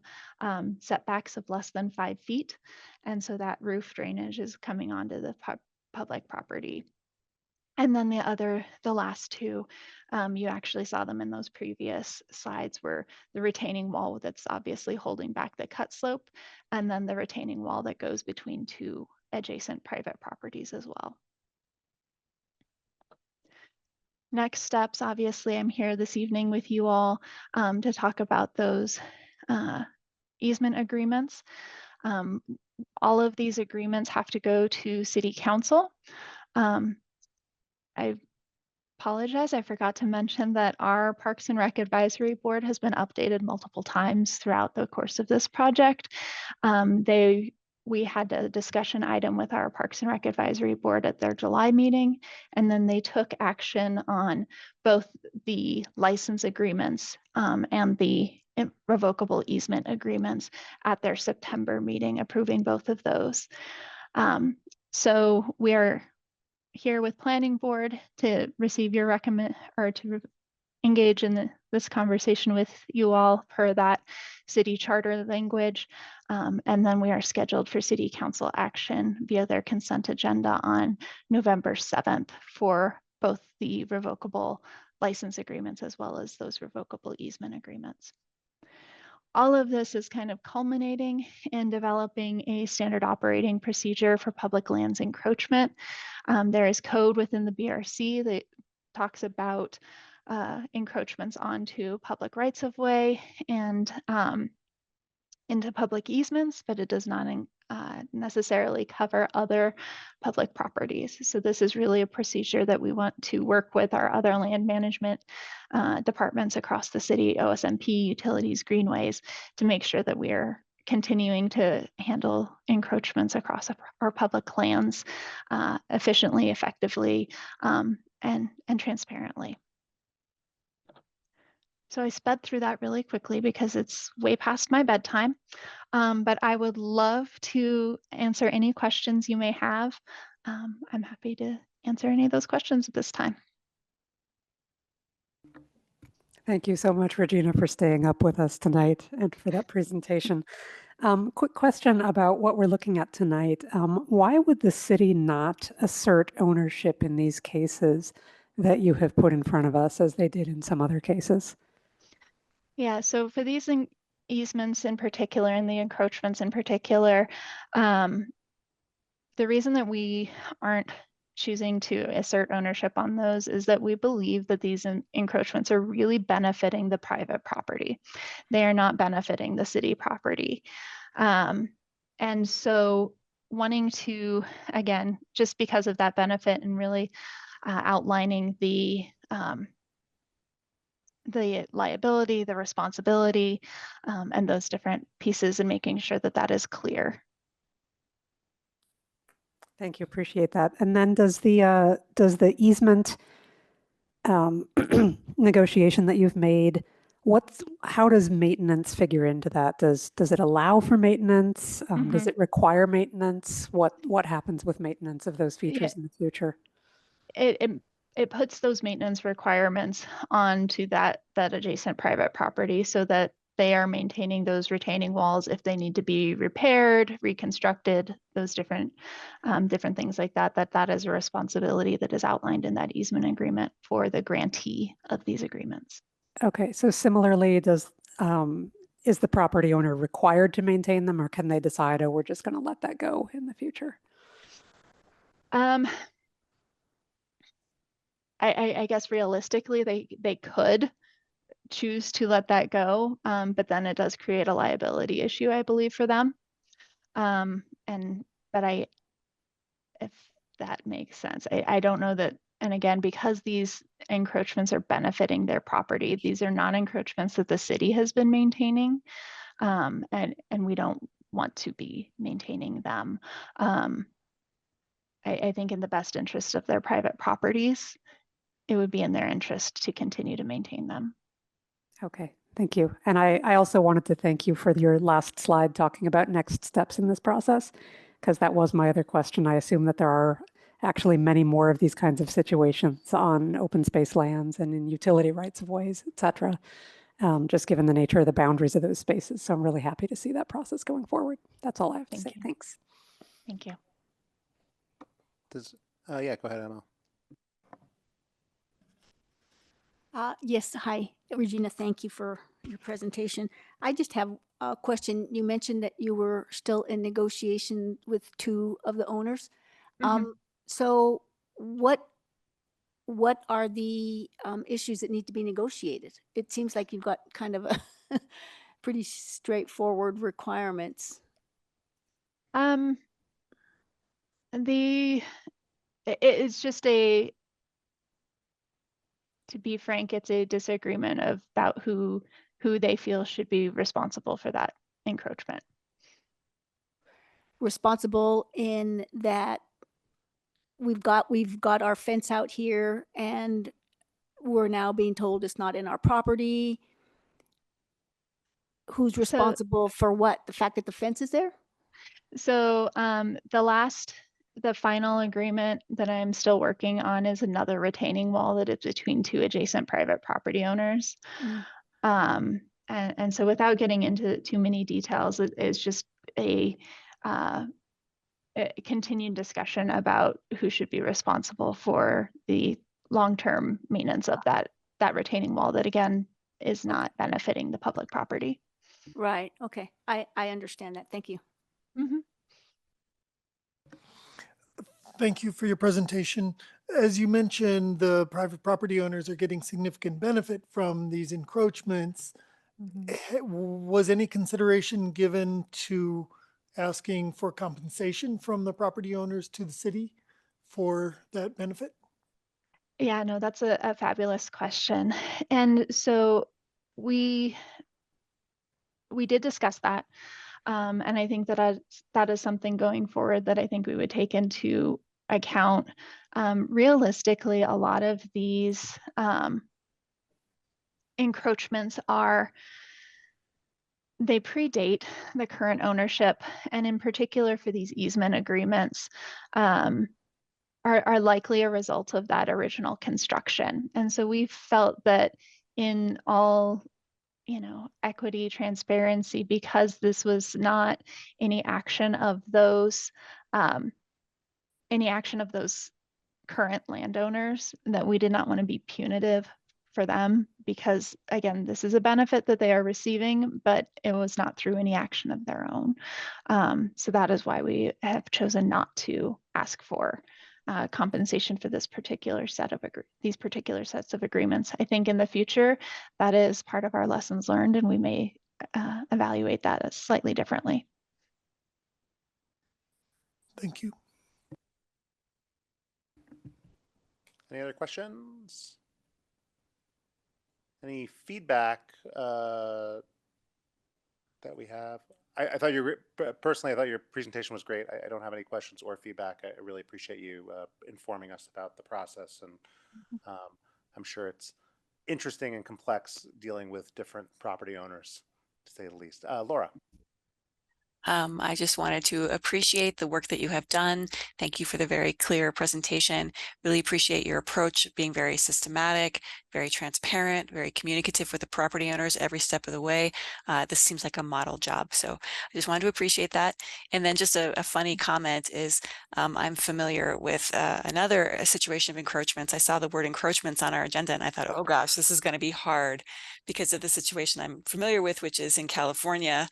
setbacks of less than 5 feet. And so that roof drainage is coming onto the public property. And then the last 2, you actually saw them in those previous slides, where the retaining wall that's obviously holding back the cut slope, and then the retaining wall that goes between 2 adjacent private properties as well. Next steps, obviously, I'm here this evening with you all to talk about those easement agreements. All of these agreements have to go to City Council. I apologize, I forgot to mention that our Parks and Rec Advisory Board has been updated multiple times throughout the course of this project. We had a discussion item with our Parks and Rec Advisory Board at their July meeting, and then they took action on both the license agreements and the revocable easement agreements at their September meeting, approving both of those. So we are here with Planning Board to receive your engage in this conversation with you all per that city charter language. And then we are scheduled for city council action via their consent agenda on November 7th for both the revocable license agreements as well as those revocable easement agreements. All of this is kind of culminating in developing a standard operating procedure for public lands encroachment. There is code within the BRC that talks about encroachments onto public rights of way and into public easements, but it does not necessarily cover other public properties. So this is really a procedure that we want to work with our other land management departments across the city, OSMP, utilities, greenways, to make sure that we are continuing to handle encroachments across our public lands efficiently, effectively, and transparently. So I sped through that really quickly because it's way past my bedtime, but I would love to answer any questions you may have. I'm happy to answer any of those questions at this time. Thank you so much, Regina, for staying up with us tonight and for that presentation. Quick question about what we're looking at tonight. Why would the city not assert ownership in these cases that you have put in front of us as they did in some other cases? Yeah, so for these easements in particular and the encroachments in particular, the reason that we aren't choosing to assert ownership on those is that we believe that these encroachments are really benefiting the private property. They are not benefiting the city property. And so wanting to, again, just because of that benefit and really outlining the liability, the responsibility, and those different pieces and making sure that that is clear. Thank you, appreciate that. And then does the easement negotiation that you've made, how does maintenance figure into that? Does it allow for maintenance? Does it require maintenance? What happens with maintenance of those features in the future? It puts those maintenance requirements onto that adjacent private property so that they are maintaining those retaining walls if they need to be repaired, reconstructed, those different things like that. That is a responsibility that is outlined in that easement agreement for the grantee of these agreements. Okay, so similarly, is the property owner required to maintain them, or can they decide, oh, we're just going to let that go in the future? I guess realistically, they could choose to let that go, but then it does create a liability issue, I believe, for them. If that makes sense, I don't know that. And again, because these encroachments are benefiting their property, these are not encroachments that the city has been maintaining, and we don't want to be maintaining them. I think in the best interest of their private properties, it would be in their interest to continue to maintain them. Okay, thank you. And I also wanted to thank you for your last slide talking about next steps in this process, because that was my other question. I assume that there are actually many more of these kinds of situations on open space lands and in utility rights of ways, et cetera, just given the nature of the boundaries of those spaces. So I'm really happy to see that process going forward. That's all I have to say. Thanks. Thank you. Yeah, go ahead, Emma. Yes, hi, Regina, thank you for your presentation. I just have a question. You mentioned that you were still in negotiation with two of the owners. So what are the issues that need to be negotiated? It seems like you've got kind of a pretty straightforward requirements. It's just to be frank, it's a disagreement about who they feel should be responsible for that encroachment. Responsible in that we've got our fence out here and we're now being told it's not in our property. Who's responsible for what? The fact that the fence is there? So the the final agreement that I'm still working on is another retaining wall that is between two adjacent private property owners. And so without getting into too many details, it's just a continued discussion about who should be responsible for the long-term maintenance of that retaining wall that, again, is not benefiting the public property. Right. Okay. I understand that. Thank you. Thank you for your presentation. As you mentioned, the private property owners are getting significant benefit from these encroachments. Was any consideration given to asking for compensation from the property owners to the city for that benefit? Yeah, no, that's a fabulous question. And so we did discuss that. And I think that is something going forward that I think we would take into account. Realistically, a lot of these encroachments they predate the current ownership, and in particular for these easement agreements, are likely a result of that original construction. And so we felt that in all equity, transparency, because this was not any action of those current landowners, that we did not want to be punitive for them, because again, this is a benefit that they are receiving, but it was not through any action of their own. So that is why we have chosen not to ask for compensation for this particular set of these particular sets of agreements. I think in the future, that is part of our lessons learned, and we may evaluate that slightly differently. Thank you. Any other questions? Any feedback that we have? I thought personally, I thought your presentation was great. I don't have any questions or feedback. I really appreciate you informing us about the process, and I'm sure it's interesting and complex dealing with different property owners, to say the least. Laura. I just wanted to appreciate the work that you have done. Thank you for the very clear presentation. Really appreciate your approach, being very systematic, very transparent, very communicative with the property owners every step of the way. This seems like a model job. So I just wanted to appreciate that. And then just a funny comment is I'm familiar with another situation of encroachments. I saw the word encroachments on our agenda and I thought, oh gosh, this is going to be hard because of the situation I'm familiar with, which is in California.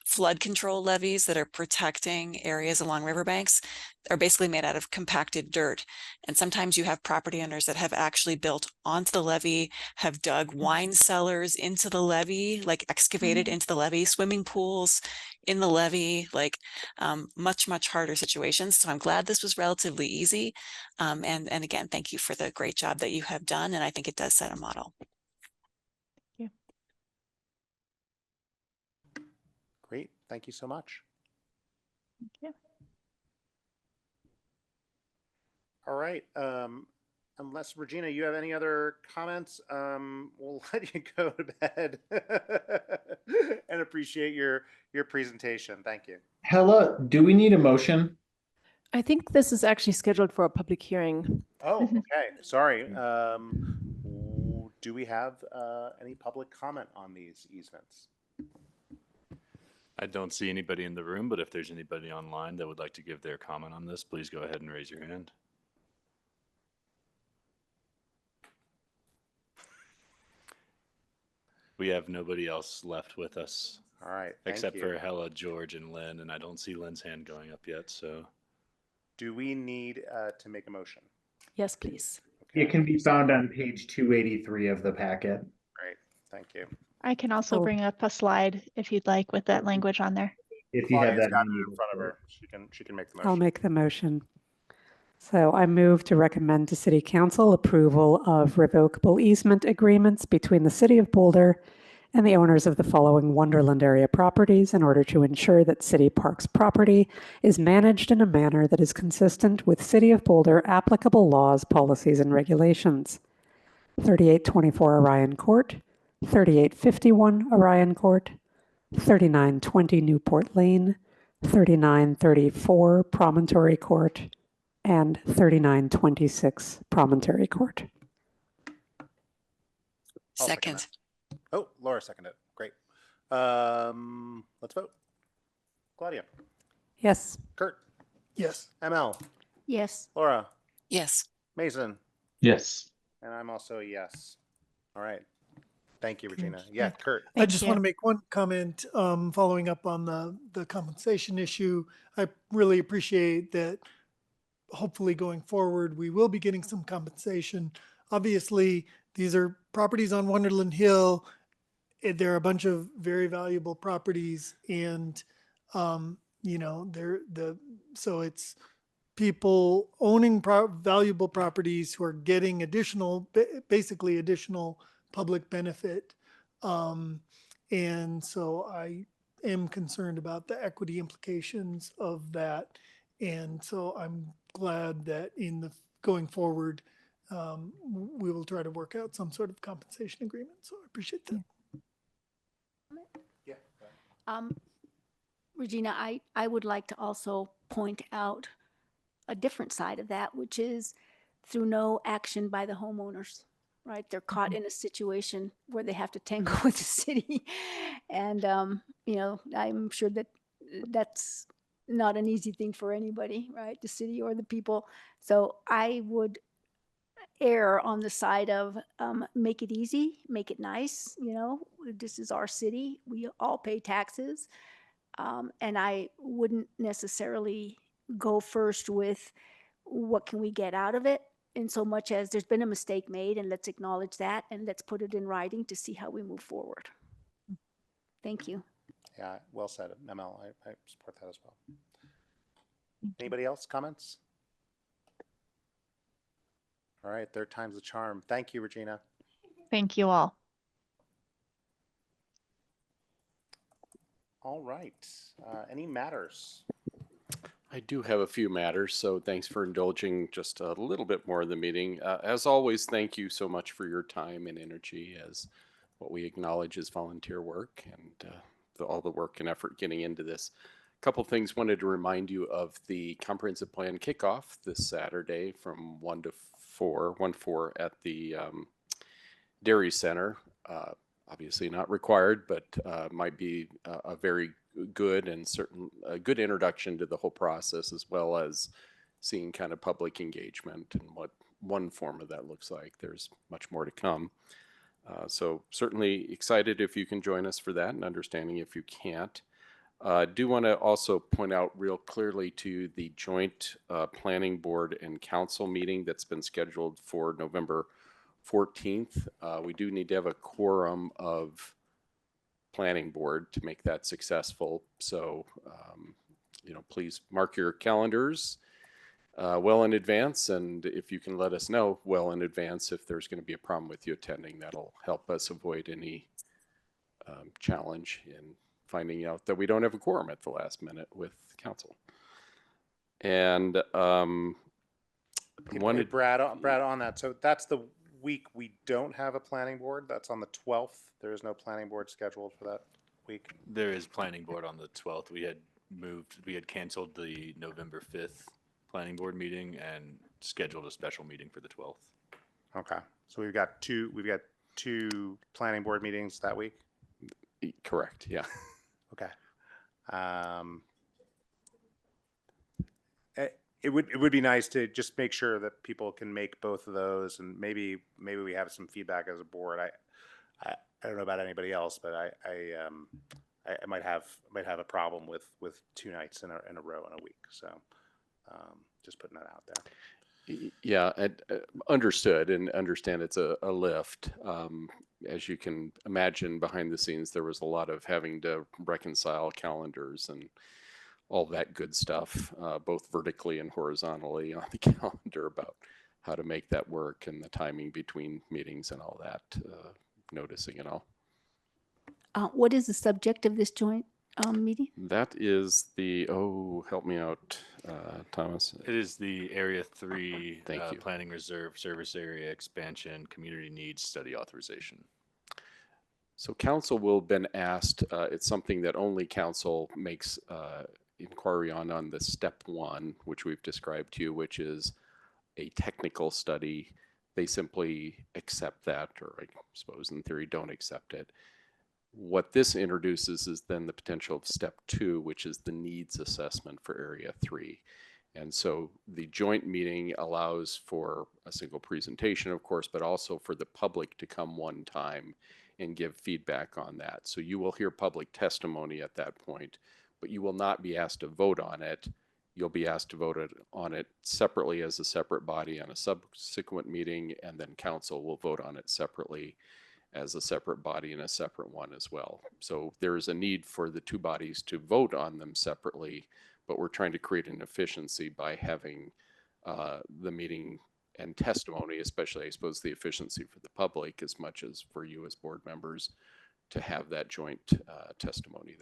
Flood control levees that are protecting areas along riverbanks are basically made out of compacted dirt. And sometimes you have property owners that have actually built onto the levee, have dug wine cellars into the levee, like excavated into the levee, swimming pools in the levee, like much, much harder situations. So I'm glad this was relatively easy. And again, thank you for the great job that you have done. And I think it does set a model. Great. Thank you so much. Thank you. All right. Unless Regina, you have any other comments, we'll let you go to bed and appreciate your presentation. Thank you. Hella, do we need a motion? I think this is actually scheduled for a public hearing. Oh, okay. Sorry. Do we have any public comment on these easements? I don't see anybody in the room, but if there's anybody online that would like to give their comment on this, please go ahead and raise your hand. We have nobody else left with us. All right. Except for Hella, George, and Lynn, and I don't see Lynn's hand going up yet, so. Do we need to make a motion? Yes, please. Okay. It can be found on page 283 of the packet. Great. Thank you. I can also bring up a slide if you'd like with that language on there. If you have Claudia's that got it in front of her, she can make the motion. I'll make the motion. So I move to recommend to City Council approval of revocable easement agreements between the City of Boulder and the owners of the following Wonderland area properties in order to ensure that City Parks property is managed in a manner that is consistent with City of Boulder applicable laws, policies, and regulations. 3824 Orion Court, 3851 Orion Court, 3920 Newport Lane, 3934 Promontory Court, and 3926 Promontory Court. I'll Second. that. Oh, Laura seconded it. Great. Let's vote. Claudia. Yes. Kurt. Yes. ML. Yes. Laura. Yes. Mason. Yes. And I'm also a yes. All right. Thank you, Regina. Yeah, Kurt. I just want to make one comment following up on the compensation issue. I really appreciate that hopefully going forward, we will be getting some compensation. Obviously, these are properties on Wonderland Hill. There are a bunch of very valuable properties and, you know, so it's people owning valuable properties who are getting basically additional public benefit. And so I am concerned about the equity implications of that. And so I'm glad that going forward, we will try to work out some sort of compensation agreement. So I appreciate that. Yeah. Regina, I would like to also point out a different side of that, which is through no action by the homeowners, right? They're caught in a situation where they have to tangle with the city. And, you know, I'm sure that that's not an easy thing for anybody, right? The city or the people. So I would err on the side of make it easy, make it nice. You know, this is our city. We all pay taxes. And I wouldn't necessarily go first with what can we get out of it, in so much as there's been a mistake made and let's acknowledge that and let's put it in writing to see how we move forward. Thank you. Yeah, well said, ML. I support that as well. Anybody else? Comments? All right, third time's the charm. Thank you, Regina. Thank you all. All right. Any matters? I do have a few matters, so thanks for indulging just a little bit more of the meeting. As always, thank you so much for your time and energy as what we acknowledge as volunteer work and all the work and effort getting into this. A couple things wanted to remind you of the comprehensive plan kickoff this Saturday from 1 to 4 at the Dairy Center. Obviously not required, but might be a very good and a good introduction to the whole process, as well as seeing kind of public engagement and what one form of that looks like. There's much more to come. So certainly excited if you can join us for that, and understanding if you can't. Do want to also point out real clearly to the joint planning board and council meeting that's been scheduled for November 14th. We do need to have a quorum of planning board to make that successful. So, you know, please mark your calendars well in advance. And if you can let us know well in advance if there's going to be a problem with you attending, that'll help us avoid any challenge in finding out that we don't have a quorum at the last minute with council. And Hey, Brad, on that. So that's the week we don't have a planning board. That's on the 12th. There is no planning board scheduled for that week. There is planning board on the 12th. We had canceled the November 5th planning board meeting and scheduled a special meeting for the 12th. Okay. So we've got two planning board meetings that week. Correct. Yeah. Okay. It would be nice to just make sure that people can make both of those, and maybe we have some feedback as a board. I don't know about anybody else, but I might have a problem with 2 nights in a row in a week. So just putting that out there. Yeah, understood and understand it's a lift. As you can imagine, behind the scenes, there was a lot of having to reconcile calendars and all that good stuff, both vertically and horizontally on the calendar, about how to make that work and the timing between meetings and all that, noticing it all. What is the subject of this joint meeting? That is the, help me out, Thomas. It is the Area 3 Thank you. Planning Reserve Service Area Expansion Community Needs Study Authorization. So council will have been asked, it's something that only council makes inquiry on the step one, which we've described to you, which is a technical study. They simply accept that, or I suppose in theory don't accept it. What this introduces is then the potential of step two, which is the needs assessment for area 3. And so the joint meeting allows for a single presentation, of course, but also for the public to come one time and give feedback on that. So you will hear public testimony at that point, but you will not be asked to vote on it. You'll be asked to vote on it separately as a separate body on a subsequent meeting, and then council will vote on it separately as a separate body in a separate one as well. So there is a need for the two bodies to vote on them separately, but we're trying to create an efficiency by having the meeting and testimony, especially I suppose the efficiency for the public as much as for you as board members to have that joint testimony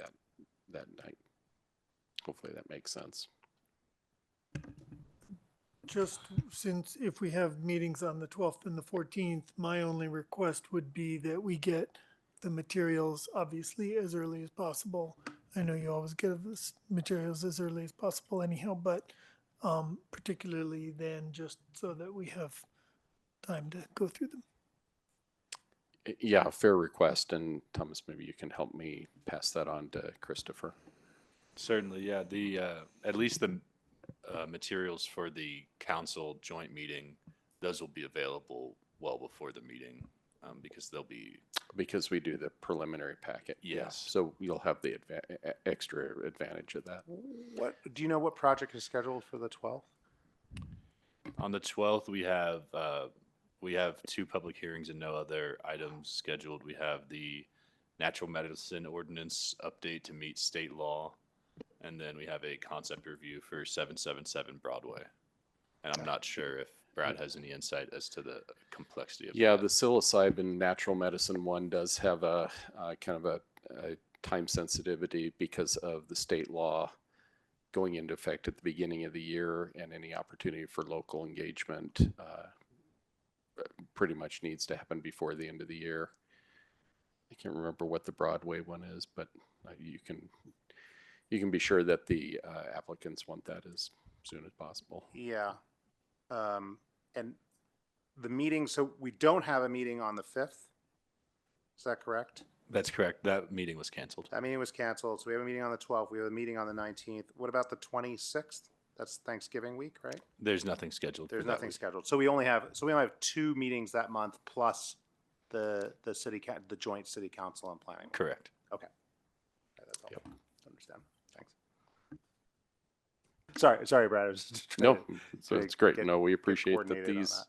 that night. Hopefully that makes sense. Just since if we have meetings on the 12th and the 14th, my only request would be that we get the materials obviously as early as possible. I know you always give us materials as early as possible anyhow, but particularly then just so that we have time to go through them. Yeah, fair request. And Thomas, maybe you can help me pass that on to Christopher. Certainly, yeah. The at least the materials for the council joint meeting, those will be available well before the meeting because they'll be because we do the preliminary packet. Yes. Yeah. So you'll have the extra advantage of that. What do you know? What project is scheduled for the 12th? On the 12th, we have 2 public hearings and no other items scheduled. We have the natural medicine ordinance update to meet state law. And then we have a concept review for 777 Broadway. And I'm not sure if Brad has any insight as to the complexity of Yeah, that. the psilocybin natural medicine one does have a kind of a time sensitivity because of the state law going into effect at the beginning of the year, and any opportunity for local engagement pretty much needs to happen before the end of the year. I can't remember what the Broadway one is, but you can be sure that the applicants want that as soon as possible. Yeah. And the meeting, so we don't have a meeting on the 5th. Is that correct? That's correct. That meeting was canceled. That meeting was canceled. So we have a meeting on the 12th. We have a meeting on the 19th. What about the 26th? That's Thanksgiving week, right? There's nothing scheduled. There's for that nothing week. scheduled. So we only have 2 meetings that month plus the joint city council and planning. Correct. Okay. Yeah, that's helpful. Understand. Thanks. Sorry, Brad. I was just trying No, to- so to it's great. get- No, we get appreciate that coordinated on these,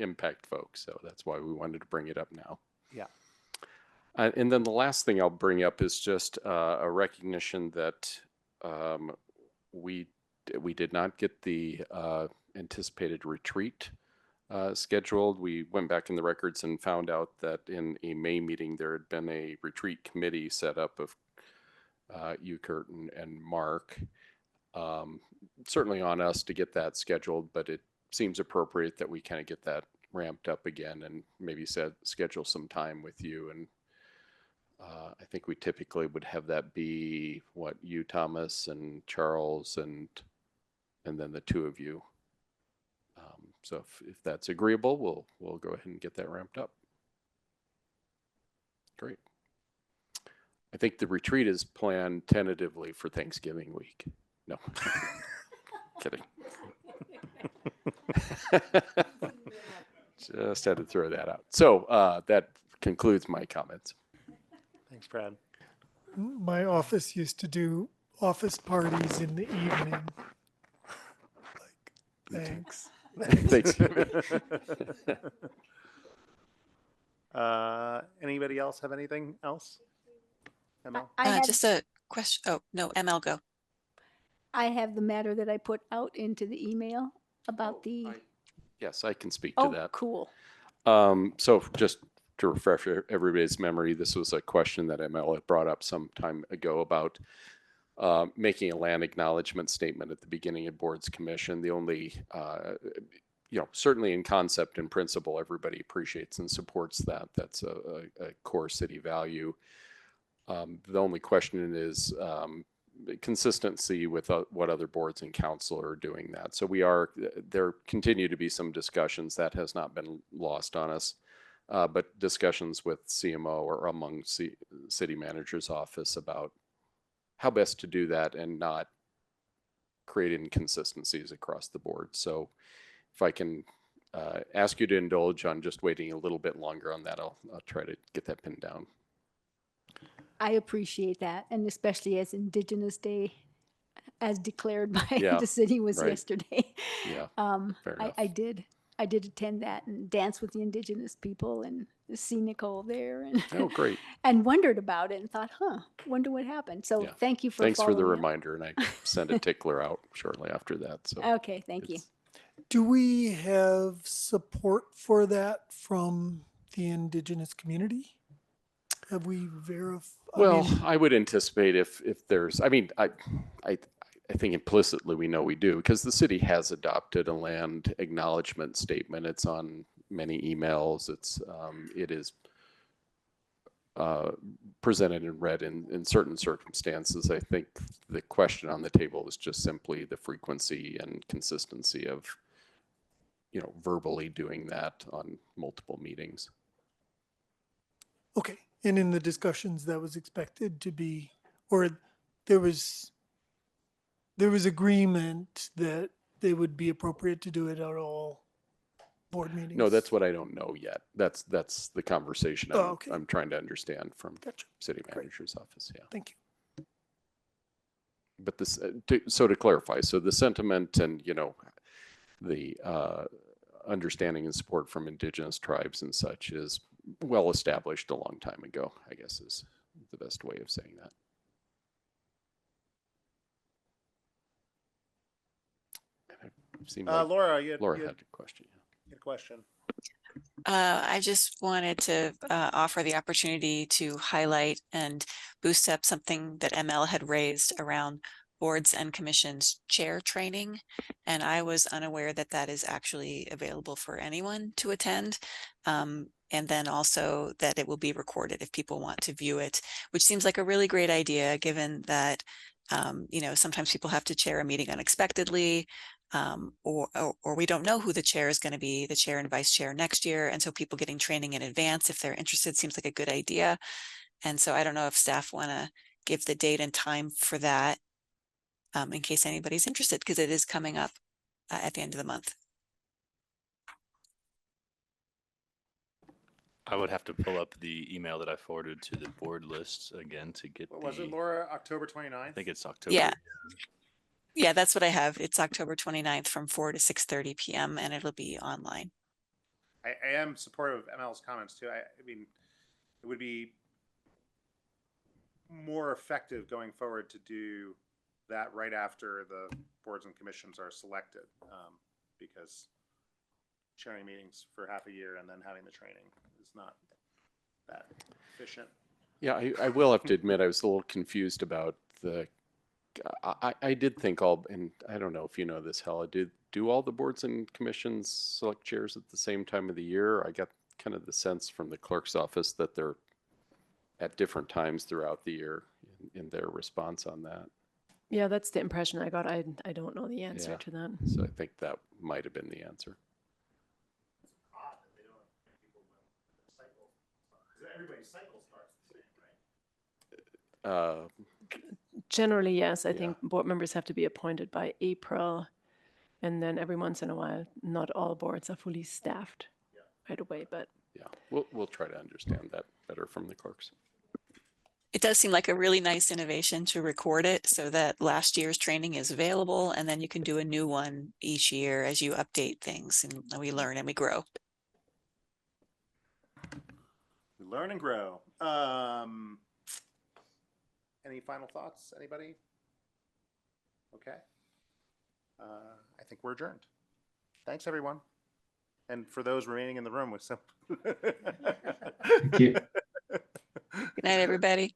impact folks. So that's why we wanted to bring it up now. Yeah. And then the last thing I'll bring up is just a recognition that we did not get the anticipated retreat scheduled. We went back in the records and found out that in a May meeting, there had been a retreat committee set up of you, Kurt, and Mark. Certainly on us to get that scheduled, but it seems appropriate that we kind of get that ramped up again and maybe schedule some time with you. And I think we typically would have that be you, Thomas, and Charles, and then the 2 of you. So if that's agreeable, we'll go ahead and get that ramped up. Great. I think the retreat is planned tentatively for Thanksgiving week. No, kidding. Just had to throw that out. So that concludes my comments. Thanks, Brad. My office used to do office parties in the evening. Thanks. Thanksgiving. Anybody else have anything else? ML? Just a question. Oh, no, ML, go. I have the matter that I put out into the email about the. Yes, I can speak to that. Cool. So just to refresh everybody's memory, this was a question that ML had brought up some time ago about making a land acknowledgement statement at the beginning of board's commission. The only, certainly in concept and principle, everybody appreciates and supports that. That's a core city value. The only question is, consistency with what other boards and council are doing that. So there continue to be some discussions that has not been lost on us, but discussions with CMO or among city manager's office about how best to do that and not create inconsistencies across the board. So if I can ask you to indulge on just waiting a little bit longer on that, I'll try to get that pinned down. I appreciate that, and especially as Indigenous Day, as declared by Yeah, the city was right. yesterday. Yeah, fair enough. I did attend that and dance with the Indigenous people and see Nicole there, and Oh, great. and wondered about it and thought, wonder what happened. So Yeah. thank you for Thanks for the following up. reminder, and I sent a tickler out shortly after that. So Okay, thank you. Do we have support for that from the Indigenous community? Have we verified? Well, I would anticipate if there's, I mean, I think implicitly we know we do, because the city has adopted a land acknowledgement statement. It's on many emails. It is presented and read in certain circumstances. I think the question on the table is just simply the frequency and consistency of, verbally doing that on multiple meetings. Okay, and in the discussions that was expected to be, or there was agreement that they would be appropriate to do it at all board meetings? No, that's what I don't know yet. That's the conversation okay. I'm trying to understand from Gotcha. city manager's office. Yeah. Thank you. But this, to clarify, so the sentiment and, the understanding and support from Indigenous tribes and such is well established a long time ago, I guess is the best way of saying that. Laura, Laura had a question. Good question. I just wanted to offer the opportunity to highlight and boost up something that ML had raised around boards and commissions chair training. And I was unaware that that is actually available for anyone to attend. And then also that it will be recorded if people want to view it, which seems like a really great idea, given that, sometimes people have to chair a meeting unexpectedly. Or we don't know who the chair is going to be, the chair and vice chair next year. And so people getting training in advance, if they're interested, seems like a good idea. And so I don't know if staff want to give the date and time for that in case anybody's interested, because it is coming up at the end of the month. I would have to pull up the email that I forwarded to the board list again to get What was it, Laura? October 29th? I think it's October. Yeah. Yeah, that's what I have. It's October 29th from 4 to 6:30 p.m. and it'll be online. I am supportive of ML's comments too. I mean, it would be more effective going forward to do that right after the boards and commissions are selected, because chairing meetings for half a year and then having the training is not that efficient. Yeah, I will have to admit I was a little confused about I did think and I don't know if you know this, Hella, do all the boards and commissions select chairs at the same time of the year? I got kind of the sense from the clerk's office that they're at different times throughout the year in their response on that. Yeah, that's the impression I got. I don't know the answer to that. So I think that might have been the answer. Everybody's cycle starts the same, right? Generally, yes. I think board members have to be appointed by April, and then every once in a while, not all boards are fully staffed right away. But yeah, we'll try to understand that better from the clerks. It does seem like a really nice innovation to record it so that last year's training is available, and then you can do a new one each year as you update things, and we learn and we grow. We learn and grow. Any final thoughts, anybody? Okay. I think we're adjourned. Thanks, everyone. And for those remaining in the room with some. Thank you. Good night, everybody.